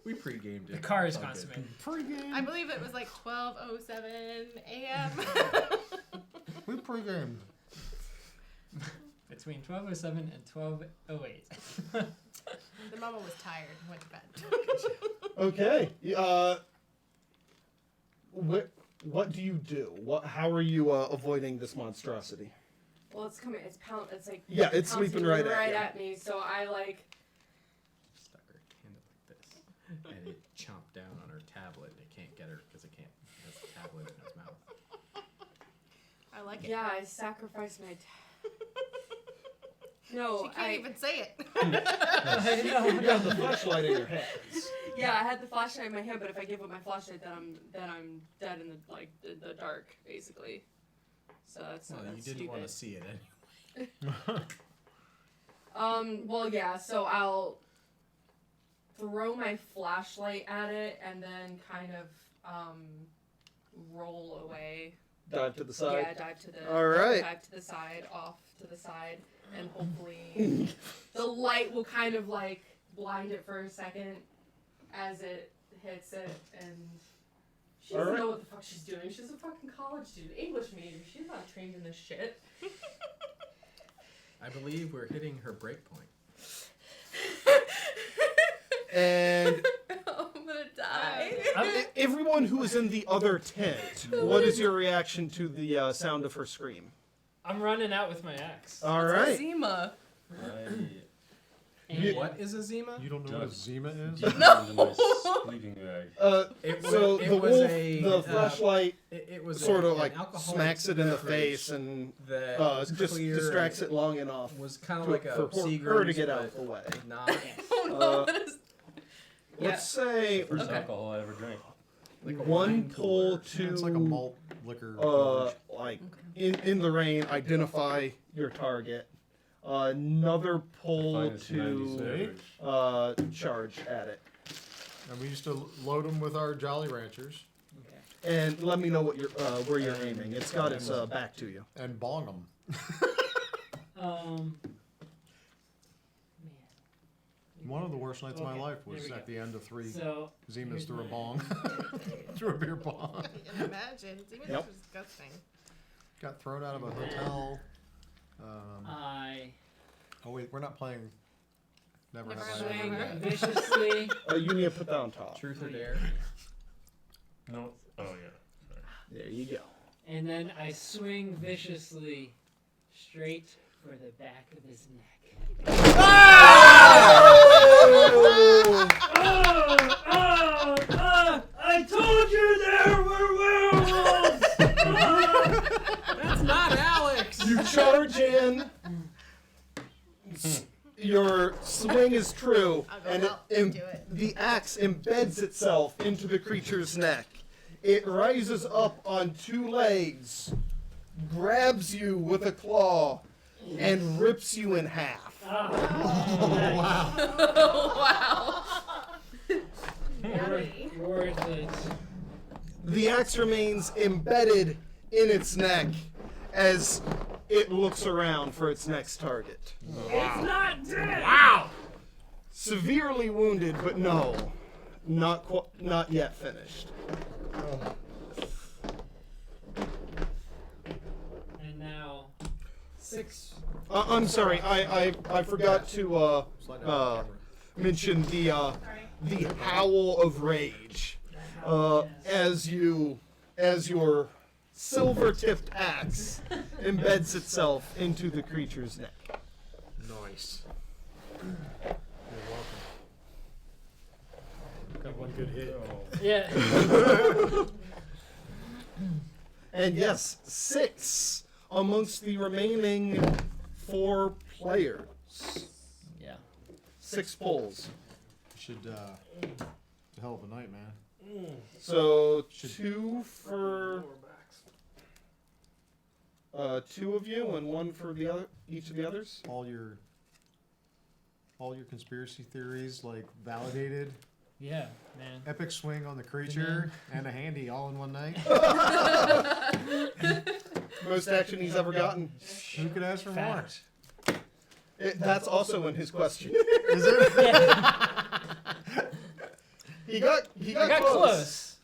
We pre-gamed it. The car is It's all good. consummated. Pre-game. I believe it was like 12:07 a.m. We pre-gamed. It's between 12:07 and 12:08. The mama was tired and went to bed. Okay. What do you do? How are you avoiding this monstrosity? Well, it's coming. It's like Yeah, it's pouncing sleeping right at you. at me. So I like. Stuck her hand up like this, and it chomped down on her tablet. And it can't get her because it can't. It has the tablet in its mouth. I like it. Yeah, I sacrificed my. No, She can't even say it. You have the flashlight in your hands. Yeah, I had the flashlight in my hand, but if I give up my flashlight, then I'm dead in the dark, basically. So that's Well, that's you didn't want to see it anyway. Well, yeah. So I'll throw my flashlight at it and then kind of roll away. Dive to the side. Yeah, dive to the. All right. Dive to the side, off to the side, and hopefully the light will kind of like blind it for a second as it hits it, and she doesn't know what the fuck she's doing. She's a fucking college student, English major. She's not trained in this shit. I believe we're hitting her break point. And I'm gonna die. everyone who is in the other tent, what is your reaction to the sound of her scream? I'm running out with my axe. All right. Zima. What is a Zima? You don't know what a Zima is? No. The flashlight it was sort of an like alcoholic smacks it in the beverage face and that just clear distracts it long enough. was kind of like a for her to Seagram's, get out but of the way. not. Let's say First alcohol I ever drank. Like a one wine pull cooler. to It's like a malt liquor. like in the rain, identify your target. Another pull to charge at it. And we used to load them with our Jolly Ranchers. And let me know what you're where you're aiming. It's got its back to you. And bong them. One of the worst nights of my life was at the end of 3 Zimas through a bong. Through a beer bong. Imagine. Zimas are disgusting. Got thrown out of a hotel. Oh wait, we're not playing. Never have I Swing ever. viciously. You need to put that on top. Truth or dare? No. Oh yeah. Sorry. There you go. And then I swing viciously straight for the back of his neck. I told you there were werewolves! That's not Alex! You charge in. Your swing is true, and the axe embeds itself into the creature's neck. It rises up on 2 legs, grabs you with a claw, and rips you in half. Wow. Wow. Worth it. The axe remains embedded in its neck as it looks around for its next target. It's not dead! Wow! Severely wounded, but no, not yet finished. And now 6. I'm sorry, I forgot to mention the howl of rage as your silver-tipped axe embeds itself into the creature's neck. Nice. You're welcome. Got one good hit. Yeah. And yes, 6 amongst the remaining 4 players. Yeah. 6 pulls. It's a hell of a night, man. So 2 for 2 of you and 1 for the other, each of the others. All your conspiracy theories like validated. Yeah, man. Epic swing on the creature and a handy all in one night. Most action he's ever gotten. Who could ask for more? That's also in his question. Is it? Yeah. He got close.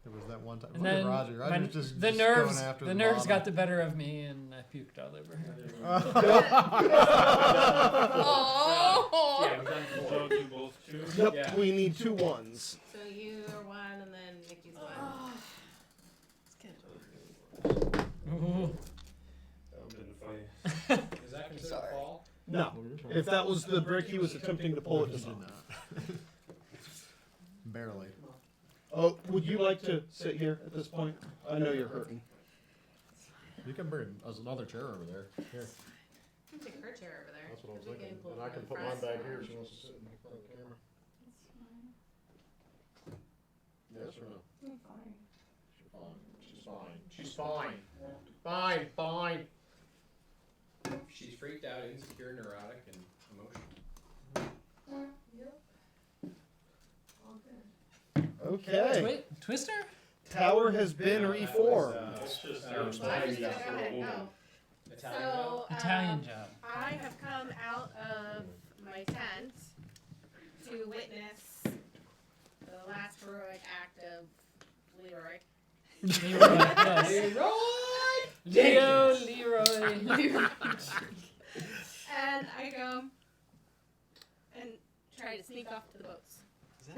There was that one time. And Look at then Roger. my- Roger's just the going nerves after the the nerves bottom. got the better of me, and I puked all over her. Oh. Yeah, we done four. You both two. Yep, Yeah. we need 2 1s. So you are one, and then Nikki's one. Ooh. That would've been funny. Is that considered a fall? No. If that was the brick he was attempting to pull, it does not. Barely. Oh, would you like to sit here at this point? I know you're hurting. You can bring us another chair over there. Here. You can take her chair over there. That's what I was We can thinking. pull And I from can the put front. mine back here if she wants to sit in front of the camera. Yes or no? I'm fine. She's fine. She's fine. She's fine. Fine. Fine. She's freaked out, insecure, neurotic, and emotional. Yep. All good. Okay. Twister? Tower has been reformed. It's just That was I was gonna go ahead and go. Italian So, Italian job. I have come out of my tent to witness the last heroic act of Leroy. Leroy. And I go and try to sneak off to the boats.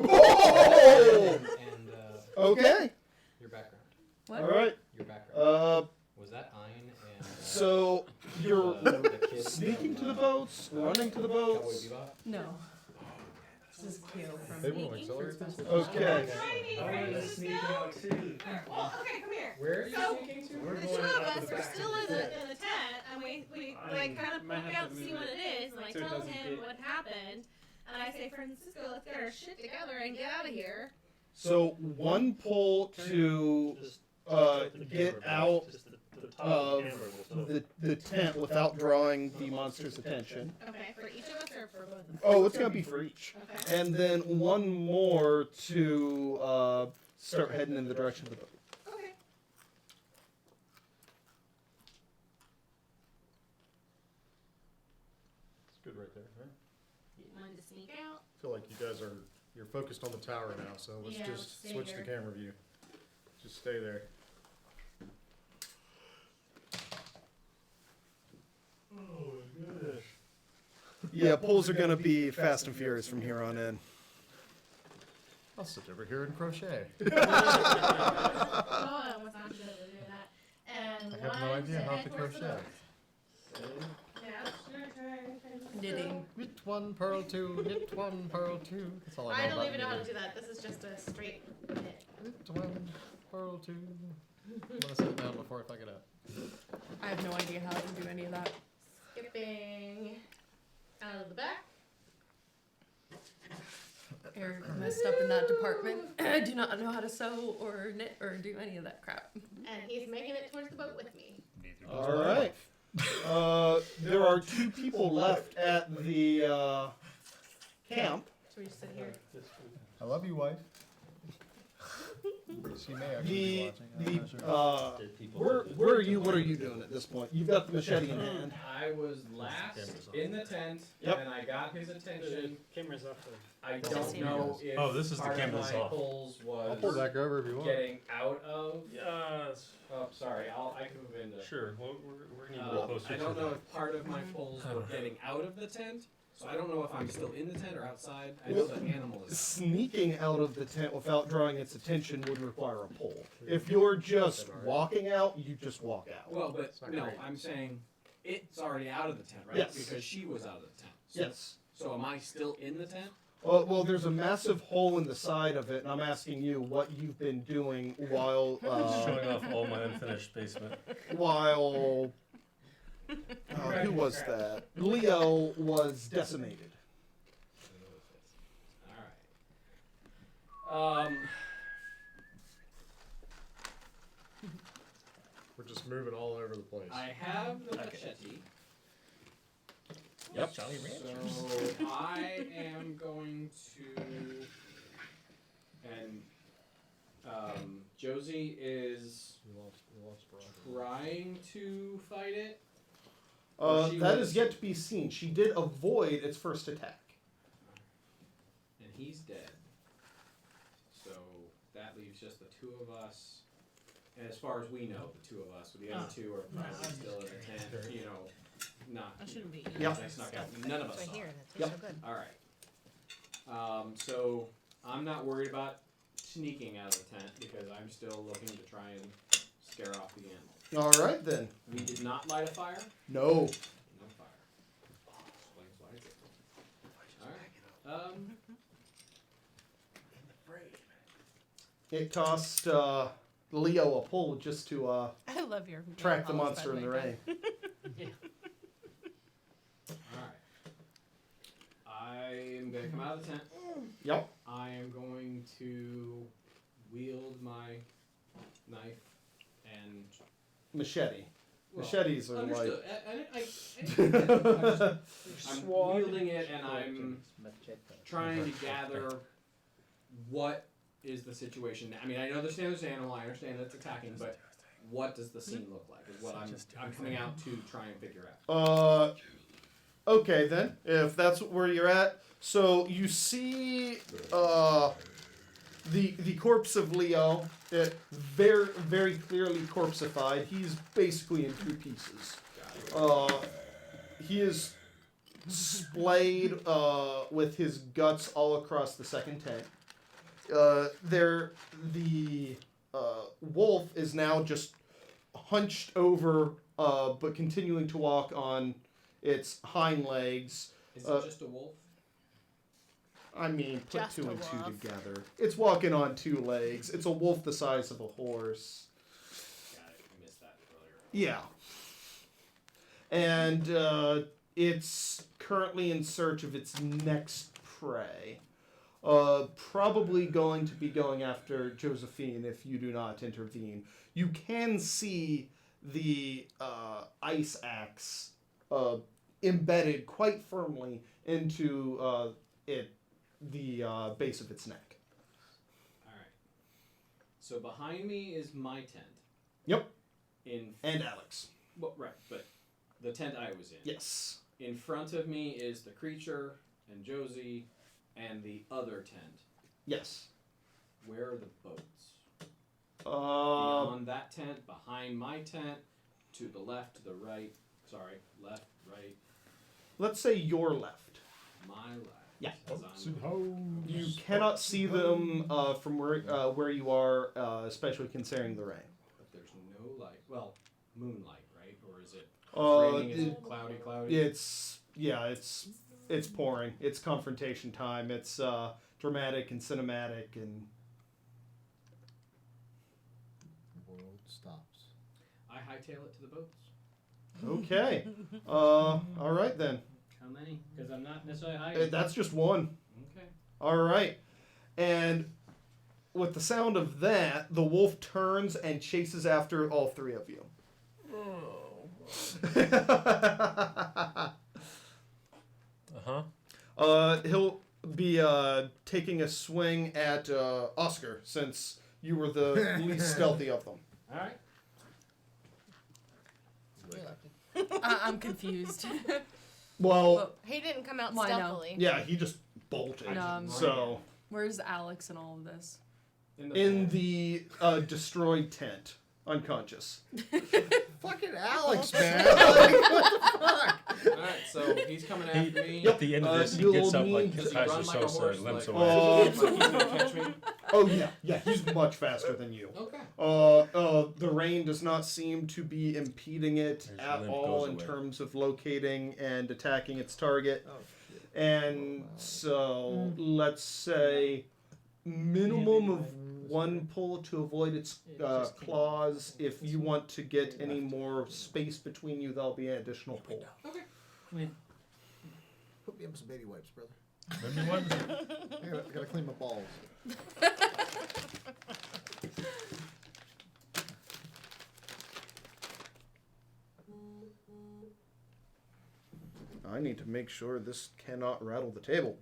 Oh! And Okay. your background. What? All right. Your background. Was that Ein and So you're the kid sneaking to from, the boats, running to the Cowboy boats. Bebop? No. This is Q from They want auxiliary pencils? Okay. I wanted to sneak out too. Well, okay, come here. Where are you So, sneaking to? We're the two going of out us the are back still of in the the, tent. in the tent, and we like kind of might poke have out to to see move what it it is, and I so it tell doesn't him get- what happened, and I say, Francisco, let's get our shit together and get out of here. So one pull to get out of the tent without drawing the monster's attention. Okay, for each of us or for both of us? Oh, it's gonna be for each. Okay. And then one more to start heading in the direction of the boat. Okay. It's good right there, right? Wanted to sneak out. I feel like you guys you're focused on the tower now, so let's Yeah, let's just stay switch here. the camera view. Just stay there. Oh my goodness. Yeah, pulls are gonna be fast and furious from here on in. I'll sit over here and crochet. Oh, I was not good at doing that. And I have no one idea how head to towards the crochet. boat. Yeah, it's your turn. Knitting. Knit one, purl two, knit one, purl two. That's all I know I don't about even know how to knitting. do that. This is just a straight knit. Knit one, purl two. I'm gonna sit down before I fuck it up. I have no idea how to do any of that. Skipping out of the back. Eric messed up in that department. I do not know how to sew or knit or do any of that crap. And he's making it towards the boat with me. All right. There are 2 people left at the camp. So we just sit here. I love you, wife. She may actually be watching. I'm not sure. Where are you? What are you doing at this point? You've got the machete in hand. I was last in the tent, Yep. and I got his attention. Camera's off. I don't know if Oh, this is the part of camera's my off. pulls I'll pull was back over if you want. getting out of. Yes. Oh, sorry. I can move into. Sure. Well, we're gonna go closer. I don't know if part of my pulls were getting out of the tent, so I don't know if I'm still in the tent or outside. I know the animal is. Sneaking out of the tent without drawing its attention would require a pull. If you're just walking out, you just walk out. Well, but no, I'm saying it's already out of the tent, right? Yes. Because she was out of the tent. So, Yes. So am I still in the tent? Well, there's a massive hole in the side of it, and I'm asking you what you've been doing while showing off all my unfinished basement. While who was that? Leo was decimated. All right. We're just moving all over the place. I have the machete. Yep. So I am going to, and Josie is We lost Veronica. trying to fight it. Or she That was- is yet to be seen. She did avoid its first attack. And he's dead. So that leaves just the 2 of us. as far as we know, the two of us. The other two are probably still in the tent. You know, not. That shouldn't be. Yep. They snuck out. None of us Right saw here. it. That tastes so good. All right. So I'm not worried about sneaking out of the tent because I'm still looking to try and scare off the animal. All right then. We did not light a fire. No. No fire. Explains why it's all right. It cost Leo a pull just to I love your track the nail polish, monster by in the way, rain. Yeah. All right. I am gonna come out of the tent. Yep. I am going to wield my knife and Machete. well, Machetes are understood. like. I'm wielding it and I'm trying to gather what is the situation. I mean, I understand there's an animal. I understand that it's attacking, but what does the scene look like? Is what I'm coming out to try and figure out. Okay then, if that's where you're at. So you see the corpse of Leo, very very clearly corpseified. He's basically in two pieces. He is splayed with his guts all across the second tent. The wolf is now just hunched over, but continuing to walk on its hind legs. Is it just a wolf? I mean, put Just two a and two wolf. together. It's walking on two legs. It's a wolf the size of a horse. Got it. I missed that earlier. Yeah. And it's currently in search of its next prey. Probably going to be going after Josephine if you do not intervene. You can see the ice axe embedded quite firmly into the base of its neck. All right. So behind me is my tent. Yep. And Alex. Well, right, but the tent I was in. Yes. In front of me is the creature and Josie and the other tent. Yes. Where are the boats? Beyond that tent, behind my tent, to the left, to the right. Sorry, left, right. Let's say your left. My left. Yeah. You cannot see them from where you are, especially considering the rain. But there's no light. Well, moonlight, right? Or is it raining? Is it cloudy? It's pouring. It's confrontation time. It's dramatic and cinematic and. The world stops. I hightail it to the boats. Okay. All right then. How many? Because I'm not necessarily hiding. That's just one. Okay. All right. And with the sound of that, the wolf turns and chases after all three of you. Oh. He'll be taking a swing at Oscar since you were the least stealthy of them. All right. I'm confused. Well, he didn't come out Well, I know. stealthily. yeah, he just bolted. No, So where's Alex in all of this? in the destroyed tent, unconscious. Fucking Alex, man. Like, what the fuck? Alright, so he's coming after me. At the end of this, he gets up like Does he as run he like a starts horse? limps Like, away. like he's gonna catch me? Oh yeah, he's much faster than you. Okay. The rain does not seem to be impeding it As at limp all goes in away. terms of locating and attacking its target. Oh, shit. And so let's say minimum of one pull to avoid its claws. If you want to get any more space between you, there'll be an additional pull. Okay. Put me up some baby wipes, brother. Baby wipes? I gotta clean my balls. I need to make sure this cannot rattle the table.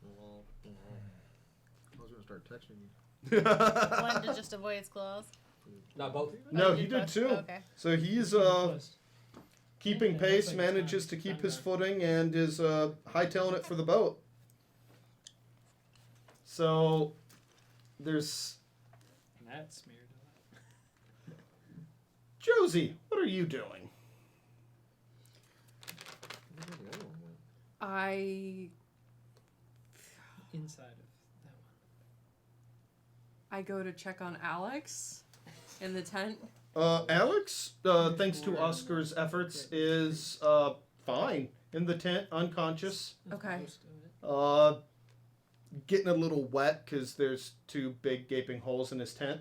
Well, I was gonna start texting you. One to just avoid its claws. Not both. No, you he did did both? too. Okay. So he's keeping pace, manages to keep his footing, and is hightailing it for the boat. So there's And that smeared Josie, what are you doing? I Inside of that I go to check on Alex in the tent. Alex, thanks to Oscar's efforts, is fine in the tent, unconscious. Okay. Getting a little wet because there's 2 big gaping holes in his tent,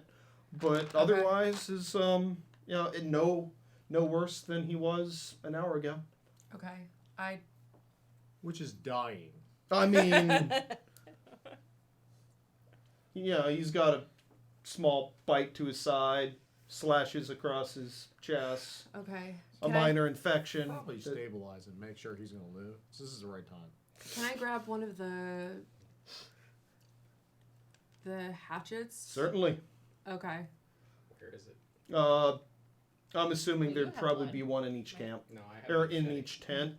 but otherwise is no worse than he was an hour ago. Okay. Which is dying. I mean, he's got a small bite to his side, slashes across his chest. Okay. A minor infection. Probably stabilize him. Make sure he's gonna live. So this is the right time. Can I grab one of the hatchets? Certainly. Okay. Where is it? I'm assuming Well, you there'd have probably one. be one in each camp. No, I have Or one in sitting. each tent.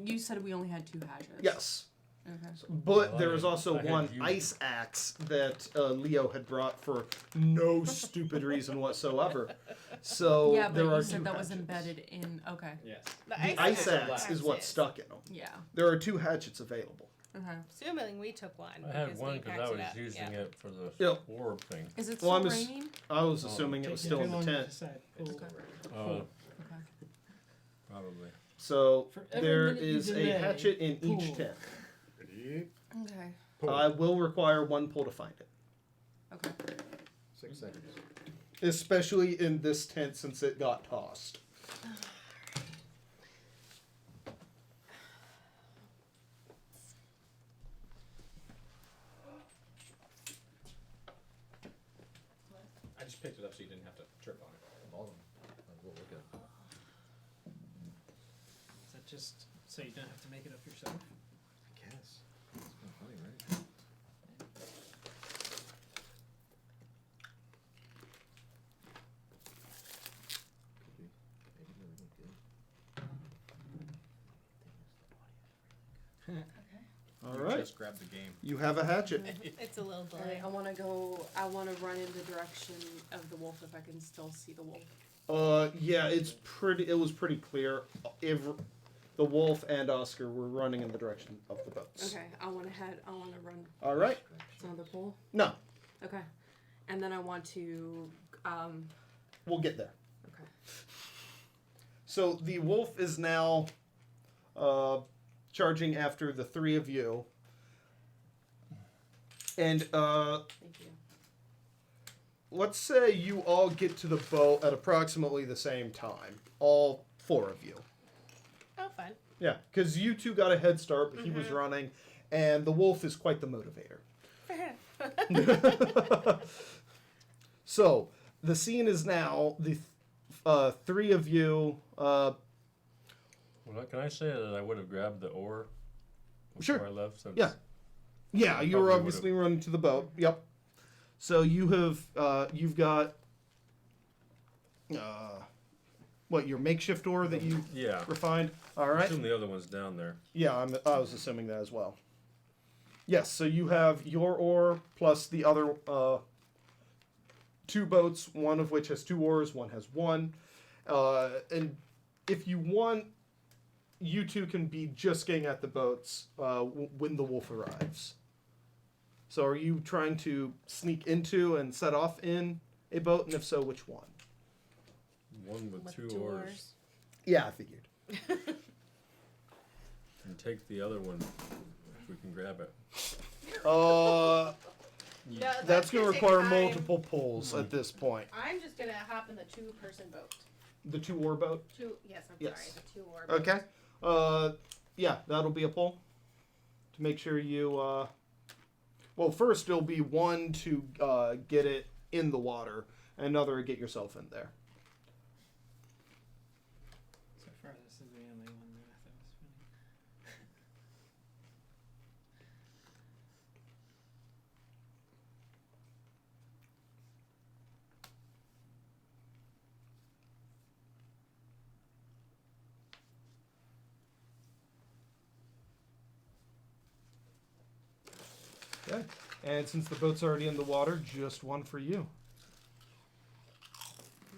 You said we only had 2 hatchets. Yes. Okay. But Well, there was I also had one you. ice axe that Leo had brought for no stupid reason whatsoever. So yeah, but there you are said 2 that was hatchets. embedded in. Okay. Yes. The The ice axe is what's stuck in them. Yeah. There are 2 hatchets available. Okay. Assuming we took one. I had because one we because packed I it was up. using Yeah. it for the Yep. orb thing. Is it Well, still I'm raining? I was assuming it was still in the tent. Oh, Okay. probably. So every there minute you is a delay, hatchet in each pull. tent. Ready? Okay. I will require 1 pull to find it. Okay. 6 seconds. Especially in this tent since it got tossed. I just picked it up so you didn't have to trip on it. Bottom. We'll look at. Is that just so you don't have to make it up yourself? I guess. It's kind of funny, right? Could be. Maybe they're really good. All You right. just grabbed the game. You have a hatchet. It's a little All right, delay. I want to run in the direction of the wolf if I can still see the wolf. Yeah, it was pretty clear. The wolf and Oscar were running in the direction of the boats. Okay, I want to run. All right. It's another pull? No, Okay. And then I want to, we'll get there. okay. So the wolf is now charging after the 3 of you. And Thank you. let's say you all get to the boat at approximately the same time. All 4 of you. Oh, fun. Yeah, because you 2 got a head start, but he was running, and the wolf is quite the motivator. So, the scene is now the 3 of you. Well, can I say that I would have grabbed the oar before Sure. I left? Since Yeah. Yeah, you were probably obviously running to the boat. Yep. So you have you've got your makeshift oar that you Yeah. refined. All I right. assume the other one's down there. Yeah, I was assuming that as well. Yes, so you have your oar plus the other 2 boats, one of which has 2 oars, one has 1. And if you want, you 2 can be just getting at the boats when the wolf arrives. So are you trying to sneak into and set off in a boat, and if so, which one? One with, With 2 2 oars. oars. Yeah, I figured. And take the other one if we can grab it. Uh, No, that's going to take require time. multiple pulls at this point. I'm just gonna hop in the 2-person boat. The 2 oar boat? Yes, I'm Yes. sorry, the 2 oar boat. Okay. Yeah, that'll be a pull. To make sure you, well, first it'll be 1 to get it in the water, and another to get yourself in there. So far, this is the only one that I thought was funny. Okay. And since the boat's already in the water, just 1 for you.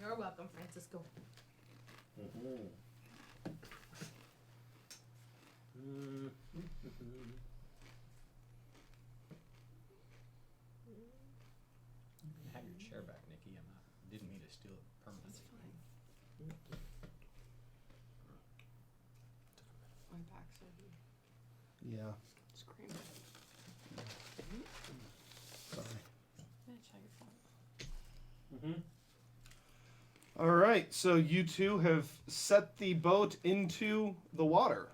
You're You're welcome, Francisco. Have your chair back, Nikki. Didn't mean to steal it permanently. My back's heavy. Yeah. Scream. Sorry. Yeah, check it out. All right, so you two have set the boat into the water.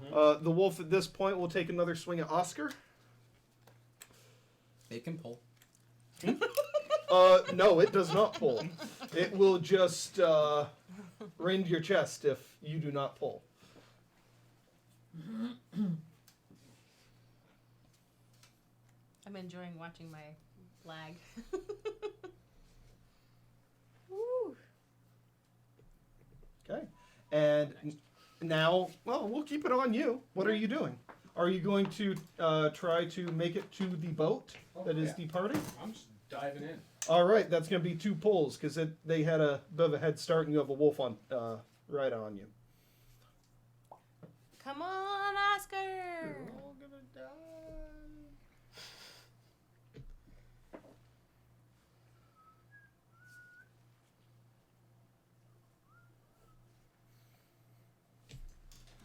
The wolf at this point will take another swing at Oscar. It can pull. No, it does not pull. It will just rend your chest if you do not pull. I'm enjoying watching my lag. Woo. Okay. And now, well, we'll keep it on you. What are you doing? Are you going to try to make it to the boat that is departing? I'm just diving in. All right, that's going to be 2 pulls because they had a bit of a head start, and you have a wolf on right on you. Come on, Oscar. We're all gonna die.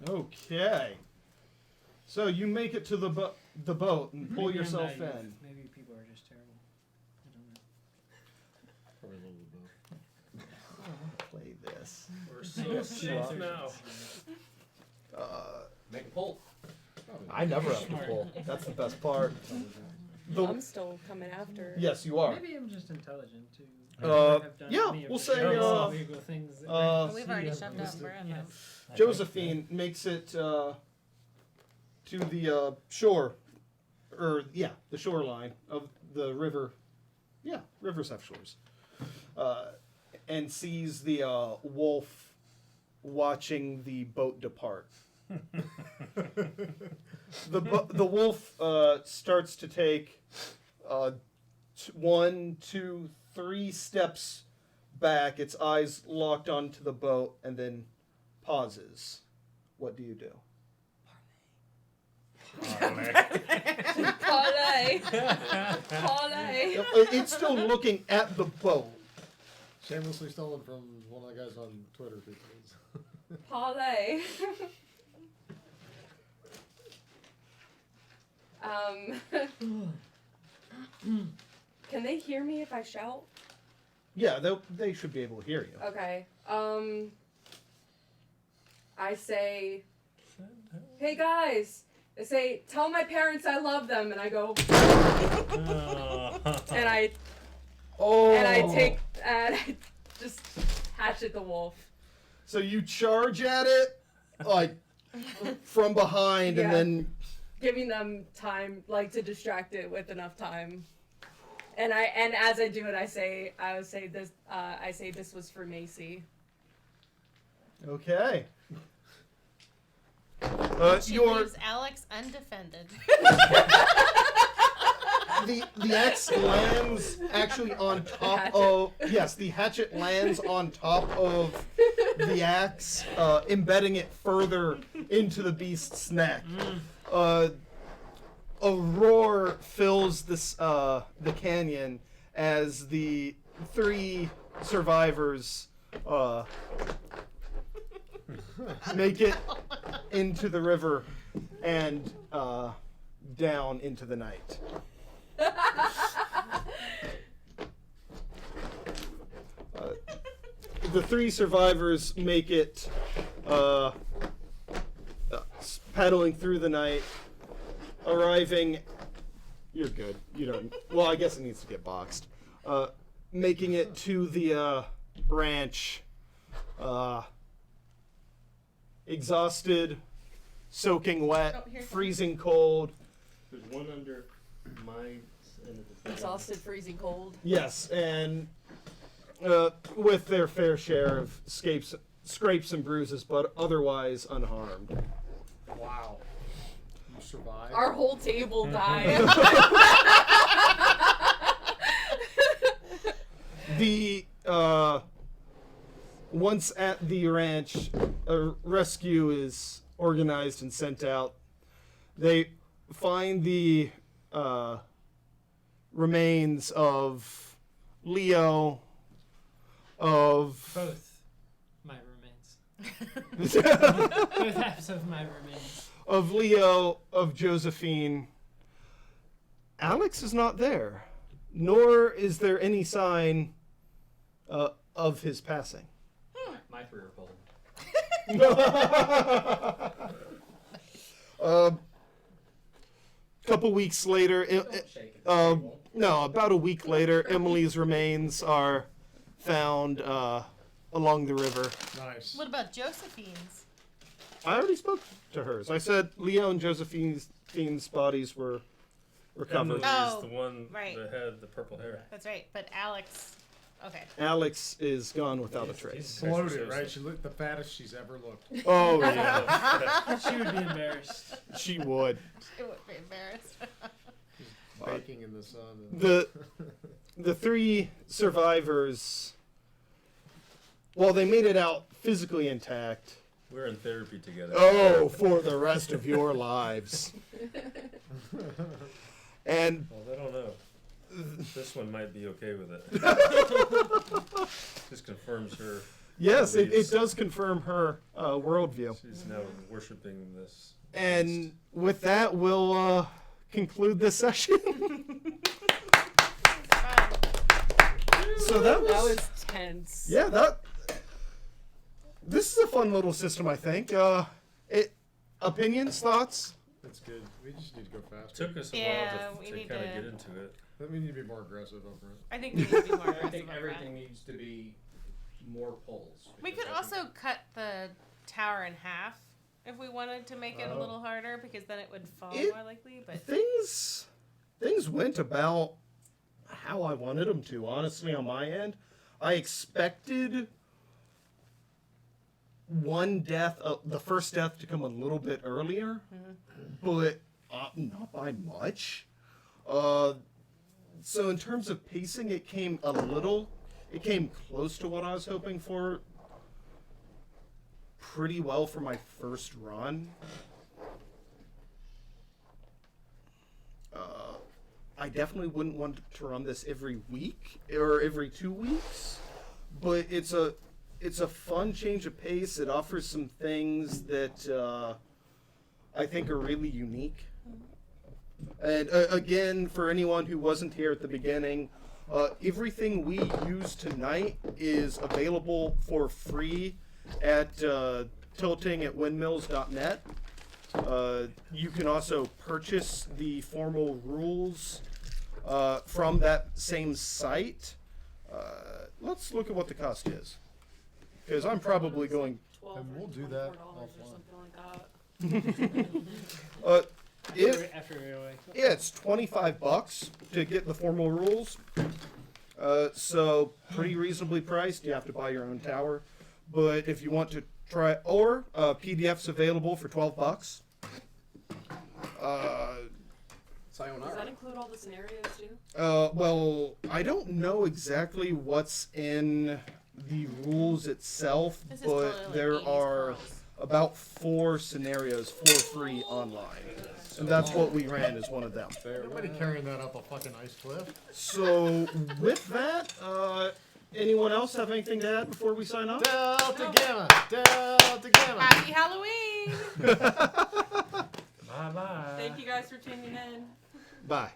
Okay. So you make it to the boat and pull Maybe I'm yourself naive. in. Maybe people are just terrible. I don't know. Probably a little bit both. Play this. We're so safe now. Make a pull. I never have to pull. That's the best part. I'm still coming after. Yes, you are. Maybe I'm just intelligent too. Yeah, we'll say, illegal things that We've already shoved out Brandon. Josephine makes it to the shore, or the shoreline of the river. Yeah, rivers have shores. And sees the wolf watching the boat depart. The wolf starts to take 1, 2, 3 steps back, its eyes locked onto the boat, and then pauses. What do you do? Parlay. Parlay. It's still looking at the boat. Shamelessly stolen from one of the guys on Twitter. Parlay. Can they hear me if I shout? Yeah, they should be able to hear you. Okay. I say, hey guys. I say, tell my parents I love them, and I go, and I take, and I just hatchet the wolf. So you charge at it, like, from behind, and Yeah. then... Giving them time, like, to distract it with enough time. And as I do it, I say this was for Macy. Okay. She leaves Alex undefended. The axe lands actually on top of... Yes, the hatchet lands on top of the axe, embedding it further into the beast's neck. A roar fills this the canyon as the 3 survivors make it into the river and down into the night. The 3 survivors make it paddling through the night, arriving. You're good. You don't. Well, I guess it needs to get boxed. Making it to the ranch. Exhausted, soaking wet, freezing cold. There's one under my. Exhausted, freezing cold. Yes, and with their fair share of scrapes and bruises, but otherwise unharmed. Wow. You survived? Our whole table died. The once at the ranch, a rescue is organized and sent out. They find the remains of Leo, of Both my remains. Both halves of my remains. Of Leo, of Josephine. Alex is not there, nor is there any sign of his passing. My three are pulled. Couple weeks later, about a week later, Emily's remains are found along the river. Nice. What about Josephine's? I already spoke to hers. I said Leo and Josephine's bodies were recovered. Emily is the one right. that had the purple hair. That's right, but Alex. Okay. Alex is gone without a trace. She's bloated, right? She looked the fattest she's ever looked. Oh yeah. She would be embarrassed. She would. She would be embarrassed. Baking in the sun. The three survivors, while they made it out physically intact, we're in therapy together. Oh, for the rest of your lives. And well, I don't know. This one might be okay with it. Just confirms her. Yes, it does confirm her worldview. She's now worshiping this. And with that, we'll conclude this session. So that was tense. Yeah, this is a fun little system, I think. Opinions, thoughts? That's good. We just need to go faster. It took us a while to kind of get into it. But we need to be more aggressive over it. I think we need to be more I aggressive. think over everything it. needs to be more poles. We could also cut the tower in half if we wanted to make it a little harder, because then it would fall more likely. But Things went about how I wanted them to, honestly, on my end. I expected one death, the first death, to come a little bit earlier, but not by much. So in terms of pacing, it came close to what I was hoping for. Pretty well for my first run. I definitely wouldn't want to run this every week or every 2 weeks, but it's a fun change of pace. It offers some things that I think are really unique. And again, for anyone who wasn't here at the beginning, everything we use tonight is available for free at tiltingatwindmills.net. You can also purchase the formal rules from that same site. Let's look at what the cost is, because I'm probably going. And we'll do that offline. Yeah, it's $25 to get the formal rules. So pretty reasonably priced. You have to buy your own tower, but if you want to try, or PDF's available for $12. Does that include all the scenarios too? Well, I don't know exactly what's in the rules itself, but there are about 4 scenarios for free online. And that's what we ran as one of them. Nobody carrying that up a fucking ice cliff. So, with that, anyone else have anything to add before we sign off? Delta Gamma! Delta Gamma! Happy Halloween! Bye-bye. Thank you guys for tuning in. Bye.